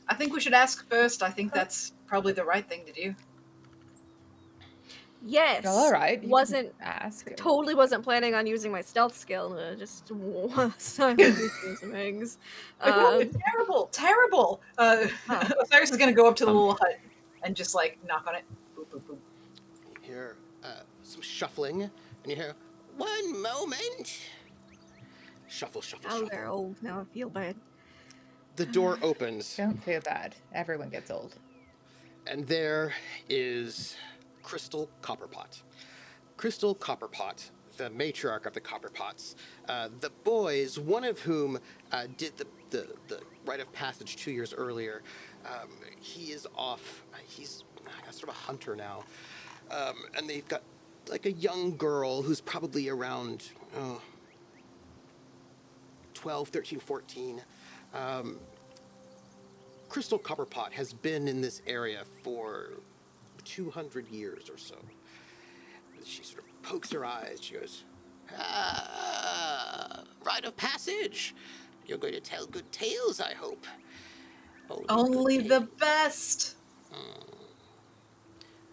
[SPEAKER 3] I think we should ask first. I think that's probably the right thing to do.
[SPEAKER 4] Yes.
[SPEAKER 5] all right. you can
[SPEAKER 4] Wasn't
[SPEAKER 5] ask.
[SPEAKER 4] totally wasn't planning on using my stealth skill. Just silently some eggs.
[SPEAKER 3] Terrible. Osiris is gonna go up to the little hut and just like knock on it. Boop, boop, boop.
[SPEAKER 1] You hear some shuffling, and you hear, "One moment." Shuffle, shuffle,
[SPEAKER 4] Oh,
[SPEAKER 1] shuffle.
[SPEAKER 4] they're old now. I feel bad.
[SPEAKER 1] The door opens,
[SPEAKER 5] Don't feel bad. Everyone gets old.
[SPEAKER 1] and there is Crystal Copperpot. Crystal Copperpot, the matriarch of the Copperpots. The boys, one of whom did the rite of passage 2 years earlier, he is off. He's sort of a hunter now. And they've got like a young girl who's probably around 12, 13, 14. Crystal Copperpot has been in this area for 200 years or so. She sort of pokes her eyes. She goes, rite of passage. You're going to tell good tales, I hope.
[SPEAKER 3] Only
[SPEAKER 1] good
[SPEAKER 3] the
[SPEAKER 1] tales.
[SPEAKER 3] best.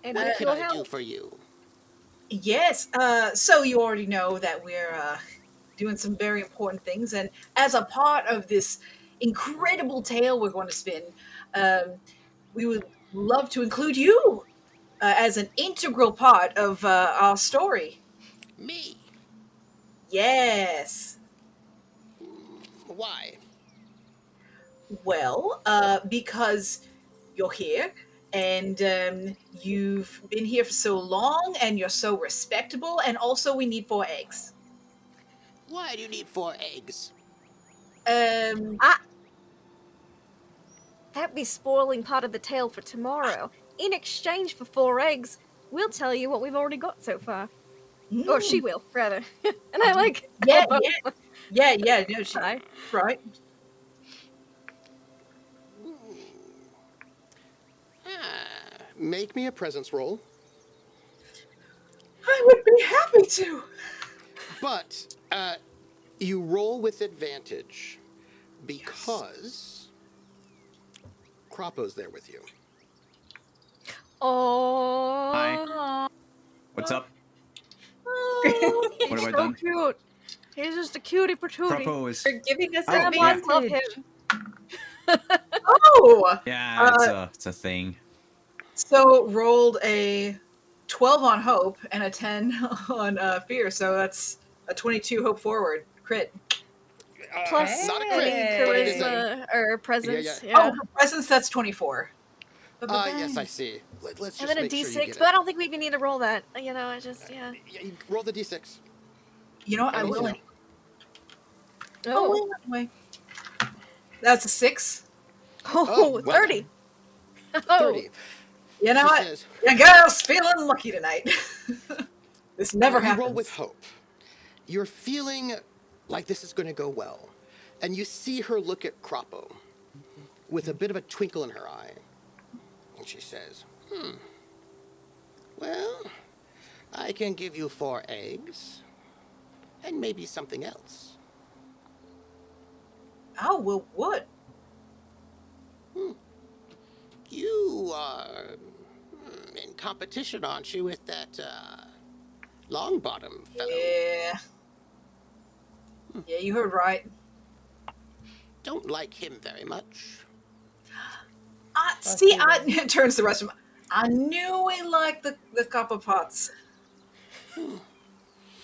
[SPEAKER 4] And
[SPEAKER 1] What can
[SPEAKER 4] will
[SPEAKER 1] I do
[SPEAKER 4] help.
[SPEAKER 1] for you?
[SPEAKER 3] Yes. So you already know that we're doing some very important things, and as a part of this incredible tale we're going to spin, we would love to include you as an integral part of our story.
[SPEAKER 1] Me?
[SPEAKER 3] Yes.
[SPEAKER 1] Why?
[SPEAKER 3] Well, because you're here and you've been here for so long and you're so respectable, and also we need 4 eggs.
[SPEAKER 1] Why do you need 4 eggs?
[SPEAKER 4] That'd be spoiling part of the tale for tomorrow. In exchange for 4 eggs, we'll tell you what we've already got so far. Or she will, rather. And I like
[SPEAKER 3] Yeah,
[SPEAKER 4] elbow.
[SPEAKER 3] yeah. No, she,
[SPEAKER 4] Hi.
[SPEAKER 3] right.
[SPEAKER 1] Make me a presence roll.
[SPEAKER 3] I would be happy to.
[SPEAKER 1] But you roll with advantage because Croppo's there with you.
[SPEAKER 4] Oh.
[SPEAKER 2] Hi. What's up?
[SPEAKER 4] He's
[SPEAKER 2] What have I
[SPEAKER 4] so
[SPEAKER 2] done?
[SPEAKER 4] cute. He's just a cutie patootie.
[SPEAKER 2] Croppo is.
[SPEAKER 5] For giving us
[SPEAKER 2] Oh,
[SPEAKER 5] that
[SPEAKER 2] yeah.
[SPEAKER 4] Grandmas love him.
[SPEAKER 3] Oh,
[SPEAKER 2] Yeah, it's a thing.
[SPEAKER 3] so rolled a 12 on hope and a 10 on fear, so that's a 22 hope forward crit.
[SPEAKER 4] Plus
[SPEAKER 1] Not a
[SPEAKER 4] any
[SPEAKER 1] crit, but it is a.
[SPEAKER 4] charisma or presence.
[SPEAKER 1] Yeah.
[SPEAKER 4] Yeah.
[SPEAKER 3] Oh, for presence, that's 24.
[SPEAKER 1] Yes, I see. Let's
[SPEAKER 4] And
[SPEAKER 1] just
[SPEAKER 4] then a
[SPEAKER 1] make sure you
[SPEAKER 4] d6,
[SPEAKER 1] get
[SPEAKER 4] but I
[SPEAKER 1] it.
[SPEAKER 4] don't think we even need to roll that. You know, I just, yeah.
[SPEAKER 1] Yeah, you roll the d6.
[SPEAKER 3] You know what? I
[SPEAKER 1] At least
[SPEAKER 3] will.
[SPEAKER 1] you know.
[SPEAKER 3] Oh, anyway. That's a 6.
[SPEAKER 4] Oh,
[SPEAKER 1] well
[SPEAKER 4] 30.
[SPEAKER 1] done.
[SPEAKER 4] Oh.
[SPEAKER 1] 30.
[SPEAKER 3] You know
[SPEAKER 1] She
[SPEAKER 3] what?
[SPEAKER 1] says,
[SPEAKER 3] Your girl's feeling lucky tonight. This never
[SPEAKER 1] you
[SPEAKER 3] happens.
[SPEAKER 1] roll with hope. You're feeling like this is going to go well. And you see her look at Croppo with a bit of a twinkle in her eye. And she says, well, I can give you 4 eggs. And maybe something else.
[SPEAKER 3] Oh, well, what?
[SPEAKER 1] You are in competition, aren't you, with that Longbottom fellow?
[SPEAKER 3] Yeah. Yeah, you heard right.
[SPEAKER 1] Don't like him very much.
[SPEAKER 3] See, it turns to the rest of him. I knew he liked the copper pots.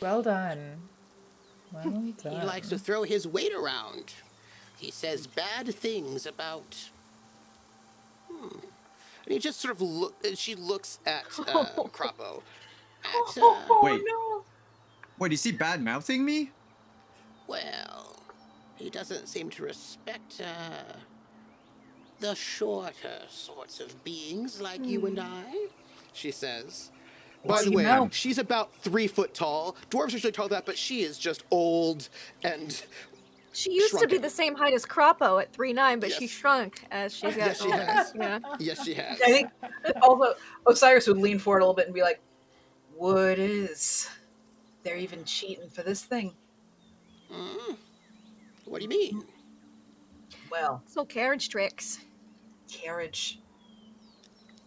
[SPEAKER 5] Well done. Well done.
[SPEAKER 1] He likes to throw his weight around. He says bad things about. And he just sort of she looks at Croppo.
[SPEAKER 2] Wait.
[SPEAKER 3] no.
[SPEAKER 2] Wait, is he bad mouthing me?
[SPEAKER 1] Well, he doesn't seem to respect the shorter sorts of beings like you and I, she says. By the
[SPEAKER 3] you
[SPEAKER 1] way,
[SPEAKER 3] know?
[SPEAKER 1] she's about 3 foot tall. Dwarves usually tall that, but she is just old and.
[SPEAKER 4] She used to be
[SPEAKER 1] shrunken.
[SPEAKER 4] the same height as Croppo at 3'9", but she
[SPEAKER 1] Yes.
[SPEAKER 4] shrunk as she got
[SPEAKER 1] Yes, she
[SPEAKER 4] older.
[SPEAKER 1] has.
[SPEAKER 4] Yeah.
[SPEAKER 1] Yes, she has.
[SPEAKER 3] I think although Osiris would lean forward a little bit and be like, "What is? They're even cheating for this thing."
[SPEAKER 1] What do you mean?
[SPEAKER 3] Well,
[SPEAKER 4] So carriage tricks.
[SPEAKER 3] carriage.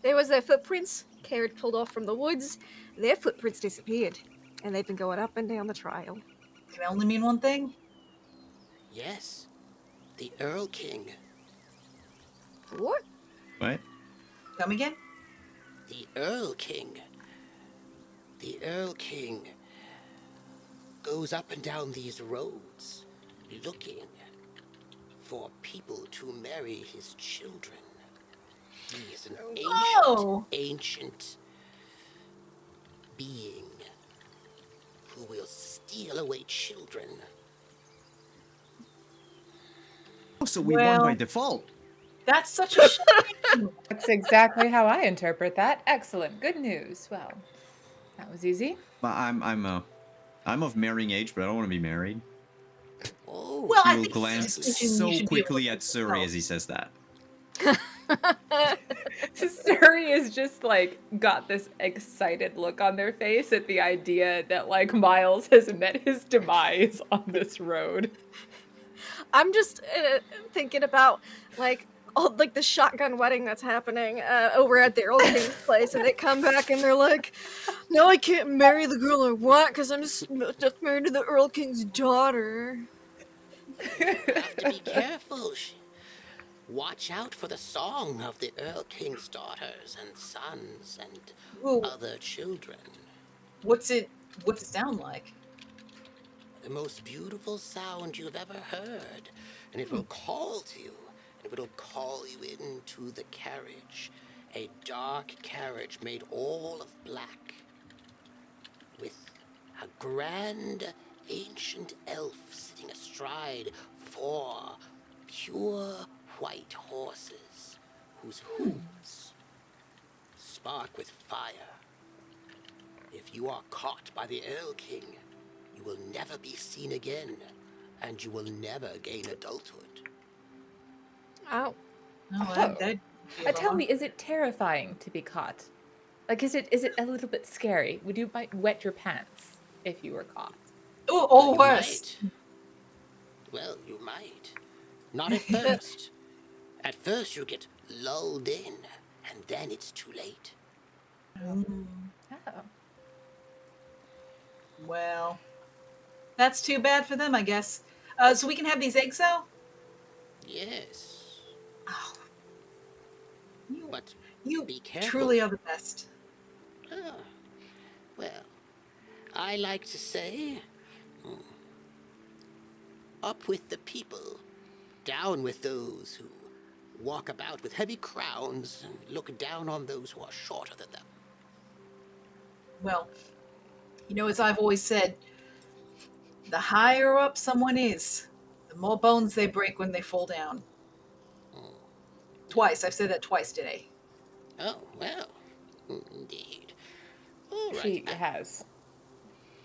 [SPEAKER 4] There was their footprints. Carriage pulled off from the woods. Their footprints disappeared. And they've been going up and down the trail.
[SPEAKER 3] Can only mean one thing.
[SPEAKER 1] Yes, the Earl King.
[SPEAKER 4] What?
[SPEAKER 2] What?
[SPEAKER 3] Come again?
[SPEAKER 1] The Earl King. The Earl King goes up and down these roads looking for people to marry his children. He is an ancient being who will steal away children.
[SPEAKER 2] Oh, so we won by default.
[SPEAKER 3] That's such a shame.
[SPEAKER 5] That's exactly how I interpret that. Excellent. Good news. Well, that was easy.
[SPEAKER 2] But I'm of marrying age, but I don't want to be married.
[SPEAKER 1] Oh,
[SPEAKER 3] Well, I
[SPEAKER 2] He will
[SPEAKER 3] think
[SPEAKER 2] glance
[SPEAKER 3] you
[SPEAKER 2] so
[SPEAKER 3] should be able
[SPEAKER 2] quickly
[SPEAKER 3] to
[SPEAKER 2] at Suri
[SPEAKER 3] tell.
[SPEAKER 2] as he says that.
[SPEAKER 5] Suri is just like got this excited look on their face at the idea that like Miles has met his demise on this road.
[SPEAKER 4] I'm just thinking about like all like the shotgun wedding that's happening over at the Earl King's place, and they come back and they're like, "No, I can't marry the girl I want because I'm just married to the Earl King's daughter."
[SPEAKER 1] have to be careful. Watch out for the song of the Earl King's daughters and sons and
[SPEAKER 3] Ooh,
[SPEAKER 1] other children.
[SPEAKER 3] what's it sound like?
[SPEAKER 1] The most beautiful sound you've ever heard. And it will call to you. And it will call you into the carriage. A dark carriage made all of black. With a grand ancient elf sitting astride 4 pure white horses whose hooves spark with fire. If you are caught by the Earl King, you will never be seen again, and you will never gain adulthood.
[SPEAKER 4] Oh,
[SPEAKER 3] Oh,
[SPEAKER 5] Oh.
[SPEAKER 3] that'd be a
[SPEAKER 5] Tell
[SPEAKER 3] bummer.
[SPEAKER 5] me, is it terrifying to be caught? Like, is it a little bit scary? Would you might wet your pants if you were caught?
[SPEAKER 3] Ooh, or
[SPEAKER 1] You
[SPEAKER 3] worse.
[SPEAKER 1] might. Well, you might. Not at first. At first you get lulled in, and then it's too late.
[SPEAKER 3] Mm,
[SPEAKER 5] Oh.
[SPEAKER 3] well, that's too bad for them, I guess. So we can have these eggs, though?
[SPEAKER 1] Yes.
[SPEAKER 3] Oh, you,
[SPEAKER 1] But
[SPEAKER 3] you
[SPEAKER 1] be careful.
[SPEAKER 3] truly are the best.
[SPEAKER 1] Oh, well, I like to say, up with the people, down with those who walk about with heavy crowns and look down on those who are shorter than them.
[SPEAKER 3] Well, as I've always said, the higher up someone is, the more bones they break when they fall down. Twice. I've said that twice today.
[SPEAKER 1] Oh, well, indeed. All right.
[SPEAKER 5] She has.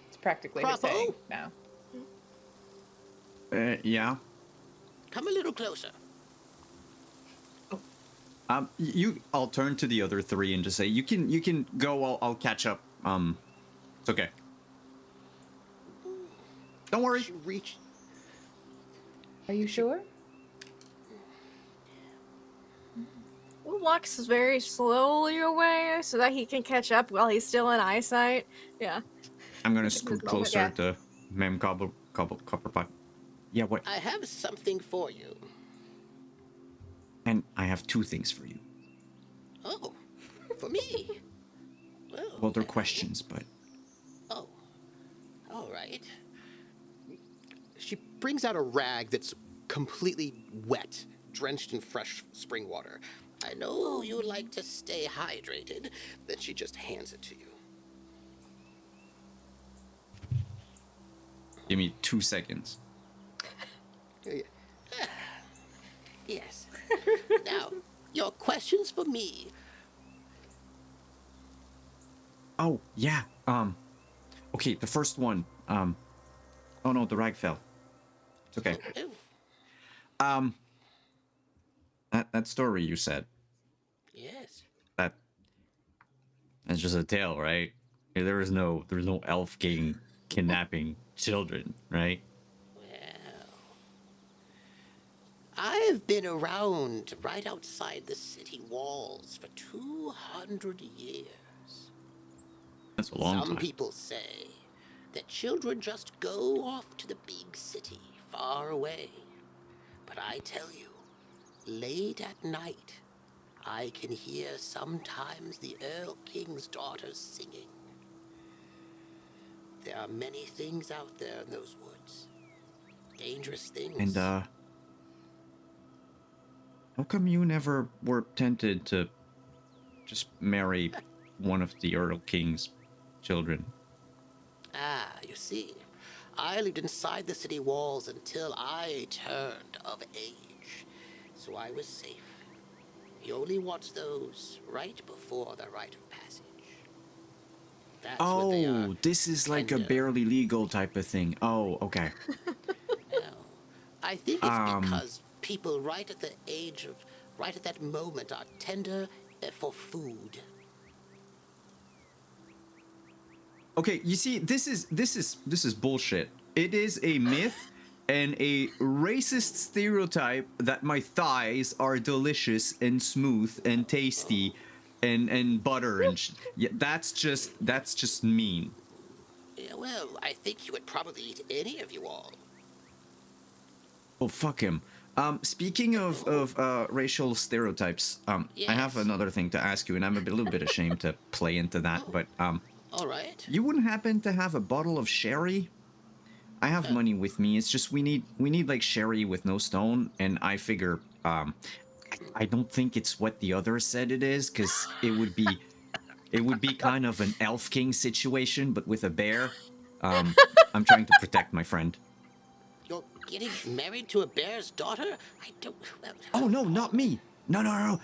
[SPEAKER 5] It's practically her
[SPEAKER 1] Croppo?
[SPEAKER 5] saying now.
[SPEAKER 2] Yeah.
[SPEAKER 1] Come a little closer.
[SPEAKER 2] I'll turn to the other 3 and just say, you can go. I'll catch up. It's okay. Don't worry.
[SPEAKER 1] She reached.
[SPEAKER 5] Are you sure?
[SPEAKER 4] Will walks very slowly away so that he can catch up while he's still in eyesight. Yeah.
[SPEAKER 2] I'm gonna
[SPEAKER 4] Take
[SPEAKER 2] scoot
[SPEAKER 4] this moment,
[SPEAKER 2] closer
[SPEAKER 4] yeah.
[SPEAKER 2] to Mem Copperpot. Yeah, what?
[SPEAKER 1] I have something for you.
[SPEAKER 2] And I have 2 things for you.
[SPEAKER 1] Oh, for me?
[SPEAKER 2] Well, they're questions, but
[SPEAKER 1] Oh, all right. She brings out a rag that's completely wet, drenched in fresh spring water. I know you like to stay hydrated. Then she just hands it to you.
[SPEAKER 2] give me 2 seconds.
[SPEAKER 1] Yes. Now, your questions for me.
[SPEAKER 2] Oh, yeah. Okay, the first one. Oh no, the rag fell. It's okay.
[SPEAKER 1] Oh,
[SPEAKER 2] That story you said.
[SPEAKER 1] yes.
[SPEAKER 2] That's just a tale, right? There's no elf king kidnapping children, right?
[SPEAKER 1] Well, I've been around right outside the city walls for 200 years.
[SPEAKER 2] That's a long
[SPEAKER 1] Some
[SPEAKER 2] time.
[SPEAKER 1] people say that children just go off to the big city far away. But I tell you, late at night, I can hear sometimes the Earl King's daughters singing. There are many things out there in those woods. Dangerous things.
[SPEAKER 2] And how come you never were tempted to just marry one of the Earl King's children?
[SPEAKER 1] Ah, you see, I lived inside the city walls until I turned of age, so I was safe. He only wants those right before the rite of passage. That's what they are.
[SPEAKER 2] Oh, this is like a
[SPEAKER 1] tender.
[SPEAKER 2] barely legal type of thing. Oh, okay.
[SPEAKER 1] No, I think it's because people right at that moment are tender for food.
[SPEAKER 2] Okay, you see, this is bullshit. It is a myth and a racist stereotype that my thighs are delicious and smooth and tasty and butter and yeah, that's just mean.
[SPEAKER 1] Yeah, well, I think he would probably eat any of you all.
[SPEAKER 2] Oh, fuck him. Speaking of racial stereotypes, I have
[SPEAKER 1] Yes.
[SPEAKER 2] another thing to ask you, and I'm a little bit ashamed to play into that, but
[SPEAKER 1] All right.
[SPEAKER 2] you wouldn't happen to have a bottle of sherry? I have money with me. It's just we need like sherry with no stone, and I figure I don't think it's what the others said it is, because it would be kind of an elf king situation, but with a bear. I'm trying to protect my friend.
[SPEAKER 1] You're getting married to a bear's daughter? I don't. Well,
[SPEAKER 2] Oh no, not me. No.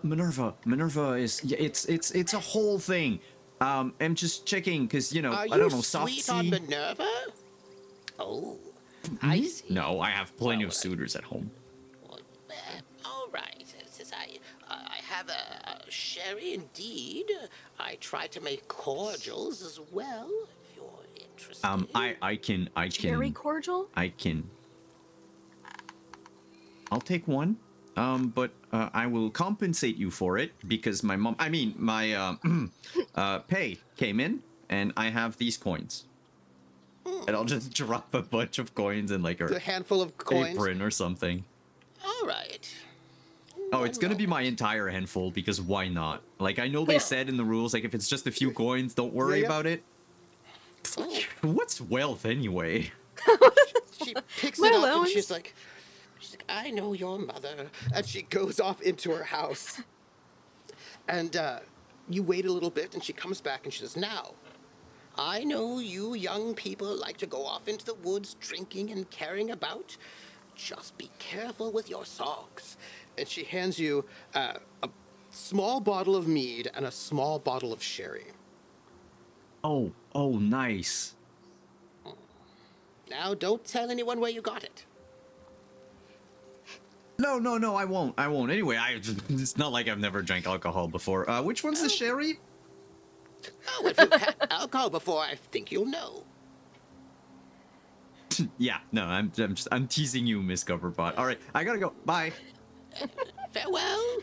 [SPEAKER 2] Minerva. Minerva is. Yeah, it's a whole thing. I'm just checking because
[SPEAKER 1] Are
[SPEAKER 2] I
[SPEAKER 1] you
[SPEAKER 2] don't know, soft
[SPEAKER 1] sweet on
[SPEAKER 2] C.
[SPEAKER 1] Minerva? Oh, I see.
[SPEAKER 2] No, I have plenty
[SPEAKER 1] Well,
[SPEAKER 2] of suitors at home.
[SPEAKER 1] well, all right. Since I have a sherry indeed. I try to make cordials as well. If you're interested.
[SPEAKER 2] I
[SPEAKER 4] Cherry
[SPEAKER 2] can
[SPEAKER 4] cordial?
[SPEAKER 2] I can. I'll take one. But I will compensate you for it because my mom. I mean, my pay came in, and I have these coins. And I'll just drop a bunch of coins in like
[SPEAKER 1] A
[SPEAKER 2] her
[SPEAKER 1] handful of coins.
[SPEAKER 2] apron or something.
[SPEAKER 1] All right.
[SPEAKER 2] Oh, it's gonna be my entire handful because why not? Like I know they said in the rules, like if it's just a few coins, don't worry
[SPEAKER 1] Yeah.
[SPEAKER 2] about it. What's wealth anyway?
[SPEAKER 1] She picks
[SPEAKER 4] My
[SPEAKER 1] it up and
[SPEAKER 4] allowance.
[SPEAKER 1] she's like, I know your mother. And she goes off into her house. And you wait a little bit and she comes back and she says, now, I know you young people like to go off into the woods drinking and carrying about. Just be careful with your songs. And she hands you a small bottle of mead and a small bottle of sherry.
[SPEAKER 2] Oh, nice.
[SPEAKER 1] Now, don't tell anyone where you got it.
[SPEAKER 2] No, I won't. Anyway, it's not like I've never drank alcohol before. Which one's the sherry?
[SPEAKER 1] Oh, if you've had alcohol before, I think you'll know.
[SPEAKER 2] Yeah, no, I'm teasing you, Miss Coverbot. All right, I gotta go. Bye.
[SPEAKER 1] Farewell.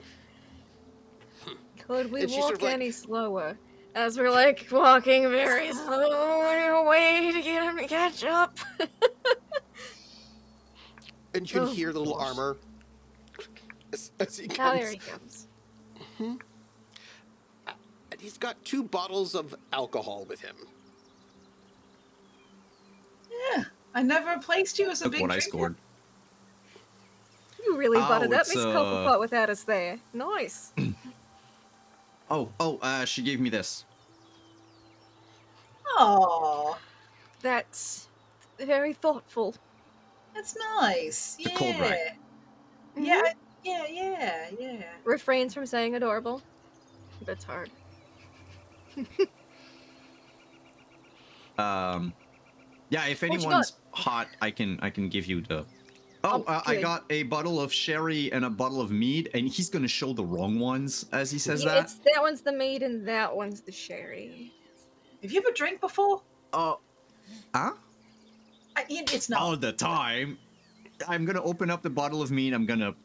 [SPEAKER 4] Could we
[SPEAKER 1] And she's
[SPEAKER 4] walk
[SPEAKER 1] sort of like-
[SPEAKER 4] any slower? As we're like walking very slowly away to get him to catch up.
[SPEAKER 1] And you can
[SPEAKER 4] Oh,
[SPEAKER 1] hear the little
[SPEAKER 4] gosh.
[SPEAKER 1] armor as he
[SPEAKER 4] Oh,
[SPEAKER 1] comes.
[SPEAKER 4] there he comes.
[SPEAKER 1] And he's got 2 bottles of alcohol with him.
[SPEAKER 3] Yeah, I never placed you as a
[SPEAKER 2] Look
[SPEAKER 3] big
[SPEAKER 2] what I
[SPEAKER 3] drinker.
[SPEAKER 2] scored.
[SPEAKER 4] You really butted up
[SPEAKER 2] it's,
[SPEAKER 4] Miss Copperpot without us there. Nice.
[SPEAKER 2] She gave me this.
[SPEAKER 3] Oh,
[SPEAKER 4] That's very thoughtful.
[SPEAKER 3] that's nice.
[SPEAKER 2] The
[SPEAKER 3] Yeah.
[SPEAKER 2] cold rack.
[SPEAKER 3] Yeah, yeah.
[SPEAKER 4] Refrains from saying adorable. That's hard.
[SPEAKER 2] Yeah, if
[SPEAKER 4] What you
[SPEAKER 2] anyone's hot, I can give you the. Oh,
[SPEAKER 4] Oh,
[SPEAKER 2] I
[SPEAKER 4] good.
[SPEAKER 2] got a bottle of sherry and a bottle of mead, and he's gonna show the wrong ones as he says
[SPEAKER 4] Yeah,
[SPEAKER 2] that.
[SPEAKER 4] that one's the mead and that one's the sherry.
[SPEAKER 3] Have you ever drank before?
[SPEAKER 2] Huh?
[SPEAKER 3] It's not.
[SPEAKER 2] All the time. I'm gonna open up the bottle of mead. I'm gonna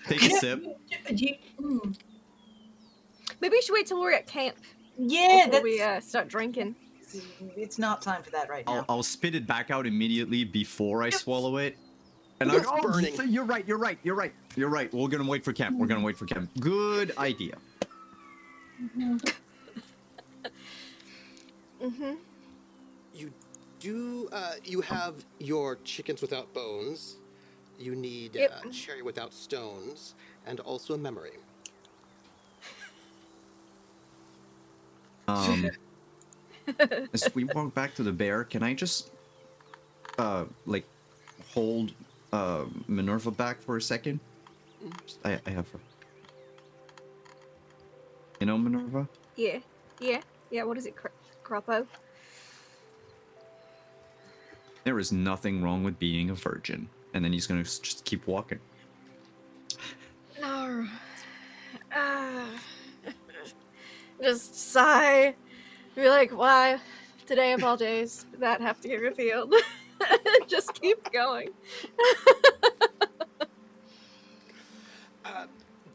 [SPEAKER 2] take a sip.
[SPEAKER 4] Maybe we should wait till we're at camp
[SPEAKER 3] Yeah,
[SPEAKER 4] before
[SPEAKER 3] that's.
[SPEAKER 4] we start drinking.
[SPEAKER 3] It's not time for that right now.
[SPEAKER 2] I'll spit it back out immediately before I swallow it. And I'll
[SPEAKER 1] It's burning.
[SPEAKER 2] You're right. We're gonna wait for camp. Good idea.
[SPEAKER 1] You do, you have your chickens without bones. You need
[SPEAKER 4] Yep.
[SPEAKER 1] cherry without stones, and also a memory.
[SPEAKER 2] As we walk back to the bear, can I just like hold Minerva back for a second? I have her. You know, Minerva?
[SPEAKER 4] Yeah. What is it, Croppo?
[SPEAKER 2] There is nothing wrong with being a virgin. And then he's gonna just keep walking.
[SPEAKER 4] No. Just sigh. Be like, why? Today of all days, did that have to get revealed? Just keep going.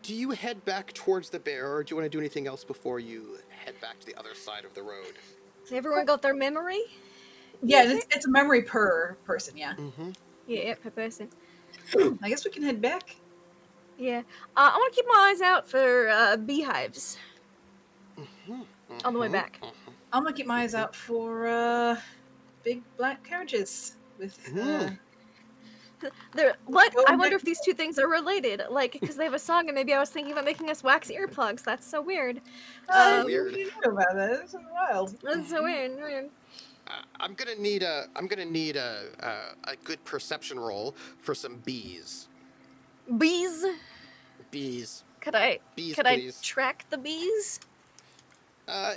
[SPEAKER 1] Do you head back towards the bear, or do you want to do anything else before you head back to the other side of the road?
[SPEAKER 4] Everyone got their memory?
[SPEAKER 3] Yeah, it's a memory per person. Yeah.
[SPEAKER 4] Yeah, per person.
[SPEAKER 3] I guess we can head back.
[SPEAKER 4] Yeah. I want to keep my eyes out for beehives on the way back.
[SPEAKER 3] I'm gonna keep my eyes out for big black carriages with.
[SPEAKER 4] What?
[SPEAKER 3] Go
[SPEAKER 4] I wonder
[SPEAKER 3] back-
[SPEAKER 4] if these two things are related. Like, because they have a song, and maybe I was thinking about making us wax earplugs. That's so weird.
[SPEAKER 1] So weird.
[SPEAKER 3] You know about that. It's wild.
[SPEAKER 4] That's so weird.
[SPEAKER 1] I'm gonna need a good perception roll for some bees.
[SPEAKER 4] Bees.
[SPEAKER 1] Bees.
[SPEAKER 4] Could I
[SPEAKER 1] Bees,
[SPEAKER 4] could I
[SPEAKER 1] please.
[SPEAKER 4] track the bees?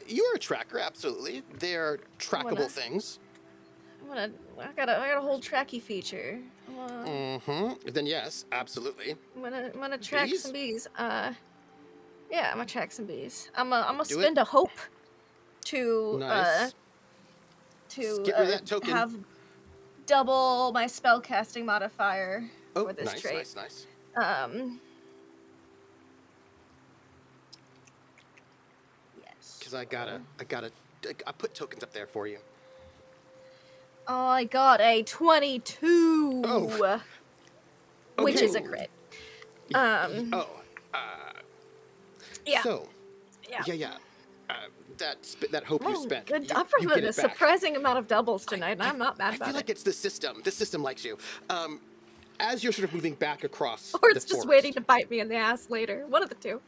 [SPEAKER 1] You're a tracker, absolutely. They're trackable
[SPEAKER 4] Wanna-
[SPEAKER 1] things.
[SPEAKER 4] I got a whole tracky feature.
[SPEAKER 1] Then yes, absolutely.
[SPEAKER 4] I'm gonna track
[SPEAKER 1] Bees?
[SPEAKER 4] some bees. Yeah, I'm gonna track some bees. I'm gonna
[SPEAKER 1] Do it.
[SPEAKER 4] spend a hope to
[SPEAKER 1] Nice. Get rid of that token.
[SPEAKER 4] have double my spellcasting modifier
[SPEAKER 1] Oh,
[SPEAKER 4] for this
[SPEAKER 1] nice,
[SPEAKER 4] trait.
[SPEAKER 1] nice, nice.
[SPEAKER 4] Yes.
[SPEAKER 1] Because I put tokens up there for you.
[SPEAKER 4] I got a 22,
[SPEAKER 1] Oh.
[SPEAKER 4] which
[SPEAKER 1] Okay.
[SPEAKER 4] is a crit.
[SPEAKER 1] Oh.
[SPEAKER 4] Yeah.
[SPEAKER 1] So.
[SPEAKER 4] Yeah.
[SPEAKER 1] Yeah. That hope you spent.
[SPEAKER 4] Good.
[SPEAKER 1] You,
[SPEAKER 4] I'm
[SPEAKER 1] you
[SPEAKER 4] from
[SPEAKER 1] get
[SPEAKER 4] a
[SPEAKER 1] it back.
[SPEAKER 4] surprising amount of doubles tonight, and I'm not mad
[SPEAKER 1] I
[SPEAKER 4] about
[SPEAKER 1] feel
[SPEAKER 4] it.
[SPEAKER 1] like it's the system. The system likes you. As you're sort of moving back across
[SPEAKER 4] Or
[SPEAKER 1] the
[SPEAKER 4] it's just
[SPEAKER 1] forest,
[SPEAKER 4] waiting to bite me in the ass later. One of the two.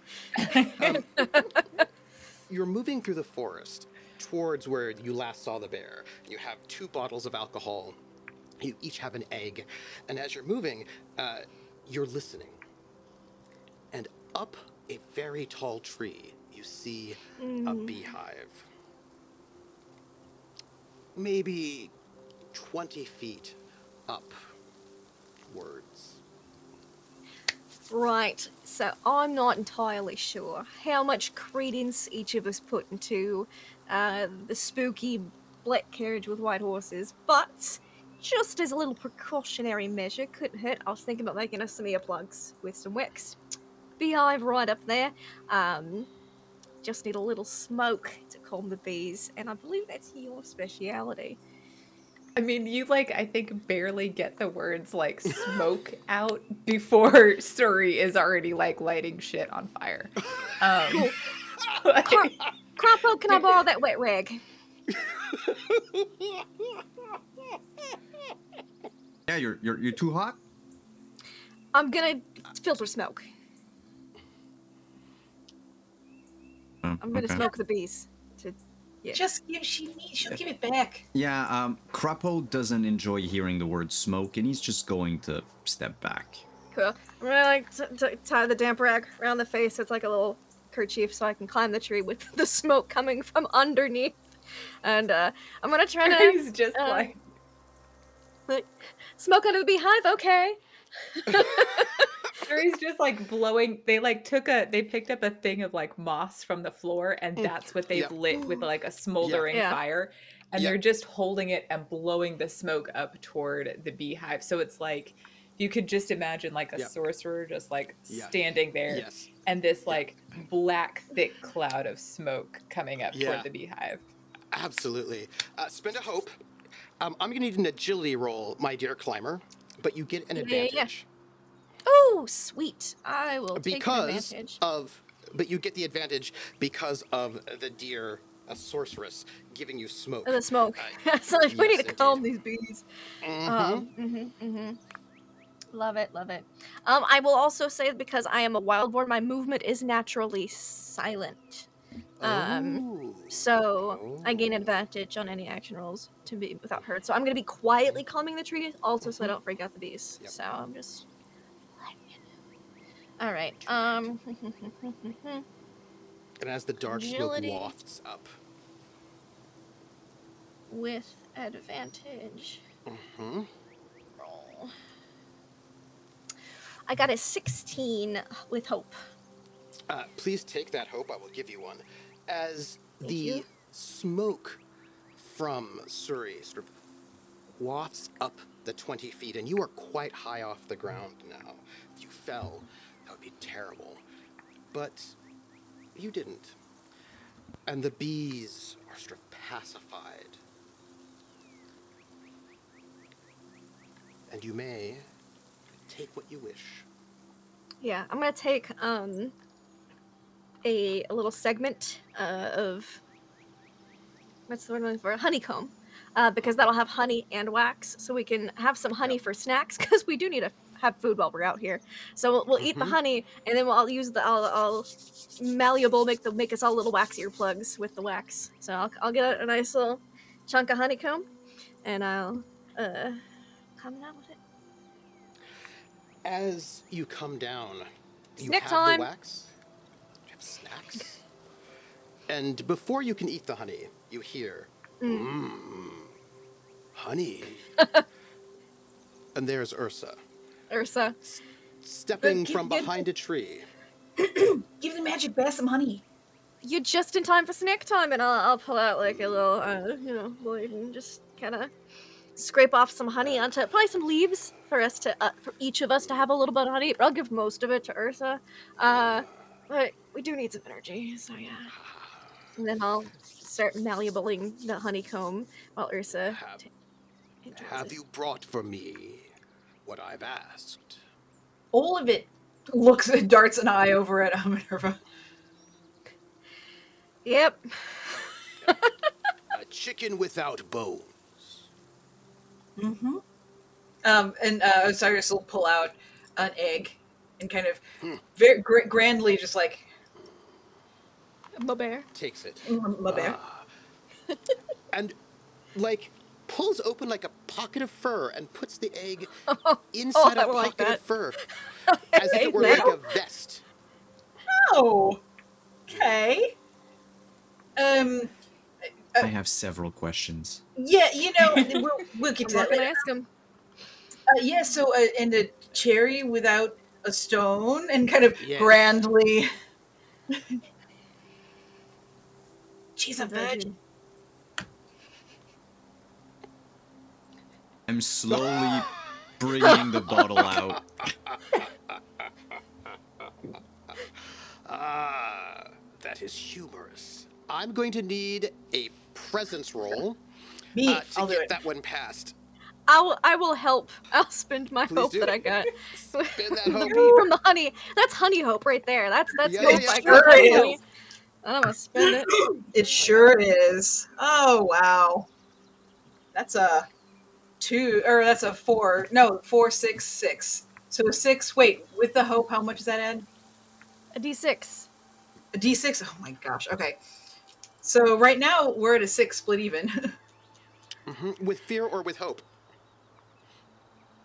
[SPEAKER 1] you're moving through the forest towards where you last saw the bear. You have 2 bottles of alcohol. You each have an egg. And as you're moving, you're listening. And up a very tall tree, you see a beehive. Maybe 20 feet upwards.
[SPEAKER 4] Right. So I'm not entirely sure how much credence each of us put into the spooky black carriage with white horses, but just as a little precautionary measure, couldn't hurt. I was thinking about making us some earplugs with some wicks. Beehive right up there. Just need a little smoke to calm the bees, and I believe that's your speciality.
[SPEAKER 5] I mean, you I think barely get the words smoke out before Surrey is already lighting shit on fire.
[SPEAKER 4] Cool.
[SPEAKER 5] like-
[SPEAKER 4] Crapo, can I borrow that wet rag?
[SPEAKER 2] Yeah, you're too hot.
[SPEAKER 4] I'm gonna filter smoke.
[SPEAKER 2] Oh,
[SPEAKER 4] I'm gonna
[SPEAKER 2] okay.
[SPEAKER 4] smoke the bees. Yeah.
[SPEAKER 3] Just give. She'll give it back.
[SPEAKER 2] Yeah, Crapo doesn't enjoy hearing the word smoke, and he's just going to step back.
[SPEAKER 4] Cool. I'm gonna tie the damp rag around the face. It's like a little kerchief, so I can climb the tree with the smoke coming from underneath. And I'm gonna try to.
[SPEAKER 5] He's just
[SPEAKER 4] smoke under the beehive. Okay.
[SPEAKER 5] Surrey's just blowing. They picked up a thing of moss from the floor, and that's what they've lit with a smoldering fire, and they're just holding it and blowing the smoke up toward the beehive. So it's you could just imagine a sorcerer just standing there, and this black thick cloud of smoke coming up toward the beehive.
[SPEAKER 1] Absolutely. Spend a hope. I'm going to need an agility roll, my dear climber, but you get an advantage.
[SPEAKER 4] Oh, sweet. I will take an advantage.
[SPEAKER 1] But you get the advantage because of the dear sorceress giving you smoke.
[SPEAKER 4] The smoke. So we need to calm these bees. Love it, love it. I will also say that because I am a wildborn, my movement is naturally silent. So I gain advantage on any action rolls to be without hurt. So I'm gonna be quietly calming the trees, also so I don't freak out the bees. So I'm just. All right.
[SPEAKER 1] And as the dark smoke wafts up.
[SPEAKER 4] With advantage. Roll. I got a 16 with hope.
[SPEAKER 1] Please take that hope. I will give you one. As the smoke from Surrey sort of wafts up the 20 feet, and you are quite high off the ground now. If you fell, that would be terrible. But you didn't. And the bees are sort of pacified. And you may take what you wish.
[SPEAKER 4] Yeah, I'm gonna take a little segment of what's the word I'm looking for? A honeycomb, because that'll have honey and wax, so we can have some honey for snacks because we do need to have food while we're out here. So we'll eat the honey, and then I'll use I'll malleable make us all little wax earplugs with the wax. So I'll get a nice little chunk of honeycomb, and I'll come out with it.
[SPEAKER 1] As you come down, you
[SPEAKER 4] Snack
[SPEAKER 1] have
[SPEAKER 4] time.
[SPEAKER 1] the wax. You have snacks. And before you can eat the honey, you hear, honey. And there's Ursa,
[SPEAKER 4] Ursa.
[SPEAKER 1] stepping from
[SPEAKER 3] Get-
[SPEAKER 1] behind a tree.
[SPEAKER 3] Give the magic bear some honey.
[SPEAKER 4] You're just in time for snack time, and I'll pull out like a little, blade and just kind of scrape off some honey onto probably some leaves for us to, for each of us to have a little bit of honey. But I'll give most of it to Ursa. But we do need some energy, so yeah. And then I'll start malleabling the honeycomb while Ursa enjoys
[SPEAKER 1] Have
[SPEAKER 4] it.
[SPEAKER 1] you brought for me what I've asked?
[SPEAKER 3] All of it darts an eye over at Minerva.
[SPEAKER 4] Yep.
[SPEAKER 1] A chicken without bones.
[SPEAKER 3] Mm-hmm. And Osiris will pull out an egg and kind of very grandly just like,
[SPEAKER 4] My bear.
[SPEAKER 1] Takes it.
[SPEAKER 3] my bear.
[SPEAKER 1] And, like, pulls open like a pocket of fur and puts the egg inside
[SPEAKER 4] I
[SPEAKER 1] a
[SPEAKER 4] like
[SPEAKER 1] pocket
[SPEAKER 4] that.
[SPEAKER 1] of fur. As if it were like a vest.
[SPEAKER 3] Oh, okay.
[SPEAKER 2] I have several questions.
[SPEAKER 3] Yeah, we'll get to
[SPEAKER 4] I'm
[SPEAKER 3] that
[SPEAKER 4] gonna
[SPEAKER 3] later.
[SPEAKER 4] ask him.
[SPEAKER 3] Yeah, so and a cherry without a stone, and kind of
[SPEAKER 1] Yes.
[SPEAKER 3] grandly. She's a virgin.
[SPEAKER 2] I'm slowly bringing the bottle out.
[SPEAKER 1] That is humorous. I'm going to need a presence roll
[SPEAKER 3] Me,
[SPEAKER 1] to
[SPEAKER 3] I'll do
[SPEAKER 1] get
[SPEAKER 3] it.
[SPEAKER 1] that one passed.
[SPEAKER 4] I will help. I'll spend my
[SPEAKER 1] Please
[SPEAKER 4] hope
[SPEAKER 1] do.
[SPEAKER 4] that I got.
[SPEAKER 1] Spend that
[SPEAKER 4] from
[SPEAKER 1] hope.
[SPEAKER 4] the honey. That's honey hope right there. That's
[SPEAKER 1] Yeah,
[SPEAKER 4] hope
[SPEAKER 1] yeah,
[SPEAKER 4] I
[SPEAKER 3] sure
[SPEAKER 4] got.
[SPEAKER 3] is.
[SPEAKER 4] Honey. I'm gonna spend it.
[SPEAKER 3] It sure is. Oh wow, that's a 2, or that's a 4. No, 4, 6, 6. So a 6. Wait, with the hope, how much does that add?
[SPEAKER 4] A D6.
[SPEAKER 3] A D6. Oh my gosh. Okay. So right now we're at a 6, split even.
[SPEAKER 1] With fear or with hope?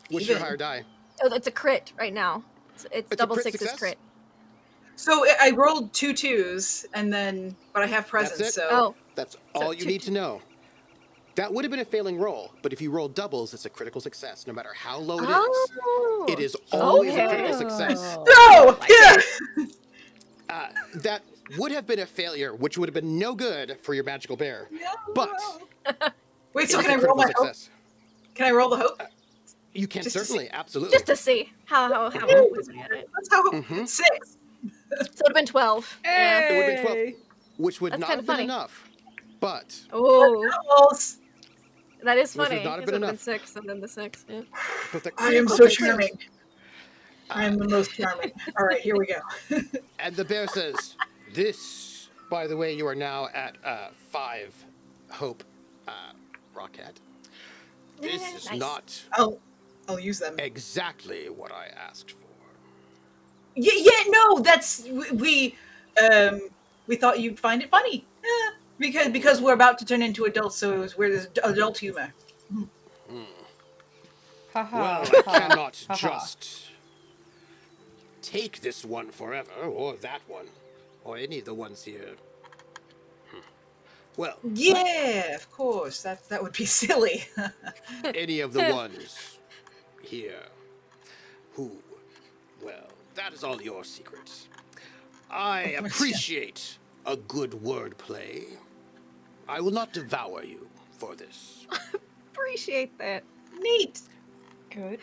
[SPEAKER 1] What's your
[SPEAKER 3] Even.
[SPEAKER 1] higher die?
[SPEAKER 4] Oh, that's a crit right now. It's
[SPEAKER 1] a
[SPEAKER 4] double
[SPEAKER 1] crit
[SPEAKER 4] sixes
[SPEAKER 1] success?
[SPEAKER 4] crit.
[SPEAKER 3] So I rolled 2 2s, and then, but I have presence.
[SPEAKER 1] That's it?
[SPEAKER 3] So
[SPEAKER 4] Oh,
[SPEAKER 1] That's all you
[SPEAKER 4] two-
[SPEAKER 1] need to know. That would have been a failing roll, but if you roll doubles, it's a critical success, no matter how low it is.
[SPEAKER 4] oh,
[SPEAKER 1] It is always a
[SPEAKER 4] okay.
[SPEAKER 1] critical success.
[SPEAKER 3] no, yeah.
[SPEAKER 1] That would have been a failure, which would have been no good for your magical bear. But
[SPEAKER 3] Wait,
[SPEAKER 1] it
[SPEAKER 3] so
[SPEAKER 1] is
[SPEAKER 3] can
[SPEAKER 1] a
[SPEAKER 3] I roll
[SPEAKER 1] critical
[SPEAKER 3] my hope?
[SPEAKER 1] success.
[SPEAKER 3] Can I roll the hope?
[SPEAKER 1] You can
[SPEAKER 3] Just to
[SPEAKER 1] certainly, absolutely.
[SPEAKER 4] Just to see how was we at it.
[SPEAKER 3] That's how hope. 6.
[SPEAKER 4] So it would have been 12. Yeah.
[SPEAKER 1] It would have been 12, which would
[SPEAKER 4] That's
[SPEAKER 1] not
[SPEAKER 4] kinda
[SPEAKER 1] have been
[SPEAKER 4] funny.
[SPEAKER 1] enough. But
[SPEAKER 4] Oh,
[SPEAKER 3] Doubles.
[SPEAKER 4] that is
[SPEAKER 1] Which
[SPEAKER 4] funny.
[SPEAKER 1] would not have
[SPEAKER 4] It
[SPEAKER 1] been
[SPEAKER 4] would have been
[SPEAKER 1] enough.
[SPEAKER 4] 6 and then the 6. Yeah.
[SPEAKER 1] the
[SPEAKER 3] I am
[SPEAKER 1] critical
[SPEAKER 3] so
[SPEAKER 1] success-
[SPEAKER 3] charming. I am the most charming. All right, here we go.
[SPEAKER 1] And the bear says, "This, by the way, you are now at 5 hope, Rocket. This is
[SPEAKER 4] Nice.
[SPEAKER 1] not
[SPEAKER 3] I'll use them.
[SPEAKER 1] exactly what I asked for."
[SPEAKER 3] Yeah, no, that's we thought you'd find it funny. Because we're about to turn into adults, so we're this adult humor.
[SPEAKER 1] Well, I cannot just take this one forever, or that one, or any of the ones here. Well,
[SPEAKER 3] Yeah, of course. That would be silly.
[SPEAKER 1] any of the ones here who, well, that is all your secrets. I appreciate a good wordplay. I will not devour you for this.
[SPEAKER 4] Appreciate that.
[SPEAKER 3] Neat.
[SPEAKER 5] Good.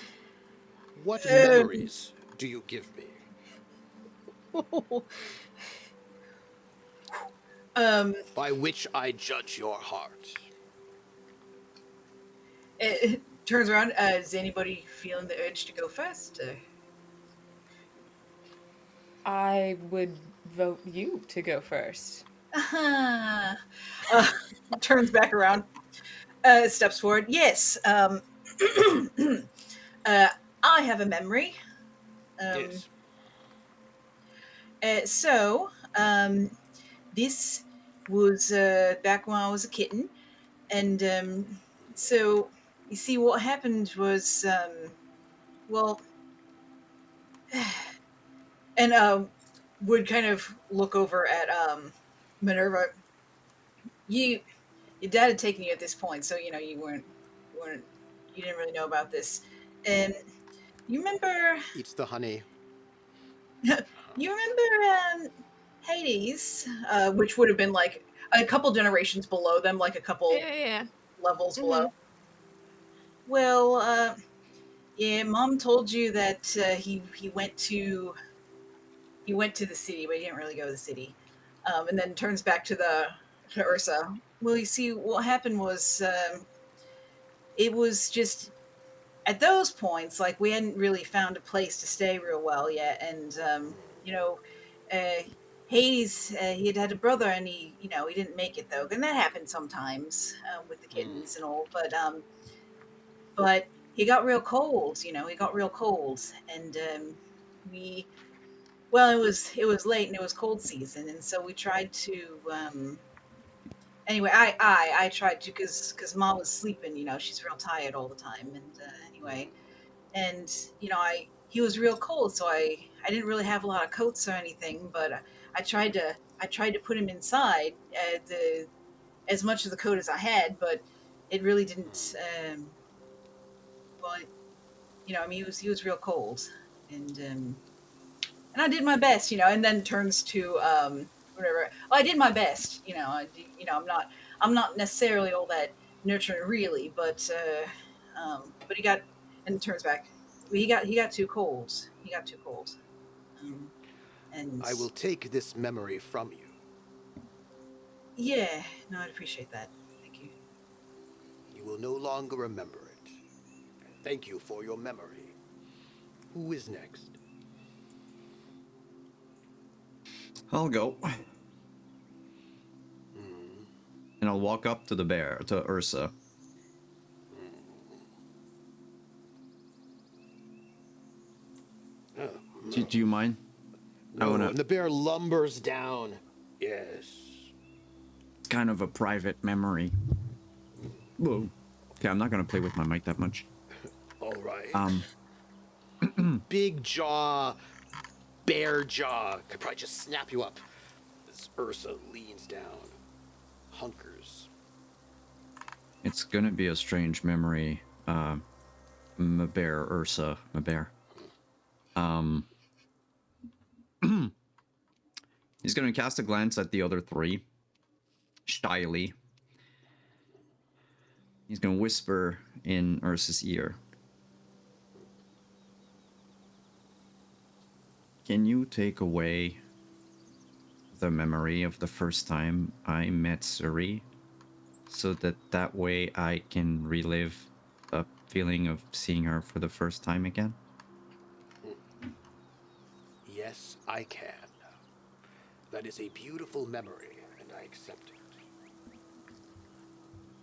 [SPEAKER 1] What memories do you give me? By which I judge your heart.
[SPEAKER 3] It turns around. Is anybody feeling the urge to go first?
[SPEAKER 5] I would vote you to go first.
[SPEAKER 3] Turns back around. Steps forward. Yes. I have a memory.
[SPEAKER 1] Yes.
[SPEAKER 3] So, this was back when I was a kitten, And so you see, what happened was, well, and would kind of look over at Minerva. You, your dad had taken you at this point, so you know you didn't really know about this. And you remember,
[SPEAKER 1] Eats the honey.
[SPEAKER 3] you remember Hades, which would have been like a couple generations below them, like a couple
[SPEAKER 4] Yeah.
[SPEAKER 3] levels below.
[SPEAKER 4] Mm-hmm.
[SPEAKER 3] Well, yeah, Mom told you that he went to the city, but he didn't really go to the city. And then turns back to the to Ursa. Well, you see, what happened was it was just at those points, like we hadn't really found a place to stay real well yet, and you know, uh, Hades, he had had a brother, and he didn't make it though, and that happens sometimes with the kittens and all. But he got real cold, he got real cold, and we well, it was late and it was cold season, and so we tried to. Anyway, I tried to because Mom was sleeping. She's real tired all the time, and anyway, and I he was real cold, so I didn't really have a lot of coats or anything, but I tried to put him inside as much of the coat as I had, but it really didn't. Well, I mean, he was real cold, and and I did my best, and then turns to whatever. Well, I did my best, I'm not necessarily all that nurturing really, but he got and turns back. He got too cold. He got too cold. Um, and
[SPEAKER 1] I will take this memory from you.
[SPEAKER 3] yeah, no, I'd appreciate that. Thank you.
[SPEAKER 1] You will no longer remember it. Thank you for your memory. Who is next?
[SPEAKER 2] I'll go. And I'll walk up to the bear, to Ursa. Do you mind?
[SPEAKER 1] No, and the bear lumbers down. Yes.
[SPEAKER 2] It's kind of a private memory. Whoa. Okay, I'm not gonna play with my mic that much.
[SPEAKER 1] All right. Big jaw, bear jaw could probably just snap you up. As Ursa leans down, hunkers.
[SPEAKER 2] It's gonna be a strange memory. Mabear, Ursa, Mabear. He's gonna cast a glance at the other three. Shyly. He's gonna whisper in Ursa's ear. Can you take away the memory of the first time I met Suri, so that way I can relive the feeling of seeing her for the first time again?
[SPEAKER 1] Yes, I can. That is a beautiful memory, and I accept it.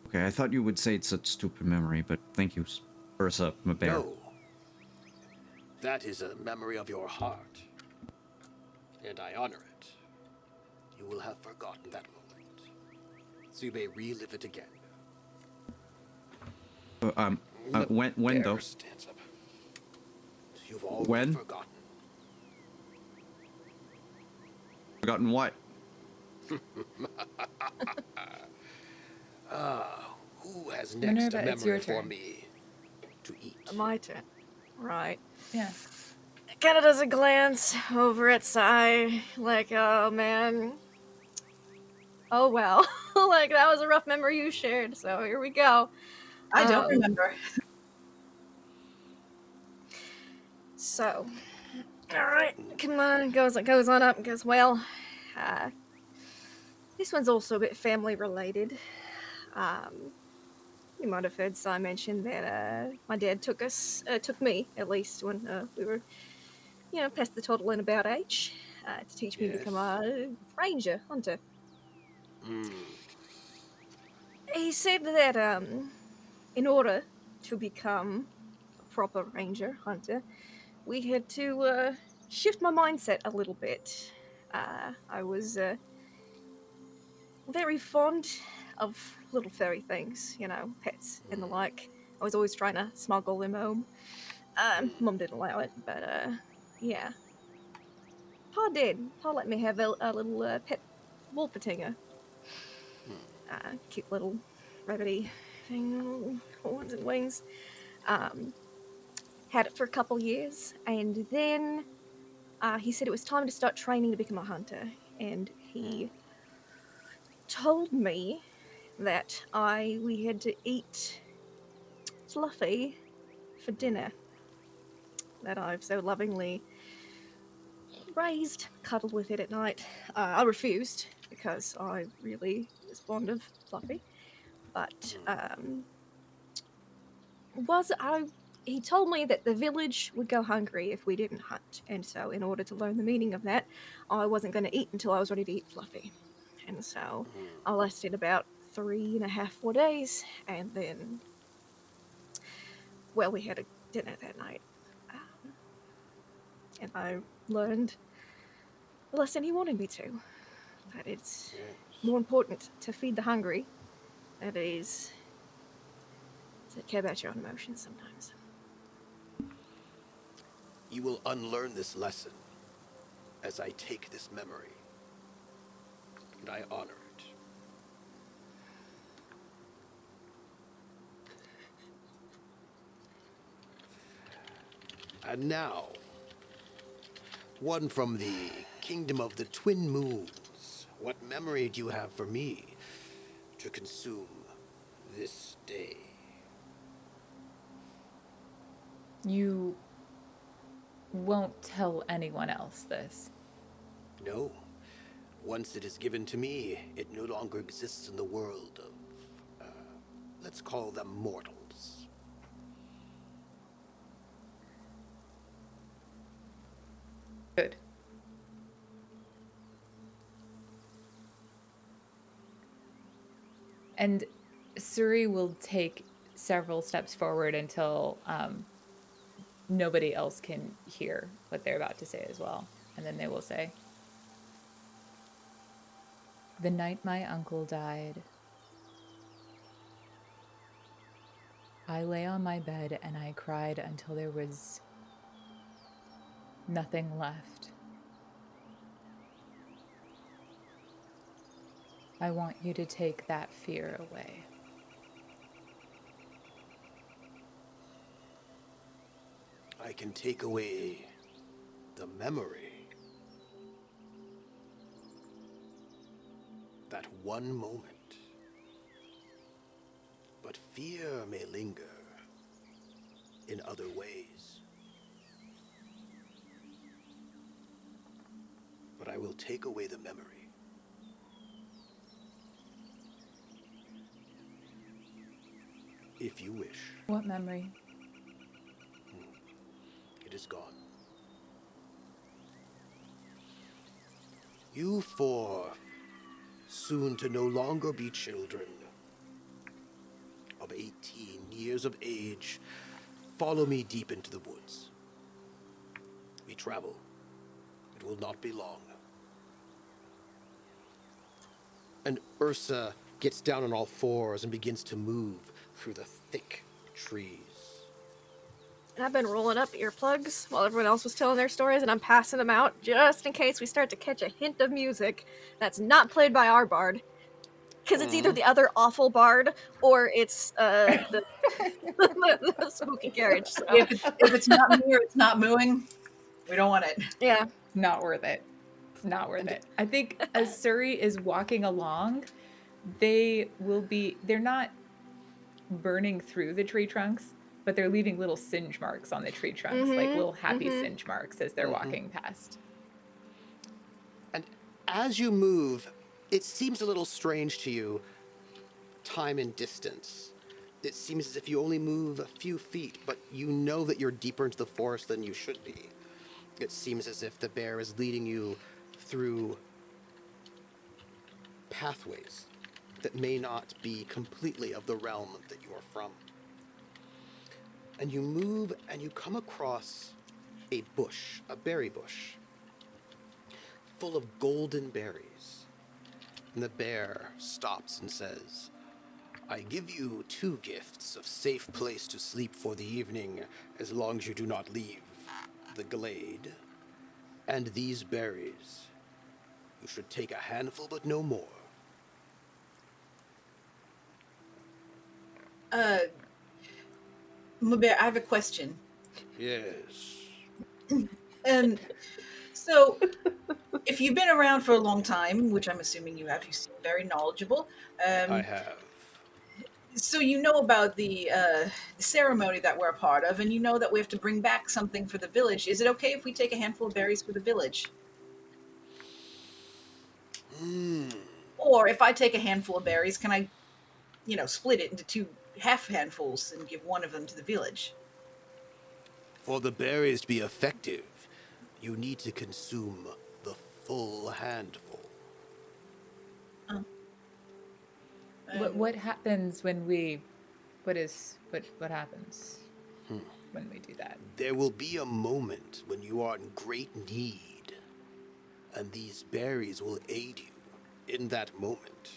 [SPEAKER 2] Okay, I thought you would say it's a stupid memory, but thank you, Ursa, Mabear.
[SPEAKER 1] No. That is a memory of your heart, and I honor it. You will have forgotten that moment, so you may relive it again.
[SPEAKER 2] When though?
[SPEAKER 1] Stands up. You've already
[SPEAKER 2] When?
[SPEAKER 1] forgotten.
[SPEAKER 2] Forgotten what?
[SPEAKER 1] Who has next
[SPEAKER 5] Minerva,
[SPEAKER 1] a
[SPEAKER 5] it's your
[SPEAKER 1] memory for
[SPEAKER 5] turn.
[SPEAKER 1] me to eat?
[SPEAKER 4] My turn. Right.
[SPEAKER 5] Yeah.
[SPEAKER 4] Kind of does a glance over at Sai, like, oh man. Oh well. Like, that was a rough memory you shared, so here we go.
[SPEAKER 3] I don't remember.
[SPEAKER 4] So, alright, come on, goes on up and goes, well, this one's also a bit family related. You might have heard Sai mention that my dad took me at least, when we were, past the toddling about age, to teach me to become a ranger, hunter. He said that in order to become a proper ranger, hunter, we had to shift my mindset a little bit. I was very fond of little furry things, you know, pets and the like. I was always trying to smuggle them home. Mum didn't allow it, but yeah. Pa did. Pa let me have a little pet wolpertinger. Cute little rabbity thing, horns and wings. Had it for a couple years, and then he said it was time to start training to become a hunter, and he told me that we had to eat Fluffy for dinner that I've so lovingly raised, cuddled with it at night. I refused because I really was fond of Fluffy, but he told me that the village would go hungry if we didn't hunt, and so in order to learn the meaning of that, I wasn't going to eat until I was ready to eat Fluffy. And so I lasted about 3.5, 4 days, and then, well, we had a dinner that night. And I learned the lesson he wanted me to, that it's more important to feed the hungry than it is to care about your own emotions sometimes.
[SPEAKER 1] You will unlearn this lesson as I take this memory, and I honor it. And now, one from the kingdom of the Twin Moons, what memory do you have for me to consume this day?
[SPEAKER 5] You won't tell anyone else this.
[SPEAKER 1] No. Once it is given to me, it no longer exists in the world of, let's call them mortals.
[SPEAKER 5] Good. And Suri will take several steps forward until nobody else can hear what they're about to say as well. And then they will say, "The night my uncle died, I lay on my bed and I cried until there was nothing left. I want you to take that fear away."
[SPEAKER 1] I can take away the memory. That one moment. But fear may linger in other ways. But I will take away the memory. If you wish.
[SPEAKER 5] What memory?
[SPEAKER 1] It is gone. You four, soon to no longer be children, of 18 years of age, follow me deep into the woods. We travel. It will not be long. And Ursa gets down on all fours and begins to move through the thick trees.
[SPEAKER 4] And I've been rolling up earplugs while everyone else was telling their stories, and I'm passing them out just in case we start to catch a hint of music that's not played by our bard. Because it's either the other awful bard or it's the spooky carriage. So.
[SPEAKER 3] If it's not me or it's not mooing, we don't want it.
[SPEAKER 4] Yeah.
[SPEAKER 5] It's not worth it. It's not worth it. I think as Suri is walking along, they're not burning through the tree trunks, but they're leaving little singe marks on the tree trunks, like little happy singe marks as they're walking past.
[SPEAKER 1] And as you move, it seems a little strange to you, time and distance. It seems as if you only move a few feet, but you know that you're deeper into the forest than you should be. It seems as if the bear is leading you through pathways that may not be completely of the realm that you are from. And you move and you come across a bush, a berry bush, full of golden berries. And the bear stops and says, I give you 2 gifts of safe place to sleep for the evening, as long as you do not leave the glade. And these berries. You should take a handful, but no more.
[SPEAKER 3] Mabel, I have a question.
[SPEAKER 1] Yes,
[SPEAKER 3] Um, so if you've been around for a long time, which I'm assuming you have, you seem very knowledgeable.
[SPEAKER 1] I
[SPEAKER 3] Um,
[SPEAKER 1] have.
[SPEAKER 3] so you know about the ceremony that we're a part of, and you know that we have to bring back something for the village. Is it okay if we take a handful of berries for the village? Or if I take a handful of berries, can I, split it into 2 half handfuls and give one of them to the village?
[SPEAKER 1] For the berries to be effective, you need to consume the full handful.
[SPEAKER 3] Um,
[SPEAKER 5] What happens when we? What happens when we do that?
[SPEAKER 1] There will be a moment when you are in great need, and these berries will aid you in that moment.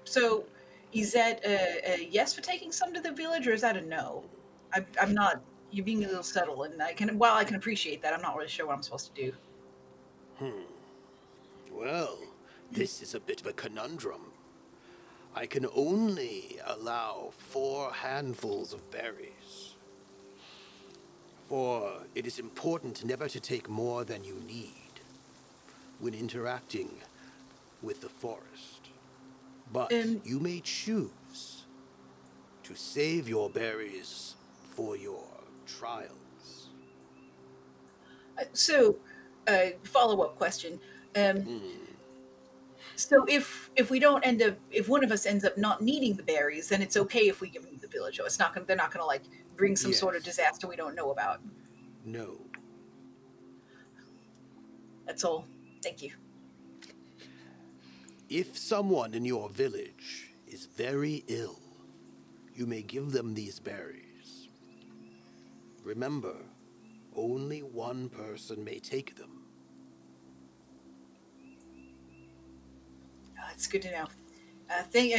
[SPEAKER 3] So is that a yes for taking some to the village, or is that a no? I'm not. You're being a little subtle, and while I can appreciate that, I'm not really sure what I'm supposed to do.
[SPEAKER 1] Well, this is a bit of a conundrum. I can only allow 4 handfuls of berries. For it is important never to take more than you need when interacting with the forest. But
[SPEAKER 3] Um,
[SPEAKER 1] you may choose to save your berries for your trials.
[SPEAKER 3] so, follow up question. Um, so if we don't end up, if one of us ends up not needing the berries, then it's okay if we give them to the village. Oh, it's not gonna. They're not gonna like bring some sort of
[SPEAKER 1] Yes.
[SPEAKER 3] disaster we don't know about.
[SPEAKER 1] No.
[SPEAKER 3] That's all. Thank you.
[SPEAKER 1] If someone in your village is very ill, you may give them these berries. Remember, only one person may take them.
[SPEAKER 3] It's good to know. I think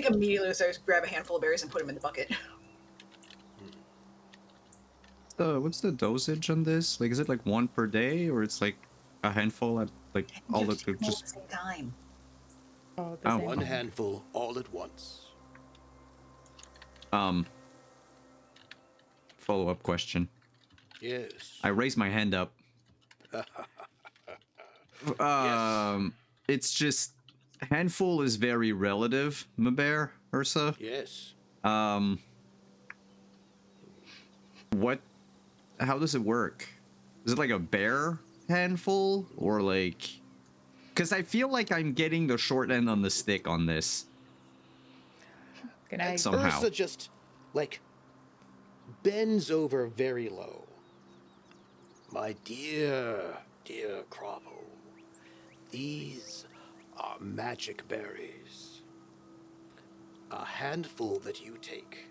[SPEAKER 3] immediately as I grab a handful of berries and put them in the bucket.
[SPEAKER 2] What's the dosage on this? Like, is it like 1 per day, or it's like a handful at like
[SPEAKER 3] You
[SPEAKER 2] all
[SPEAKER 3] have to
[SPEAKER 2] the
[SPEAKER 3] take them all at
[SPEAKER 2] just?
[SPEAKER 3] the same time.
[SPEAKER 5] All at the
[SPEAKER 2] Oh,
[SPEAKER 5] same
[SPEAKER 1] One
[SPEAKER 2] okay.
[SPEAKER 5] time.
[SPEAKER 1] handful all at once.
[SPEAKER 2] Um, follow-up question.
[SPEAKER 1] Yes.
[SPEAKER 2] I raise my hand up.
[SPEAKER 1] Yes.
[SPEAKER 2] It's just handful is very relative, Maber, Ursa.
[SPEAKER 1] Yes.
[SPEAKER 2] Um, what? How does it work? Is it like a bare handful, or like? Because I feel like I'm getting the short end on the stick on this
[SPEAKER 5] Can I?
[SPEAKER 2] somehow.
[SPEAKER 1] Ursa just, like, bends over very low. My dear, dear Croppo, these are magic berries. A handful that you take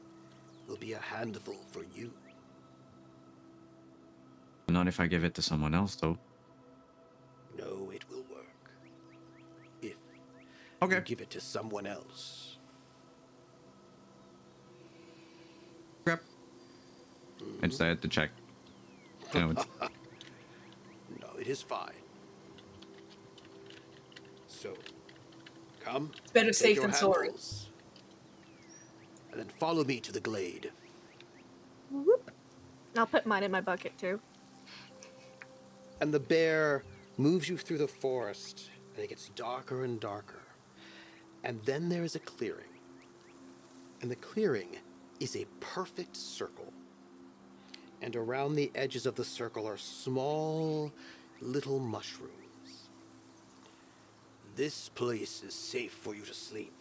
[SPEAKER 1] will be a handful for you.
[SPEAKER 2] Not if I give it to someone else, though.
[SPEAKER 1] No, it will work. If
[SPEAKER 2] Okay.
[SPEAKER 1] you give it to someone else.
[SPEAKER 2] Crap. I just had to check. You know, it's
[SPEAKER 1] No, it is fine. So, come,
[SPEAKER 3] It's better
[SPEAKER 1] take
[SPEAKER 3] safe
[SPEAKER 1] your
[SPEAKER 3] than sorry.
[SPEAKER 1] handfuls, and then follow me to the glade.
[SPEAKER 4] Whoop. I'll put mine in my bucket too.
[SPEAKER 1] And the bear moves you through the forest, and it gets darker and darker. And then there is a clearing. And the clearing is a perfect circle. And around the edges of the circle are small little mushrooms. This place is safe for you to sleep.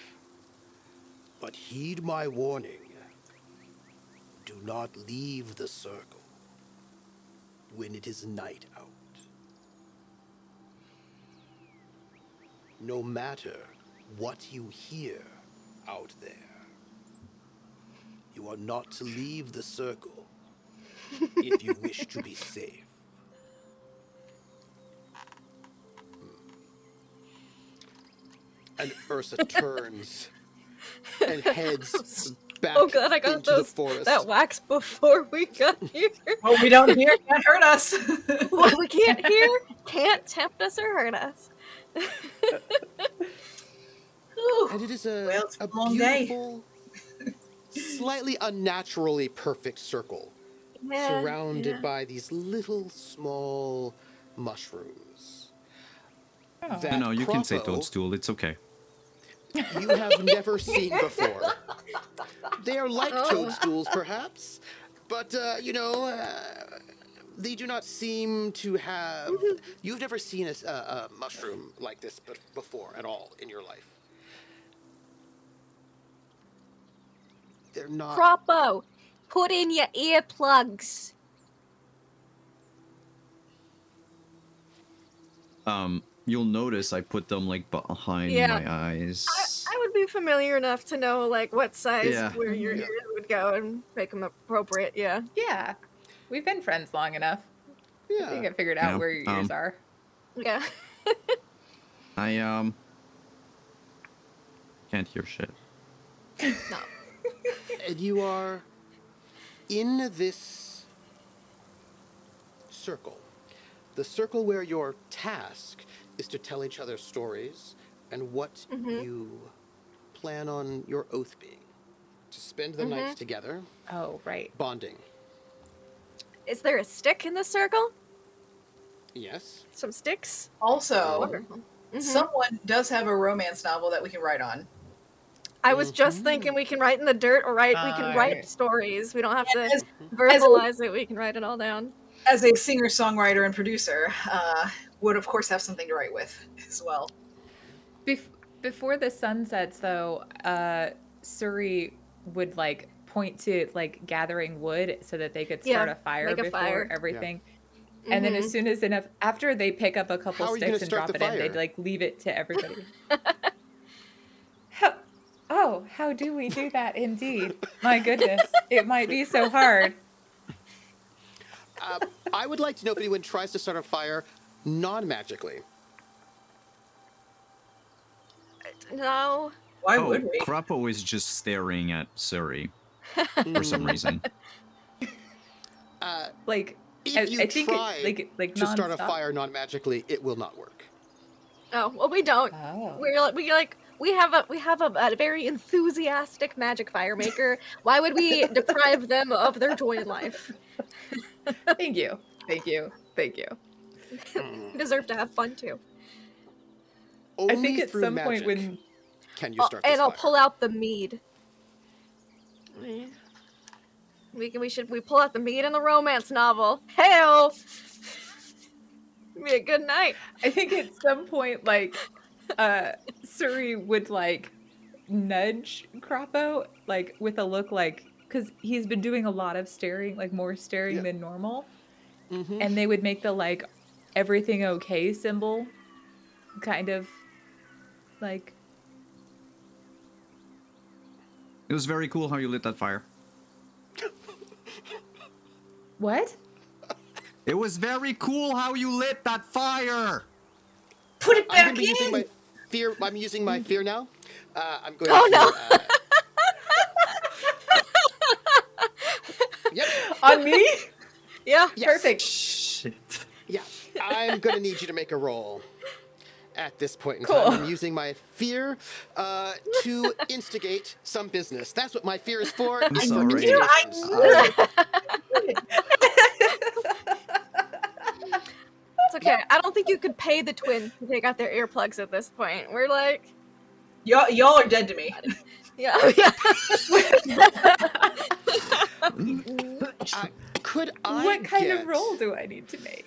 [SPEAKER 1] But heed my warning. Do not leave the circle when it is night out. No matter what you hear out there, you are not to leave the circle if you wish to be safe. And Ursa turns and heads back
[SPEAKER 4] Oh god, I got
[SPEAKER 1] into the
[SPEAKER 4] those
[SPEAKER 1] forest.
[SPEAKER 4] that wax before we got here.
[SPEAKER 3] What we don't hear can't hurt us.
[SPEAKER 4] What we can't hear can't tempt us or hurt us.
[SPEAKER 3] Whew.
[SPEAKER 1] And it is
[SPEAKER 3] Well, it's
[SPEAKER 1] a
[SPEAKER 3] a long day.
[SPEAKER 1] beautiful, slightly unnaturally perfect circle,
[SPEAKER 4] Yeah,
[SPEAKER 1] surrounded
[SPEAKER 4] yeah.
[SPEAKER 1] by these little small mushrooms.
[SPEAKER 5] Oh.
[SPEAKER 1] That
[SPEAKER 2] No, you can say
[SPEAKER 1] Croppo
[SPEAKER 2] toadstool. It's okay.
[SPEAKER 1] you have never seen before. They are like
[SPEAKER 4] Oh.
[SPEAKER 1] toadstools, perhaps, but they do not seem to have. You've never seen a mushroom like this before at all in your life. They're not.
[SPEAKER 4] Croppo, put in your earplugs.
[SPEAKER 2] You'll notice I put them like behind
[SPEAKER 4] Yeah.
[SPEAKER 2] my eyes.
[SPEAKER 4] I would be familiar enough to know like what size
[SPEAKER 2] Yeah.
[SPEAKER 4] where your
[SPEAKER 1] Yeah.
[SPEAKER 4] ears would go and make them appropriate. Yeah.
[SPEAKER 5] Yeah. We've been friends long enough. I think
[SPEAKER 1] Yeah.
[SPEAKER 5] I figured out
[SPEAKER 2] Yeah,
[SPEAKER 5] where your ears are.
[SPEAKER 4] Yeah.
[SPEAKER 2] I can't hear shit.
[SPEAKER 4] No.
[SPEAKER 1] And you are in this circle. The circle where your task is to tell each other stories and what you plan on your oath being. To spend the nights together,
[SPEAKER 5] Oh, right.
[SPEAKER 1] bonding.
[SPEAKER 4] Is there a stick in the circle?
[SPEAKER 1] Yes.
[SPEAKER 4] Some sticks?
[SPEAKER 3] Also,
[SPEAKER 4] Wonderful.
[SPEAKER 3] someone does have a romance novel that we can write on.
[SPEAKER 4] I was just thinking we can write in the dirt or we can write
[SPEAKER 5] Nice.
[SPEAKER 4] stories. We don't have to
[SPEAKER 3] As-
[SPEAKER 4] verbalize it. We can write it all down.
[SPEAKER 3] As a singer-songwriter and producer, would of course have something to write with as well.
[SPEAKER 5] Before the sun sets, though, Suri would like point to like gathering wood so that they could start
[SPEAKER 4] Yeah,
[SPEAKER 5] a fire
[SPEAKER 4] make a
[SPEAKER 5] before
[SPEAKER 4] fire.
[SPEAKER 5] everything. And then as soon as enough, after they pick up a couple
[SPEAKER 1] How are you gonna
[SPEAKER 5] sticks and
[SPEAKER 1] start
[SPEAKER 5] drop
[SPEAKER 1] the
[SPEAKER 5] it in, they'd
[SPEAKER 1] fire?
[SPEAKER 5] like leave it to everybody. How do we do that indeed? My goodness, it might be so hard.
[SPEAKER 1] I would like to know if anyone tries to start a fire non-magically.
[SPEAKER 4] No.
[SPEAKER 3] Why would we?
[SPEAKER 2] Croppo is just staring at Suri for some reason.
[SPEAKER 5] Like
[SPEAKER 1] If you
[SPEAKER 5] I think
[SPEAKER 1] try
[SPEAKER 5] like
[SPEAKER 1] to start a
[SPEAKER 5] nonstop.
[SPEAKER 1] fire non-magically, it will not work.
[SPEAKER 4] Oh, well, we don't.
[SPEAKER 5] Oh.
[SPEAKER 4] We have a very enthusiastic magic fire maker. Why would we deprive them of their joy in life?
[SPEAKER 5] Thank you. You
[SPEAKER 4] deserve to have fun too.
[SPEAKER 1] Only
[SPEAKER 5] I think at
[SPEAKER 1] through
[SPEAKER 5] some
[SPEAKER 1] magic
[SPEAKER 5] point when
[SPEAKER 1] can you start this
[SPEAKER 4] And I'll
[SPEAKER 1] fire.
[SPEAKER 4] pull out the mead. We pull out the mead in the romance novel. Hey-o! Be a good night.
[SPEAKER 5] I think at some point like Suri would like nudge Croppo like with a look like because he's been doing a lot of staring, like more staring
[SPEAKER 1] Yeah.
[SPEAKER 5] than normal. And they would make the like everything okay symbol kind of like
[SPEAKER 2] It was very cool how you lit that fire.
[SPEAKER 5] what?
[SPEAKER 2] It was very cool how you lit that fire.
[SPEAKER 3] Put it
[SPEAKER 1] I'm
[SPEAKER 3] back
[SPEAKER 1] going to be using
[SPEAKER 3] in!
[SPEAKER 1] my fear. I'm using my fear now. I'm going
[SPEAKER 4] Oh,
[SPEAKER 1] to.
[SPEAKER 4] no.
[SPEAKER 1] Yep.
[SPEAKER 5] On me?
[SPEAKER 4] Yeah.
[SPEAKER 1] Yes.
[SPEAKER 5] Perfect.
[SPEAKER 2] Shit.
[SPEAKER 1] Yeah. I'm going to need you to make a roll at this point in
[SPEAKER 5] Cool.
[SPEAKER 1] time. I'm using my fear to instigate some business. That's what my fear is for.
[SPEAKER 2] I'm
[SPEAKER 1] It's for
[SPEAKER 2] sorry.
[SPEAKER 1] instigation.
[SPEAKER 4] It's okay. I don't think you could pay the twins to take out their earplugs at this point. We're like,
[SPEAKER 3] Y'all are dead to me.
[SPEAKER 4] yeah.
[SPEAKER 1] Could I
[SPEAKER 5] What kind
[SPEAKER 1] get...
[SPEAKER 5] of roll do I need to make?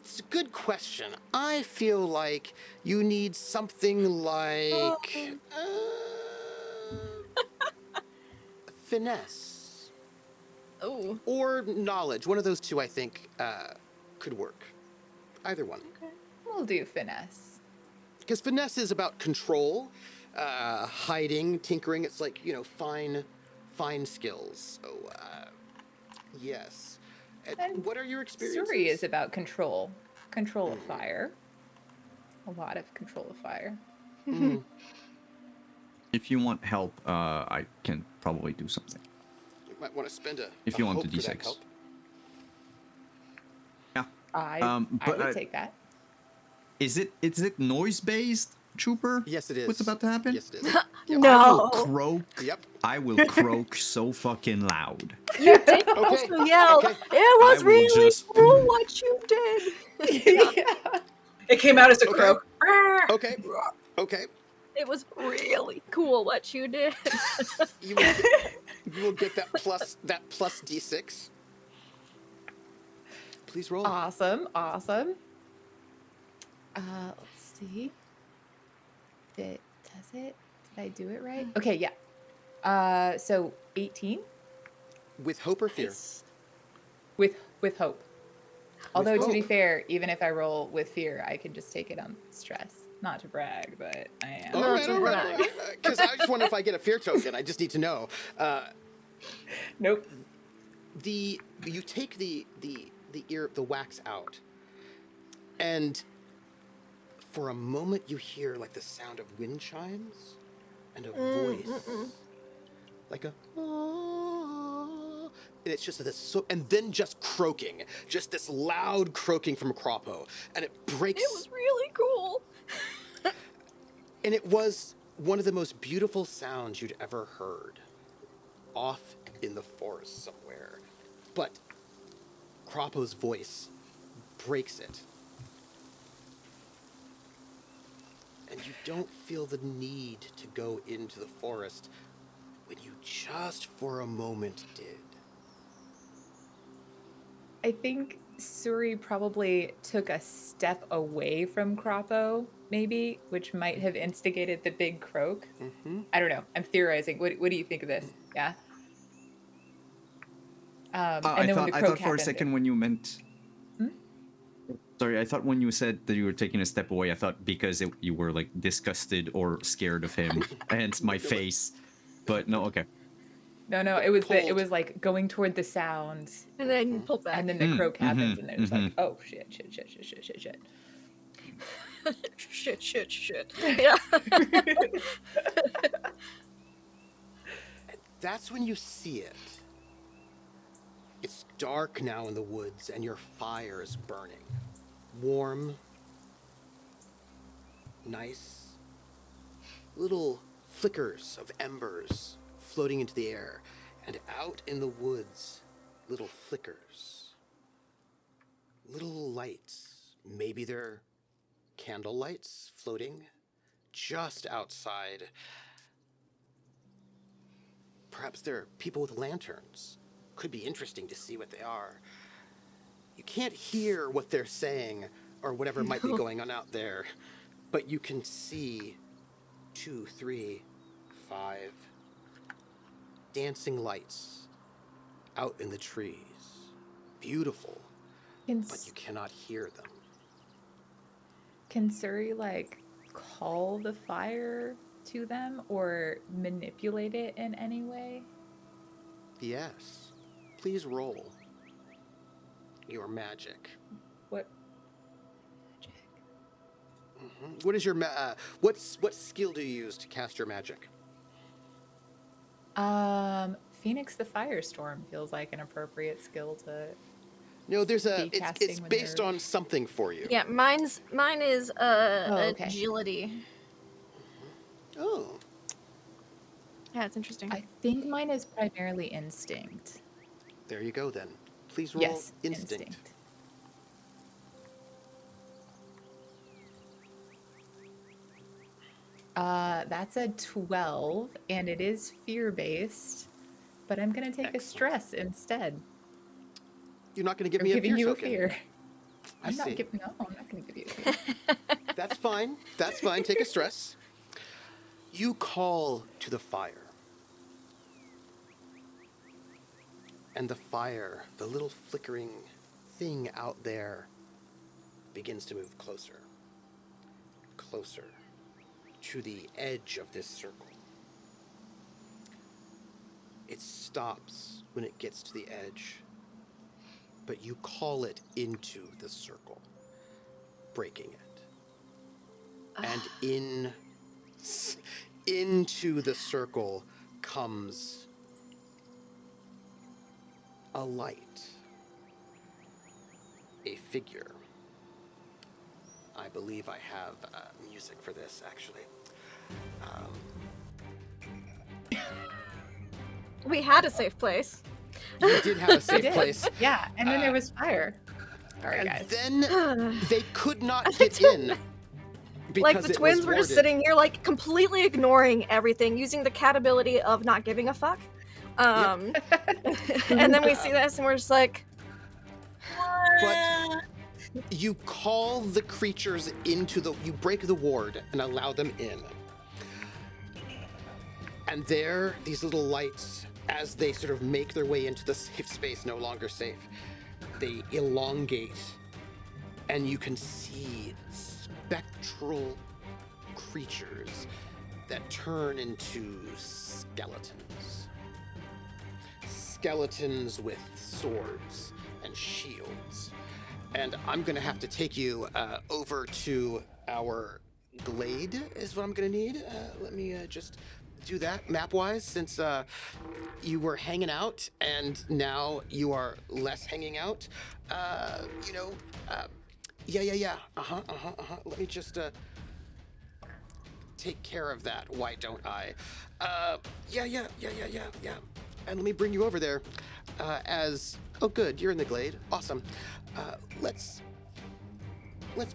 [SPEAKER 1] It's a good question. I feel like you need something like finesse
[SPEAKER 4] Ooh.
[SPEAKER 1] or knowledge. One of those two, I think, could work. Either one.
[SPEAKER 5] We'll do finesse.
[SPEAKER 1] Because finesse is about control, hiding, tinkering. It's like, fine skills. So, yes.
[SPEAKER 5] And
[SPEAKER 1] what are your experiences?
[SPEAKER 5] Suri is about control. Control of fire. A lot of control of fire.
[SPEAKER 1] Mm.
[SPEAKER 2] If you want help, I can probably do something.
[SPEAKER 1] You might want to spend
[SPEAKER 2] If
[SPEAKER 1] a
[SPEAKER 2] you want
[SPEAKER 1] hope
[SPEAKER 2] the
[SPEAKER 1] for that
[SPEAKER 2] D6.
[SPEAKER 1] help.
[SPEAKER 2] Yeah.
[SPEAKER 5] I
[SPEAKER 2] But
[SPEAKER 5] would take that.
[SPEAKER 2] Is it noise based, Trooper?
[SPEAKER 1] Yes, it is.
[SPEAKER 2] What's about to happen?
[SPEAKER 1] Yes, it is. Yep.
[SPEAKER 2] I will
[SPEAKER 4] No.
[SPEAKER 2] croak.
[SPEAKER 1] Yep.
[SPEAKER 2] I will croak so fucking loud.
[SPEAKER 4] You did
[SPEAKER 1] Okay.
[SPEAKER 4] also yell.
[SPEAKER 1] Okay.
[SPEAKER 4] It
[SPEAKER 2] I
[SPEAKER 4] was
[SPEAKER 2] will
[SPEAKER 4] really
[SPEAKER 2] just-
[SPEAKER 4] cool what you did.
[SPEAKER 5] Yeah.
[SPEAKER 3] It came out as a
[SPEAKER 1] Okay.
[SPEAKER 3] croak.
[SPEAKER 1] Okay. Okay.
[SPEAKER 4] It was really cool what you did.
[SPEAKER 1] You will get that plus D6. Please roll.
[SPEAKER 5] Awesome. Let's see. Does it? Did I do it right? Okay, yeah. So 18
[SPEAKER 1] With hope or fear?
[SPEAKER 4] Nice.
[SPEAKER 5] with hope. Although to be
[SPEAKER 1] hope.
[SPEAKER 5] fair, even if I roll with fear, I can just take it on stress. Not to brag, but I am.
[SPEAKER 1] All right.
[SPEAKER 4] all right.
[SPEAKER 1] Because I just wonder if I get a fear token. I just need to know.
[SPEAKER 5] Nope.
[SPEAKER 1] You take the wax out, and for a moment you hear like the sound of wind chimes, and a voice, like a. And it's just this, and then just croaking, just this loud croaking from Croppo, and it breaks.
[SPEAKER 4] It was really cool.
[SPEAKER 1] And it was one of the most beautiful sounds you'd ever heard, off in the forest somewhere. But Croppo's voice breaks it. And you don't feel the need to go into the forest when you just for a moment did.
[SPEAKER 5] I think Suri probably took a step away from Croppo, maybe, which might have instigated the big croak.
[SPEAKER 1] Mm-hmm.
[SPEAKER 5] I don't know. I'm theorizing. What do you think of this? Yeah. And then when the
[SPEAKER 2] I
[SPEAKER 5] croak
[SPEAKER 2] thought for a
[SPEAKER 5] happened,
[SPEAKER 2] second when you meant. Sorry, I thought when you said that you were taking a step away, I thought because you were like disgusted or scared of him, hence my face. But no, okay.
[SPEAKER 5] No, it was
[SPEAKER 1] Pulled.
[SPEAKER 5] it was like going toward the sound,
[SPEAKER 4] And then you pull back.
[SPEAKER 5] and then the croak happens,
[SPEAKER 2] mhm,
[SPEAKER 5] and there's like,
[SPEAKER 2] mhm.
[SPEAKER 5] oh shit.
[SPEAKER 4] shit. Yeah.
[SPEAKER 1] That's when you see it. It's dark now in the woods, and your fire is burning. Warm, nice, little flickers of embers floating into the air, and out in the woods, little flickers, little lights. Maybe they're candle lights floating just outside. Perhaps they're people with lanterns. Could be interesting to see what they are. You can't hear what they're saying or whatever might be going on out there, but you can see 2, 3, 5 dancing lights out in the trees. Beautiful, but you cannot hear them.
[SPEAKER 5] Can Suri like call the fire to them or manipulate it in any way?
[SPEAKER 1] Yes. Please roll your magic.
[SPEAKER 5] What magic?
[SPEAKER 1] What is your what skill do you use to cast your magic?
[SPEAKER 5] Phoenix the Firestorm feels like an appropriate skill to.
[SPEAKER 1] No, there's
[SPEAKER 5] Be
[SPEAKER 1] it's
[SPEAKER 5] casting when
[SPEAKER 1] based
[SPEAKER 5] they're-
[SPEAKER 1] on something for you.
[SPEAKER 4] Yeah, mine is
[SPEAKER 5] okay.
[SPEAKER 4] agility.
[SPEAKER 1] Oh.
[SPEAKER 4] Yeah, it's interesting.
[SPEAKER 5] I think mine is primarily instinct.
[SPEAKER 1] There you go then. Please roll
[SPEAKER 5] Yes,
[SPEAKER 1] instinct.
[SPEAKER 5] That's a 12, and it is fear-based, but I'm gonna take a
[SPEAKER 1] Excellent.
[SPEAKER 5] stress instead.
[SPEAKER 1] You're not going to give
[SPEAKER 5] I'm
[SPEAKER 1] me a
[SPEAKER 5] giving
[SPEAKER 1] fear
[SPEAKER 5] you
[SPEAKER 1] token.
[SPEAKER 5] a fear.
[SPEAKER 1] I
[SPEAKER 5] I'm not
[SPEAKER 1] see.
[SPEAKER 5] giving. No, I'm not gonna give you a fear.
[SPEAKER 1] That's fine. That's fine. Take a stress. You call to the fire. And the fire, the little flickering thing out there, begins to move closer. Closer to the edge of this circle. It stops when it gets to the edge, but you call it into the circle, breaking it. And in into the circle comes a light, a figure. I believe I have music for this, actually.
[SPEAKER 4] We had a safe place.
[SPEAKER 1] You did have a
[SPEAKER 5] We
[SPEAKER 1] safe
[SPEAKER 5] did.
[SPEAKER 1] place.
[SPEAKER 5] Yeah, and then there was fire. Sorry,
[SPEAKER 1] And
[SPEAKER 5] guys.
[SPEAKER 1] then they could not get in.
[SPEAKER 4] Like
[SPEAKER 1] because
[SPEAKER 4] the
[SPEAKER 1] it was
[SPEAKER 4] twins were just
[SPEAKER 1] warded.
[SPEAKER 4] sitting here, like completely ignoring everything, using the cat ability of not giving a fuck. And then we see this, and we're just like,
[SPEAKER 1] But you call the creatures you break the ward and allow them in. And there, these little lights, as they sort of make their way into the safe space, no longer safe, they elongate, and you can see spectral creatures that turn into skeletons. Skeletons with swords and shields. And I'm gonna have to take you over to our glade, is what I'm gonna need. Let me just do that map-wise, since you were hanging out and now you are less hanging out. Yeah. Let me just take care of that. Why don't I? Yeah. And let me bring you over there. Oh, good, you're in the glade. Awesome. Let's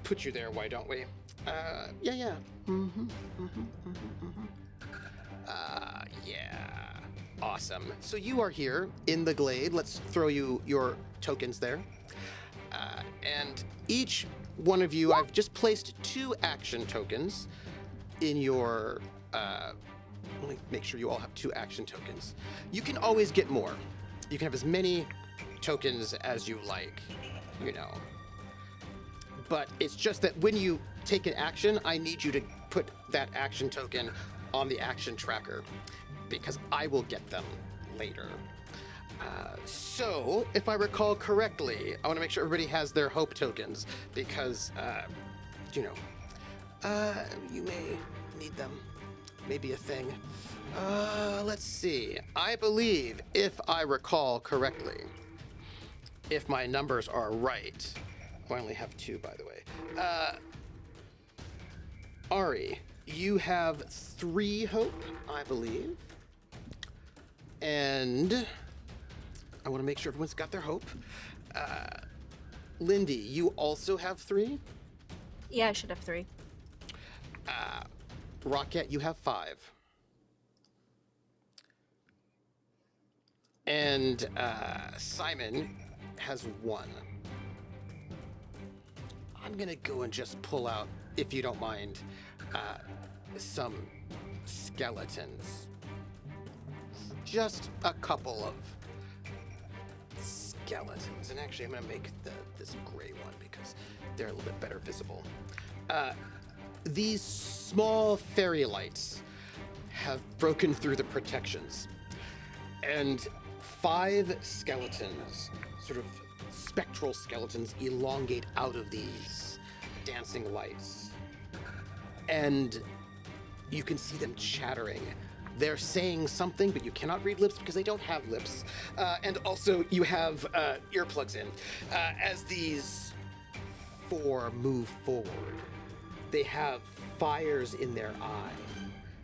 [SPEAKER 1] put you there. Why don't we? Yeah. Yeah. Awesome. So you are here in the glade. Let's throw you your tokens there. And each one of you, I've just placed 2 action tokens in your. Let me make sure you all have 2 action tokens. You can always get more. You can have as many tokens as you like, But it's just that when you take an action, I need you to put that action token on the action tracker, because I will get them later. So, if I recall correctly, I want to make sure everybody has their hope tokens, because, you may need them. Maybe a thing. Let's see. I believe, if I recall correctly, if my numbers are right, I only have 2, by the way. Ari, you have 3 hope, I believe. And I want to make sure everyone's got their hope. Lindy, you also have 3?
[SPEAKER 4] yeah, I should have 3.
[SPEAKER 1] Rocket, you have 5. And Simon has 1. I'm gonna go and just pull out, if you don't mind, some skeletons. Just a couple of skeletons. And actually, I'm gonna make this gray one because they're a little bit better visible. These small fairy lights have broken through the protections, and 5 skeletons, sort of spectral skeletons, elongate out of these dancing lights. And you can see them chattering. They're saying something, but you cannot read lips because they don't have lips. And also, you have earplugs in. As these 4 move forward, they have fires in their eye,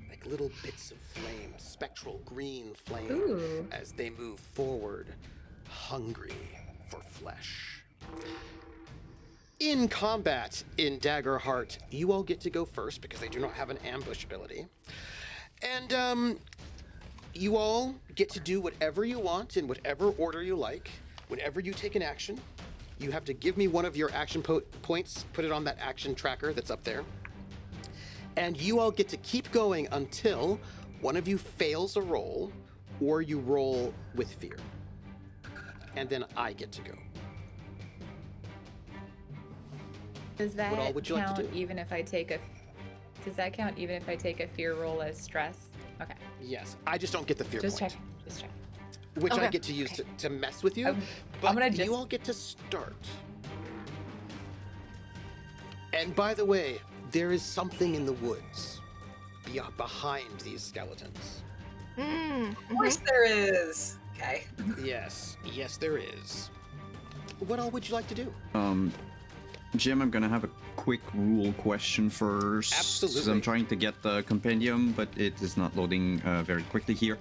[SPEAKER 1] like little bits of flame, spectral green flame.
[SPEAKER 5] Ooh.
[SPEAKER 1] As they move forward, hungry for flesh. In combat in Daggerheart, you all get to go first because they do not have an ambush ability. And you all get to do whatever you want in whatever order you like. Whenever you take an action, you have to give me one of your action points, put it on that action tracker that's up there. And you all get to keep going until one of you fails a roll or you roll with fear. And then I get to go.
[SPEAKER 5] Does that
[SPEAKER 1] all would you like to
[SPEAKER 5] count
[SPEAKER 1] do?
[SPEAKER 5] even if I take a? Does that count even if I take a fear roll as stress? Okay.
[SPEAKER 1] Yes, I just don't get the fear
[SPEAKER 5] Just
[SPEAKER 1] point,
[SPEAKER 5] check. Just check.
[SPEAKER 1] which I
[SPEAKER 4] Okay.
[SPEAKER 1] get to use to mess with you.
[SPEAKER 5] I'm
[SPEAKER 1] But
[SPEAKER 5] gonna just-
[SPEAKER 1] you all get to start. And by the way, there is something in the woods. behind these skeletons.
[SPEAKER 3] Of course there is. Okay.
[SPEAKER 1] Yes, there is. What all would you like to do?
[SPEAKER 2] Jim, I'm gonna have a quick rule question first.
[SPEAKER 1] Absolutely.
[SPEAKER 2] 'Cause I'm trying to get the compendium, but it is not loading very quickly here.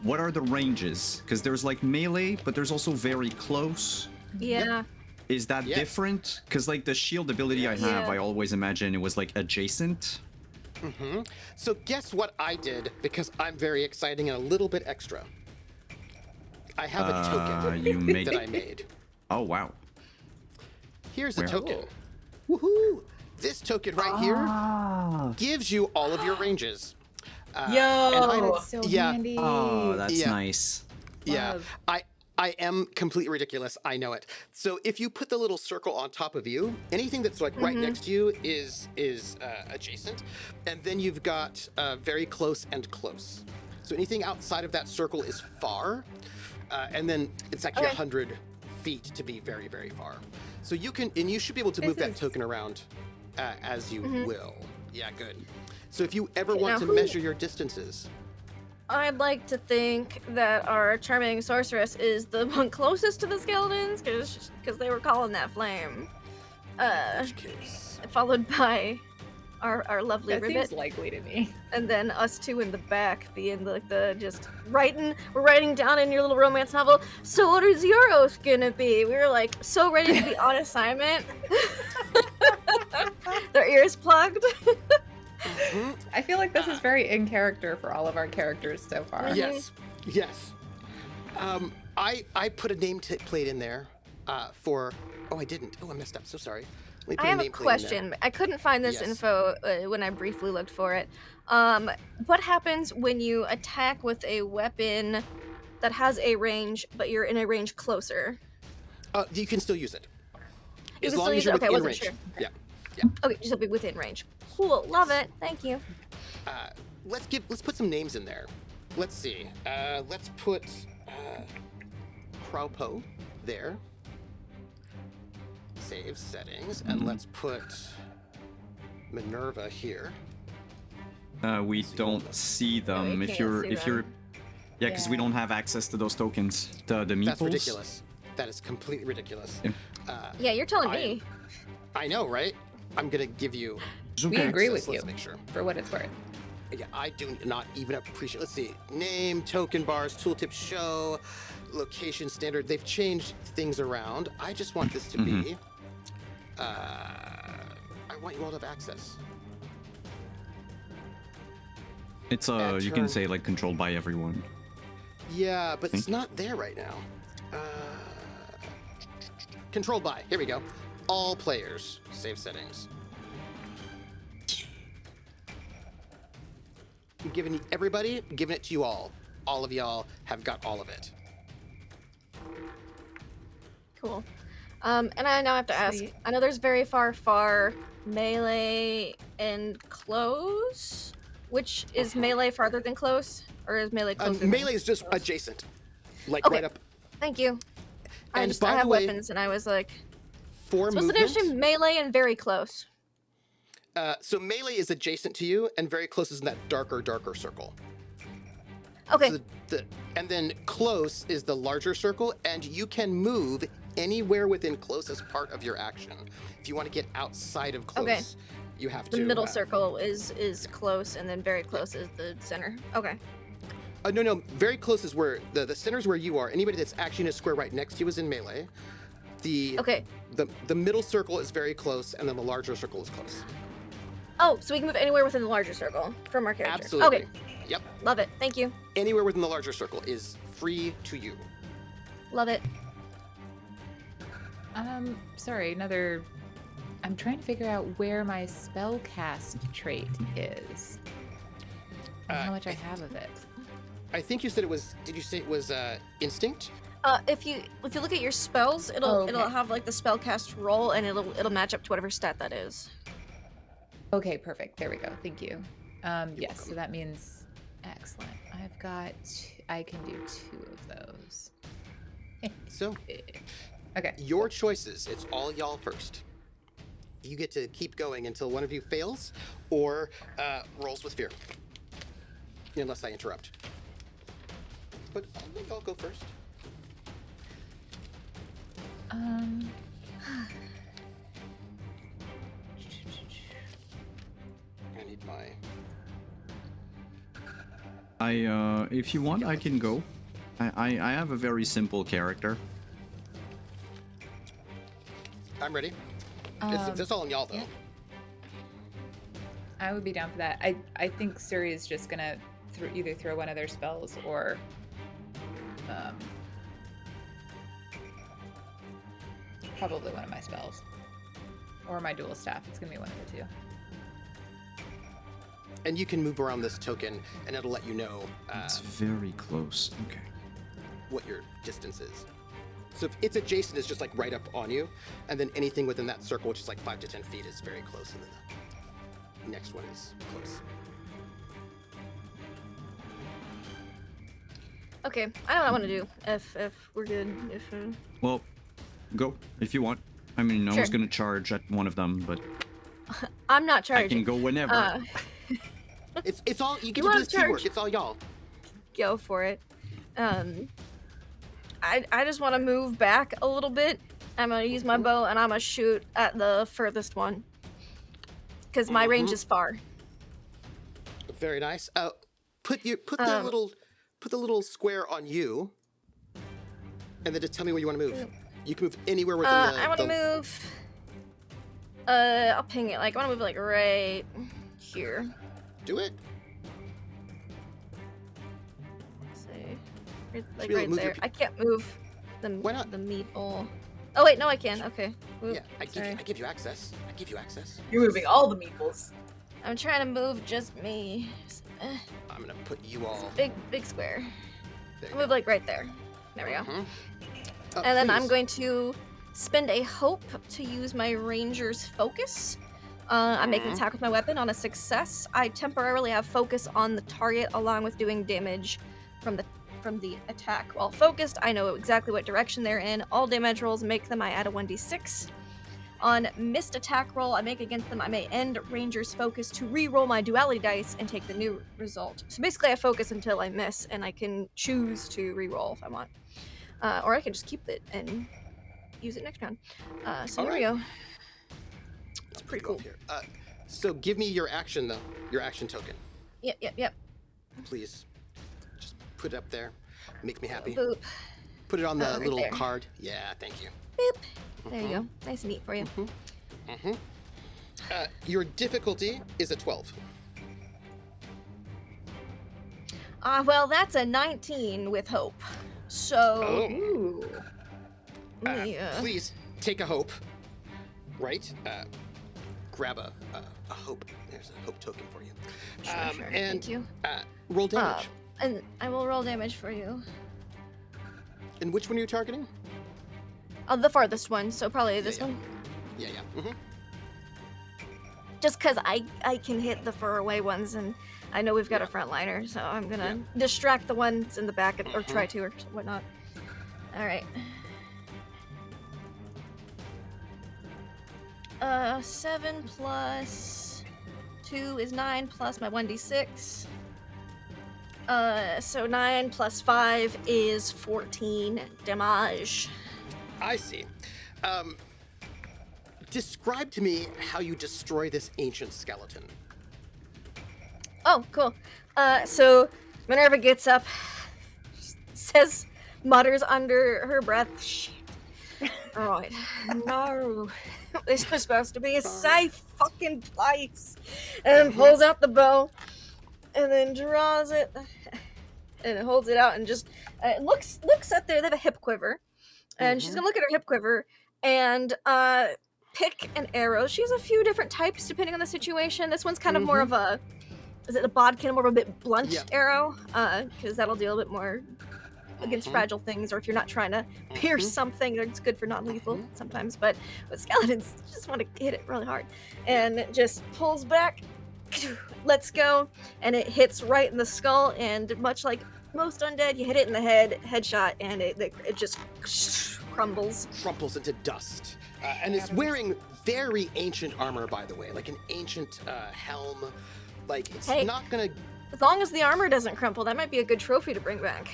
[SPEAKER 2] What are the ranges? Because there's like melee, but there's also very close.
[SPEAKER 4] Yeah.
[SPEAKER 2] Is that
[SPEAKER 1] Yes.
[SPEAKER 2] different? Because like the shield ability I have,
[SPEAKER 4] Yeah.
[SPEAKER 2] I always imagine it was like adjacent.
[SPEAKER 1] So guess what I did, because I'm very exciting and a little bit extra. I have a token
[SPEAKER 2] You made
[SPEAKER 1] that I made.
[SPEAKER 2] Oh wow.
[SPEAKER 1] Here's a
[SPEAKER 2] Where?
[SPEAKER 1] token. Woohoo! This token right here
[SPEAKER 2] Ah.
[SPEAKER 1] gives you all of your ranges.
[SPEAKER 3] Yo!
[SPEAKER 5] That's so
[SPEAKER 1] Yeah.
[SPEAKER 5] handy.
[SPEAKER 2] Oh, that's
[SPEAKER 1] Yeah.
[SPEAKER 2] nice.
[SPEAKER 1] Yeah,
[SPEAKER 5] Love.
[SPEAKER 1] I am completely ridiculous. I know it. So if you put the little circle on top of you, anything that's like right next to you is adjacent, and then you've got very close and close. So anything outside of that circle is far, and then it's actually 100 feet to be very, very far. So you can, and you should be able to move that token around as you will. Yeah, good. So if you ever want
[SPEAKER 4] Now
[SPEAKER 1] to
[SPEAKER 4] who-
[SPEAKER 1] measure your distances,
[SPEAKER 4] I'd like to think that our charming sorceress is the one closest to the skeletons, because they were calling that flame.
[SPEAKER 1] in which case,
[SPEAKER 4] Followed by our lovely
[SPEAKER 5] That
[SPEAKER 4] ribbit,
[SPEAKER 5] seems likely to me.
[SPEAKER 4] and then us two in the back being like the just writing. We're writing down in your little romance novel. So what is your oath gonna be? We were like so ready to be on assignment. Their ears plugged.
[SPEAKER 5] I feel like this is very in character for all of our characters so far.
[SPEAKER 1] yes. I put a plate in there for. Oh, I didn't. Oh, I messed up. So sorry. Let me put
[SPEAKER 4] I have a
[SPEAKER 1] nameplate in there.
[SPEAKER 4] question. I couldn't find this
[SPEAKER 1] Yes.
[SPEAKER 4] info when I briefly looked for it. What happens when you attack with a weapon that has a range, but you're in a range closer?
[SPEAKER 1] You can still use it.
[SPEAKER 4] You
[SPEAKER 1] As
[SPEAKER 4] can
[SPEAKER 1] long
[SPEAKER 4] still
[SPEAKER 1] as
[SPEAKER 4] use
[SPEAKER 1] you're
[SPEAKER 4] it? Okay,
[SPEAKER 1] within
[SPEAKER 4] wasn't
[SPEAKER 1] range.
[SPEAKER 4] sure.
[SPEAKER 1] Yeah.
[SPEAKER 4] Okay, just be within range. Cool, love it. Thank you.
[SPEAKER 1] Let's put some names in there. Let's see. Let's put Kraupo there. Save settings, and let's put Minerva here.
[SPEAKER 2] We don't see them.
[SPEAKER 4] we
[SPEAKER 2] if
[SPEAKER 4] can't
[SPEAKER 2] you're
[SPEAKER 4] see
[SPEAKER 2] if you're
[SPEAKER 4] them.
[SPEAKER 2] yeah, because we
[SPEAKER 5] Yeah.
[SPEAKER 2] don't have access to those tokens. The meeples.
[SPEAKER 1] That's ridiculous. That is completely ridiculous.
[SPEAKER 2] Yeah.
[SPEAKER 4] Yeah, you're telling me.
[SPEAKER 1] I know, right? I'm gonna give you.
[SPEAKER 2] It's
[SPEAKER 5] We
[SPEAKER 2] okay.
[SPEAKER 5] agree
[SPEAKER 1] access.
[SPEAKER 5] with
[SPEAKER 1] Let's
[SPEAKER 5] you.
[SPEAKER 1] make sure.
[SPEAKER 5] For what it's worth.
[SPEAKER 1] Yeah, I do not even appreciate. Let's see. Name, token bars, tooltip show, location standard. They've changed things around. I just want this to be. I want you all to have access.
[SPEAKER 2] It's
[SPEAKER 1] At
[SPEAKER 2] you can
[SPEAKER 1] turn.
[SPEAKER 2] say like controlled by everyone.
[SPEAKER 1] Yeah, but it's
[SPEAKER 2] Think.
[SPEAKER 1] not there right now. Controlled by. Here we go. All players. Save settings. I'm giving it to you all. All of y'all have got all of it.
[SPEAKER 4] Cool. And I now have to ask.
[SPEAKER 5] Sweet.
[SPEAKER 4] I know there's very far melee and close. Which is melee farther than close, or is melee closer? than
[SPEAKER 1] Melee is just
[SPEAKER 4] close?
[SPEAKER 1] adjacent, like
[SPEAKER 4] Okay.
[SPEAKER 1] right up.
[SPEAKER 4] Thank you. I
[SPEAKER 1] And
[SPEAKER 4] just
[SPEAKER 1] by
[SPEAKER 4] I
[SPEAKER 1] the
[SPEAKER 4] have
[SPEAKER 1] way,
[SPEAKER 4] weapons, and I was like,
[SPEAKER 1] for
[SPEAKER 4] so what's the
[SPEAKER 1] movement.
[SPEAKER 4] difference between melee and very close?
[SPEAKER 1] So melee is adjacent to you, and very close is in that darker circle.
[SPEAKER 4] Okay.
[SPEAKER 1] So and then close is the larger circle, and you can move anywhere within close as part of your action. If you want to get outside of close,
[SPEAKER 4] Okay.
[SPEAKER 1] you have
[SPEAKER 4] The
[SPEAKER 1] to.
[SPEAKER 4] middle circle is close, and then very close is the center. Okay.
[SPEAKER 1] No. Very close is where the center is where you are. Anybody that's actually in a square right next to you is in melee.
[SPEAKER 4] Okay.
[SPEAKER 1] The middle circle is very close, and then the larger circle is close.
[SPEAKER 4] Oh, so we can move anywhere within the larger circle from our character.
[SPEAKER 1] Absolutely.
[SPEAKER 4] Okay.
[SPEAKER 1] Yep.
[SPEAKER 4] Love it. Thank you.
[SPEAKER 1] Anywhere within the larger circle is free to you.
[SPEAKER 4] Love it.
[SPEAKER 5] Sorry, another. I'm trying to figure out where my spellcast trait is. And how much I have of it.
[SPEAKER 1] I think you said it was. Did you say it was instinct?
[SPEAKER 4] If you look at your spells, it'll
[SPEAKER 5] Oh, okay.
[SPEAKER 4] have like the spellcast roll, and it'll match up to whatever stat that is.
[SPEAKER 5] Okay, perfect. There we go. Thank you. Yes,
[SPEAKER 1] welcome.
[SPEAKER 5] so that means excellent. I've got. I can do 2 of those.
[SPEAKER 1] So
[SPEAKER 5] Okay.
[SPEAKER 1] your choices. It's all y'all first. You get to keep going until one of you fails or rolls with fear. Unless I interrupt. But I think I'll go first. I need my...
[SPEAKER 2] If you want, I can go. I have a very simple character.
[SPEAKER 1] I'm ready. It's all on y'all, though.
[SPEAKER 5] Yeah. I would be down for that. I think Suri is just gonna either throw one of their spells or probably one of my spells. Or my dual staff. It's gonna be one of the two.
[SPEAKER 1] And you can move around this token, and it'll let you know
[SPEAKER 2] It's very close. Okay.
[SPEAKER 1] what your distance is. So if it's adjacent, it's just like right up on you, and then anything within that circle, which is like 5 to 10 feet, is very close, and then the next one is close.
[SPEAKER 4] Okay, I know what I want to do. If we're good,
[SPEAKER 2] Well, go if you want. I mean, I
[SPEAKER 4] Sure.
[SPEAKER 2] was gonna charge at one of them, but
[SPEAKER 4] I'm not
[SPEAKER 2] I
[SPEAKER 4] charging.
[SPEAKER 2] can go whenever.
[SPEAKER 1] It's all you get
[SPEAKER 4] You
[SPEAKER 1] to do
[SPEAKER 4] wanna
[SPEAKER 1] this teamwork.
[SPEAKER 4] charge?
[SPEAKER 1] It's all y'all.
[SPEAKER 4] Go for it. I just want to move back a little bit. I'm gonna use my bow and I'm gonna shoot at the furthest one. Because my range is far.
[SPEAKER 1] Very nice. Put the little square on you, and then just tell me where you want to move. You can move anywhere within the.
[SPEAKER 4] I want to move. I'll ping it. Like I want to move like right here.
[SPEAKER 1] Do it.
[SPEAKER 4] Say, like
[SPEAKER 1] be able to
[SPEAKER 4] right
[SPEAKER 1] move
[SPEAKER 4] there.
[SPEAKER 1] your-
[SPEAKER 4] I can't move the
[SPEAKER 1] Why not?
[SPEAKER 4] the meatball. Oh wait, no, I can. Okay. Oop,
[SPEAKER 1] Yeah, I
[SPEAKER 4] sorry.
[SPEAKER 1] give you access. I give you access.
[SPEAKER 3] You're moving all the meeples.
[SPEAKER 4] I'm trying to move just me.
[SPEAKER 1] I'm gonna put you all.
[SPEAKER 4] Big square.
[SPEAKER 1] There you
[SPEAKER 4] I'll move
[SPEAKER 1] go.
[SPEAKER 4] like right there. There we go.
[SPEAKER 1] Mhm.
[SPEAKER 4] And then I'm
[SPEAKER 1] Please.
[SPEAKER 4] going to spend a hope to use my ranger's focus. I'm making an attack with my weapon. On a success, I temporarily have focus on the target along with doing damage from the attack. While focused, I know exactly what direction they're in. All damage rolls make them, I add a 1d6. On missed attack roll I make against them, I may end ranger's focus to re-roll my duality dice and take the new result. So basically I focus until I miss, and I can choose to re-roll if I want. Or I can just keep it and use it next round. So here we go.
[SPEAKER 1] It's
[SPEAKER 4] pretty cool.
[SPEAKER 1] Here. So give me your action though. Your action token,
[SPEAKER 4] Yep.
[SPEAKER 1] please. Just put it up there. Make me happy.
[SPEAKER 4] Boop.
[SPEAKER 1] Put it on the
[SPEAKER 4] right
[SPEAKER 1] little
[SPEAKER 4] there.
[SPEAKER 1] card. Yeah, thank you.
[SPEAKER 4] Boop. There you go. Nice and neat for you.
[SPEAKER 1] Your difficulty is a 12.
[SPEAKER 4] Well, that's a 19 with hope. So,
[SPEAKER 1] Oh.
[SPEAKER 3] Ooh.
[SPEAKER 4] let me,
[SPEAKER 1] Please take a hope. Right. Grab a hope. There's a hope token for you.
[SPEAKER 4] Sure,
[SPEAKER 1] And
[SPEAKER 4] thank you.
[SPEAKER 1] roll damage.
[SPEAKER 4] And I will roll damage for you.
[SPEAKER 1] And which one are you targeting?
[SPEAKER 4] The farthest one, so probably this
[SPEAKER 1] yeah.
[SPEAKER 4] one.
[SPEAKER 1] Yeah.
[SPEAKER 4] Just because I can hit the far away ones, and I know we've got a frontliner, so I'm gonna distract the ones in the back, or try to, or whatnot. All right. 7 plus 2 is 9 plus my 1d6. So 9 plus 5 is 14 damage.
[SPEAKER 1] I see. Describe to me how you destroy this ancient skeleton.
[SPEAKER 4] Oh, cool. So Minerva gets up, mutters under her breath, shit. Right. No. This was supposed to be a safe fucking place. And pulls out the bow, and then draws it, and holds it out, and just looks at there. They have a hip quiver, and she's gonna look at her hip quiver and pick an arrow. She has a few different types depending on the situation. This one's kind of more of a, is it a bodkin, more of a bit blunt arrow? Because that'll deal a bit more against fragile things, or if you're not trying to pierce something, it's good for non-lethal sometimes. But with skeletons, you just want to hit it really hard, and it just pulls back, lets go, and it hits right in the skull. And much like most undead, you hit it in the headshot, and it just crumbles.
[SPEAKER 1] Crumples into dust. And it's wearing very ancient armor, by the way, like an ancient helm. Like, it's
[SPEAKER 4] Hey.
[SPEAKER 1] not gonna.
[SPEAKER 4] As long as the armor doesn't crumple, that might be a good trophy to bring back.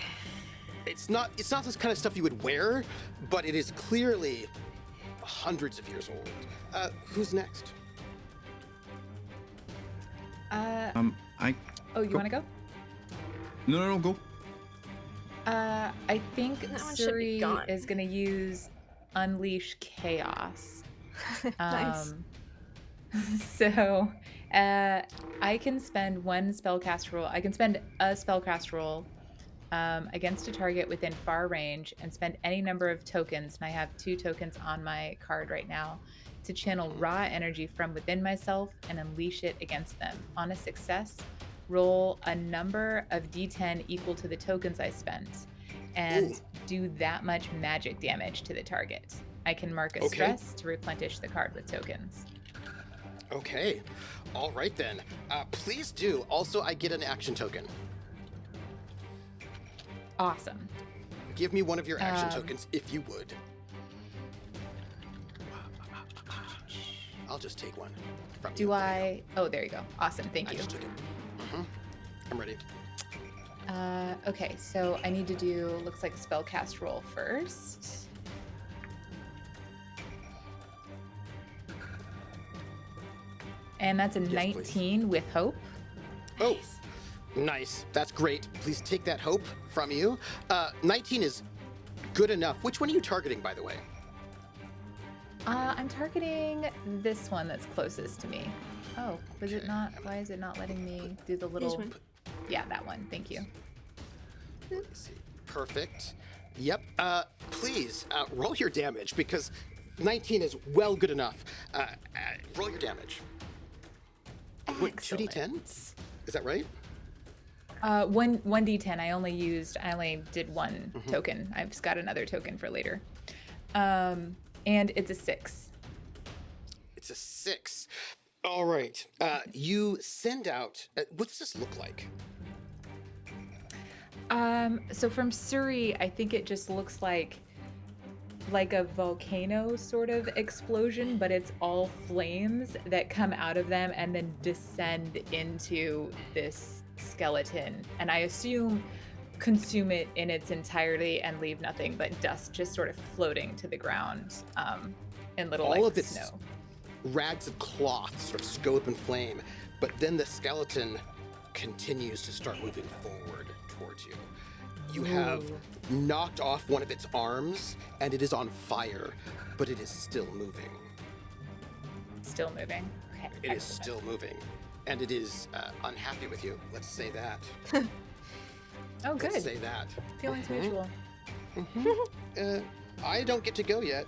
[SPEAKER 1] It's not this kind of stuff you would wear, but it is clearly hundreds of years old. Who's next?
[SPEAKER 2] I.
[SPEAKER 5] Oh, you
[SPEAKER 2] Go.
[SPEAKER 5] want to go?
[SPEAKER 2] No, go.
[SPEAKER 5] I think
[SPEAKER 4] That one should
[SPEAKER 5] Suri
[SPEAKER 4] be gone.
[SPEAKER 5] is going to use Unleash Chaos.
[SPEAKER 4] Nice.
[SPEAKER 5] So, I can spend one spellcast roll. I can spend a spellcast roll against a target within far range and spend any number of tokens. And I have 2 tokens on my card right now to channel raw energy from within myself and unleash it against them. On a success, roll a number of d10 equal to the tokens I spent and do that much magic damage to the target. I can mark a stress to replenish the card with tokens.
[SPEAKER 1] Okay. All right, then. Please do. Also, I get an action token.
[SPEAKER 5] Awesome.
[SPEAKER 1] Give me one of your action tokens, if you would. I'll just take one from you.
[SPEAKER 5] Do I? Oh, there you go. Awesome. Thank
[SPEAKER 1] I
[SPEAKER 5] you.
[SPEAKER 1] just took it. I'm ready.
[SPEAKER 5] Okay, so I need to do, looks like spellcast roll first. And that's a
[SPEAKER 1] Yes,
[SPEAKER 5] 19 with hope.
[SPEAKER 1] Oh, nice. That's great. Please take that hope from you. 19 is good enough. Which one are you targeting, by the way?
[SPEAKER 5] I'm targeting this one that's closest to me. Oh, was it not? Why is it not letting me do the little?
[SPEAKER 4] one.
[SPEAKER 5] Yeah, that one. Thank you.
[SPEAKER 1] Let's see. Perfect. Yep. Please roll your damage because 19 is well good enough. Roll your damage. What, 2d10? Is that right?
[SPEAKER 5] 1d10. I only did one token. I've just got another token for later. And it's a 6.
[SPEAKER 1] It's a 6. All right. You send out. What does this look like?
[SPEAKER 5] So from Suri, I think it just looks like a volcano sort of explosion, but it's all flames that come out of them and then descend into this skeleton. And I assume consume it in its entirety and leave nothing but dust just sort of floating to the ground in little
[SPEAKER 1] All
[SPEAKER 5] like
[SPEAKER 1] of its
[SPEAKER 5] snow.
[SPEAKER 1] rags of cloth sort of go up in flame, but then the skeleton continues to start moving forward towards you. You have knocked off one of its arms, and it is on fire, but it is still moving.
[SPEAKER 5] Still moving. Okay.
[SPEAKER 1] It is
[SPEAKER 5] excellent.
[SPEAKER 1] still moving, and it is unhappy with you. Let's say that.
[SPEAKER 5] Oh, good.
[SPEAKER 1] Let's say that.
[SPEAKER 5] Feelings mutual.
[SPEAKER 1] I don't get to go yet.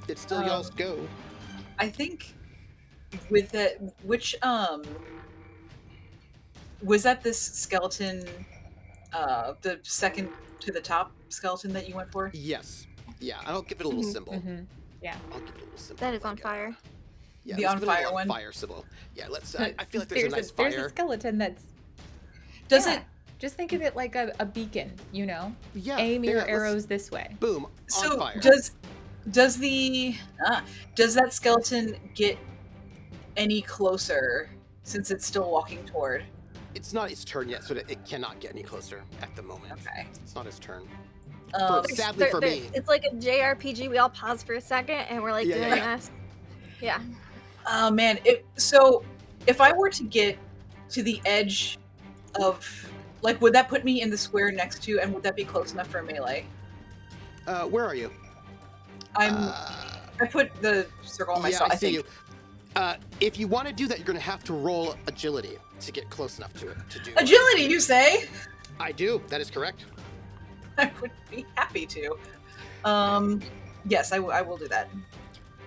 [SPEAKER 1] It's still y'all's go.
[SPEAKER 3] I think with that, which was that this skeleton, the second to the top skeleton that you went for?
[SPEAKER 1] Yes. Yeah, I'll give it a little symbol.
[SPEAKER 5] Yeah.
[SPEAKER 1] I'll give it a little symbol.
[SPEAKER 4] That is on fire.
[SPEAKER 1] Yeah,
[SPEAKER 3] The
[SPEAKER 1] let's
[SPEAKER 3] on
[SPEAKER 1] give it a
[SPEAKER 3] fire
[SPEAKER 1] little
[SPEAKER 3] one?
[SPEAKER 1] fire symbol. Yeah, let's. I feel like there's a nice
[SPEAKER 5] There's
[SPEAKER 1] fire.
[SPEAKER 5] a skeleton that's.
[SPEAKER 3] Does
[SPEAKER 5] Yeah,
[SPEAKER 3] it?
[SPEAKER 5] Just think of it like a beacon, you know?
[SPEAKER 1] Yeah.
[SPEAKER 5] Aim
[SPEAKER 1] yeah,
[SPEAKER 5] your
[SPEAKER 1] let's-
[SPEAKER 5] arrows this way.
[SPEAKER 1] Boom. On
[SPEAKER 3] So
[SPEAKER 1] fire.
[SPEAKER 3] does that skeleton get any closer since it's still walking toward?
[SPEAKER 1] It's not its turn yet, so that it cannot get any closer at the moment.
[SPEAKER 3] Okay.
[SPEAKER 1] It's not its turn.
[SPEAKER 3] Um,
[SPEAKER 1] Sadly for me.
[SPEAKER 4] It's like a JRPG. We all pause for a second and we're like
[SPEAKER 1] Yeah,
[SPEAKER 4] doing
[SPEAKER 1] yeah,
[SPEAKER 4] this. Yeah.
[SPEAKER 3] Oh man, so if I were to get to the edge of, like, would that put me in the square next to, and would that be close enough for a melee?
[SPEAKER 1] Where are you?
[SPEAKER 3] I put the circle on
[SPEAKER 1] Yeah,
[SPEAKER 3] myself.
[SPEAKER 1] I see
[SPEAKER 3] think.
[SPEAKER 1] you. If you want to do that, you're going to have to roll agility to get close enough to it to do.
[SPEAKER 3] Agility, you say?
[SPEAKER 1] I do. That is correct.
[SPEAKER 3] I would be happy to. Yes, I will do that.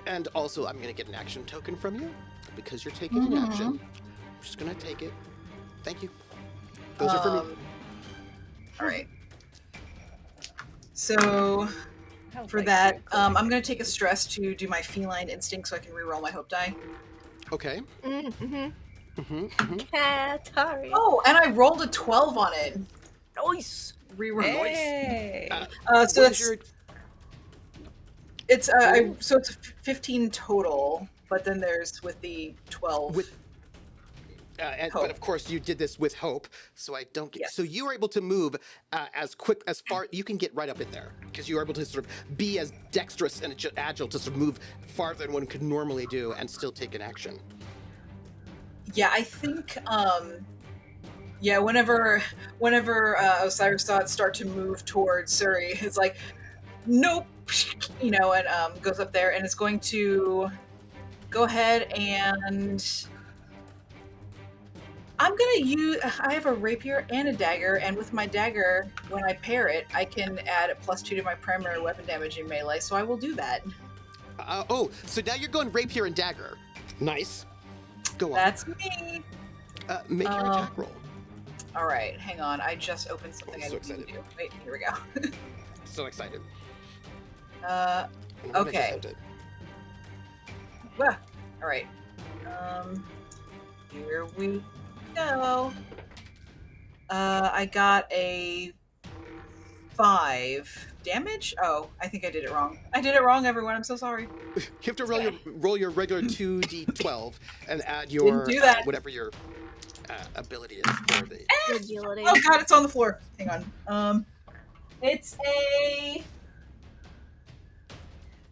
[SPEAKER 1] And also, I'm going to get an action token from you because you're taking an action. I'm just going to take it. Thank you. Those are for me.
[SPEAKER 3] All right. So
[SPEAKER 5] That
[SPEAKER 3] for
[SPEAKER 5] was, like,
[SPEAKER 3] that,
[SPEAKER 5] very cool.
[SPEAKER 3] I'm going to take a stress to do my feline instinct so I can reroll my hope die.
[SPEAKER 1] Okay.
[SPEAKER 4] Katari.
[SPEAKER 3] Oh, and I rolled a 12 on it.
[SPEAKER 4] Nice.
[SPEAKER 3] Reroll.
[SPEAKER 5] Hey!
[SPEAKER 3] So
[SPEAKER 1] What is
[SPEAKER 3] that's
[SPEAKER 1] your
[SPEAKER 3] It's so it's 15 total, but then there's with the 12.
[SPEAKER 1] With but of course, you did this with hope, so I don't get.
[SPEAKER 3] Yes.
[SPEAKER 1] So you were able to move as far. You can get right up in there because you were able to sort of be as dexterous and agile to sort of move farther than one could normally do and still take an action.
[SPEAKER 3] Yeah, I think. Yeah, whenever Osiris thoughts start to move towards Suri, it's like, nope, you know, and goes up there and it's going to go ahead and. I'm gonna use. I have a rapier and a dagger, and with my dagger, when I pair it, I can add a +2 to my primary weapon damage in melee. So I will do that.
[SPEAKER 1] So now you're going rapier and dagger. Nice. Go on.
[SPEAKER 3] That's me.
[SPEAKER 1] Make your attack roll.
[SPEAKER 3] All right, hang on. I just opened something I
[SPEAKER 1] so
[SPEAKER 3] didn't
[SPEAKER 1] excited.
[SPEAKER 3] do. Wait, here we go.
[SPEAKER 1] So excited.
[SPEAKER 3] Okay. Well, all right. Here we go. I got a 5 damage. Oh, I think I did it wrong. I did it wrong, everyone. I'm so sorry.
[SPEAKER 1] You have to roll your regular 2d12 and add your
[SPEAKER 3] Didn't do that.
[SPEAKER 1] whatever your ability is for the.
[SPEAKER 4] Agility.
[SPEAKER 3] Oh god, it's on the floor. Hang on. It's a.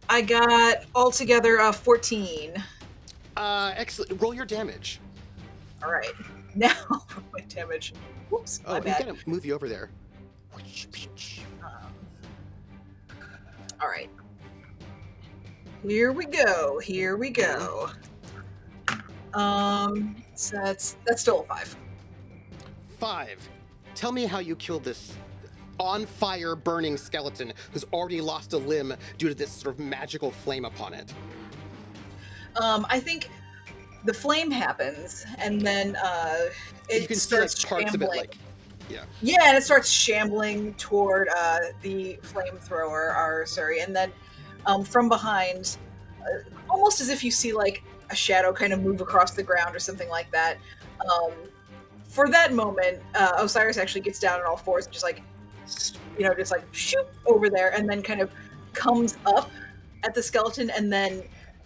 [SPEAKER 3] I got altogether 14.
[SPEAKER 1] Excellent. Roll your damage.
[SPEAKER 3] All right. Now for my damage. Whoops.
[SPEAKER 1] Oh,
[SPEAKER 3] My
[SPEAKER 1] we
[SPEAKER 3] bad.
[SPEAKER 1] gotta move you over there.
[SPEAKER 3] All right. Here we go. Here we go. So that's still a 5.
[SPEAKER 1] 5. Tell me how you killed this on fire burning skeleton who's already lost a limb due to this sort of magical flame upon it.
[SPEAKER 3] I think the flame happens, and then it
[SPEAKER 1] You can see
[SPEAKER 3] starts
[SPEAKER 1] like parts
[SPEAKER 3] shambling.
[SPEAKER 1] of it, like
[SPEAKER 3] Yeah, and it starts shambling toward the flamethrower, or sorry, and then from behind, almost as if you see like a shadow kind of move across the ground or something like that. For that moment, Osiris actually gets down on all fours, and just like shoot over there, and then kind of comes up at the skeleton, and then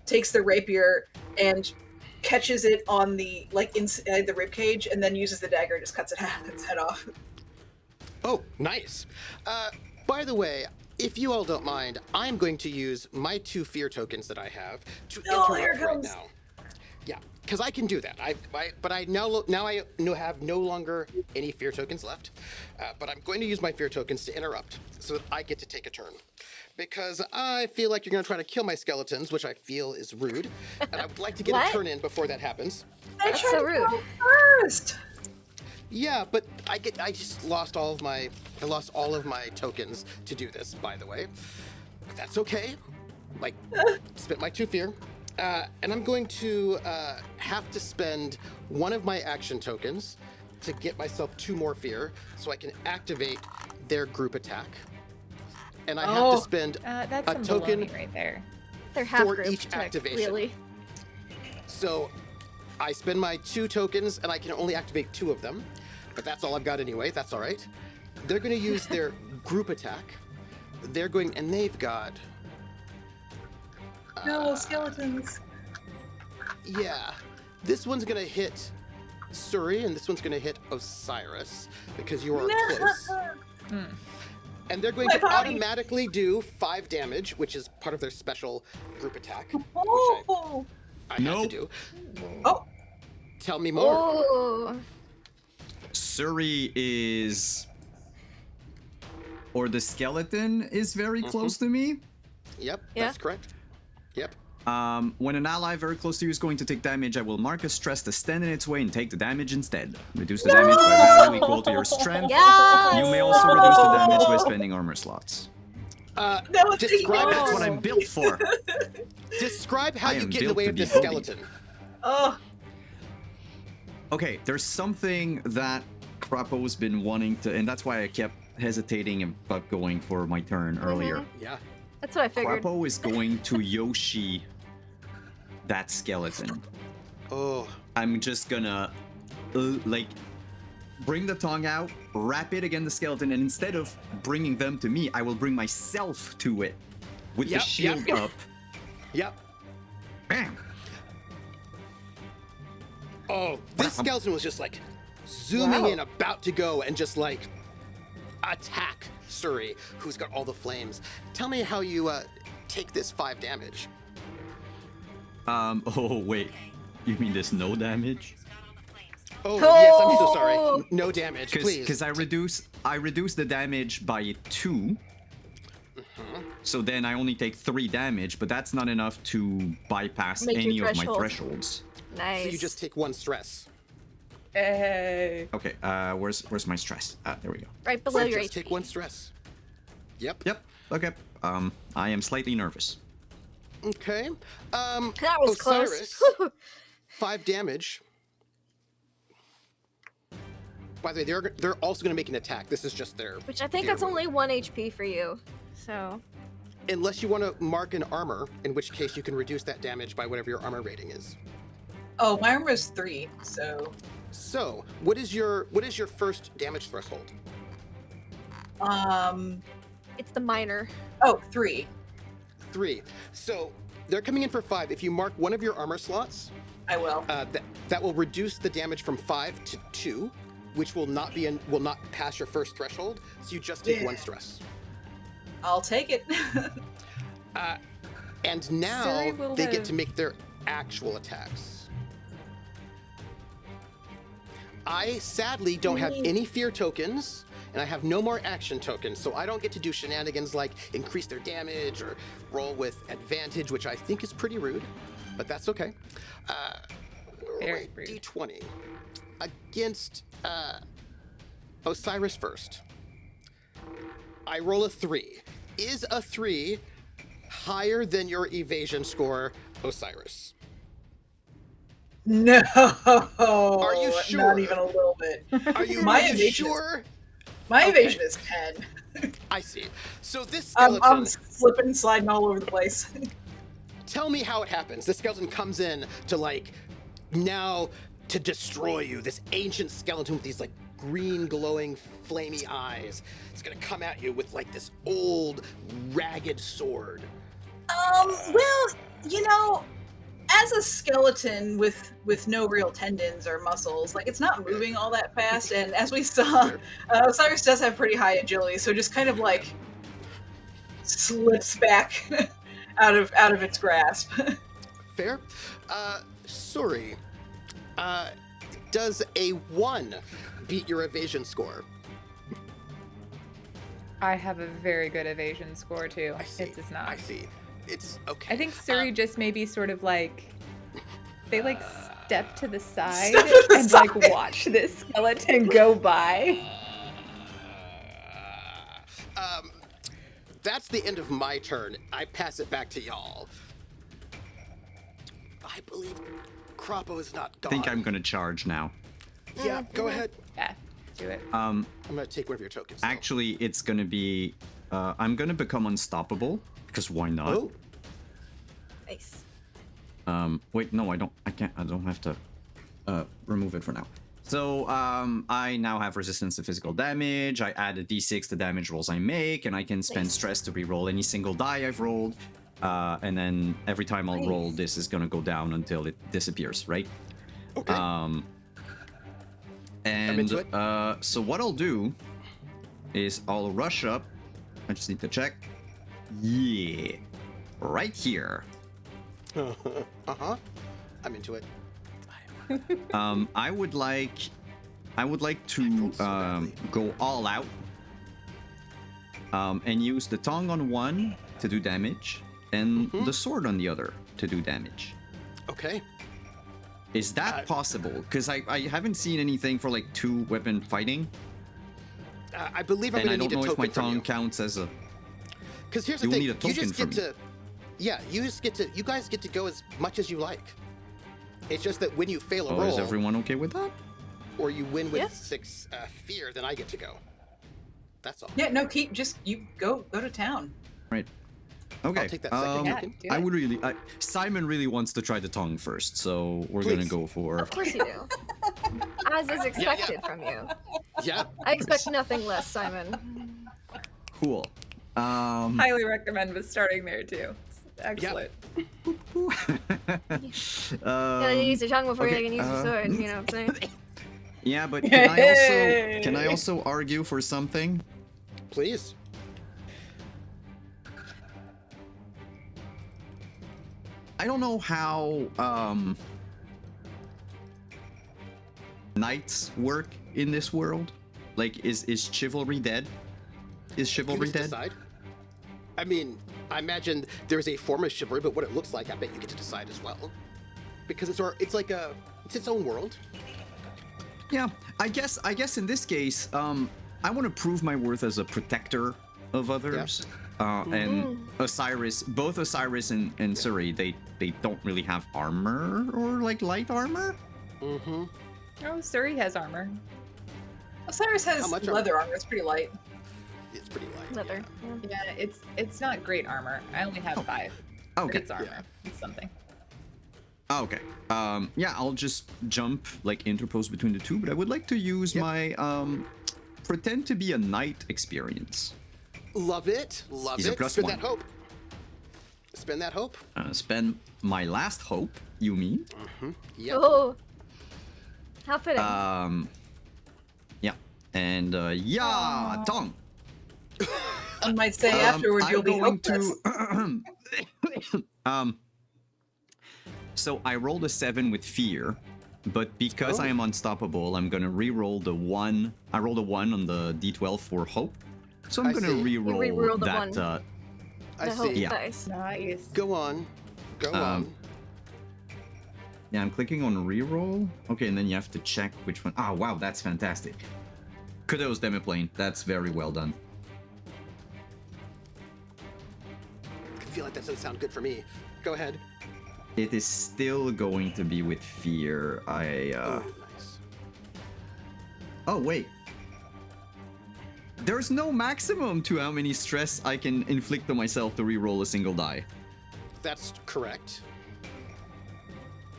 [SPEAKER 3] takes the rapier and catches it on the inside the rib cage, and then uses the dagger and just cuts its head off.
[SPEAKER 1] Oh, nice. By the way, if you all don't mind, I'm going to use my 2 fear tokens that I have to
[SPEAKER 3] here
[SPEAKER 1] interrupt right
[SPEAKER 3] comes.
[SPEAKER 1] now. Yeah, because I can do that. But I now have no longer any fear tokens left. But I'm going to use my fear tokens to interrupt so that I get to take a turn. Because I feel like you're going to try to kill my skeletons, which I feel is rude. And I would like to get a turn in before that happens.
[SPEAKER 4] That's so rude.
[SPEAKER 3] First.
[SPEAKER 1] Yeah, but I just lost all of my tokens to do this, by the way. But that's okay. Like, spent my 2 fear. And I'm going to have to spend one of my action tokens to get myself 2 more fear so I can activate their group attack. And I have to spend
[SPEAKER 5] That's
[SPEAKER 1] a
[SPEAKER 5] some
[SPEAKER 1] token
[SPEAKER 5] baloney right there.
[SPEAKER 4] They're half
[SPEAKER 1] for
[SPEAKER 4] group
[SPEAKER 1] each
[SPEAKER 4] check,
[SPEAKER 1] activation.
[SPEAKER 4] Really.
[SPEAKER 1] So I spend my 2 tokens and I can only activate 2 of them. But that's all I've got anyway. That's all right. They're going to use their group attack. And they've got...
[SPEAKER 3] No, skeletons.
[SPEAKER 1] Yeah. This one's going to hit Suri, and this one's going to hit Osiris, because you are close. And they're going to automatically do 5 damage, which is part of their special group attack, which I have to do.
[SPEAKER 3] Oh.
[SPEAKER 1] Tell me more.
[SPEAKER 4] Oh.
[SPEAKER 2] Suri is... Or the skeleton is very close to me.
[SPEAKER 1] Yep,
[SPEAKER 4] Yeah.
[SPEAKER 1] that's correct. Yep.
[SPEAKER 2] When an ally very close to you is going to take damage, I will mark a stress to stand in its way and take the damage instead. Reduce the damage by value equal to your strength.
[SPEAKER 4] Yes!
[SPEAKER 2] You may also reduce the damage by spending armor slots.
[SPEAKER 1] Describe
[SPEAKER 2] That's what I'm built for.
[SPEAKER 1] Describe how
[SPEAKER 2] I
[SPEAKER 1] you
[SPEAKER 2] am
[SPEAKER 1] get in the
[SPEAKER 2] built
[SPEAKER 1] way
[SPEAKER 2] to
[SPEAKER 1] of
[SPEAKER 2] be
[SPEAKER 1] this
[SPEAKER 2] bullied.
[SPEAKER 1] skeleton.
[SPEAKER 3] Oh.
[SPEAKER 2] Okay, there's something that Crapo's been wanting to, and that's why I kept hesitating about going for my turn earlier.
[SPEAKER 1] Yeah.
[SPEAKER 4] That's what I figured.
[SPEAKER 2] Crapo is going to Yoshi that skeleton.
[SPEAKER 1] Oh.
[SPEAKER 2] I'm just gonna, bring the tongue out, wrap it against the skeleton, and instead of bringing them to me, I will bring myself to it. with the
[SPEAKER 1] Yep,
[SPEAKER 2] shield
[SPEAKER 1] yep.
[SPEAKER 2] up.
[SPEAKER 1] Yep.
[SPEAKER 2] Bam!
[SPEAKER 1] Oh, this skeleton was just like zooming
[SPEAKER 3] Wow.
[SPEAKER 1] in, about to go and just like attack Suri, who's got all the flames. Tell me how you take this 5 damage.
[SPEAKER 2] Oh wait, you mean there's no damage?
[SPEAKER 1] Oh, yes, I'm so
[SPEAKER 4] Oh!
[SPEAKER 1] sorry. No damage, please.
[SPEAKER 2] Because I reduce the damage by 2. So then I only take 3 damage, but that's not enough to bypass
[SPEAKER 4] Make your
[SPEAKER 2] any of my
[SPEAKER 4] threshold.
[SPEAKER 2] thresholds.
[SPEAKER 4] Nice.
[SPEAKER 1] So you just take 1 stress.
[SPEAKER 5] Hey.
[SPEAKER 2] Okay, where's my stress? There we go.
[SPEAKER 4] right below your
[SPEAKER 1] Just
[SPEAKER 4] HP.
[SPEAKER 1] take 1 stress. Yep.
[SPEAKER 2] Yep. Okay. I am slightly nervous.
[SPEAKER 1] Okay.
[SPEAKER 4] That was
[SPEAKER 1] Osiris,
[SPEAKER 4] close.
[SPEAKER 1] 5 damage. By the way, they're also going to make an attack. This is just their.
[SPEAKER 4] Which I think
[SPEAKER 1] their
[SPEAKER 4] that's
[SPEAKER 1] move.
[SPEAKER 4] only 1 HP for you. So
[SPEAKER 1] Unless you want to mark an armor, in which case you can reduce that damage by whatever your armor rating is.
[SPEAKER 3] Oh, my armor is 3, so
[SPEAKER 1] So, what is your first damage threshold?
[SPEAKER 4] it's the minor.
[SPEAKER 3] 3.
[SPEAKER 1] 3. So they're coming in for 5. If you mark one of your armor slots,
[SPEAKER 3] I will.
[SPEAKER 1] that will reduce the damage from 5 to 2, which will not pass your first threshold. So you just take
[SPEAKER 3] Yeah.
[SPEAKER 1] 1 stress.
[SPEAKER 3] I'll take it.
[SPEAKER 1] And now
[SPEAKER 5] Suri will
[SPEAKER 1] they get
[SPEAKER 5] have-
[SPEAKER 1] to make their actual attacks. I sadly don't have any fear tokens, and I have no more action tokens, so I don't get to do shenanigans like increase their damage or roll with advantage, which I think is pretty rude, but that's okay.
[SPEAKER 5] Very rude.
[SPEAKER 1] D20 against Osiris first. I roll a 3. Is a 3 higher than your evasion score, Osiris?
[SPEAKER 3] No.
[SPEAKER 1] Are you sure?
[SPEAKER 3] Not even a little bit.
[SPEAKER 1] Are you,
[SPEAKER 3] My
[SPEAKER 1] are you
[SPEAKER 3] evasion is-
[SPEAKER 1] sure?
[SPEAKER 3] My
[SPEAKER 1] Okay.
[SPEAKER 3] evasion is 10.
[SPEAKER 1] I see. So this
[SPEAKER 3] I'm
[SPEAKER 1] skeleton,
[SPEAKER 3] slipping and sliding all over the place.
[SPEAKER 1] tell me how it happens. This skeleton comes in to now to destroy you. This ancient skeleton with these green glowing flamey eyes. It's gonna come at you with this old ragged sword.
[SPEAKER 3] Well, as a skeleton with no real tendons or muscles, it's not moving all that fast. And as we saw, Osiris does have pretty high agility, so it just kind of slips back out of its grasp.
[SPEAKER 1] Fair. Suri, does a 1 beat your evasion score?
[SPEAKER 5] I have a very good evasion score too.
[SPEAKER 1] I see.
[SPEAKER 5] It does not.
[SPEAKER 1] I see. It's okay.
[SPEAKER 5] I think Suri just maybe sort of they step to the side
[SPEAKER 3] Step to the
[SPEAKER 5] and
[SPEAKER 3] side.
[SPEAKER 5] watch this skeleton go by.
[SPEAKER 1] That's the end of my turn. I pass it back to y'all. I believe Croppo is not
[SPEAKER 2] I
[SPEAKER 1] gone.
[SPEAKER 2] think I'm gonna charge now.
[SPEAKER 1] Yeah, go ahead.
[SPEAKER 5] Yeah, do it.
[SPEAKER 1] I'm gonna take one of your tokens. though.
[SPEAKER 2] Actually, it's gonna be. I'm gonna become unstoppable because why not?
[SPEAKER 1] Oh,
[SPEAKER 4] Nice.
[SPEAKER 2] Wait, no, I don't. I can't. I don't have to remove it for now. So I now have resistance to physical damage. I add a d6 to damage rolls I make, and I can spend
[SPEAKER 4] Nice.
[SPEAKER 2] stress to re-roll any single die I've rolled. And then every time I'll roll,
[SPEAKER 4] Nice.
[SPEAKER 2] this is gonna go down until it disappears, right?
[SPEAKER 1] okay.
[SPEAKER 2] And
[SPEAKER 1] into it.
[SPEAKER 2] so what I'll do is I'll rush up. I just need to check. Yeah, right here.
[SPEAKER 1] Uh-huh. I'm into it.
[SPEAKER 2] I would like to
[SPEAKER 1] rolled so badly.
[SPEAKER 2] go all out and use the tongue on one to do damage and the sword on the other to do damage.
[SPEAKER 1] Okay.
[SPEAKER 2] Is that possible? Because I haven't seen anything for 2-weapon fighting,
[SPEAKER 1] I believe I'm
[SPEAKER 2] and I
[SPEAKER 1] gonna
[SPEAKER 2] don't
[SPEAKER 1] need a
[SPEAKER 2] know if my
[SPEAKER 1] token from
[SPEAKER 2] tongue
[SPEAKER 1] you.
[SPEAKER 2] counts as a.
[SPEAKER 1] Because here's the
[SPEAKER 2] You'll
[SPEAKER 1] thing,
[SPEAKER 2] need a
[SPEAKER 1] you
[SPEAKER 2] token
[SPEAKER 1] just get
[SPEAKER 2] from
[SPEAKER 1] to, you guys get to go as much as you like. It's just that when you fail a
[SPEAKER 2] Oh, is
[SPEAKER 1] roll,
[SPEAKER 2] everyone okay with that?
[SPEAKER 1] or you win with
[SPEAKER 4] Yeah.
[SPEAKER 1] 6 fear, then I get to go. That's all.
[SPEAKER 3] Yeah, no, you go to town.
[SPEAKER 2] Right. Okay.
[SPEAKER 1] I'll take that second
[SPEAKER 5] Yeah,
[SPEAKER 1] token.
[SPEAKER 5] do
[SPEAKER 2] I
[SPEAKER 5] it.
[SPEAKER 2] would really. Simon really wants to try the tongue first, so we're gonna
[SPEAKER 1] Please.
[SPEAKER 2] go for.
[SPEAKER 4] Of course you do. As is expected from you.
[SPEAKER 1] Yeah.
[SPEAKER 4] I expect nothing less, Simon.
[SPEAKER 2] Cool.
[SPEAKER 5] Highly recommend was starting there too. It's excellent.
[SPEAKER 4] Gotta use your tongue before
[SPEAKER 2] okay,
[SPEAKER 4] you can use your sword. You know what I'm saying?
[SPEAKER 2] Yeah, but can I also argue for something?
[SPEAKER 1] Please.
[SPEAKER 2] I don't know how knights work in this world. Like, is chivalry dead? Is
[SPEAKER 1] You
[SPEAKER 2] chivalry
[SPEAKER 1] get to
[SPEAKER 2] dead?
[SPEAKER 1] decide. I mean, I imagine there's a form of chivalry, but what it looks like, I bet you get to decide as well. Because it's its own world.
[SPEAKER 2] Yeah, I guess in this case, I want to prove my worth as a protector of others. And Osiris, both Osiris and Suri, they don't really have armor or like light armor.
[SPEAKER 1] Mm-hmm.
[SPEAKER 5] Oh, Suri has armor.
[SPEAKER 3] Osiris has
[SPEAKER 1] How much
[SPEAKER 3] leather armor. It's pretty light.
[SPEAKER 1] It's pretty light.
[SPEAKER 4] Leather.
[SPEAKER 1] yeah.
[SPEAKER 4] Yeah.
[SPEAKER 5] Yeah, it's not great armor. I only have 5. But
[SPEAKER 2] Okay.
[SPEAKER 5] it's armor.
[SPEAKER 1] Yeah.
[SPEAKER 5] It's something.
[SPEAKER 2] Okay. Yeah, I'll just jump, like, interpose between the two, but I would like to use my pretend to be a knight experience.
[SPEAKER 1] Love it. Love
[SPEAKER 2] He's a
[SPEAKER 1] it.
[SPEAKER 2] plus
[SPEAKER 1] Spend
[SPEAKER 2] one.
[SPEAKER 1] that hope. Spend that hope.
[SPEAKER 2] Spend my last hope, you mean?
[SPEAKER 1] Yep.
[SPEAKER 4] Oh. How fitting.
[SPEAKER 2] Yeah. And, yeah, tongue.
[SPEAKER 3] I might say afterward you'll be
[SPEAKER 2] I'm going
[SPEAKER 3] hopeless.
[SPEAKER 2] to... So I rolled a 7 with fear, but because I am unstoppable, I'm gonna re-roll the 1. I rolled a 1 on the d12 for hope, so I'm
[SPEAKER 1] I
[SPEAKER 2] gonna
[SPEAKER 1] see.
[SPEAKER 2] re-roll
[SPEAKER 4] re-roll the
[SPEAKER 2] that.
[SPEAKER 4] 1.
[SPEAKER 1] I
[SPEAKER 4] The hope
[SPEAKER 1] see.
[SPEAKER 2] Yeah.
[SPEAKER 4] dice.
[SPEAKER 5] Nice.
[SPEAKER 1] Go on. Go on.
[SPEAKER 2] Yeah, I'm clicking on re-roll. Okay, and then you have to check which one. Oh, wow, that's fantastic. Kudos, Demiplane. That's very well done.
[SPEAKER 1] I feel like that doesn't sound good for me. Go ahead.
[SPEAKER 2] It is still going to be with fear.
[SPEAKER 1] Oh, nice.
[SPEAKER 2] Oh, wait. There's no maximum to how many stress I can inflict on myself to re-roll a single die.
[SPEAKER 1] That's correct.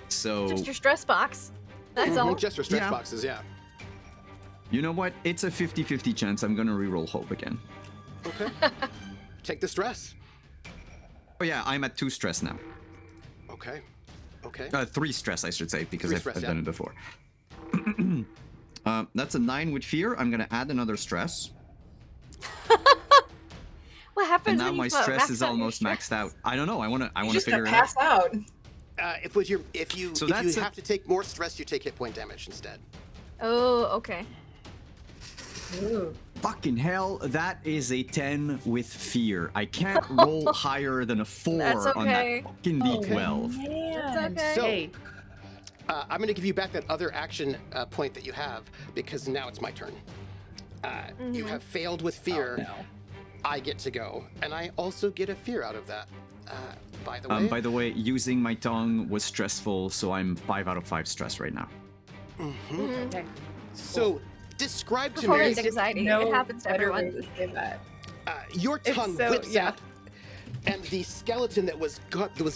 [SPEAKER 2] So,
[SPEAKER 4] Just your stress box. That's all.
[SPEAKER 1] Just for stretch
[SPEAKER 2] Yeah.
[SPEAKER 1] boxes, yeah.
[SPEAKER 2] you know what? It's a 50-50 chance I'm gonna re-roll hope again.
[SPEAKER 1] Okay. Take the stress.
[SPEAKER 2] Oh yeah, I'm at 2 stress now.
[SPEAKER 1] Okay. Okay.
[SPEAKER 2] 3 stress, I should say, because
[SPEAKER 1] 3
[SPEAKER 2] I've
[SPEAKER 1] stress,
[SPEAKER 2] done
[SPEAKER 1] yeah.
[SPEAKER 2] it before. That's a 9 with fear. I'm gonna add another stress.
[SPEAKER 4] What happens
[SPEAKER 2] And now
[SPEAKER 4] when you
[SPEAKER 2] my
[SPEAKER 4] max
[SPEAKER 2] stress is
[SPEAKER 4] out your
[SPEAKER 2] almost
[SPEAKER 4] stress?
[SPEAKER 2] maxed out. I don't know. I wanna
[SPEAKER 3] You're just
[SPEAKER 2] figure
[SPEAKER 3] gonna
[SPEAKER 2] it out.
[SPEAKER 3] pass out.
[SPEAKER 1] If you
[SPEAKER 2] So
[SPEAKER 1] if
[SPEAKER 2] that's
[SPEAKER 1] you
[SPEAKER 2] a-
[SPEAKER 1] have to take more stress, you take hit point damage instead.
[SPEAKER 4] Oh, okay.
[SPEAKER 3] Ooh.
[SPEAKER 2] Fucking hell, that is a 10 with fear. I can't roll higher than a 4
[SPEAKER 4] That's
[SPEAKER 2] on
[SPEAKER 4] okay.
[SPEAKER 2] that fucking D12.
[SPEAKER 5] Man.
[SPEAKER 4] okay.
[SPEAKER 1] So-
[SPEAKER 5] Hey,
[SPEAKER 1] I'm going to give you back that other action point that you have because now it's my turn. You have failed with fear.
[SPEAKER 5] no.
[SPEAKER 1] I get to go, and I also get a fear out of that.
[SPEAKER 2] By the way, using my tongue was stressful, so I'm 5 out of 5 stress right now.
[SPEAKER 5] Okay.
[SPEAKER 1] So describe to me
[SPEAKER 4] Performance anxiety.
[SPEAKER 5] No
[SPEAKER 4] It happens to
[SPEAKER 5] better way
[SPEAKER 4] everyone.
[SPEAKER 5] to say that.
[SPEAKER 1] your
[SPEAKER 5] It's
[SPEAKER 1] tongue
[SPEAKER 5] so-
[SPEAKER 1] whips
[SPEAKER 5] yeah.
[SPEAKER 1] out, and the skeleton that was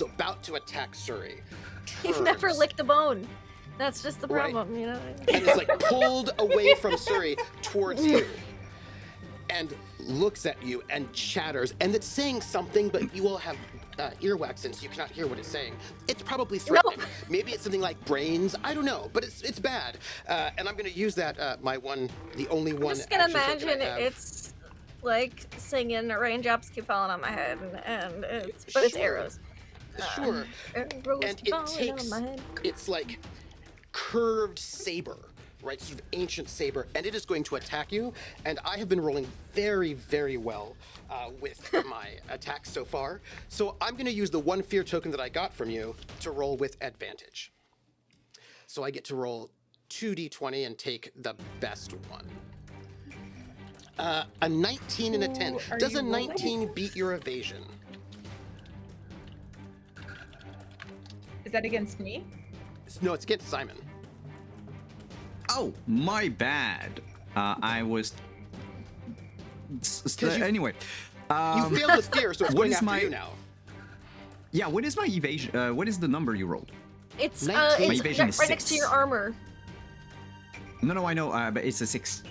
[SPEAKER 1] about to attack Suri.
[SPEAKER 4] You've never
[SPEAKER 1] turns
[SPEAKER 4] licked a bone. That's just the
[SPEAKER 1] Right.
[SPEAKER 4] problem, you know?
[SPEAKER 1] and is like pulled away from Suri towards you, and looks at you and chatters, and it's saying something, but you all have earwax in, so you cannot hear what it's saying. It's probably threatening. Maybe it's something like brains. I don't know, but it's bad. And I'm going to use that the only one.
[SPEAKER 4] I'm just gonna
[SPEAKER 1] action token I
[SPEAKER 4] imagine
[SPEAKER 1] have.
[SPEAKER 4] it's like singing, raindrops keep falling on my head, and it's but it's
[SPEAKER 1] Sure.
[SPEAKER 4] arrows.
[SPEAKER 1] Sure.
[SPEAKER 4] Arrows
[SPEAKER 1] And
[SPEAKER 4] keep
[SPEAKER 1] it
[SPEAKER 4] falling
[SPEAKER 1] takes,
[SPEAKER 4] on my head.
[SPEAKER 1] it's like curved saber, right? Sort of ancient saber, and it is going to attack you. And I have been rolling very, very well with my attacks so far. So I'm going to use the 1 fear token that I got from you to roll with advantage. So I get to roll 2d20 and take the best one. A 19 and a 10.
[SPEAKER 5] Ooh, are
[SPEAKER 1] Does
[SPEAKER 5] you
[SPEAKER 1] a
[SPEAKER 5] rolling?
[SPEAKER 1] 19 beat your evasion?
[SPEAKER 5] Is that against me?
[SPEAKER 1] No, it's against Simon.
[SPEAKER 2] Oh, my bad. I was.
[SPEAKER 1] you-
[SPEAKER 2] Anyway.
[SPEAKER 1] You failed with fear, so it's
[SPEAKER 2] what
[SPEAKER 1] going
[SPEAKER 2] is
[SPEAKER 1] after
[SPEAKER 2] my-
[SPEAKER 1] you now.
[SPEAKER 2] Yeah, what is my evasion? What is the number you rolled?
[SPEAKER 4] It's
[SPEAKER 1] 19.
[SPEAKER 2] My
[SPEAKER 4] it's
[SPEAKER 2] evasion
[SPEAKER 4] right
[SPEAKER 2] is
[SPEAKER 4] next to
[SPEAKER 2] 6.
[SPEAKER 4] your armor.
[SPEAKER 2] No, I know, but it's a 6.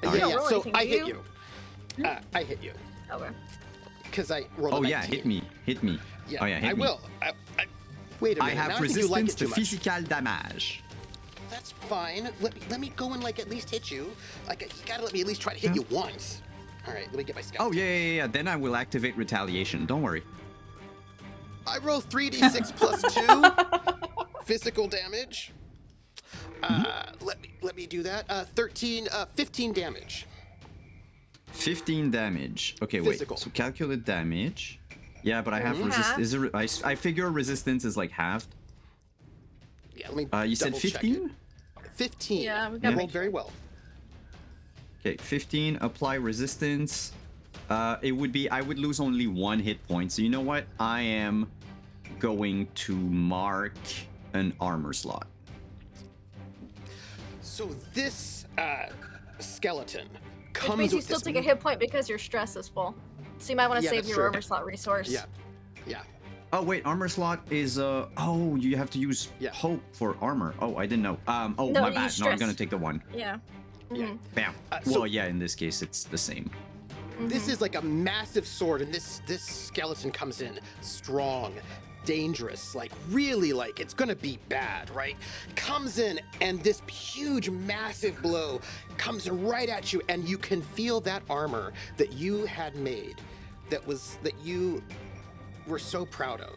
[SPEAKER 1] Yeah,
[SPEAKER 4] You don't
[SPEAKER 1] yeah.
[SPEAKER 4] roll
[SPEAKER 1] So
[SPEAKER 4] anything,
[SPEAKER 1] I
[SPEAKER 4] do
[SPEAKER 1] hit
[SPEAKER 4] you?
[SPEAKER 1] you. I hit you
[SPEAKER 4] Okay.
[SPEAKER 1] because I rolled.
[SPEAKER 2] Oh
[SPEAKER 1] a
[SPEAKER 2] yeah,
[SPEAKER 1] 19.
[SPEAKER 2] hit me.
[SPEAKER 1] Yeah,
[SPEAKER 2] Oh yeah, hit
[SPEAKER 1] I
[SPEAKER 2] me.
[SPEAKER 1] will. Wait a
[SPEAKER 2] I
[SPEAKER 1] minute. now
[SPEAKER 2] have
[SPEAKER 1] I think you like
[SPEAKER 2] resistance
[SPEAKER 1] it
[SPEAKER 2] to
[SPEAKER 1] too much.
[SPEAKER 2] physical damage.
[SPEAKER 1] That's fine. Let me go and like at least hit you. Like you gotta let me at least try to hit you once. All right, let me get my scout.
[SPEAKER 2] Oh yeah. Then I will activate retaliation. Don't worry.
[SPEAKER 1] I roll 3d6 plus 2 physical damage. Let me do that. 15 damage.
[SPEAKER 2] 15 damage. Okay,
[SPEAKER 1] Physical.
[SPEAKER 2] wait. So calculate damage. Yeah, but I have
[SPEAKER 4] Half.
[SPEAKER 2] resist. I figure resistance is like halved.
[SPEAKER 1] Yeah, let me.
[SPEAKER 2] You said
[SPEAKER 1] double check
[SPEAKER 2] 15?
[SPEAKER 1] it. 15.
[SPEAKER 4] Yeah, we
[SPEAKER 1] You
[SPEAKER 4] gotta
[SPEAKER 1] rolled
[SPEAKER 4] make
[SPEAKER 1] very well.
[SPEAKER 2] Okay, 15. Apply resistance. It would be I would lose only 1 hit point. So you know what? I am going to mark an armor slot.
[SPEAKER 1] So this skeleton
[SPEAKER 4] Which
[SPEAKER 1] comes
[SPEAKER 4] means you
[SPEAKER 1] with
[SPEAKER 4] still
[SPEAKER 1] this
[SPEAKER 4] take a hit point because your stress is full. So you might want to
[SPEAKER 1] Yeah,
[SPEAKER 4] save
[SPEAKER 1] that's
[SPEAKER 4] your
[SPEAKER 1] true.
[SPEAKER 4] armor slot resource.
[SPEAKER 1] Yeah.
[SPEAKER 2] Oh wait, armor slot is oh, you have to use
[SPEAKER 1] Yeah.
[SPEAKER 2] hope for armor. Oh, I didn't know. Oh,
[SPEAKER 4] No,
[SPEAKER 2] my
[SPEAKER 4] you
[SPEAKER 2] bad.
[SPEAKER 4] use
[SPEAKER 2] No, I'm
[SPEAKER 4] stress.
[SPEAKER 2] gonna take the 1.
[SPEAKER 4] Yeah.
[SPEAKER 1] Yeah.
[SPEAKER 4] Mhm.
[SPEAKER 2] Bam.
[SPEAKER 1] So-
[SPEAKER 2] Well, yeah, in this case it's the same.
[SPEAKER 1] This is like a massive sword, and this skeleton comes in strong, dangerous, like really like it's gonna be bad, right? Comes in, and this huge, massive blow comes right at you, and you can feel that armor that you had made, that you were so proud of,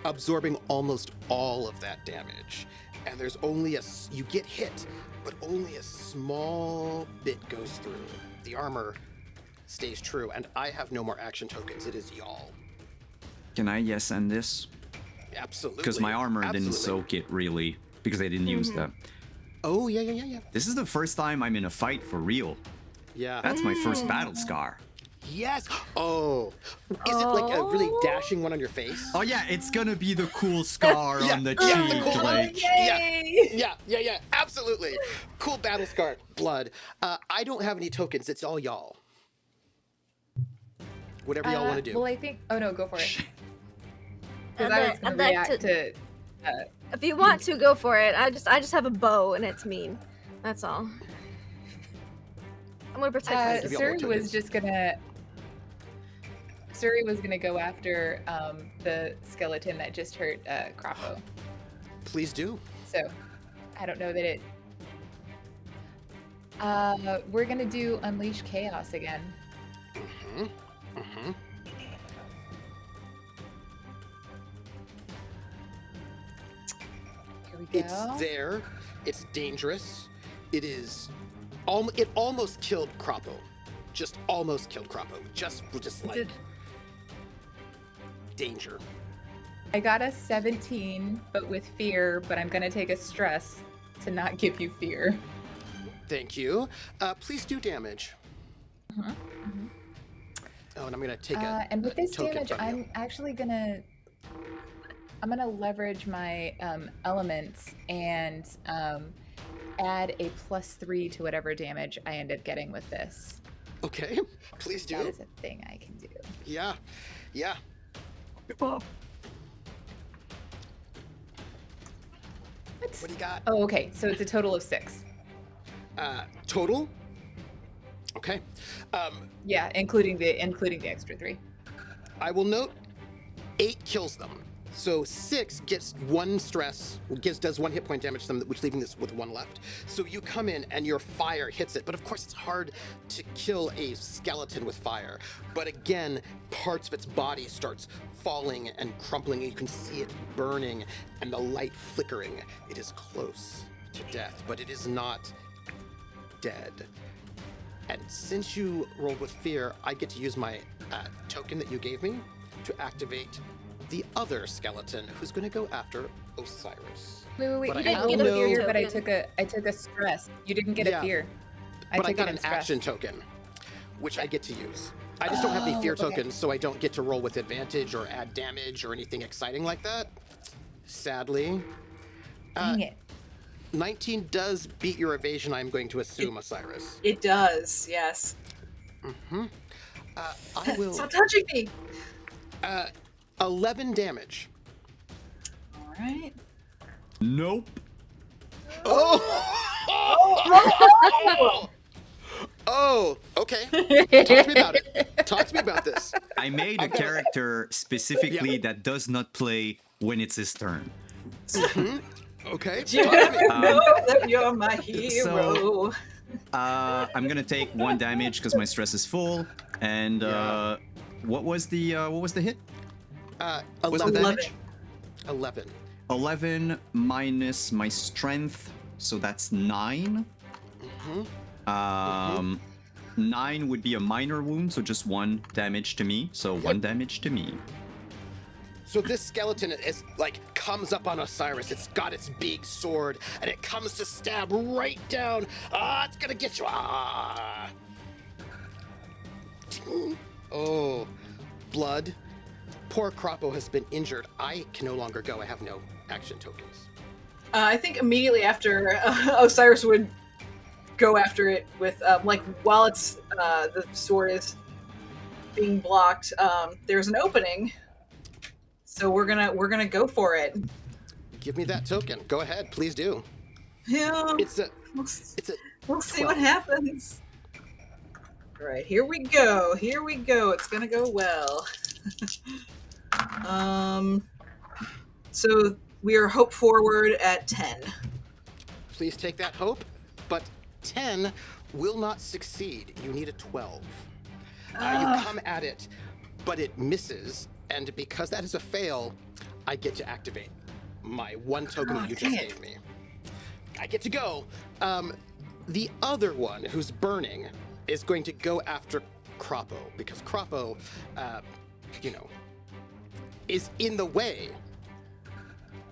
[SPEAKER 1] absorbing almost all of that damage. And there's only you get hit, but only a small bit goes through. The armor stays true, and I have no more action tokens. It is y'all.
[SPEAKER 2] Can I yes end this?
[SPEAKER 1] Absolutely.
[SPEAKER 2] Because my armor didn't
[SPEAKER 1] Absolutely.
[SPEAKER 2] soak it really, because I didn't use that.
[SPEAKER 1] Oh, yeah.
[SPEAKER 2] This is the first time I'm in a fight for real.
[SPEAKER 1] Yeah.
[SPEAKER 2] That's my first battle scar.
[SPEAKER 1] Yes. Oh. Is it like a really
[SPEAKER 4] Oh.
[SPEAKER 1] dashing one on your face?
[SPEAKER 2] Oh yeah, it's gonna be the cool scar
[SPEAKER 1] Yeah,
[SPEAKER 2] on the
[SPEAKER 1] yeah,
[SPEAKER 2] cheek,
[SPEAKER 1] the cool-
[SPEAKER 2] like.
[SPEAKER 1] Yeah. Absolutely. Cool battle scar. Blood. I don't have any tokens. It's all y'all. Whatever y'all want to do.
[SPEAKER 5] Well, I think. Oh no, go for it. Because
[SPEAKER 4] And
[SPEAKER 5] I
[SPEAKER 4] then-
[SPEAKER 5] was going
[SPEAKER 4] and
[SPEAKER 5] to
[SPEAKER 4] then
[SPEAKER 5] react to.
[SPEAKER 4] If you want to, go for it. I just have a bow and it's mean. That's all. I'm gonna protect
[SPEAKER 1] give you all more
[SPEAKER 5] Suri
[SPEAKER 1] tokens.
[SPEAKER 5] was just gonna. Suri was gonna go after the skeleton that just hurt Croppo.
[SPEAKER 1] Please do.
[SPEAKER 5] So, I don't know that it. We're gonna do Unleash Chaos again.
[SPEAKER 1] Mm-hmm.
[SPEAKER 5] Here we go.
[SPEAKER 1] It's there. It's dangerous. It is. It almost killed Croppo. Just almost killed Croppo. Just like
[SPEAKER 5] Did-
[SPEAKER 1] danger.
[SPEAKER 5] I got a 17, but with fear. But I'm gonna take a stress to not give you fear.
[SPEAKER 1] Thank you. Please do damage. Oh, and I'm gonna take a.
[SPEAKER 5] And with this
[SPEAKER 1] token
[SPEAKER 5] damage,
[SPEAKER 1] from you.
[SPEAKER 5] I'm actually gonna. I'm gonna leverage my elements and add a +3 to whatever damage I end up getting with this.
[SPEAKER 1] Okay. Please
[SPEAKER 5] That
[SPEAKER 1] do.
[SPEAKER 5] is a thing I can do.
[SPEAKER 1] Yeah.
[SPEAKER 5] What?
[SPEAKER 1] What do you got?
[SPEAKER 5] Oh, okay. So it's a total of 6.
[SPEAKER 1] Total. Okay.
[SPEAKER 5] Yeah, including the extra 3.
[SPEAKER 1] I will note 8 kills them. So 6 gets 1 stress, does 1 hit point damage to them, which leaving this with 1 left. So you come in and your fire hits it, but of course it's hard to kill a skeleton with fire. But again, parts of its body starts falling and crumpling, and you can see it burning and the light flickering. It is close to death, but it is not dead. And since you rolled with fear, I get to use my token that you gave me to activate the other skeleton who's going to go after Osiris.
[SPEAKER 5] Wait.
[SPEAKER 1] But
[SPEAKER 5] You
[SPEAKER 1] I
[SPEAKER 5] didn't get
[SPEAKER 1] also
[SPEAKER 5] a fear,
[SPEAKER 1] know-
[SPEAKER 5] but I took a stress. You didn't get
[SPEAKER 1] Yeah,
[SPEAKER 5] a fear.
[SPEAKER 1] But I
[SPEAKER 5] took
[SPEAKER 1] got
[SPEAKER 5] it
[SPEAKER 1] an
[SPEAKER 5] in stress.
[SPEAKER 1] action token, which I get to use. I just don't have any fear
[SPEAKER 5] okay.
[SPEAKER 1] tokens, so I don't get to roll with advantage or add damage or anything exciting like that. Sadly.
[SPEAKER 5] Dang it.
[SPEAKER 1] 19 does beat your evasion, I'm going to assume, Osiris.
[SPEAKER 3] It does, yes.
[SPEAKER 1] I will.
[SPEAKER 3] Stop touching me!
[SPEAKER 1] 11 damage.
[SPEAKER 3] All right.
[SPEAKER 2] Nope.
[SPEAKER 1] Oh! Oh, okay. Talk to me about it. Talk to me about this.
[SPEAKER 2] I made a character specifically that does not play when it's his turn.
[SPEAKER 1] Okay.
[SPEAKER 3] You
[SPEAKER 1] Talk to me.
[SPEAKER 3] know that you're my hero.
[SPEAKER 2] I'm gonna take 1 damage because my stress is full. And
[SPEAKER 1] Yeah.
[SPEAKER 2] what was the hit? What's the
[SPEAKER 1] 11.
[SPEAKER 2] damage?
[SPEAKER 1] 11.
[SPEAKER 2] 11 minus my strength, so that's 9. 9 would be a minor wound, so just 1 damage to me. So 1 damage to me.
[SPEAKER 1] So this skeleton is like comes up on Osiris. It's got its big sword, and it comes to stab right down. It's gonna get you. Oh, blood. Poor Croppo has been injured. I can no longer go. I have no action tokens.
[SPEAKER 3] I think immediately after Osiris would go after it with like while it's the sword is being blocked. There's an opening, so we're gonna go for it.
[SPEAKER 1] Give me that token. Go ahead, please do.
[SPEAKER 3] Yeah,
[SPEAKER 1] It's a.
[SPEAKER 3] we'll see what
[SPEAKER 1] 12.
[SPEAKER 3] happens. All right, here we go. Here we go. It's gonna go well. So we are hope forward at 10.
[SPEAKER 1] Please take that hope, but 10 will not succeed. You need a 12. You come at it, but it misses, and because that is a fail, I get to activate my 1 token that you just
[SPEAKER 3] dang it.
[SPEAKER 1] gave me. I get to go. The other one, who's burning, is going to go after Croppo, because Croppo, is in the way.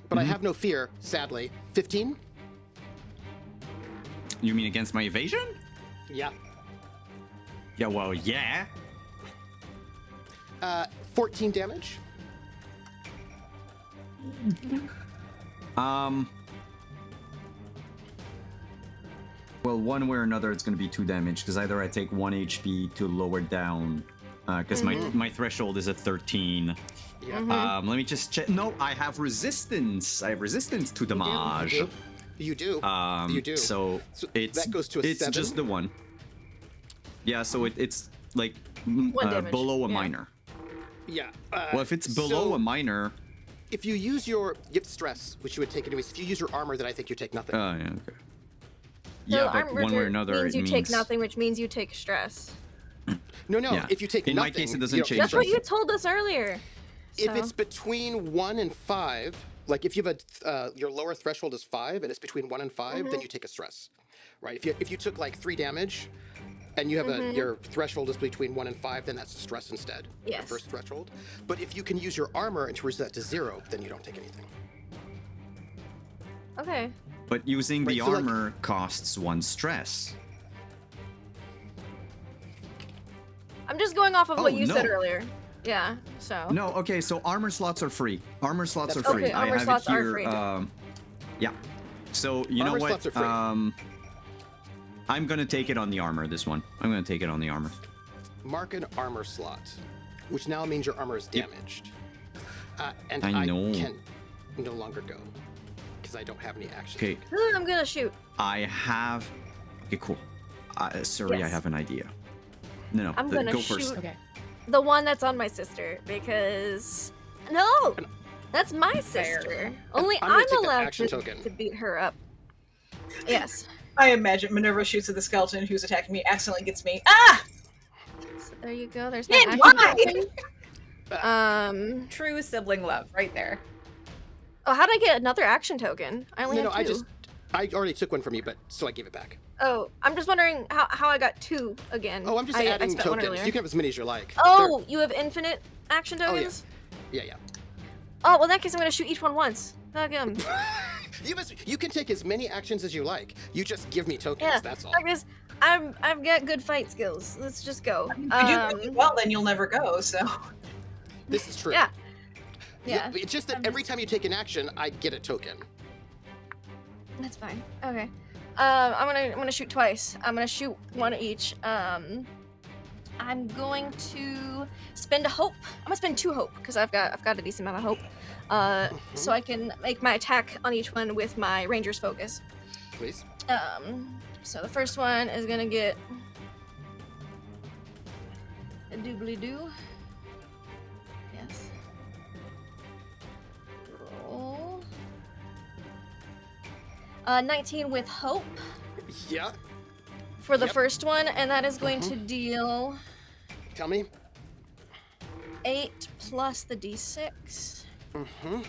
[SPEAKER 1] But I have no fear, sadly. 15?
[SPEAKER 2] You mean against my evasion?
[SPEAKER 1] Yeah.
[SPEAKER 2] Yeah, well, yeah.
[SPEAKER 1] 14 damage.
[SPEAKER 2] Well, one way or another, it's going to be 2 damage because either I take 1 HP to lower down, because my threshold is at 13.
[SPEAKER 1] Yeah.
[SPEAKER 2] Let me just check. No, I have resistance. I have resistance to damage.
[SPEAKER 1] You do. You do.
[SPEAKER 2] So it's
[SPEAKER 1] that goes to a
[SPEAKER 2] it's
[SPEAKER 1] 7?
[SPEAKER 2] just the 1. Yeah, so it's like
[SPEAKER 4] damage,
[SPEAKER 2] below a
[SPEAKER 4] yeah.
[SPEAKER 2] minor.
[SPEAKER 1] Yeah.
[SPEAKER 2] Well, if it's below a minor,
[SPEAKER 1] If you use your stress, which you would take anyways, if you use your armor, then I think you take nothing.
[SPEAKER 2] yeah, okay.
[SPEAKER 4] So
[SPEAKER 2] Yeah, but
[SPEAKER 4] armor
[SPEAKER 2] one way or another,
[SPEAKER 4] means
[SPEAKER 2] it
[SPEAKER 4] you
[SPEAKER 2] means
[SPEAKER 4] take nothing, which means you take stress.
[SPEAKER 1] No,
[SPEAKER 2] yeah.
[SPEAKER 1] if you take
[SPEAKER 2] In
[SPEAKER 1] nothing,
[SPEAKER 2] my case, it doesn't
[SPEAKER 1] you don't
[SPEAKER 2] change
[SPEAKER 1] take
[SPEAKER 4] That's what
[SPEAKER 1] stress.
[SPEAKER 4] you told us earlier.
[SPEAKER 1] If
[SPEAKER 4] So-
[SPEAKER 1] it's between 1 and 5, like if you have your lower threshold is 5 and it's between 1 and 5, then you take a stress, right? If you took like 3 damage, and you have your threshold is between 1 and 5, then that's a stress instead.
[SPEAKER 4] Yes.
[SPEAKER 1] The first threshold. But if you can use your armor and to reset that to 0, then you don't take anything.
[SPEAKER 4] Okay.
[SPEAKER 2] but using the
[SPEAKER 1] Right, so, like-
[SPEAKER 2] armor costs 1 stress.
[SPEAKER 4] I'm just going off of what
[SPEAKER 2] Oh,
[SPEAKER 4] you said
[SPEAKER 2] no.
[SPEAKER 4] earlier. Yeah. So.
[SPEAKER 2] No, okay, so armor slots are free. Armor slots are
[SPEAKER 1] That's
[SPEAKER 2] free.
[SPEAKER 4] okay,
[SPEAKER 2] I
[SPEAKER 4] armor
[SPEAKER 2] have
[SPEAKER 4] slots
[SPEAKER 2] it
[SPEAKER 4] are
[SPEAKER 2] here.
[SPEAKER 4] free.
[SPEAKER 2] Yeah. So you know
[SPEAKER 1] Armor
[SPEAKER 2] what?
[SPEAKER 1] slots are free.
[SPEAKER 2] I'm gonna take it on the armor. This one. I'm gonna take it on the armor.
[SPEAKER 1] Mark an armor slot, which now means your armor is
[SPEAKER 2] Yep.
[SPEAKER 1] damaged. And
[SPEAKER 2] I
[SPEAKER 1] I
[SPEAKER 2] know.
[SPEAKER 1] can no longer go because I don't have any action.
[SPEAKER 2] Okay,
[SPEAKER 4] Ooh, I'm gonna shoot.
[SPEAKER 2] I have. Okay, cool. Sorry, I
[SPEAKER 4] Yes.
[SPEAKER 2] have an idea. No,
[SPEAKER 4] I'm gonna
[SPEAKER 2] go
[SPEAKER 4] shoot.
[SPEAKER 2] first.
[SPEAKER 5] Okay.
[SPEAKER 4] The one that's on my sister, because no, that's my
[SPEAKER 5] Fair.
[SPEAKER 4] sister. Only
[SPEAKER 1] I'm gonna
[SPEAKER 4] I'm
[SPEAKER 1] take that
[SPEAKER 4] allowed
[SPEAKER 1] action
[SPEAKER 4] to,
[SPEAKER 1] token.
[SPEAKER 4] to beat her up. Yes.
[SPEAKER 3] I imagine Minerva shoots at the skeleton who's attacking me, accidentally gets me. Ah!
[SPEAKER 4] So there you go. There's
[SPEAKER 3] Man,
[SPEAKER 4] my
[SPEAKER 3] why?
[SPEAKER 4] action token.
[SPEAKER 5] True sibling love, right there.
[SPEAKER 4] Oh, how did I get another action token? I only
[SPEAKER 1] No,
[SPEAKER 4] have 2.
[SPEAKER 1] I already took one from you, but so I gave it back.
[SPEAKER 4] Oh, I'm just wondering how I got 2 again.
[SPEAKER 1] Oh, I'm just
[SPEAKER 4] I
[SPEAKER 1] adding
[SPEAKER 4] spent one
[SPEAKER 1] tokens.
[SPEAKER 4] earlier.
[SPEAKER 1] You can have as many as you like.
[SPEAKER 4] Oh, you have infinite action
[SPEAKER 1] Oh, yeah.
[SPEAKER 4] tokens?
[SPEAKER 1] Yeah, yeah.
[SPEAKER 4] Oh, well, in that case, I'm gonna shoot each one once. Fuck 'em.
[SPEAKER 1] You can take as many actions as you like. You just give me tokens.
[SPEAKER 4] Yeah,
[SPEAKER 1] That's all.
[SPEAKER 4] because I've got good fight skills. Let's just go.
[SPEAKER 3] If you do really well, then you'll never go, so.
[SPEAKER 1] This is true.
[SPEAKER 4] Yeah. Yeah.
[SPEAKER 1] It's just that every time you take an action, I get a token.
[SPEAKER 4] That's fine. Okay. I'm gonna shoot twice. I'm gonna shoot one each. I'm going to spend a hope. I'm gonna spend 2 hope because I've got a decent amount of hope. So I can make my attack on each one with my ranger's focus.
[SPEAKER 1] Please.
[SPEAKER 4] So the first one is gonna get doobly doo. Yes. Roll. 19 with hope
[SPEAKER 1] Yeah.
[SPEAKER 4] for the
[SPEAKER 1] Yep.
[SPEAKER 4] first one, and that is going to deal
[SPEAKER 1] Tell me.
[SPEAKER 4] 8 plus the d6.
[SPEAKER 1] Mm-hmm.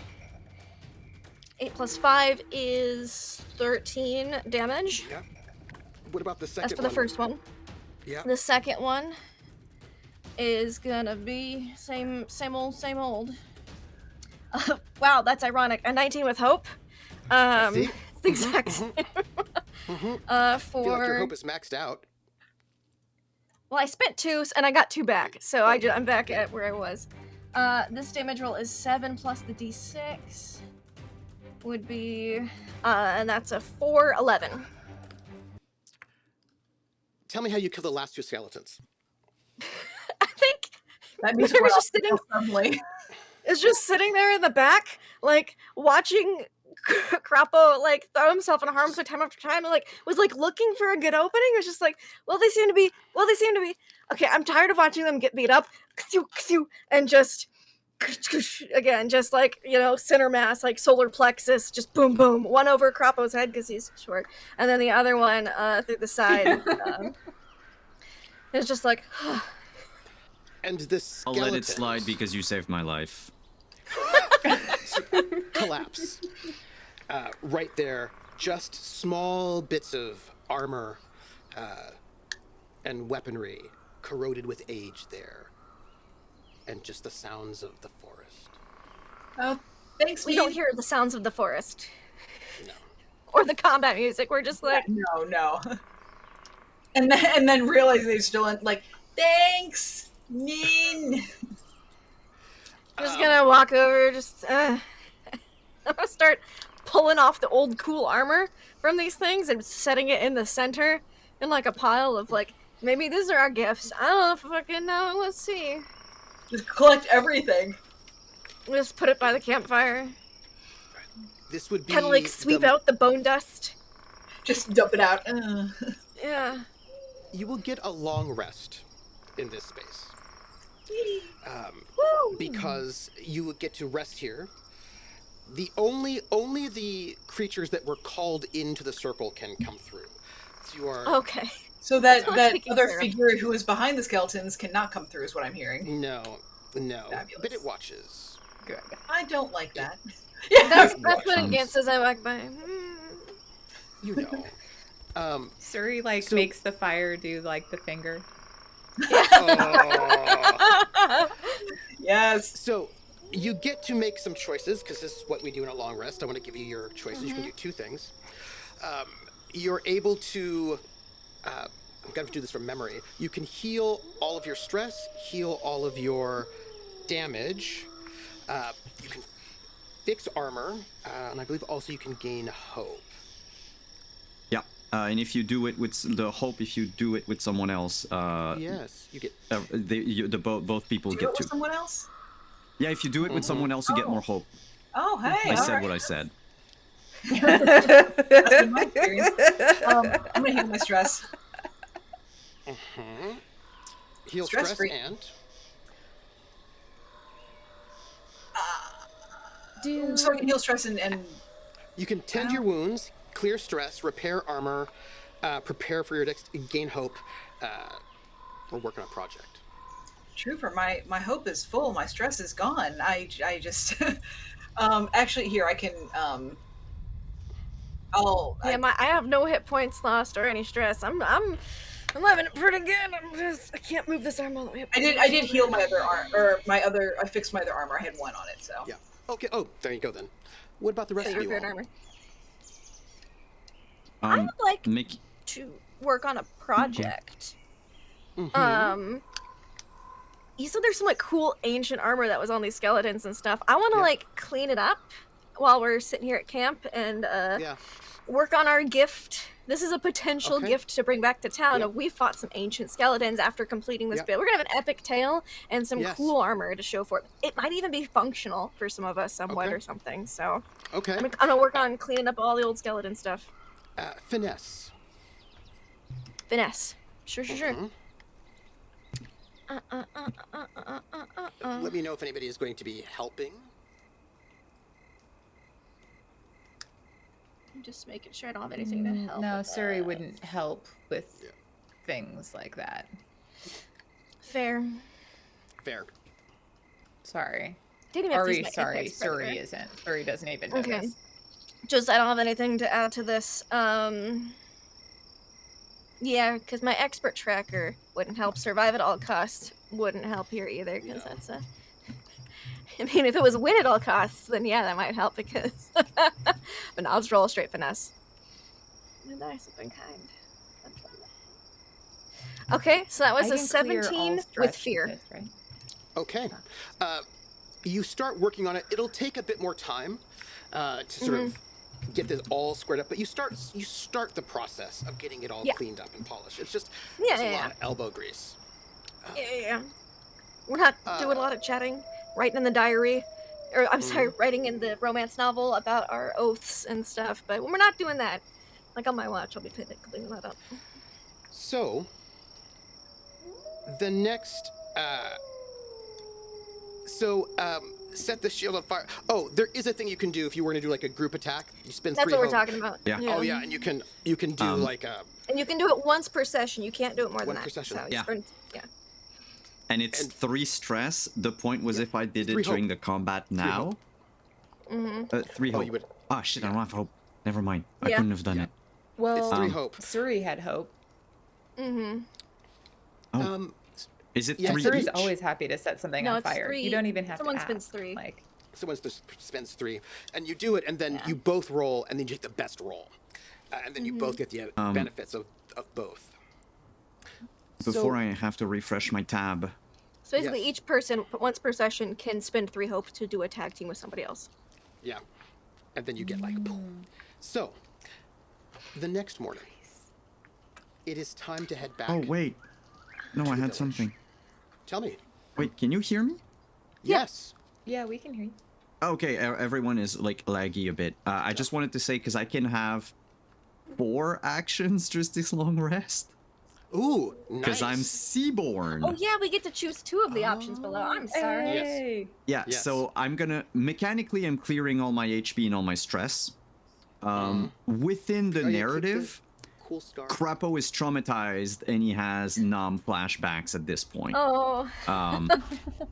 [SPEAKER 4] 8 plus 5 is 13 damage.
[SPEAKER 1] Yep. What about the second
[SPEAKER 4] That's for the
[SPEAKER 1] one?
[SPEAKER 4] first one.
[SPEAKER 1] Yeah.
[SPEAKER 4] The second one is gonna be same old. Wow, that's ironic. A 19 with hope.
[SPEAKER 1] See?
[SPEAKER 4] It's the exact same.
[SPEAKER 1] I feel like your
[SPEAKER 4] For
[SPEAKER 1] hope is maxed out.
[SPEAKER 4] well, I spent 2 and I got 2 back, so I'm back
[SPEAKER 1] Okay.
[SPEAKER 4] at where I was. This damage roll is 7 plus the d6 would be, and that's a 4, 11.
[SPEAKER 1] Tell me how you kill the last 2 skeletons.
[SPEAKER 4] I think
[SPEAKER 3] That means
[SPEAKER 4] It
[SPEAKER 3] we're
[SPEAKER 4] was
[SPEAKER 3] all
[SPEAKER 4] just sitting-
[SPEAKER 3] suddenly.
[SPEAKER 4] is just sitting there in the back, like watching Crapo like throw himself in harm's way time after time, and like was like looking for a good opening. It was just like, well, they seem to be. Okay, I'm tired of watching them get beat up, and just again, just like center mass, like solar plexus, just boom, boom, one over Crapo's head because he's short, and then the other one through the side. It's just like.
[SPEAKER 1] And this
[SPEAKER 2] I'll let it slide because you saved my life.
[SPEAKER 1] collapse. Right there, just small bits of armor and weaponry corroded with age there. And just the sounds of the forest.
[SPEAKER 3] Oh, thanks,
[SPEAKER 4] We don't hear the sounds of the forest.
[SPEAKER 1] No.
[SPEAKER 4] Or the combat music. We're just like,
[SPEAKER 3] No. And then realize they still like, thanks, Min.
[SPEAKER 4] I'm just gonna walk over, I'm gonna start pulling off the old cool armor from these things and setting it in the center in like a pile of like, maybe these are our gifts. I don't fucking know. Let's see.
[SPEAKER 3] Just collect everything.
[SPEAKER 4] Just put it by the campfire.
[SPEAKER 1] This would be
[SPEAKER 4] Kind of like sweep out the bone dust.
[SPEAKER 3] Just dump it out.
[SPEAKER 4] Yeah.
[SPEAKER 1] You will get a long rest in this space. Because you will get to rest here. The only the creatures that were called into the circle can come through. So you are
[SPEAKER 4] Okay.
[SPEAKER 3] So that
[SPEAKER 4] Taking
[SPEAKER 3] other
[SPEAKER 4] care of.
[SPEAKER 3] figure who is behind the skeletons cannot come through, is what I'm hearing.
[SPEAKER 1] no,
[SPEAKER 3] Fabulous.
[SPEAKER 1] but it watches.
[SPEAKER 5] Good.
[SPEAKER 3] I don't like that.
[SPEAKER 4] That's what it
[SPEAKER 2] Sounds-
[SPEAKER 4] gets as I walk by.
[SPEAKER 1] You know.
[SPEAKER 5] Suri like
[SPEAKER 1] So-
[SPEAKER 5] makes the fire do like the finger.
[SPEAKER 1] Oh.
[SPEAKER 3] Yes.
[SPEAKER 1] So you get to make some choices because this is what we do in a long rest. I want to give you your choices. You can do 2 things. You're able to. I'm going to do this from memory. You can heal all of your stress, heal all of your damage. You can fix armor, and I believe also you can gain hope.
[SPEAKER 2] Yeah, and if you do it with the hope, if you do it with someone else,
[SPEAKER 1] Yes, you get.
[SPEAKER 2] both people
[SPEAKER 3] Do
[SPEAKER 2] get
[SPEAKER 3] it with
[SPEAKER 2] to.
[SPEAKER 3] someone else?
[SPEAKER 2] Yeah, if you do it with someone else, you get more hope.
[SPEAKER 3] Oh, hey.
[SPEAKER 2] I
[SPEAKER 3] all
[SPEAKER 2] said
[SPEAKER 3] right.
[SPEAKER 2] what I said.
[SPEAKER 3] That's been my experience. I'm gonna heal my stress.
[SPEAKER 1] Heal
[SPEAKER 3] Stress
[SPEAKER 1] stress
[SPEAKER 3] free.
[SPEAKER 1] and.
[SPEAKER 3] So I can heal stress and
[SPEAKER 1] You can tend your wounds, clear stress, repair armor, prepare for your next gain hope, or work on a project.
[SPEAKER 3] Trooper, my hope is full. My stress is gone. I just actually here I can
[SPEAKER 4] Yeah, I have no hit points lost or any stress. I'm living it pretty good. I can't move this arm all the way up.
[SPEAKER 3] I did heal my other arm, or I fixed my other armor. I had 1 on it, so.
[SPEAKER 1] Yeah. Okay. Oh, there you go then. What about the rest
[SPEAKER 4] So
[SPEAKER 1] of
[SPEAKER 4] your
[SPEAKER 1] you
[SPEAKER 4] good
[SPEAKER 1] all?
[SPEAKER 4] armor. I would like
[SPEAKER 2] Make
[SPEAKER 4] to work on a project.
[SPEAKER 1] Mhm.
[SPEAKER 4] You said there's some like cool ancient armor that was on these skeletons and stuff. I want to
[SPEAKER 1] Yeah.
[SPEAKER 4] like clean it up while we're sitting here at camp and
[SPEAKER 1] Yeah.
[SPEAKER 4] work on our gift. This is a potential
[SPEAKER 1] Okay.
[SPEAKER 4] gift to bring back to town.
[SPEAKER 1] Yep.
[SPEAKER 4] Of we fought some ancient skeletons after completing this
[SPEAKER 1] Yep.
[SPEAKER 4] build. We're gonna have an epic tale and some
[SPEAKER 1] Yes.
[SPEAKER 4] cool armor to show for it. It might even be functional for some of us somewhat
[SPEAKER 1] Okay.
[SPEAKER 4] or something. So
[SPEAKER 1] Okay.
[SPEAKER 4] I'm gonna work on cleaning up all the old skeleton stuff.
[SPEAKER 1] Finesse.
[SPEAKER 4] Finesse. Sure.
[SPEAKER 1] Mhm. Let me know if anybody is going to be helping.
[SPEAKER 4] I'm just making sure I don't have anything to help.
[SPEAKER 5] No,
[SPEAKER 4] with
[SPEAKER 5] Suri
[SPEAKER 4] that.
[SPEAKER 5] wouldn't help with
[SPEAKER 1] Yeah.
[SPEAKER 5] things like that.
[SPEAKER 4] Fair.
[SPEAKER 1] Fair.
[SPEAKER 5] Sorry.
[SPEAKER 4] Didn't even have to use
[SPEAKER 5] Ari,
[SPEAKER 4] my
[SPEAKER 5] sorry,
[SPEAKER 4] apex predator.
[SPEAKER 5] Suri isn't. Suri doesn't even know
[SPEAKER 4] Okay.
[SPEAKER 5] this.
[SPEAKER 4] Just I don't have anything to add to this. Yeah, because my expert tracker wouldn't help. Survive at all costs wouldn't help here either, because
[SPEAKER 1] No.
[SPEAKER 4] that's a. I mean, if it was win at all costs, then yeah, that might help because. But no, I'll just roll a straight finesse. The dice have been kind. Okay, so that was
[SPEAKER 5] I
[SPEAKER 4] a
[SPEAKER 5] can clear all
[SPEAKER 4] 17 with
[SPEAKER 5] stress
[SPEAKER 4] fear.
[SPEAKER 5] this, right?
[SPEAKER 1] Okay. You start working on it. It'll take a bit more time to sort of get this all squared up, but you start the process of getting it all
[SPEAKER 4] Yeah.
[SPEAKER 1] cleaned up and polished. It's just
[SPEAKER 4] Yeah,
[SPEAKER 1] a
[SPEAKER 4] yeah,
[SPEAKER 1] lot of elbow grease.
[SPEAKER 4] Yeah. We're not doing a lot of chatting, writing in the diary, or I'm sorry, writing in the romance novel about our oaths and stuff, but we're not doing that. Like on my watch, I'll be cleaning that up.
[SPEAKER 1] So the next set the shield on fire. Oh, there is a thing you can do if you were to do like a group attack. You spend
[SPEAKER 4] That's
[SPEAKER 1] 3
[SPEAKER 4] what we're
[SPEAKER 1] hope.
[SPEAKER 4] talking about.
[SPEAKER 2] Yeah.
[SPEAKER 1] Oh yeah, and you can do like a
[SPEAKER 4] And you can do it once per session. You can't do it more than
[SPEAKER 1] One
[SPEAKER 4] that.
[SPEAKER 1] per session.
[SPEAKER 4] So you
[SPEAKER 2] Yeah.
[SPEAKER 4] spend, yeah.
[SPEAKER 2] And it's
[SPEAKER 1] And-
[SPEAKER 2] 3 stress. The point was
[SPEAKER 1] Yeah,
[SPEAKER 2] if I did
[SPEAKER 1] 3
[SPEAKER 2] it during
[SPEAKER 1] hope.
[SPEAKER 2] the combat
[SPEAKER 1] 3
[SPEAKER 2] now.
[SPEAKER 1] hope.
[SPEAKER 2] 3
[SPEAKER 1] Oh,
[SPEAKER 2] hope.
[SPEAKER 1] you would.
[SPEAKER 2] Ah, shit, I don't have hope. Never mind. I
[SPEAKER 4] Yeah.
[SPEAKER 2] couldn't have done
[SPEAKER 1] Yeah.
[SPEAKER 2] it.
[SPEAKER 5] Well,
[SPEAKER 1] It's 3 hope.
[SPEAKER 5] Suri had hope.
[SPEAKER 1] Um,
[SPEAKER 2] Is it
[SPEAKER 1] Yeah,
[SPEAKER 2] 3
[SPEAKER 5] Suri's
[SPEAKER 2] each?
[SPEAKER 5] always happy to set something
[SPEAKER 4] No,
[SPEAKER 5] on
[SPEAKER 4] it's
[SPEAKER 5] fire.
[SPEAKER 4] 3.
[SPEAKER 5] You don't even have
[SPEAKER 4] Someone
[SPEAKER 5] to
[SPEAKER 4] spends
[SPEAKER 5] ask.
[SPEAKER 4] 3.
[SPEAKER 5] Like,
[SPEAKER 1] someone spends 3, and you do it, and then
[SPEAKER 4] Yeah.
[SPEAKER 1] you both roll, and then you get the best roll, and then you both get the benefits of both.
[SPEAKER 2] Before I have to refresh my tab.
[SPEAKER 4] So basically,
[SPEAKER 1] Yes.
[SPEAKER 4] each person, once per session, can spend 3 hope to do a tag team with somebody else.
[SPEAKER 1] Yeah, and then you get like boom. So the next morning, it is time to head back.
[SPEAKER 2] Oh, wait. No, I
[SPEAKER 1] the
[SPEAKER 2] had
[SPEAKER 1] village.
[SPEAKER 2] something.
[SPEAKER 1] Tell me.
[SPEAKER 2] Wait, can you hear me?
[SPEAKER 1] Yes.
[SPEAKER 5] yeah, we can hear you.
[SPEAKER 2] Okay, everyone is like laggy a bit. I just wanted to say because I can have 4 actions just this long rest.
[SPEAKER 1] Ooh,
[SPEAKER 2] Because
[SPEAKER 1] nice.
[SPEAKER 2] I'm Seaborn.
[SPEAKER 4] Oh yeah, we get to choose 2 of the options below. I'm sorry.
[SPEAKER 1] Yes.
[SPEAKER 5] Hey.
[SPEAKER 2] Yeah,
[SPEAKER 1] Yes.
[SPEAKER 2] so I'm gonna mechanically I'm clearing all my HP and all my stress. Within the
[SPEAKER 1] Oh, yeah, keep the
[SPEAKER 2] narrative,
[SPEAKER 1] cool star.
[SPEAKER 2] Crapo is traumatized and he has numb flashbacks at this point.
[SPEAKER 4] Oh.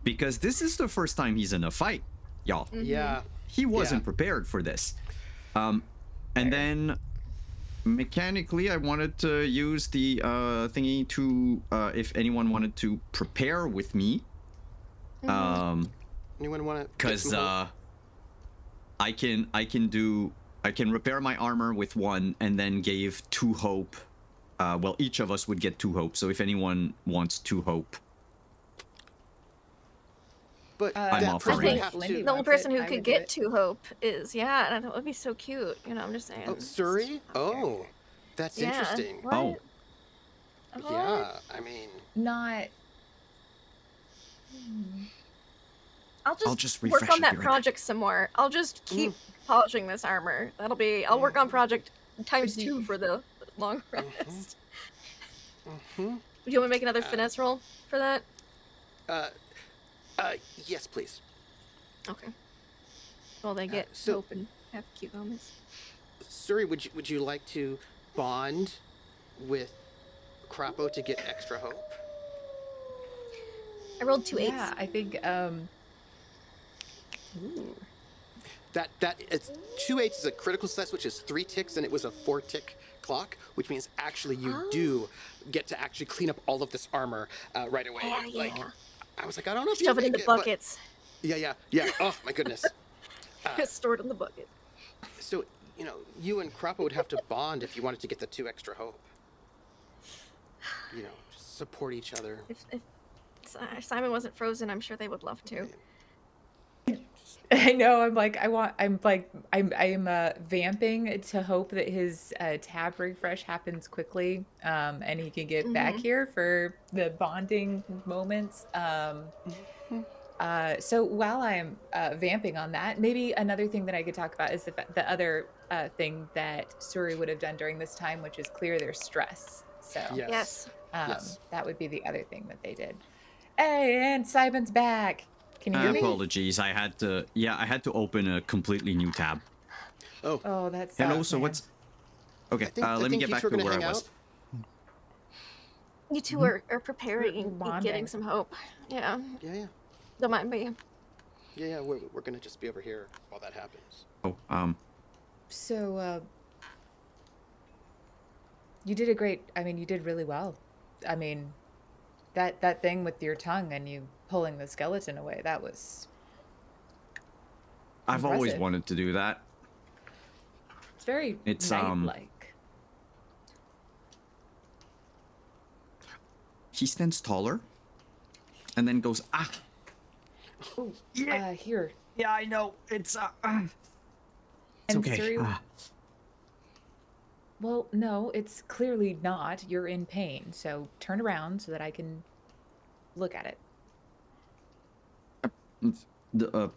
[SPEAKER 2] Because this is the first time he's in a fight, y'all.
[SPEAKER 1] Yeah.
[SPEAKER 2] He wasn't
[SPEAKER 1] Yeah.
[SPEAKER 2] prepared for this. And then mechanically I wanted to use the thingy to if anyone wanted to prepare with me.
[SPEAKER 1] Anyone want to?
[SPEAKER 2] Because I can repair my armor with 1 and then gave 2 hope. Well, each of us would get 2 hope. So if anyone wants 2 hope,
[SPEAKER 1] But
[SPEAKER 2] I'm
[SPEAKER 1] that
[SPEAKER 2] offering.
[SPEAKER 1] person
[SPEAKER 4] I
[SPEAKER 1] would
[SPEAKER 4] think
[SPEAKER 1] have
[SPEAKER 5] Lindy
[SPEAKER 1] to.
[SPEAKER 4] The only
[SPEAKER 5] wants
[SPEAKER 4] person
[SPEAKER 5] it,
[SPEAKER 4] who
[SPEAKER 5] I
[SPEAKER 4] could
[SPEAKER 5] would do
[SPEAKER 4] get
[SPEAKER 5] it.
[SPEAKER 4] 2 hope is, yeah, and that would be so cute. You know, I'm just saying.
[SPEAKER 1] Oh, Suri? Oh, that's
[SPEAKER 4] Yeah.
[SPEAKER 1] interesting.
[SPEAKER 4] What?
[SPEAKER 2] Oh.
[SPEAKER 4] What?
[SPEAKER 1] Yeah, I mean,
[SPEAKER 5] Not.
[SPEAKER 4] I'll
[SPEAKER 2] just
[SPEAKER 4] work
[SPEAKER 2] refresh
[SPEAKER 4] on
[SPEAKER 2] and
[SPEAKER 4] that
[SPEAKER 2] be right back.
[SPEAKER 4] project some more. I'll just keep polishing this armor. That'll be. I'll work on project times 2 for the long rest. Do you want me to make another finesse roll for that?
[SPEAKER 1] yes, please.
[SPEAKER 4] Okay. Well, they get
[SPEAKER 1] so-
[SPEAKER 4] hope and have cute moments.
[SPEAKER 1] Suri, would you like to bond with Crapo to get extra hope?
[SPEAKER 4] I rolled 2 8s.
[SPEAKER 5] Yeah, I think.
[SPEAKER 1] That it's 2 8s is a critical success, which is 3 ticks, and it was a 4 tick clock, which means actually you do get to actually clean up all of this armor right away.
[SPEAKER 4] Yeah,
[SPEAKER 1] Like,
[SPEAKER 4] yeah.
[SPEAKER 1] I was like, I don't know if
[SPEAKER 4] Stuff
[SPEAKER 1] you
[SPEAKER 4] it into
[SPEAKER 1] make but-
[SPEAKER 4] buckets.
[SPEAKER 1] Yeah. Oh my goodness.
[SPEAKER 4] Stored in the bucket.
[SPEAKER 1] So you and Crapo would have to bond if you wanted to get the 2 extra hope. Just support each other.
[SPEAKER 4] If Simon wasn't frozen, I'm sure they would love to.
[SPEAKER 5] I know. I'm vamping to hope that his tab refresh happens quickly, and he can get back here for the bonding moments. So while I'm vamping on that, maybe another thing that I could talk about is the other thing that Suri would have done during this time, which is clear their stress. So
[SPEAKER 1] Yes.
[SPEAKER 4] Yes.
[SPEAKER 1] Yes.
[SPEAKER 5] that would be the other thing that they did. Hey, and Simon's back. Can you hear me?
[SPEAKER 2] Apologies, I had to open a completely new tab.
[SPEAKER 1] Oh,
[SPEAKER 5] Oh, that sucks,
[SPEAKER 2] Hello, so
[SPEAKER 5] man.
[SPEAKER 2] what's... Okay,
[SPEAKER 1] I
[SPEAKER 2] let me
[SPEAKER 1] think
[SPEAKER 2] get
[SPEAKER 1] you
[SPEAKER 2] back
[SPEAKER 1] two are
[SPEAKER 2] to
[SPEAKER 1] gonna
[SPEAKER 2] where I
[SPEAKER 1] hang
[SPEAKER 2] was.
[SPEAKER 1] out.
[SPEAKER 4] You 2
[SPEAKER 2] Mhm.
[SPEAKER 4] are preparing
[SPEAKER 5] We're
[SPEAKER 4] and getting
[SPEAKER 5] bonding.
[SPEAKER 4] some hope. Yeah.
[SPEAKER 1] Yeah.
[SPEAKER 4] Don't mind me.
[SPEAKER 1] Yeah. We're gonna just be over here while that happens.
[SPEAKER 2] Oh,
[SPEAKER 5] So, you did a great. I mean, you did really well. I mean, that thing with your tongue and you pulling the skeleton away, that was
[SPEAKER 2] I've always
[SPEAKER 5] impressive.
[SPEAKER 2] wanted to do that.
[SPEAKER 5] It's very
[SPEAKER 2] It's,
[SPEAKER 5] knight-like.
[SPEAKER 2] he stands taller and then goes, ah,
[SPEAKER 5] Oh,
[SPEAKER 2] yeah,
[SPEAKER 5] here.
[SPEAKER 2] yeah, I know. It's
[SPEAKER 5] And
[SPEAKER 2] okay.
[SPEAKER 5] Suri, well, no, it's clearly not. You're in pain, so turn around so that I can look at it.
[SPEAKER 2] The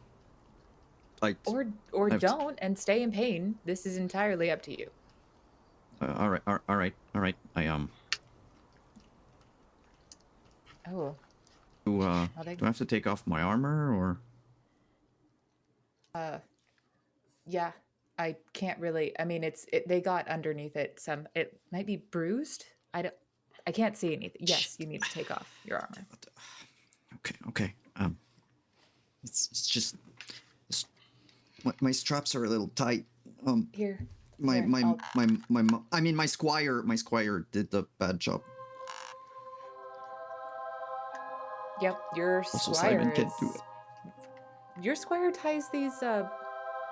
[SPEAKER 2] like,
[SPEAKER 5] Or
[SPEAKER 2] I've
[SPEAKER 5] don't and stay in pain. This is entirely up to you.
[SPEAKER 2] all right, all right, all right.
[SPEAKER 5] Oh,
[SPEAKER 2] Do
[SPEAKER 5] well,
[SPEAKER 2] I have to take off my armor or?
[SPEAKER 5] yeah, I can't really. I mean, they got underneath it. It might be bruised. I can't see anything. Yes, you need to take off your armor.
[SPEAKER 2] Okay, okay. It's just it's, my straps are a little tight.
[SPEAKER 5] Here,
[SPEAKER 2] My
[SPEAKER 5] here,
[SPEAKER 2] my
[SPEAKER 5] I'll-
[SPEAKER 2] my I mean my squire did the bad job.
[SPEAKER 5] Yep, your
[SPEAKER 2] Also,
[SPEAKER 5] squire
[SPEAKER 2] Simon
[SPEAKER 5] is.
[SPEAKER 2] can't do it.
[SPEAKER 5] Your squire ties these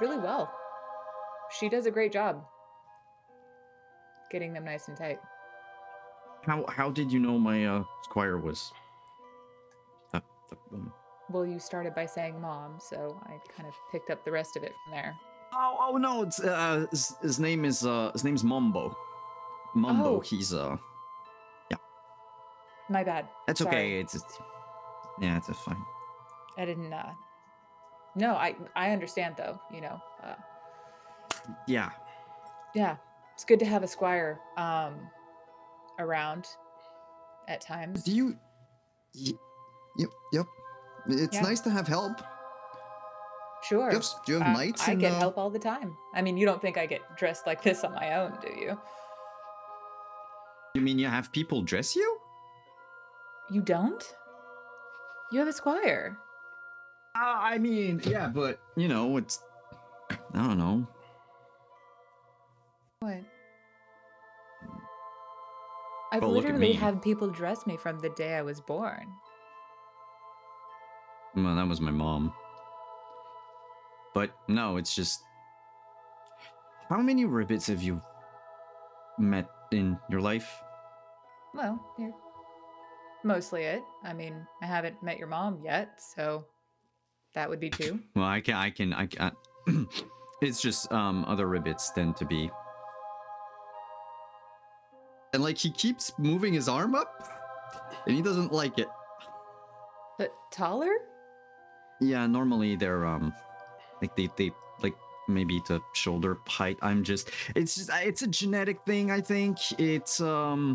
[SPEAKER 5] really well. She does a great job getting them nice and tight.
[SPEAKER 2] How did you know my squire was that woman?
[SPEAKER 5] Well, you started by saying mom, so I kind of picked up the rest of it from there.
[SPEAKER 2] Oh no, it's his name's Mumbo. Mumbo,
[SPEAKER 5] Oh.
[SPEAKER 2] he's yeah.
[SPEAKER 5] My bad.
[SPEAKER 2] That's
[SPEAKER 5] Sorry.
[SPEAKER 2] okay. It's yeah, it's fine.
[SPEAKER 5] I didn't No, I understand though, you know.
[SPEAKER 2] Yeah.
[SPEAKER 5] Yeah. It's good to have a squire around at times.
[SPEAKER 2] Do you yep. It's
[SPEAKER 5] Yeah.
[SPEAKER 2] nice to have help.
[SPEAKER 5] Sure.
[SPEAKER 2] Do you have knights
[SPEAKER 5] I
[SPEAKER 2] in
[SPEAKER 5] get help all the time. I mean, you don't think I get dressed like this on my own, do you?
[SPEAKER 2] You mean you have people dress you?
[SPEAKER 5] You don't? You have a squire.
[SPEAKER 2] I mean, yeah, but you know, it's I don't know.
[SPEAKER 5] What? I've
[SPEAKER 2] Oh, look at
[SPEAKER 5] literally
[SPEAKER 2] me.
[SPEAKER 5] had people dress me from the day I was born.
[SPEAKER 2] Well, that was my mom. But no, it's just how many ribbits have you met in your life?
[SPEAKER 5] Well, you're mostly it. I mean, I haven't met your mom yet, so that would be 2.
[SPEAKER 2] Well, I can. It's just other ribbits tend to be. And like he keeps moving his arm up and he doesn't like it.
[SPEAKER 5] But taller?
[SPEAKER 2] Yeah, normally they're like they like maybe to shoulder height. It's a genetic thing, I think. It's I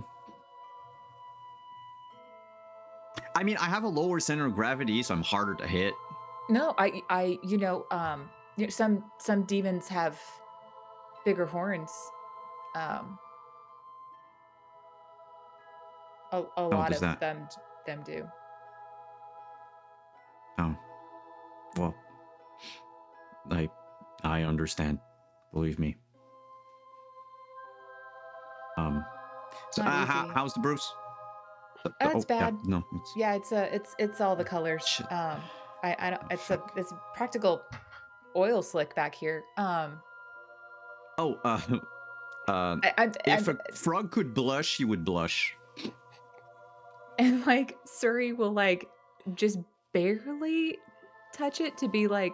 [SPEAKER 2] mean, I have a lower center of gravity, so I'm harder to hit.
[SPEAKER 5] No, you know, some demons have bigger horns. Um, a lot
[SPEAKER 2] does
[SPEAKER 5] of
[SPEAKER 2] that?
[SPEAKER 5] them do.
[SPEAKER 2] Oh. Well, I understand. Believe me. So
[SPEAKER 5] Not easy.
[SPEAKER 2] how's the bruise?
[SPEAKER 5] It's bad.
[SPEAKER 2] Yeah, no.
[SPEAKER 5] Yeah, it's all the colors.
[SPEAKER 2] Shit.
[SPEAKER 5] I don't. It's
[SPEAKER 2] fuck.
[SPEAKER 5] it's practical oil slick back here.
[SPEAKER 2] Oh, if a frog could blush, he would blush.
[SPEAKER 5] And like Suri will like just barely touch it to be like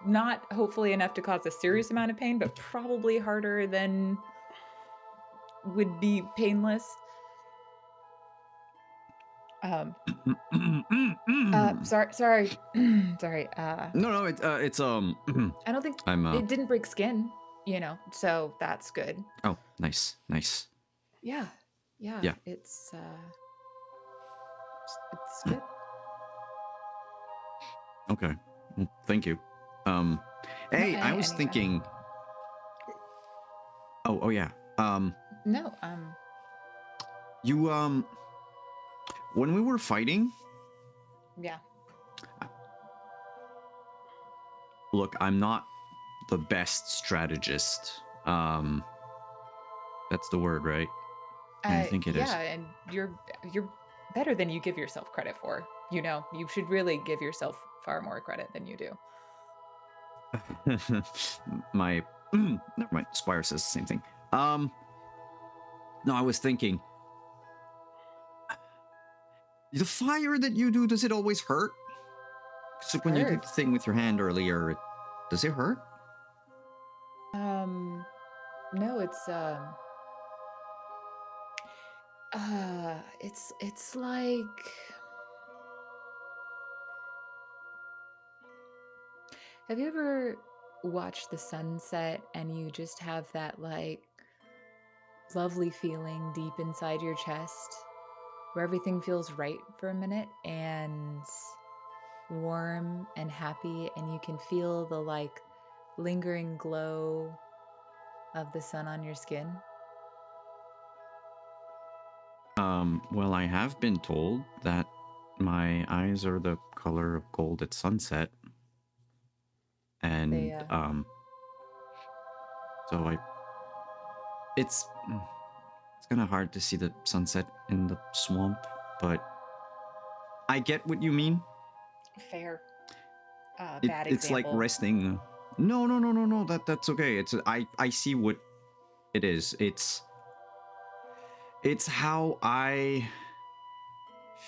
[SPEAKER 5] not hopefully enough to cause a serious amount of pain, but probably harder than would be painless. Sorry, sorry.
[SPEAKER 2] No, it's
[SPEAKER 5] I don't think it didn't break skin, you know, so that's good.
[SPEAKER 2] Oh, nice.
[SPEAKER 5] Yeah.
[SPEAKER 2] Yeah.
[SPEAKER 5] It's It's good.
[SPEAKER 2] Okay. Well, thank you. Hey, I was
[SPEAKER 5] anytime.
[SPEAKER 2] thinking. Oh yeah.
[SPEAKER 5] No,
[SPEAKER 2] You when we were fighting,
[SPEAKER 5] yeah.
[SPEAKER 2] look, I'm not the best strategist. That's the word, right? I think it is.
[SPEAKER 5] Yeah, and you're better than you give yourself credit for. You know, you should really give yourself far more credit than you do.
[SPEAKER 2] My never mind. Squire says the same thing. No, I was thinking. The fire that you do, does it always hurt? So when you did the thing with your hand earlier, does it hurt?
[SPEAKER 5] No, it's like, have you ever watched the sunset and you just have that like lovely feeling deep inside your chest where everything feels right for a minute and warm and happy, and you can feel the like lingering glow of the sun on your skin?
[SPEAKER 2] Well, I have been told that my eyes are the color of gold at sunset. And so it's kind of hard to see the sunset in the swamp, but I get what you mean.
[SPEAKER 5] Fair.
[SPEAKER 2] Bad it's like resting. No. That's okay. I see what it is. It's how I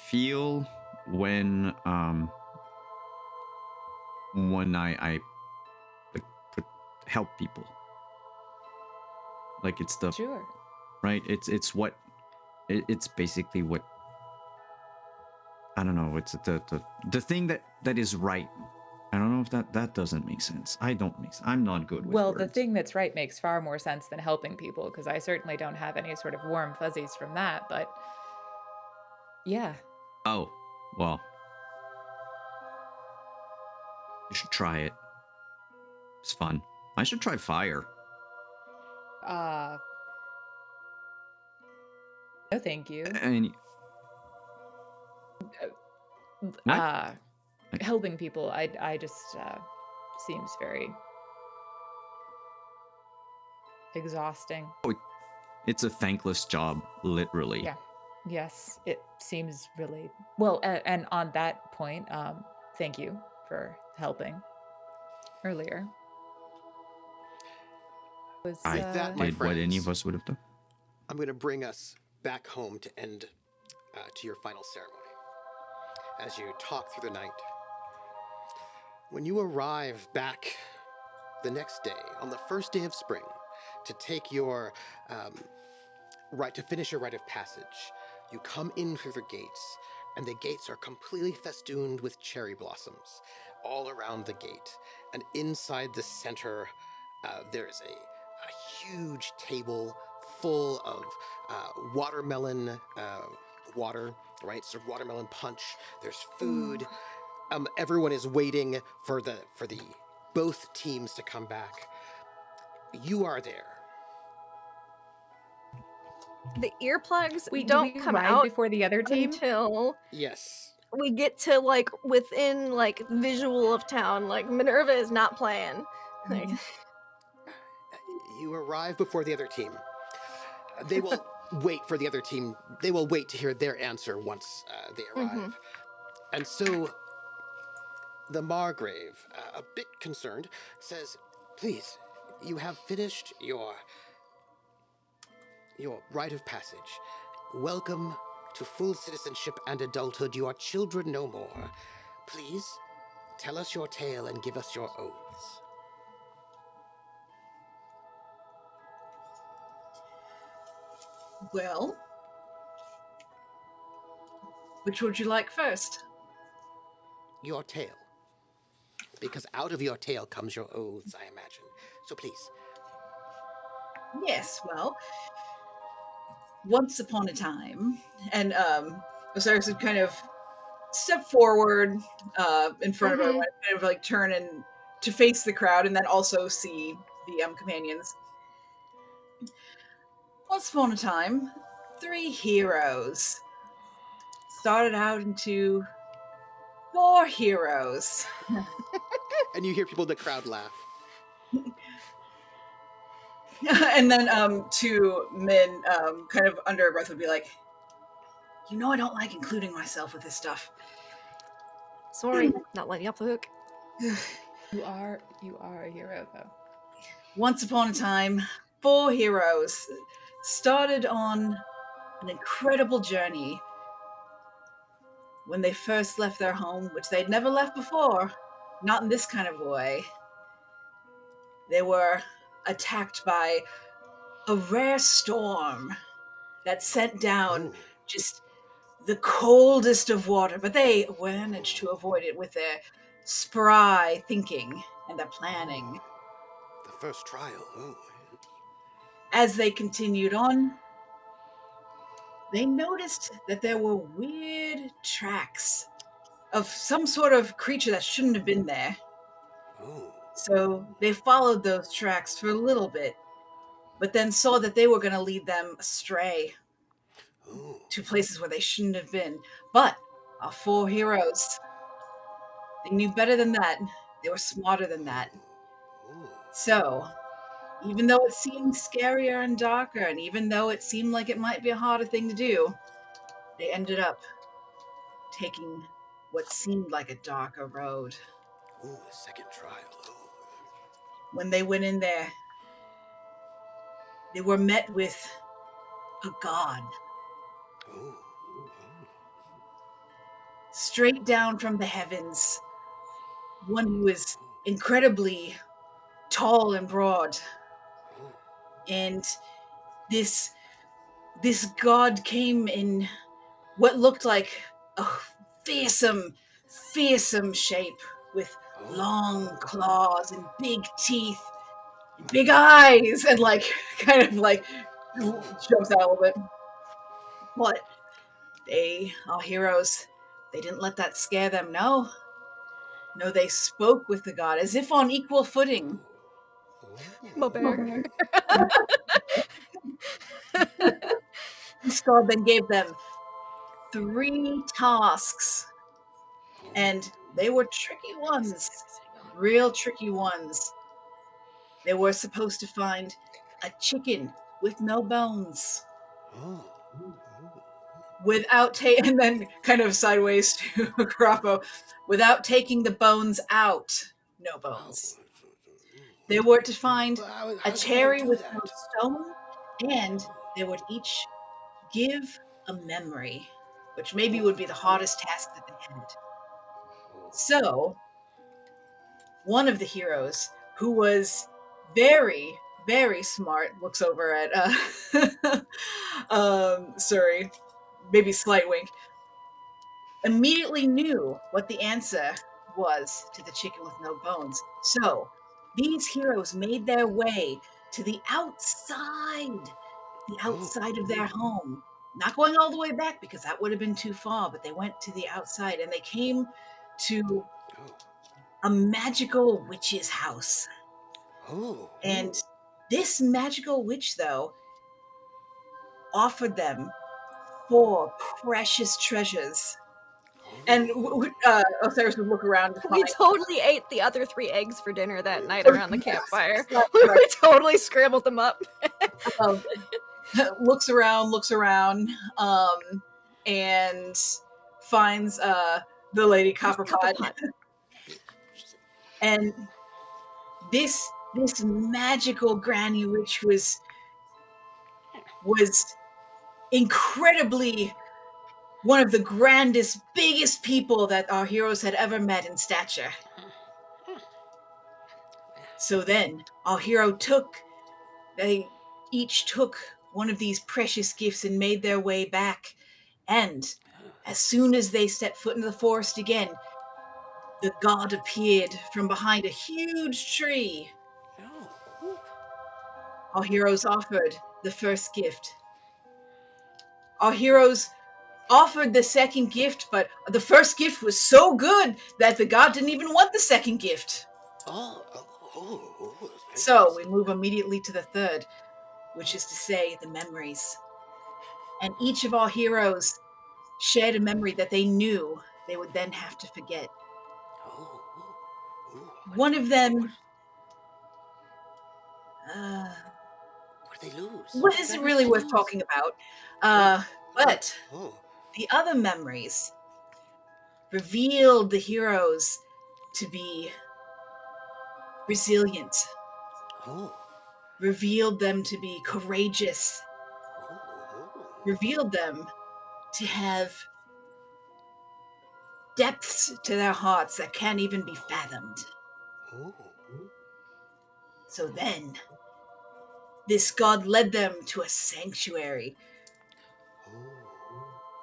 [SPEAKER 2] feel when I help people. Like it's the
[SPEAKER 5] sure.
[SPEAKER 2] Right. It's what it's basically what, I don't know. It's the thing that is right. I don't know if that doesn't make sense. I'm not good with words.
[SPEAKER 5] The thing that's right makes far more sense than helping people, because I certainly don't have any sort of warm fuzzies from that, but yeah.
[SPEAKER 2] Oh, well. You should try it. It's fun. I should try fire.
[SPEAKER 5] No, thank you. Helping people, I just seems very exhausting.
[SPEAKER 2] Oh, it's a thankless job, literally.
[SPEAKER 5] Yeah. Yes, it seems really well. And on that point, thank you for helping earlier.
[SPEAKER 2] I did what any of us would have done.
[SPEAKER 1] I'm going to bring us back home to end to your final ceremony. As you talk through the night, when you arrive back the next day, on the first day of spring, to take your to finish your rite of passage, you come in through the gates, and the gates are completely festooned with cherry blossoms all around the gate. And inside the center, there is a huge table full of watermelon water, right? So watermelon punch. There's food. Everyone is waiting for the both teams to come back. You are there.
[SPEAKER 4] The earplugs
[SPEAKER 5] do
[SPEAKER 4] don't come out
[SPEAKER 5] before the other team
[SPEAKER 4] until
[SPEAKER 1] yes,
[SPEAKER 4] we get to like within like visual of town. Like Minerva is not playing. Like,
[SPEAKER 1] you arrive before the other team. They will wait for the other team. They will wait to hear their answer once they arrive. And so the Margrave, a bit concerned, says, "Please, you have finished your rite of passage. Welcome to full citizenship and adulthood. You are children no more. Please, tell us your tale and give us your oaths."
[SPEAKER 3] Well, which would you like first?
[SPEAKER 1] Your tale. Because out of your tale comes your oaths, I imagine. So please.
[SPEAKER 3] Yes, well, once upon a time, and Osiris would kind of step forward in front of
[SPEAKER 4] Mhm.
[SPEAKER 3] everyone, kind of like turn and to face the crowd, and then also see the companions. Once upon a time, 3 heroes started out into 4 heroes.
[SPEAKER 1] And you hear people in the crowd laugh.
[SPEAKER 3] And then 2 men kind of under their breath would be like, you know I don't like including myself with this stuff.
[SPEAKER 4] Sorry, not letting you off the hook.
[SPEAKER 5] You are a hero though.
[SPEAKER 3] Once upon a time, 4 heroes started on an incredible journey. When they first left their home, which they'd never left before, not in this kind of way, they were attacked by a rare storm that sent down
[SPEAKER 1] Ooh.
[SPEAKER 3] just the coldest of water, but they managed to avoid it with their spry thinking and their planning.
[SPEAKER 1] The first trial. Ooh.
[SPEAKER 3] As they continued on, they noticed that there were weird tracks of some sort of creature that shouldn't have been there.
[SPEAKER 1] Ooh.
[SPEAKER 3] So they followed those tracks for a little bit, but then saw that they were going to lead them astray
[SPEAKER 1] Ooh.
[SPEAKER 3] to places where they shouldn't have been. But our 4 heroes, they knew better than that. They were smarter than that.
[SPEAKER 1] Ooh.
[SPEAKER 3] So, even though it seemed scarier and darker, and even though it seemed like it might be a harder thing to do, they ended up taking what seemed like a darker road.
[SPEAKER 1] Ooh, the second trial. Ooh.
[SPEAKER 3] When they went in there, they were met with a god
[SPEAKER 1] Ooh.
[SPEAKER 3] straight down from the heavens, one who was incredibly tall and broad. And this god came in what looked like a fearsome shape with long claws and big teeth, and big eyes, and like kind of like jumps out a little bit. But our heroes, they didn't let that scare them. No, they spoke with the god as if on equal footing.
[SPEAKER 4] Mo bear.
[SPEAKER 3] This god then gave them 3 tasks, and they were tricky ones, real tricky ones. They were supposed to find a chicken with no bones
[SPEAKER 1] Oh.
[SPEAKER 3] without taking, and then kind of sideways to Carapo, without taking the bones out. No bones. They were to find a cherry with no stone, and they would each give a memory, which maybe would be the hardest task that they had. So, one of the heroes, who was very, very smart, looks over at sorry, maybe slight wink, immediately knew what the answer was to the chicken with no bones. So these heroes made their way to the outside of their home. Not going all the way back because that would have been too far, but they went to the outside and they came to a magical witch's house.
[SPEAKER 1] Oh.
[SPEAKER 3] And this magical witch, though, offered them 4 precious treasures. And Osiris would look around to
[SPEAKER 4] We
[SPEAKER 3] find.
[SPEAKER 4] totally ate the other 3 eggs for dinner that night around the campfire. We totally scrambled them up.
[SPEAKER 3] Looks around, and finds the lady Copperpot. And this magical granny witch was incredibly one of the grandest, biggest people that our heroes had ever met in stature. So then our hero they each took one of these precious gifts and made their way back. And as soon as they stepped foot into the forest again, the god appeared from behind a huge tree. Our heroes offered the first gift. Our heroes offered the second gift, but the first gift was so good that the god didn't even want the second gift. So we move immediately to the third, which is to say the memories. And each of our heroes shared a memory that they knew they would then have to forget. One of them
[SPEAKER 1] What did they lose?
[SPEAKER 3] what isn't really worth talking about. But the other memories revealed the heroes to be resilient, revealed them to be courageous, revealed them to have depths to their hearts that can't even be fathomed. So then, this god led them to a sanctuary.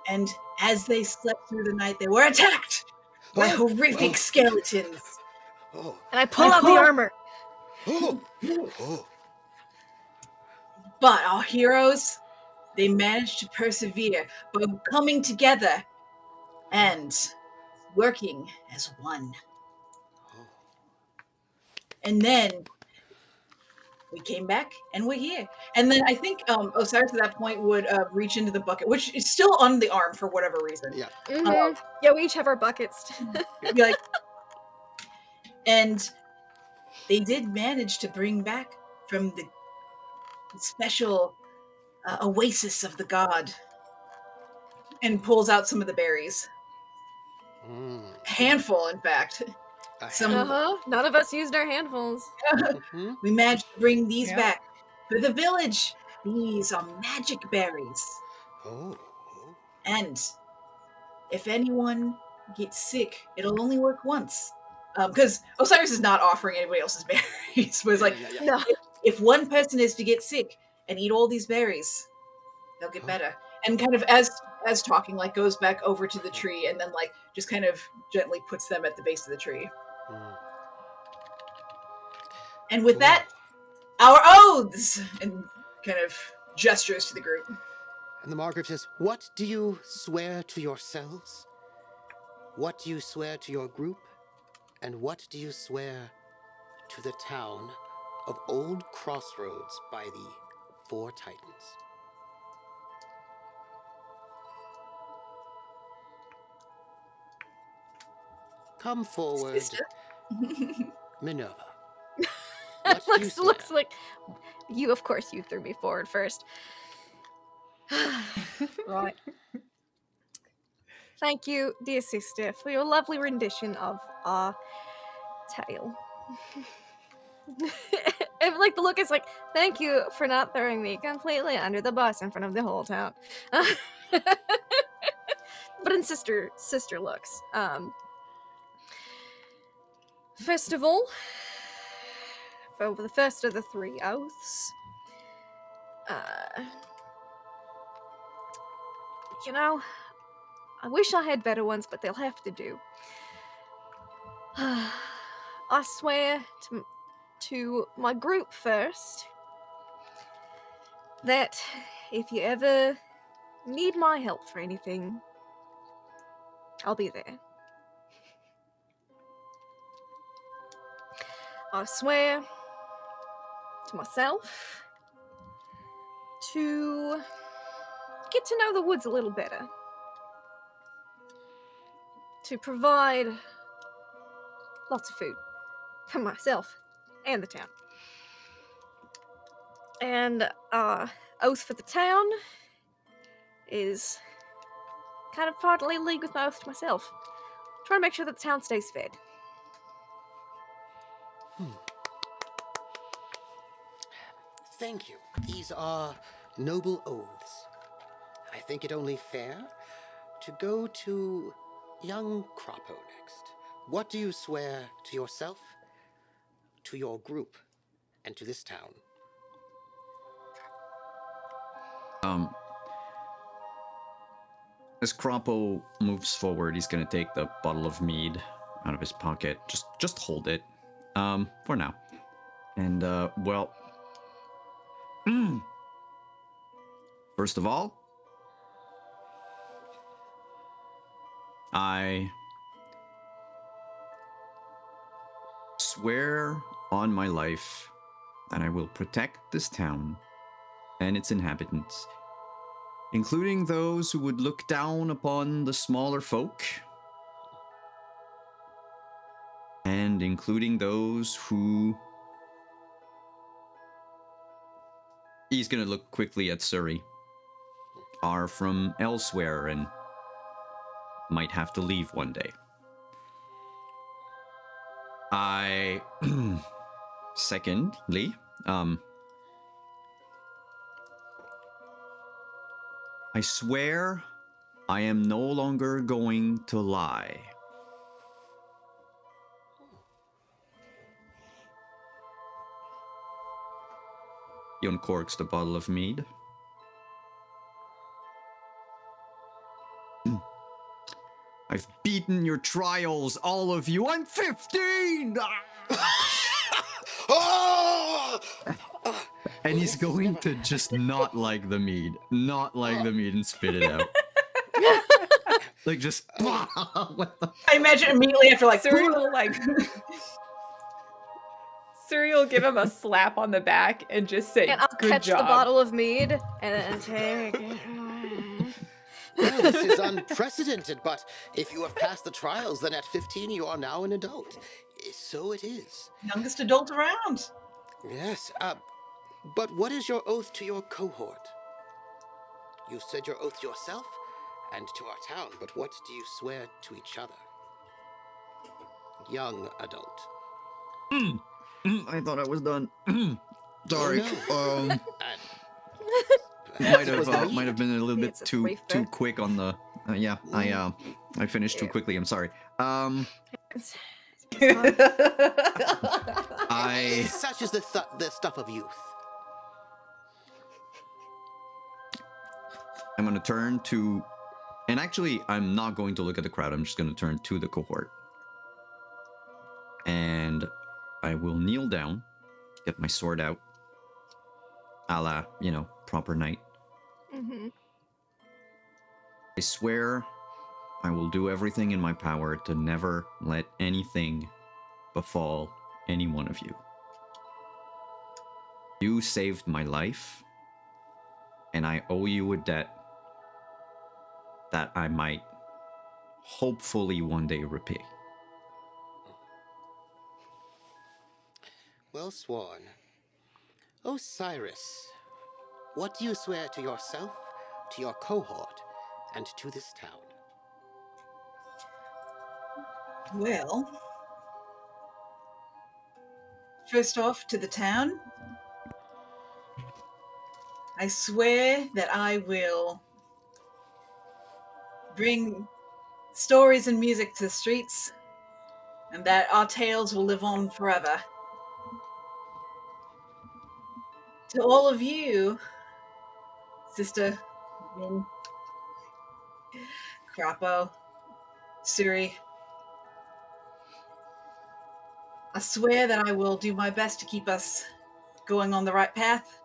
[SPEAKER 3] And as they slept through the night, they were attacked by horrific skeletons.
[SPEAKER 4] And I pull out the armor.
[SPEAKER 3] But our heroes, they managed to persevere by coming together and working as one. And then we came back and we're here. And then I think Osiris at that point would reach into the bucket, which is still on the arm for whatever reason.
[SPEAKER 1] Yeah.
[SPEAKER 4] Yeah, we each have our buckets.
[SPEAKER 3] Be like, and they did manage to bring back from the special oasis of the god, and pulls out some of the berries. Handful, in fact.
[SPEAKER 4] None of us used our handfuls.
[SPEAKER 3] We managed to bring these back for the village. These are magic berries. And if anyone gets sick, it'll only work once. Because Osiris is not offering anybody else's berries. But it's like,
[SPEAKER 4] No.
[SPEAKER 3] if one person is to get sick and eat all these berries, they'll get better. And kind of as talking, like goes back over to the tree and then like just kind of gently puts them at the base of the tree. And with that, our oaths! And kind of gestures to the group.
[SPEAKER 1] And the Margrave says, "What do you swear to yourselves? What do you swear to your group? And what do you swear to the town of Old Crossroads by the Four Titans?" Come forward,
[SPEAKER 3] Sister.
[SPEAKER 1] Minerva. What do you swear?
[SPEAKER 4] looks like you. Of course, you threw me forward first. Right. Thank you, dear sister, for your lovely rendition of our tale. And like the look is like, thank you for not throwing me completely under the bus in front of the whole town. But in sister looks. First of all, for the first of the three oaths, you know, I wish I had better ones, but they'll have to do. I swear to my group first that if you ever need my help for anything, I'll be there. I swear to myself to get to know the woods a little better, to provide lots of food for myself and the town. And oath for the town is kind of partly in league with my oath to myself. Trying to make sure that the town stays fed.
[SPEAKER 1] Thank you. These are noble oaths. I think it only fair to go to young Croppo next. What do you swear to yourself, to your group, and to this town?
[SPEAKER 2] As Croppo moves forward, he's gonna take the bottle of mead out of his pocket. Just hold it, for now. And well, first of all, I swear on my life that I will protect this town and its inhabitants, including those who would look down upon the smaller folk, and including those who... He's gonna look quickly at Surrey. Are from elsewhere and might have to leave one day. I... Secondly, I swear I am no longer going to lie. He uncorks the bottle of mead. I've beaten your trials, all of you. I'm 15!
[SPEAKER 1] Oh!
[SPEAKER 2] And he's going to just not like the mead. Not like the mead and spit it out. Like, just... what the...
[SPEAKER 3] I imagine immediately after like
[SPEAKER 5] Surrey will like Surrey will give him a slap on the back and just say,
[SPEAKER 4] And I'll
[SPEAKER 5] "Good
[SPEAKER 4] catch
[SPEAKER 5] job."
[SPEAKER 4] the bottle of mead and then take it.
[SPEAKER 1] Well, this is unprecedented, but if you have passed the trials, then at 15 you are now an adult. So it is.
[SPEAKER 3] youngest adult around.
[SPEAKER 1] Yes, but what is your oath to your cohort? You said your oath to yourself and to our town, but what do you swear to each other? Young adult.
[SPEAKER 2] I thought I was done. Sorry.
[SPEAKER 1] Oh, no.
[SPEAKER 2] Might
[SPEAKER 1] Was the
[SPEAKER 2] have
[SPEAKER 1] mead?
[SPEAKER 2] been a little bit
[SPEAKER 4] It's a
[SPEAKER 2] too
[SPEAKER 4] reefer.
[SPEAKER 2] quick on the... yeah, I finished too
[SPEAKER 4] Yeah.
[SPEAKER 2] quickly. I'm sorry.
[SPEAKER 4] It's
[SPEAKER 2] I
[SPEAKER 1] Such is the stuff of youth.
[SPEAKER 2] am going to turn to... And actually, I'm not going to look at the crowd. I'm just going to turn to the cohort. And I will kneel down, get my sword out, a la, proper knight.
[SPEAKER 4] Mhm.
[SPEAKER 2] I swear I will do everything in my power to never let anything befall any one of you. You saved my life, and I owe you a debt that I might hopefully one day repay.
[SPEAKER 1] Well sworn. Osiris, what do you swear to yourself, to your cohort, and to this town?
[SPEAKER 3] Well, first off, to the town, I swear that I will bring stories and music to the streets, and that our tales will live on forever. To all of you, Sister Min, Crapo, Suri, I swear that I will do my best to keep us going on the right path,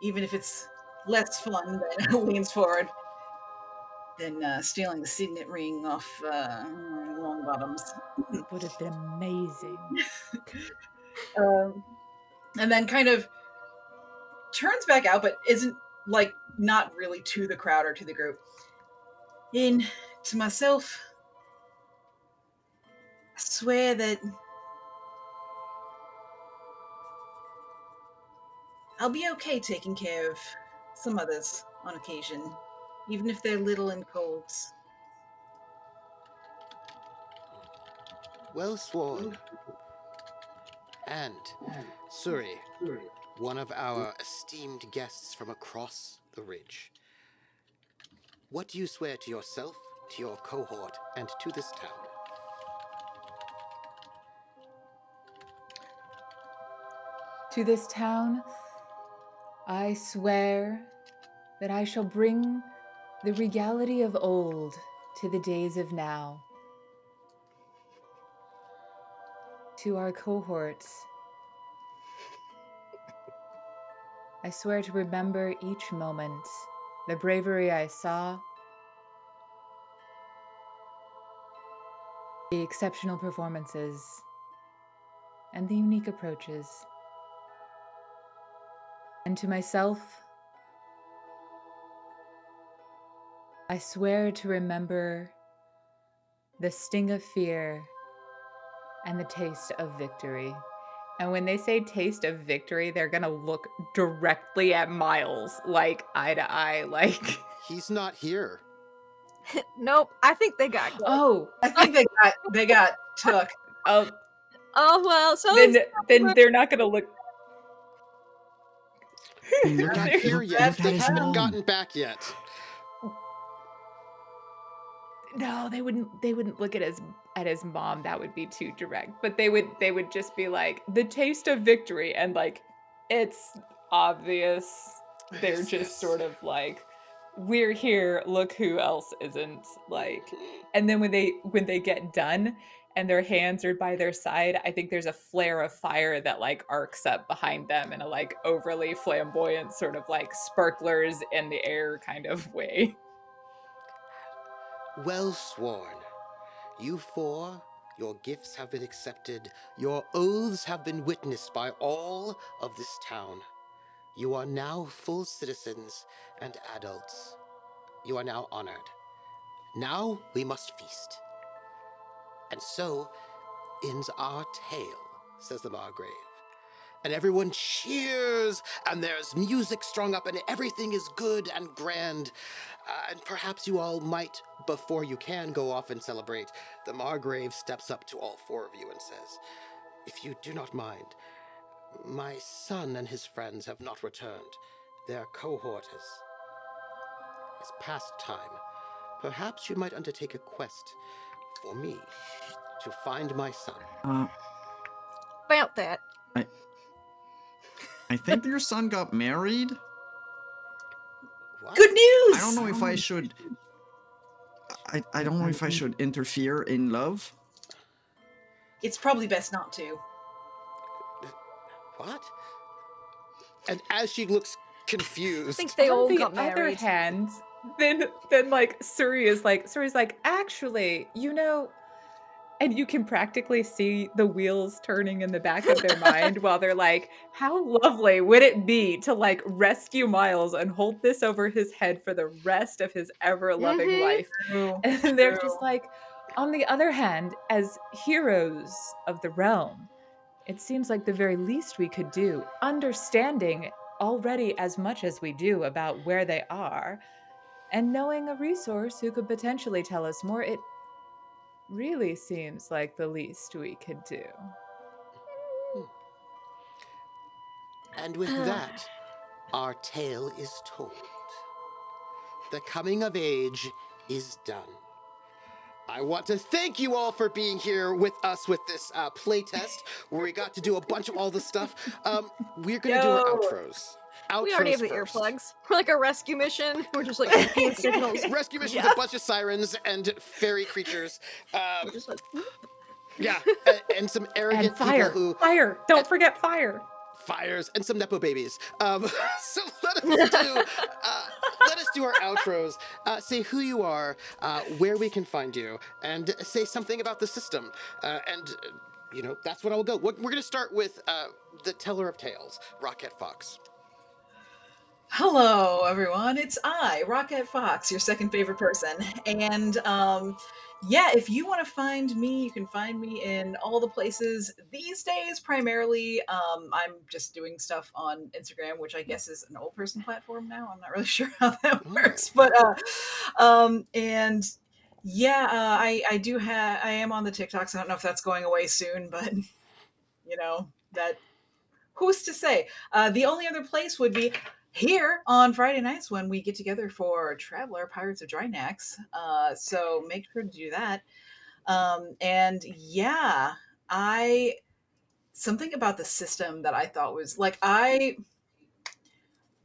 [SPEAKER 3] even if it's less fun than leans forward than stealing the signet ring off Longbottoms.
[SPEAKER 5] Would have been amazing.
[SPEAKER 3] And then kind of turns back out, but isn't like not really to the crowd or to the group. In to myself, I swear that I'll be okay taking care of some others on occasion, even if they're little and colds.
[SPEAKER 1] Well sworn. And, Suri, one of our esteemed guests from across the ridge. What do you swear to yourself, to your cohort, and to this town?
[SPEAKER 5] To this town, I swear that I shall bring the regality of old to the days of now. To our cohorts, I swear to remember each moment the bravery I saw, the exceptional performances, and the unique approaches. And to myself, I swear to remember the sting of fear and the taste of victory. And when they say taste of victory, they're gonna look directly at Miles, like eye to eye, like.
[SPEAKER 1] He's not here.
[SPEAKER 4] Nope, I think they got killed.
[SPEAKER 5] Oh,
[SPEAKER 3] I think they got took.
[SPEAKER 5] oh,
[SPEAKER 4] Oh well, so
[SPEAKER 5] then they're not gonna look.
[SPEAKER 1] They're not here yet.
[SPEAKER 2] Look at
[SPEAKER 1] They
[SPEAKER 2] his
[SPEAKER 1] haven't
[SPEAKER 2] mom.
[SPEAKER 1] gotten back yet.
[SPEAKER 5] No, they wouldn't. They wouldn't look at his mom. That would be too direct. But they would just be like the taste of victory, and like it's obvious. They're
[SPEAKER 1] Yes,
[SPEAKER 5] just
[SPEAKER 1] yes.
[SPEAKER 5] sort of like, we're here. Look who else isn't. Like, and then when they get done and their hands are by their side, I think there's a flare of fire that like arcs up behind them in a like overly flamboyant sort of like sparklers in the air kind of way.
[SPEAKER 1] Well sworn. You four, your gifts have been accepted. Your oaths have been witnessed by all of this town. You are now full citizens and adults. You are now honored. Now we must feast. And so ends our tale, says the Margrave. And everyone cheers, and there's music strung up, and everything is good and grand. And perhaps you all might, before you can go off and celebrate, the Margrave steps up to all four of you and says, "If you do not mind, my son and his friends have not returned. Their cohort has past time. Perhaps you might undertake a quest for me to find my son."
[SPEAKER 4] about that.
[SPEAKER 2] I think your son got married.
[SPEAKER 1] What?
[SPEAKER 3] Good news.
[SPEAKER 2] I don't know if I should. I don't know if I should interfere in love.
[SPEAKER 3] It's probably best not to.
[SPEAKER 1] What? And as she looks
[SPEAKER 4] I
[SPEAKER 1] confused,
[SPEAKER 4] think they all
[SPEAKER 5] On the
[SPEAKER 4] got
[SPEAKER 5] other
[SPEAKER 4] married.
[SPEAKER 5] hand, then like Suri's like, actually, and you can practically see the wheels turning in the back of their mind while they're like, how lovely would it be to like rescue Miles and hold this over his head for the rest of his ever-loving
[SPEAKER 4] Mhm.
[SPEAKER 5] life.
[SPEAKER 3] True.
[SPEAKER 5] And they're just like, on the other hand, as heroes of the realm, it seems like the very least we could do, understanding already as much as we do about where they are, and knowing a resource who could potentially tell us more, it really seems like the least we could do.
[SPEAKER 1] and with that, our tale is told. The coming of age is done. I want to thank you all for being here with us with this playtest, where we got to do a bunch of all the stuff. We're going to do our
[SPEAKER 3] Yo.
[SPEAKER 1] outros.
[SPEAKER 4] We already have the
[SPEAKER 1] first.
[SPEAKER 4] earplugs. We're like a rescue mission. We're just like repeating signals.
[SPEAKER 1] Rescue mission with a bunch of sirens and fairy creatures.
[SPEAKER 4] We're just like,
[SPEAKER 1] Yeah, and some arrogant
[SPEAKER 5] And fire,
[SPEAKER 1] people who
[SPEAKER 5] fire! Don't forget fire.
[SPEAKER 1] fires and some nepo babies. So let us do our outros. Say who you are, where we can find you, and say something about the system. That's what I will go. We're going to start with the teller of tales, Rocket Fox.
[SPEAKER 3] Hello, everyone. It's I, Rocket Fox, your second favorite person. And if you want to find me, you can find me in all the places these days. Primarily, I'm just doing stuff on Instagram, which I guess is an old person platform now. I'm not really sure how that works, but I am on the TikToks. I don't know if that's going away soon, but that who's to say? The only other place would be here on Friday nights when we get together for Traveler Pirates of Drynax. So make sure to do that. Something about the system that I thought was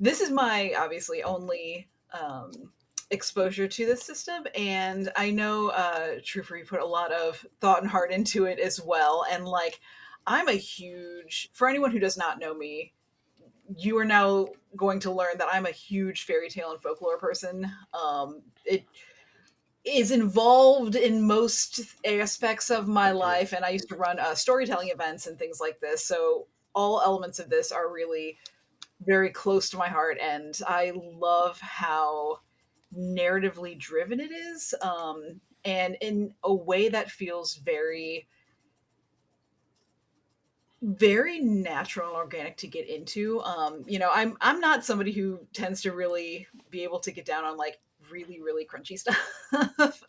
[SPEAKER 3] this is my obviously only exposure to this system, and I know Trooper, you put a lot of thought and heart into it as well. And I'm a huge, for anyone who does not know me, you are now going to learn that I'm a huge fairy tale and folklore person. It is involved in most aspects of my life, and I used to run storytelling events and things like this. So all elements of this are really very close to my heart, and I love how narratively driven it is, and in a way that feels very very natural and organic to get into. I'm not somebody who tends to really be able to get down on like really really crunchy stuff,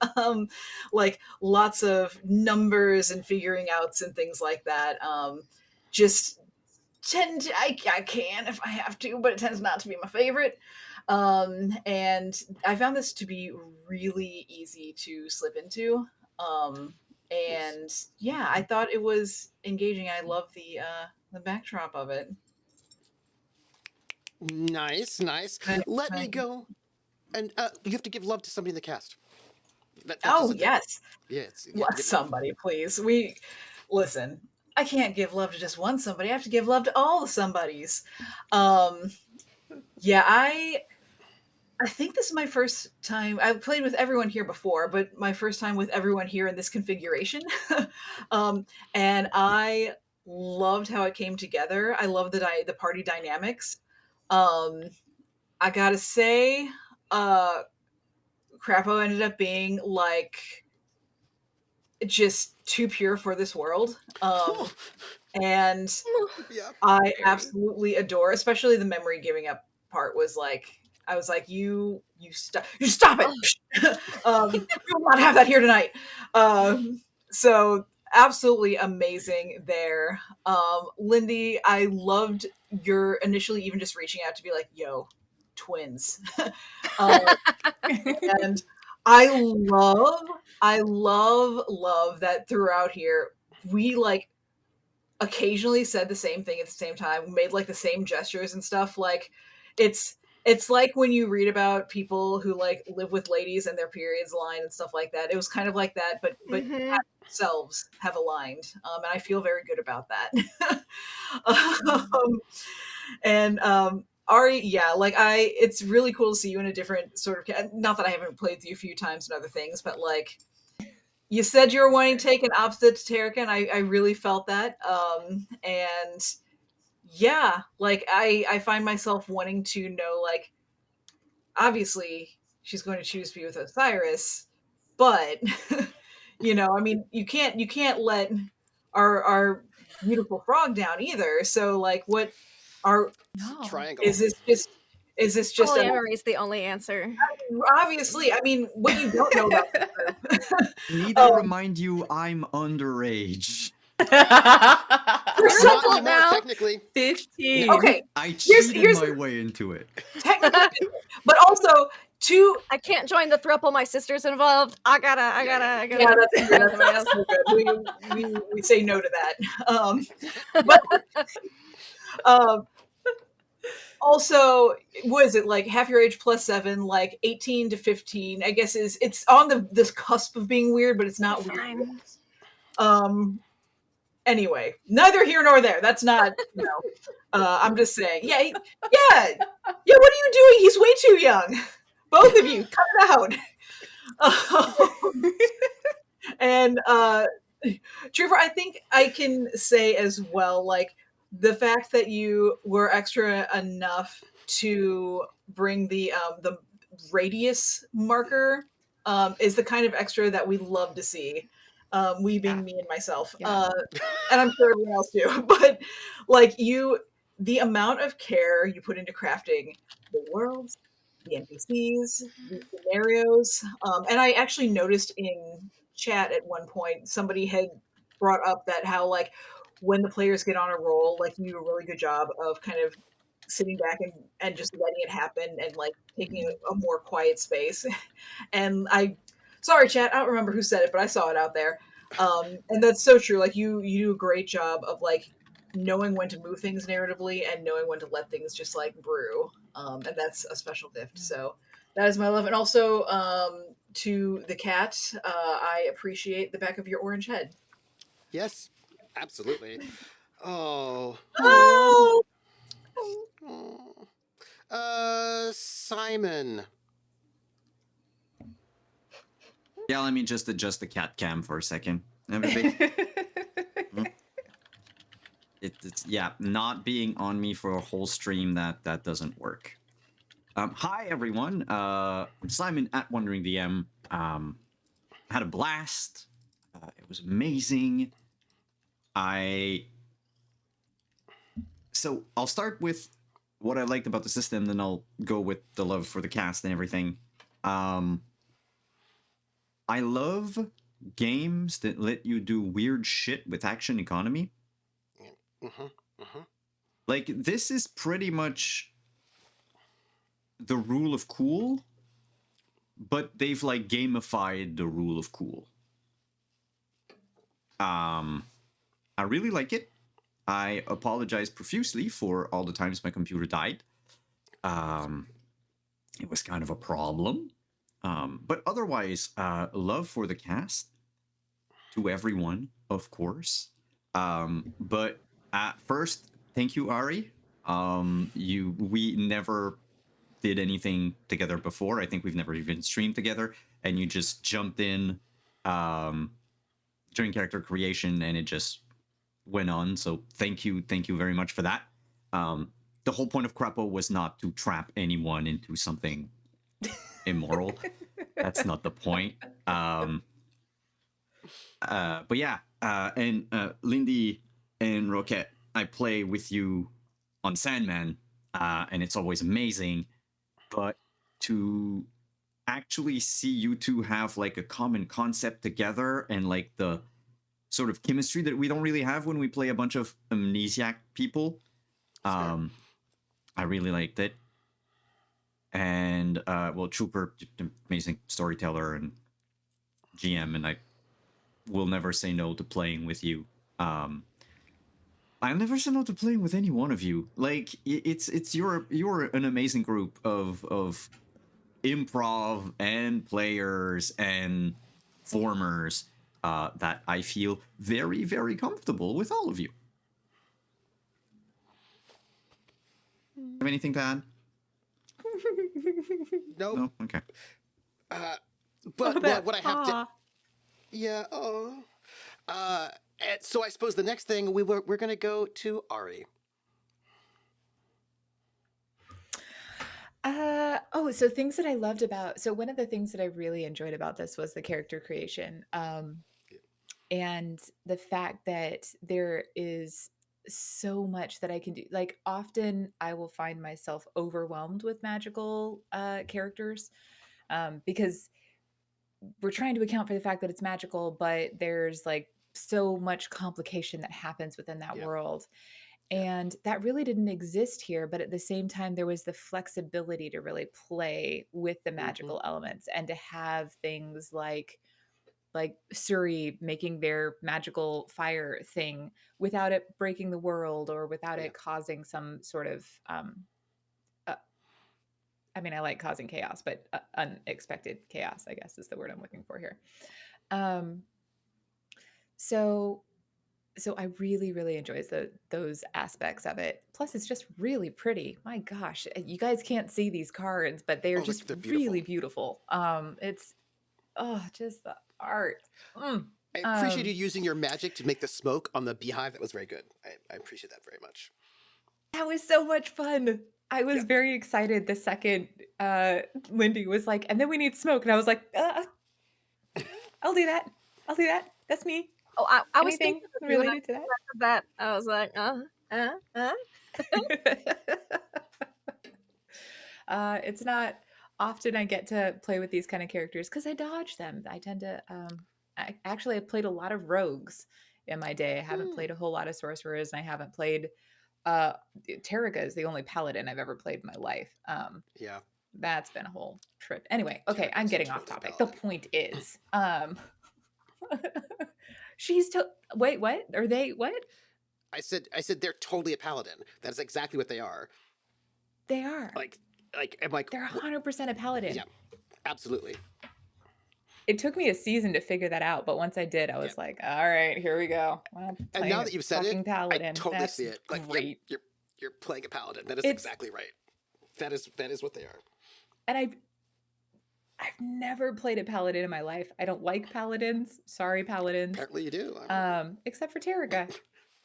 [SPEAKER 3] like lots of numbers and figuring outs and things like that. Just tend to, I can if I have to, but it tends not to be my favorite. And I found this to be really easy to slip into.
[SPEAKER 1] Nice.
[SPEAKER 3] And yeah, I thought it was engaging. I love the backdrop of it.
[SPEAKER 1] Nice, nice.
[SPEAKER 3] Thank-
[SPEAKER 1] Let me
[SPEAKER 3] thank you.
[SPEAKER 1] go, and you have to give love to somebody in the cast. That's just
[SPEAKER 3] Oh
[SPEAKER 1] a thing.
[SPEAKER 3] yes,
[SPEAKER 1] Yeah, you have to give love.
[SPEAKER 3] somebody, please. We listen. I can't give love to just one somebody. I have to give love to all the somebodies. Um, yeah, I think this is my first time. I've played with everyone here before, but my first time with everyone here in this configuration. um, and I loved how it came together. I love the party dynamics. Um, I gotta say, uh, Crapo ended up being like just too pure for this world. And
[SPEAKER 1] Yeah.
[SPEAKER 3] I
[SPEAKER 5] Very.
[SPEAKER 3] absolutely adore, especially the memory giving up part was like, I was like, you stop it.
[SPEAKER 4] Oh,
[SPEAKER 3] We will not have that here tonight. So absolutely amazing there. Lindy, I loved your initially even just reaching out to be like, yo, twins. uh, and I love that throughout here we like occasionally said the same thing at the same time, made like the same gestures and stuff. Like it's like when you read about people who like live with ladies and their periods align and stuff like that. It was kind of like that, but
[SPEAKER 4] hmm
[SPEAKER 3] selves have aligned, and I feel very good about that.
[SPEAKER 5] Mm.
[SPEAKER 3] um, and Ari, yeah, like it's really cool to see you in a different sort of. Not that I haven't played with you a few times and other things, but like you said you were wanting to take an opposite to Terika, and I really felt that. And yeah, like I find myself wanting to know, like, obviously she's going to choose to be with Osiris, but I mean, you can't let our beautiful frog down either. So like, what are
[SPEAKER 5] No.
[SPEAKER 1] Triangle.
[SPEAKER 3] is this just a
[SPEAKER 4] polyamory is the only answer.
[SPEAKER 3] obviously? I mean, what you don't know about this group.
[SPEAKER 2] Need I
[SPEAKER 3] um,
[SPEAKER 2] remind you, I'm underage.
[SPEAKER 3] you're
[SPEAKER 4] You're
[SPEAKER 3] so
[SPEAKER 4] an
[SPEAKER 1] Not
[SPEAKER 4] adult
[SPEAKER 1] anymore,
[SPEAKER 4] now.
[SPEAKER 1] technically.
[SPEAKER 5] 15.
[SPEAKER 3] okay.
[SPEAKER 2] I
[SPEAKER 3] Here's
[SPEAKER 2] cheated
[SPEAKER 3] here's
[SPEAKER 2] my way into it.
[SPEAKER 3] technically, but also two.
[SPEAKER 4] I can't join the throuple. My sister's involved. I
[SPEAKER 3] Yeah,
[SPEAKER 4] gotta
[SPEAKER 3] that's
[SPEAKER 4] find somebody else.
[SPEAKER 3] so good. We say no to that. But um, also, what is it like? Half your age plus 7, like 18 to 15. I guess it's on this cusp of being weird, but it's
[SPEAKER 4] You're
[SPEAKER 3] not weird.
[SPEAKER 4] fine.
[SPEAKER 3] Um. Anyway, neither here nor there. That's not. I'm just saying. Yeah, yeah, yeah. What are you doing? He's way too young. Both of you, cut it out. And Trooper, I think I can say as well, like the fact that you were extra enough to bring the radius marker is the kind of extra that we love to see. We being me and myself,
[SPEAKER 5] Yeah.
[SPEAKER 3] and I'm sure everyone else too. But like the amount of care you put into crafting the worlds, the NPCs, the scenarios, and I actually noticed in chat at one point somebody had brought up that how like when the players get on a roll, like you do a really good job of kind of sitting back and just letting it happen and like taking a more quiet space. And sorry chat, I don't remember who said it, but I saw it out there. And that's so true. Like you do a great job of like knowing when to move things narratively and knowing when to let things just like brew. And that's a special gift. So that is my love. And also to the cat, I appreciate the back of your orange head.
[SPEAKER 1] Yes, absolutely. Oh,
[SPEAKER 3] Oh,
[SPEAKER 1] Simon.
[SPEAKER 2] Yeah, let me just adjust the cat cam for a second. Everybody. It's yeah, not being on me for a whole stream, that doesn't work. Hi everyone. I'm Simon at Wandering DM. Had a blast. It was amazing. So I'll start with what I liked about the system, then I'll go with the love for the cast and everything. I love games that let you do weird shit with action economy. Like, this is pretty much the rule of cool, but they've like gamified the rule of cool. I really like it. I apologize profusely for all the times my computer died. It was kind of a problem. But otherwise, love for the cast to everyone, of course. But at first, thank you, Ari. We never did anything together before. I think we've never even streamed together, and you just jumped in during character creation, and it just went on. So thank you very much for that. The whole point of Crapo was not to trap anyone into something immoral. That's not the point. But yeah, and Lindy and Roquette, I play with you on Sandman, and it's always amazing. But to actually see you two have like a common concept together and like the sort of chemistry that we don't really have when we play a bunch of amnesiac people, I really liked it. And well, Trooper, amazing storyteller and GM, and I will never say no to playing with you. I'll never say no to playing with any one of you. Like, you're an amazing group of improv and players and formers that I feel very, very comfortable with all of you. Have anything to add?
[SPEAKER 1] Nope.
[SPEAKER 2] No? Okay.
[SPEAKER 1] But what I have to... Yeah, and so I suppose the next thing we're going to go to Ari.
[SPEAKER 5] So things that I loved about, so one of the things that I really enjoyed about this was the character creation, and the fact that there is so much that I can do. Like, often I will find myself overwhelmed with magical characters, because we're trying to account for the fact that it's magical, but there's like so much complication that happens within that world. And that really didn't exist here, but at the same time, there was the flexibility to really play with the magical elements and to have things like Suri making their magical fire thing without it breaking the world or without it causing some sort of I mean, I like causing chaos, but unexpected chaos, I guess, is the word I'm looking for here. So I really, really enjoy those aspects of it. Plus, it's just really pretty. My gosh, you guys can't see these cards, but they are just really beautiful. It's just the art.
[SPEAKER 1] I appreciate you using your magic to make the smoke on the beehive. That was very good. I appreciate that very much.
[SPEAKER 5] That was so much fun. I was very excited the second Lindy was like, and then we need smoke. And I was like, I'll do that. That's me.
[SPEAKER 4] Oh, I was
[SPEAKER 5] Anything
[SPEAKER 4] thinking
[SPEAKER 5] related to
[SPEAKER 4] that. I was like,
[SPEAKER 5] It's not often I get to play with these kind of characters because I dodge them. I tend to, I've played a lot of rogues in my day. I haven't played a whole lot of sorcerers, and I haven't played, Tarika is the only paladin I've ever played in my life. That's been a whole trip. Anyway, okay, I'm getting off topic. The point is, wait, what? Are they what?
[SPEAKER 1] I said they're totally a paladin. That's exactly what they are.
[SPEAKER 5] They are.
[SPEAKER 1] I'm like
[SPEAKER 5] they're 100% a paladin.
[SPEAKER 1] Yeah, absolutely.
[SPEAKER 5] It took me a season to figure that out, but once I did, I was like, all right, here we go.
[SPEAKER 1] And now that you've said it,
[SPEAKER 5] paladin.
[SPEAKER 1] I totally
[SPEAKER 5] That's
[SPEAKER 1] see it. Like,
[SPEAKER 5] great.
[SPEAKER 1] you're you're playing a paladin. That is
[SPEAKER 5] It's
[SPEAKER 1] exactly right. That is what they are.
[SPEAKER 5] and I've never played a paladin in my life. I don't like paladins. Sorry, paladins.
[SPEAKER 1] Apparently you do. I don't know.
[SPEAKER 5] Except for Terriga.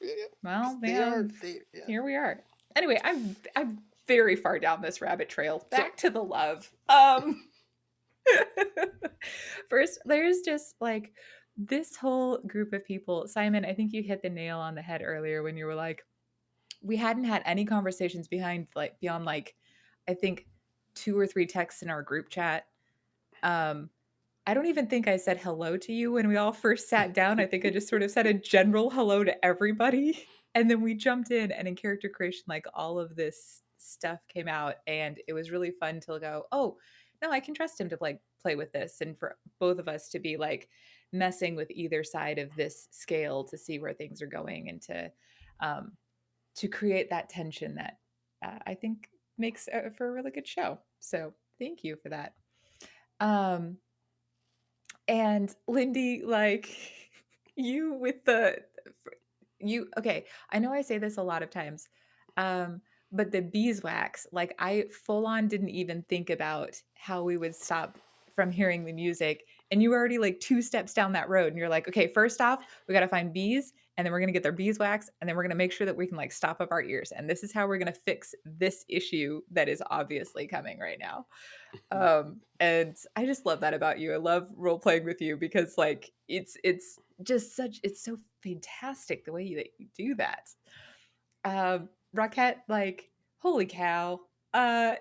[SPEAKER 1] Yeah, yeah.
[SPEAKER 5] Well,
[SPEAKER 1] They are.
[SPEAKER 5] man,
[SPEAKER 1] Yeah.
[SPEAKER 5] here we are. Anyway, I'm very far down this rabbit trail.
[SPEAKER 1] So-
[SPEAKER 5] Back to the love. First, there's just like this whole group of people. Simon, I think you hit the nail on the head earlier when you were like, we hadn't had any conversations beyond like I think 2 or 3 texts in our group chat. I don't even think I said hello to you when we all first sat down. I think I just sort of said a general hello to everybody. And then we jumped in, and in character creation, like all of this stuff came out, and it was really fun to go, oh, no, I can trust him to play with this, and for both of us to be like messing with either side of this scale to see where things are going, and to create that tension that I think makes for a really good show. So thank you for that. And Lindy, like you with okay, I know I say this a lot of times, but the beeswax, like I full on didn't even think about how we would stop from hearing the music. And you were already like 2 steps down that road. And you're like, okay, first off, we got to find bees, and then we're going to get their beeswax, and then we're going to make sure that we can like stop up our ears. And this is how we're going to fix this issue that is obviously coming right now. And I just love that about you. I love role playing with you because like it's just it's so fantastic the way that you do that. Rocket, like, holy cow. Uh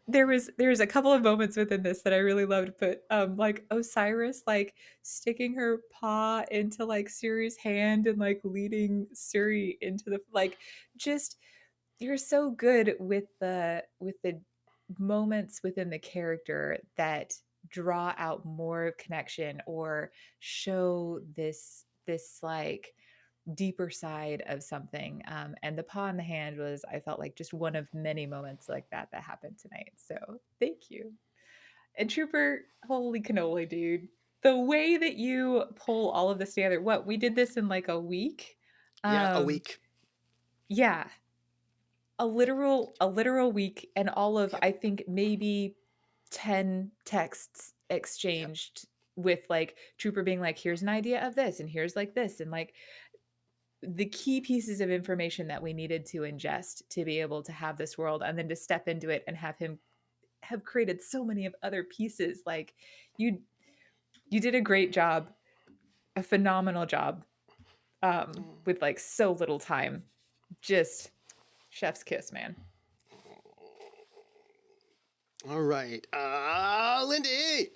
[SPEAKER 5] there's a couple of moments within this that I really loved, but like Osiris like sticking her paw into like Siri's hand and like leading Siri into the like just you're so good with the moments within the character that draw out more connection or show this like deeper side of something. And the paw in the hand was, I felt like, just one of many moments like that that happened tonight. So thank you. And Trooper, holy cannoli, dude. The way that you pull all of this together, what we did this in like a week.
[SPEAKER 1] Yeah, a week.
[SPEAKER 5] Yeah, a literal week, and all of
[SPEAKER 1] Yep.
[SPEAKER 5] I think maybe 10 texts exchanged with like Trooper being like, here's an idea of this, and here's like this, and like the key pieces of information that we needed to ingest to be able to have this world, and then to step into it and have him have created so many of other pieces. Like you did a great job, a phenomenal job, with like so little time. Just chef's kiss, man.
[SPEAKER 1] All right. Lindy.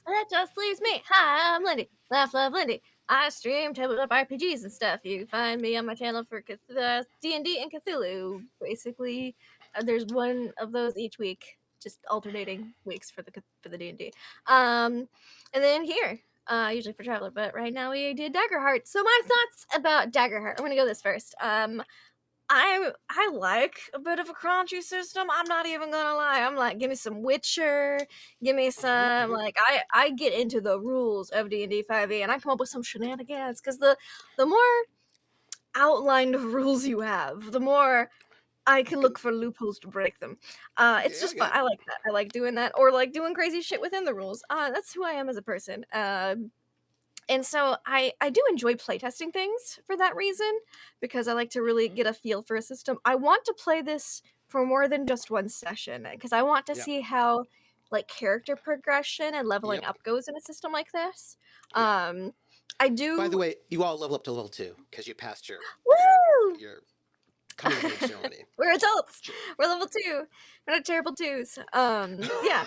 [SPEAKER 4] That just leaves me. Hi, I'm Lindy. Laugh, love, Lindy. I stream tabletop RPGs and stuff. You can find me on my channel for D&D and Cthulhu. Basically, there's one of those each week, just alternating weeks for the D&D. And then here, usually for Traveler, but right now we did Daggerheart. So my thoughts about Daggerheart. I'm gonna go this first. I like a bit of a crunchy system. I'm not even gonna lie. I'm like, give me some Witcher, give me some like I get into the rules of D&D 5e, and I come up with some shenanigans because the more outlined rules you have, the more I can look for loopholes to break them. It's just fun. I like that. I like doing that, or like doing crazy shit within the rules. That's who I am as a person. And so I do enjoy playtesting things for that reason, because I like to really get a feel for a system. I want to play this for more than just one session, because I want to see how like character progression and leveling up goes in a system like this. I do.
[SPEAKER 1] By the way, you all level up to level 2 because you passed your coming of age ceremony.
[SPEAKER 4] We're adults. We're level 2. We're not terrible 2s. Yeah.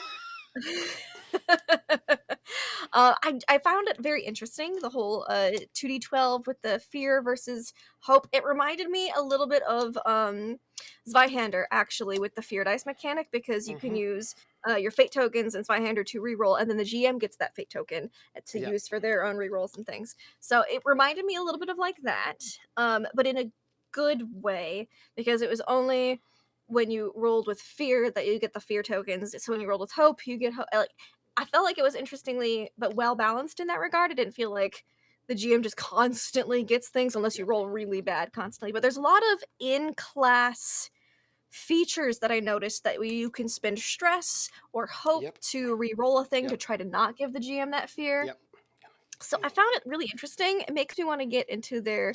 [SPEAKER 4] I found it very interesting, the whole 2d12 with the fear versus hope. It reminded me a little bit of Zweihander, actually, with the fear dice mechanic, because you can use your fate tokens in Zweihander to reroll, and then the GM gets that fate token to use for their own rerolls and things. So it reminded me a little bit of like that, but in a good way, because it was only when you rolled with fear that you get the fear tokens. So when you rolled with hope, you get like, I felt like it was interestingly but well balanced in that regard. It didn't feel like the GM just constantly gets things unless you roll really bad constantly. But there's a lot of in-class features that I noticed that you can spend stress or hope
[SPEAKER 1] Yep.
[SPEAKER 4] to re-roll a thing to
[SPEAKER 1] Yep.
[SPEAKER 4] try to not give the GM that fear.
[SPEAKER 1] Yep.
[SPEAKER 4] So I found it really interesting. It makes me want to get into their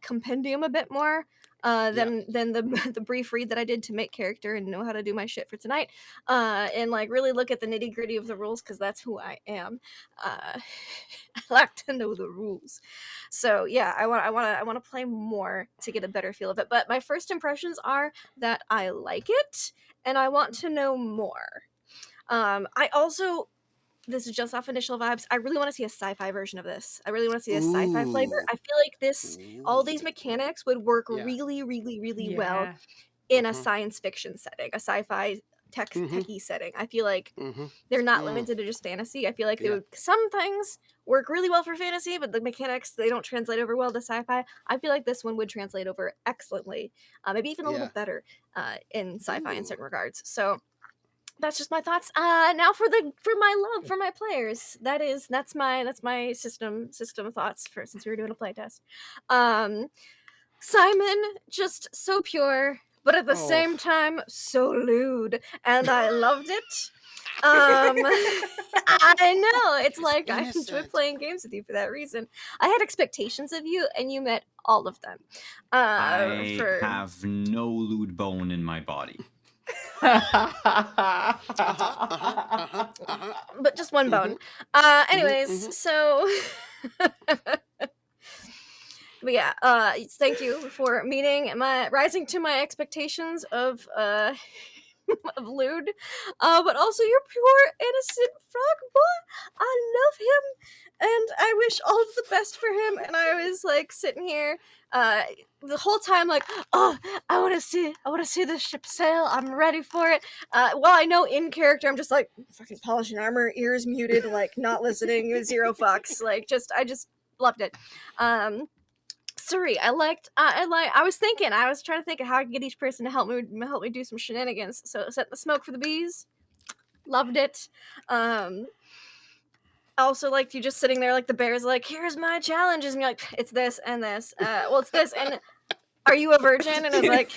[SPEAKER 4] compendium a bit more than the the brief read that I did to make character and know how to do my shit for tonight. And like really look at the nitty gritty of the rules because that's who I am. I like to know the rules. So yeah, I want to play more to get a better feel of it. But my first impressions are that I like it and I want to know more. I also, this is just off initial vibes, I really want to see a sci-fi version of this. I really want to see a sci-fi flavor.
[SPEAKER 1] Ooh.
[SPEAKER 4] I feel like this, all these mechanics would work
[SPEAKER 1] Yeah.
[SPEAKER 4] really, really, really well
[SPEAKER 5] Yeah.
[SPEAKER 4] in a science fiction setting, a sci-fi techie setting. I feel like they're not limited to just fantasy. I feel like they would, some things work really well for fantasy, but the mechanics, they don't translate over well to sci-fi. I feel like this one would translate over excellently, maybe even a little better in sci-fi in certain regards. So that's just my thoughts. Now for my love for my players. That's my system thoughts for, since we were doing a playtest. Simon, just so pure, but at the same time so lewd, and I loved it. I know, it's like I enjoy
[SPEAKER 1] Innocent.
[SPEAKER 4] playing games with you for that reason. I had expectations of you, and you met all of them.
[SPEAKER 2] I
[SPEAKER 4] For
[SPEAKER 2] have no lewd bone in my body.
[SPEAKER 4] but just one bone. Anyways, so but yeah, thank you for rising to my expectations of of lewd, but also you're pure innocent frog boy. I love him, and I wish all of the best for him. And I was like sitting here the whole time like, oh, I want to see this ship sail. I'm ready for it. While I know in character I'm just like fucking polishing armor, ears muted, like not listening, zero fucks, like I just loved it. Suri, I was trying to think of how I could get each person to help me do some shenanigans. So set the smoke for the bees. Loved it. I also liked you just sitting there like the bear's like, here's my challenges, and you're like, it's this and this. Well, it's this and are you a virgin? And I was like,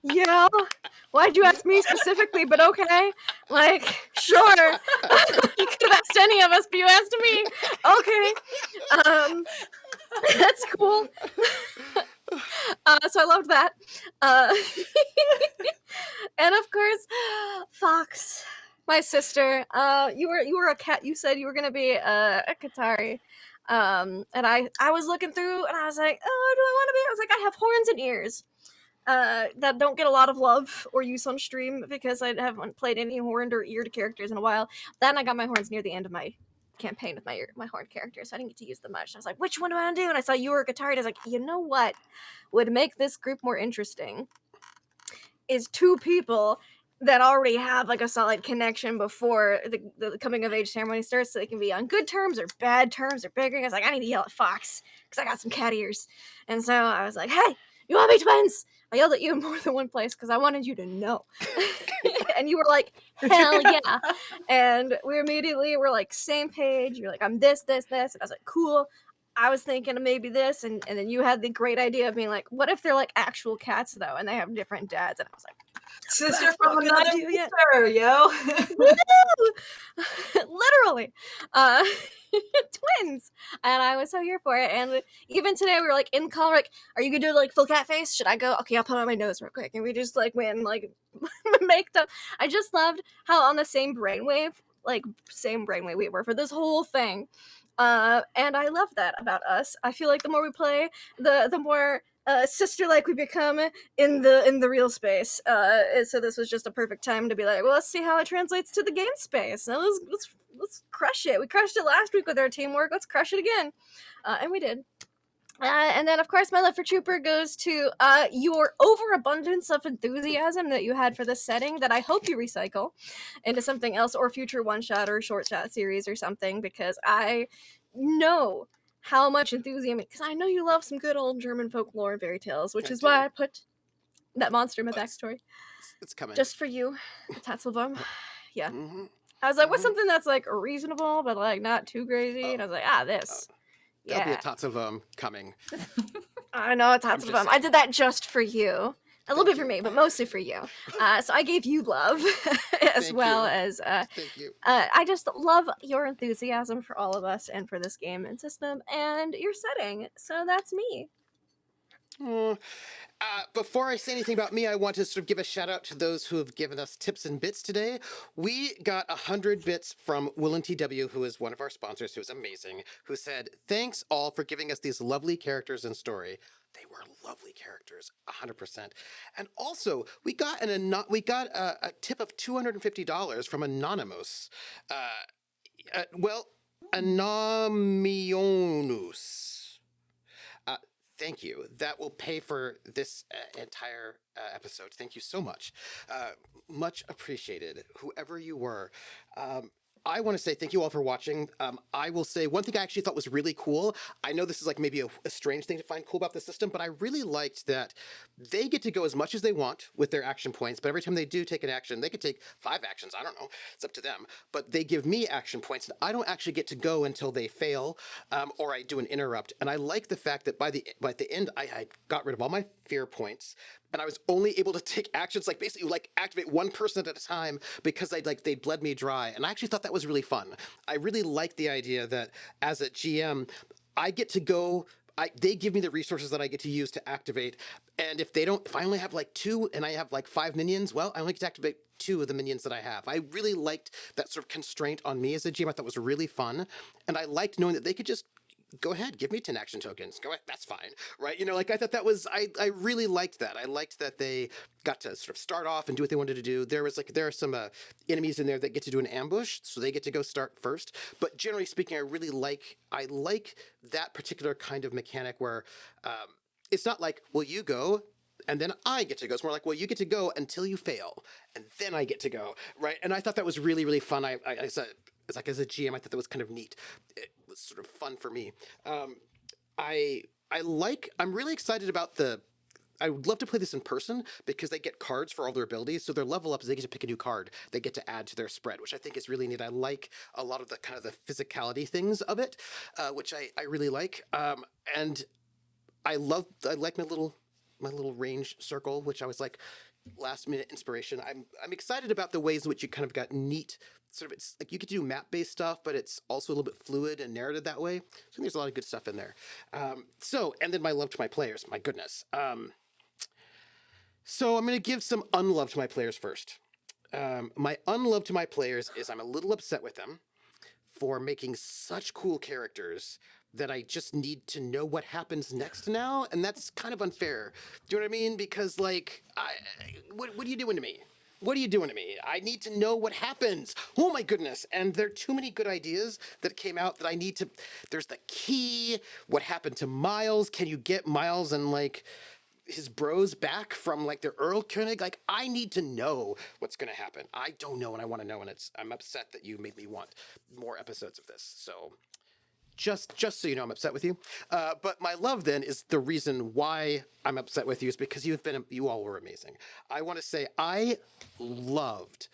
[SPEAKER 4] yeah. Why'd you ask me specifically? But okay, like, sure. You could have asked any of us, but you asked me. Okay. That's cool. So I loved that. And of course, Fox, my sister. You were a cat. You said you were gonna be a Qatari. And I was looking through, and I was like, oh, do I want to be? I was like, I have horns and ears. That don't get a lot of love or use on stream because I haven't played any horned or eared characters in a while. Then I got my horns near the end of my campaign with my horned character, so I didn't get to use them much. I was like, which one do I want to do? And I saw you were a guitar. I was like, you know what would make this group more interesting is two people that already have like a solid connection before the coming of age ceremony starts, so they can be on good terms or bad terms or bickering. I was like, I need to yell at Fox because I got some cat ears. And so I was like, hey, you want to be twins? I yelled at you in more than one place because I wanted you to know. And you were like, hell yeah. And we immediately were like, same page. You're like, I'm this. And I was like, cool. I was thinking of maybe this. And then you had the great idea of being like, what if they're like actual cats, though, and they have different dads? And I was like,
[SPEAKER 3] Sister from another sister, yo.
[SPEAKER 4] Literally. Twins. And I was so here for it. And even today we were like in call, like, are you gonna do like full cat face? Should I go? Okay, I'll put on my nose real quick. And we just like went and like make them. I just loved how on the same brainwave we were for this whole thing. And I love that about us. I feel like the more we play, the more sister-like we become in the real space. So this was just a perfect time to be like, well, let's see how it translates to the game space. Now let's crush it. We crushed it last week with our teamwork. Let's crush it again. And we did. And then, of course, my love for Trooper goes to your overabundance of enthusiasm that you had for this setting that I hope you recycle into something else or future one-shot or short-shot series or something, because I know how much enthusiasm, because I know you love some good old German folklore and fairy tales, which is why I put that monster in my backstory.
[SPEAKER 1] It's coming.
[SPEAKER 4] Just for you, Tatzelbaum. Yeah. I was like, what's something that's like reasonable, but like not too crazy? And I was like, this.
[SPEAKER 1] There'll be a
[SPEAKER 4] Yeah.
[SPEAKER 1] tots of them coming.
[SPEAKER 4] I know it's
[SPEAKER 1] I'm
[SPEAKER 4] lots of
[SPEAKER 1] just
[SPEAKER 4] them. I
[SPEAKER 1] saying.
[SPEAKER 4] did that just for you. A little
[SPEAKER 1] Thank
[SPEAKER 4] bit for
[SPEAKER 1] you.
[SPEAKER 4] me, but mostly for you. So I gave you love as
[SPEAKER 1] Thank
[SPEAKER 4] well
[SPEAKER 1] you.
[SPEAKER 4] as
[SPEAKER 1] Thank you.
[SPEAKER 4] I just love your enthusiasm for all of us and for this game and system and your setting. So that's me.
[SPEAKER 1] Oh, before I say anything about me, I want to sort of give a shout out to those who have given us tips and bits today. We got 100 bits from Willen TW, who is one of our sponsors, who is amazing, who said, "Thanks all for giving us these lovely characters and story." They were lovely characters, 100%. And also, we got a tip of $250 from Anonymous. Well, Anonymous. Uh, Thank you. That will pay for this entire episode. Thank you so much. Uh, Much appreciated, whoever you were. I want to say thank you all for watching. I will say one thing I actually thought was really cool. I know this is like maybe a strange thing to find cool about the system, but I really liked that they get to go as much as they want with their action points, but every time they do take an action, they could take 5 actions. I don't know. It's up to them. But they give me action points, and I don't actually get to go until they fail or I do an interrupt. And I like the fact that by the end, I got rid of all my fear points, and I was only able to take actions like basically like activate one person at a time because they bled me dry. And I actually thought that was really fun. I really like the idea that as a GM, I get to go. They give me the resources that I get to use to activate. And if I only have like 2 and I have like 5 minions, well, I only get to activate 2 of the minions that I have. I really liked that sort of constraint on me as a GM. I thought was really fun. And I liked knowing that they could just go ahead, give me 10 action tokens. Go ahead, that's fine. Right? Like I thought that was, I really liked that. I liked that they got to sort of start off and do what they wanted to do. There are some enemies in there that get to do an ambush, so they get to go start first. But generally speaking, I like that particular kind of mechanic where it's not like, well, you go, and then I get to go. It's more like, well, you get to go until you fail, and then I get to go, right? And I thought that was really, really fun. I said, it's like as a GM, I thought that was kind of neat. It was sort of fun for me. I'm really excited about I would love to play this in person because they get cards for all their abilities. So their level up is they get to pick a new card they get to add to their spread, which I think is really neat. I like a lot of the kind of the physicality things of it, which I really like. And I like my little range circle, which I was like last minute inspiration. I'm excited about the ways in which you kind of got neat sort of, it's like you could do map based stuff, but it's also a little bit fluid and narrated that way. So there's a lot of good stuff in there. And then my love to my players, my goodness. So I'm going to give some unlove to my players first. My unlove to my players is I'm a little upset with them for making such cool characters that I just need to know what happens next now, and that's kind of unfair. Do you know what I mean? Because what are you doing to me? What are you doing to me? I need to know what happens. Oh my goodness! And there are too many good ideas that came out that I need to. There's the key. What happened to Miles? Can you get Miles and his bros back from the Earl Koenig? Like, I need to know what's going to happen. I don't know, and I want to know, and I'm upset that you made me want more episodes of this. So just so you know, I'm upset with you. But my love then is the reason why I'm upset with you is because you all were amazing. I want to say I loved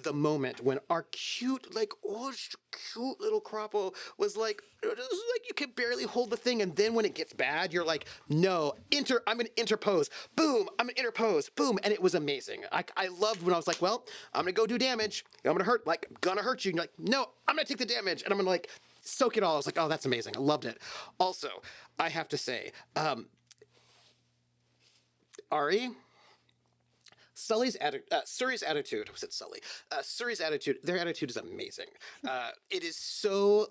[SPEAKER 1] the moment when our cute little Croppo was like, you can barely hold the thing, and then when it gets bad, you're like, no, I'm gonna interpose. Boom, I'm gonna interpose. Boom, and it was amazing. I loved when I was like, well, I'm gonna go do damage. I'm gonna hurt you. And you're like, no, I'm gonna take the damage, and I'm gonna soak it all. I was like, oh, that's amazing. I loved it. Also, I have to say, Ari, Suri's attitude. Was it Sully? Suri's attitude. Their attitude is amazing. It is so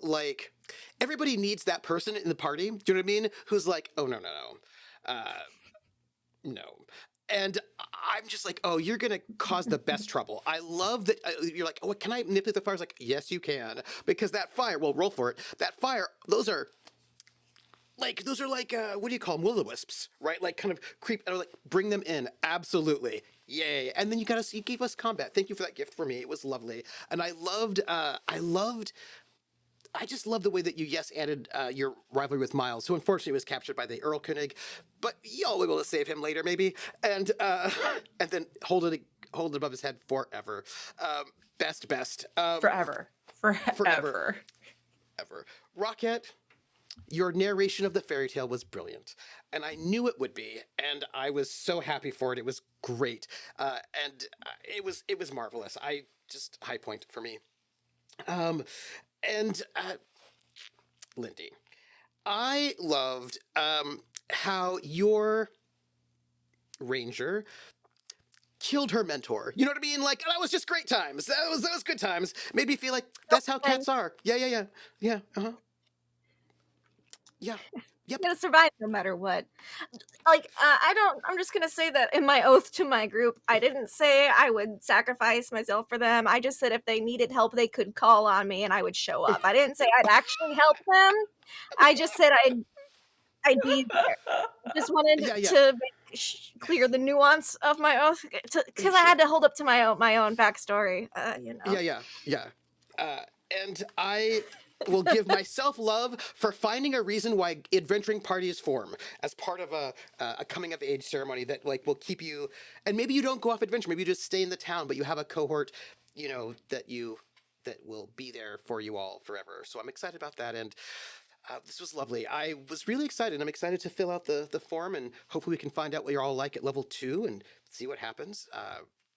[SPEAKER 1] everybody needs that person in the party. Do you know what I mean? Who's like, oh no, no. And I'm just like, oh, you're going to cause the best trouble. I love that you're like, oh, can I manipulate the fire? I was like, yes, you can. Because that fire, well, roll for it. That fire, those are what do you call them? Will-o-wisps, right? Kind of creep, and bring them in. Absolutely. Yay. And then you gave us combat. Thank you for that gift for me. It was lovely. And I just love the way that you added your rivalry with Miles, who unfortunately was captured by the Earl Koenig, but y'all were able to save him later, maybe, and then hold it above his head forever. Best.
[SPEAKER 5] Forever.
[SPEAKER 1] Ever. Rocket. your narration of the fairy tale was brilliant, and I knew it would be, and I was so happy for it. It was great, and it was marvelous. I just high point for me. Um, and Lindy, I loved how your ranger killed her mentor. You know what I mean? Like that was just great times. That was good times. Made me feel like that's how
[SPEAKER 4] And
[SPEAKER 1] cats are. Yeah. Yeah. Yep.
[SPEAKER 4] gonna survive no matter what. Like, I'm just gonna say that in my oath to my group, I didn't say I would sacrifice myself for them. I just said if they needed help, they could call on me and I would show up. I didn't say I'd actually help them. I just said I'd be there. I just wanted
[SPEAKER 1] Yeah.
[SPEAKER 4] to make clear the nuance of my oath because I had to hold up to my own backstory. You know.
[SPEAKER 1] Yeah. Uh, and I will give myself love for finding a reason why adventuring parties form as part of a coming of age ceremony that like will keep you. And maybe you don't go off adventure. Maybe you just stay in the town, but you have a cohort, you know, that will be there for you all forever. So I'm excited about that. And this was lovely. I was really excited. I'm excited to fill out the form, and hopefully we can find out what you're all like at level 2 and see what happens.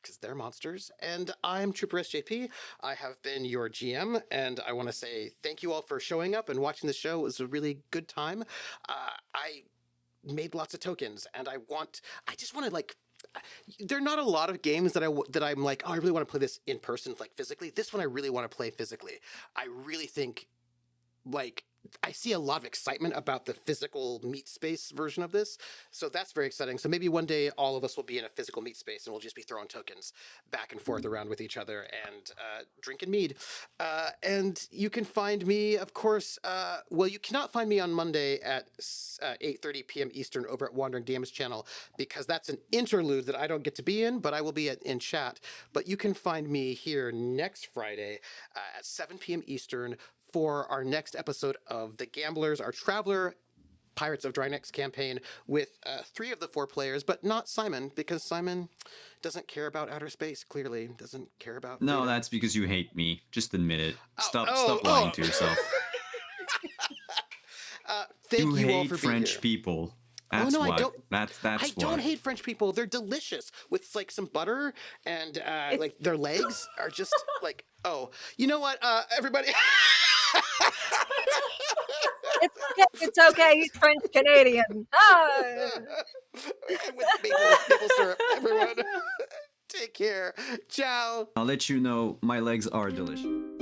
[SPEAKER 1] Because they're monsters. And I'm troopersjp. I have been your GM, and I want to say thank you all for showing up and watching the show. It was a really good time. I made lots of tokens, and I just want to like. There are not a lot of games that I'm like, oh, I really want to play this in person, like physically. This one I really want to play physically. I really think like I see a lot of excitement about the physical meat space version of this. So that's very exciting. So maybe one day all of us will be in a physical meat space and we'll just be throwing tokens back and forth around with each other and drinking mead. And you can find me, of course, well, you cannot find me on Monday at 8:30 p.m. Eastern over at Wandering DM's channel because that's an interlude that I don't get to be in, but I will be in chat. But you can find me here next Friday at 7 p.m. Eastern for our next episode of The Gamblers, our Traveler Pirates of Drynecks campaign with 3 of the 4 players, but not Simon, because Simon doesn't care about outer space, clearly. Doesn't care about
[SPEAKER 2] No,
[SPEAKER 1] freedom.
[SPEAKER 2] that's because you hate me. Just admit it. Stop
[SPEAKER 1] oh,
[SPEAKER 2] lying
[SPEAKER 1] oh.
[SPEAKER 2] to yourself.
[SPEAKER 1] Thank
[SPEAKER 2] You
[SPEAKER 1] you all
[SPEAKER 2] hate
[SPEAKER 1] for being
[SPEAKER 2] French
[SPEAKER 1] here.
[SPEAKER 2] people. That's
[SPEAKER 1] no, I
[SPEAKER 2] what.
[SPEAKER 1] don't.
[SPEAKER 2] That's
[SPEAKER 1] I don't
[SPEAKER 2] what.
[SPEAKER 1] hate French people. They're delicious with like some butter and like their legs are just like, oh, you know what, everybody.
[SPEAKER 4] It's okay. He's French Canadian. Ah.
[SPEAKER 1] And with maple syrup, everyone. Take care. Ciao.
[SPEAKER 2] I'll let you know my legs are delicious.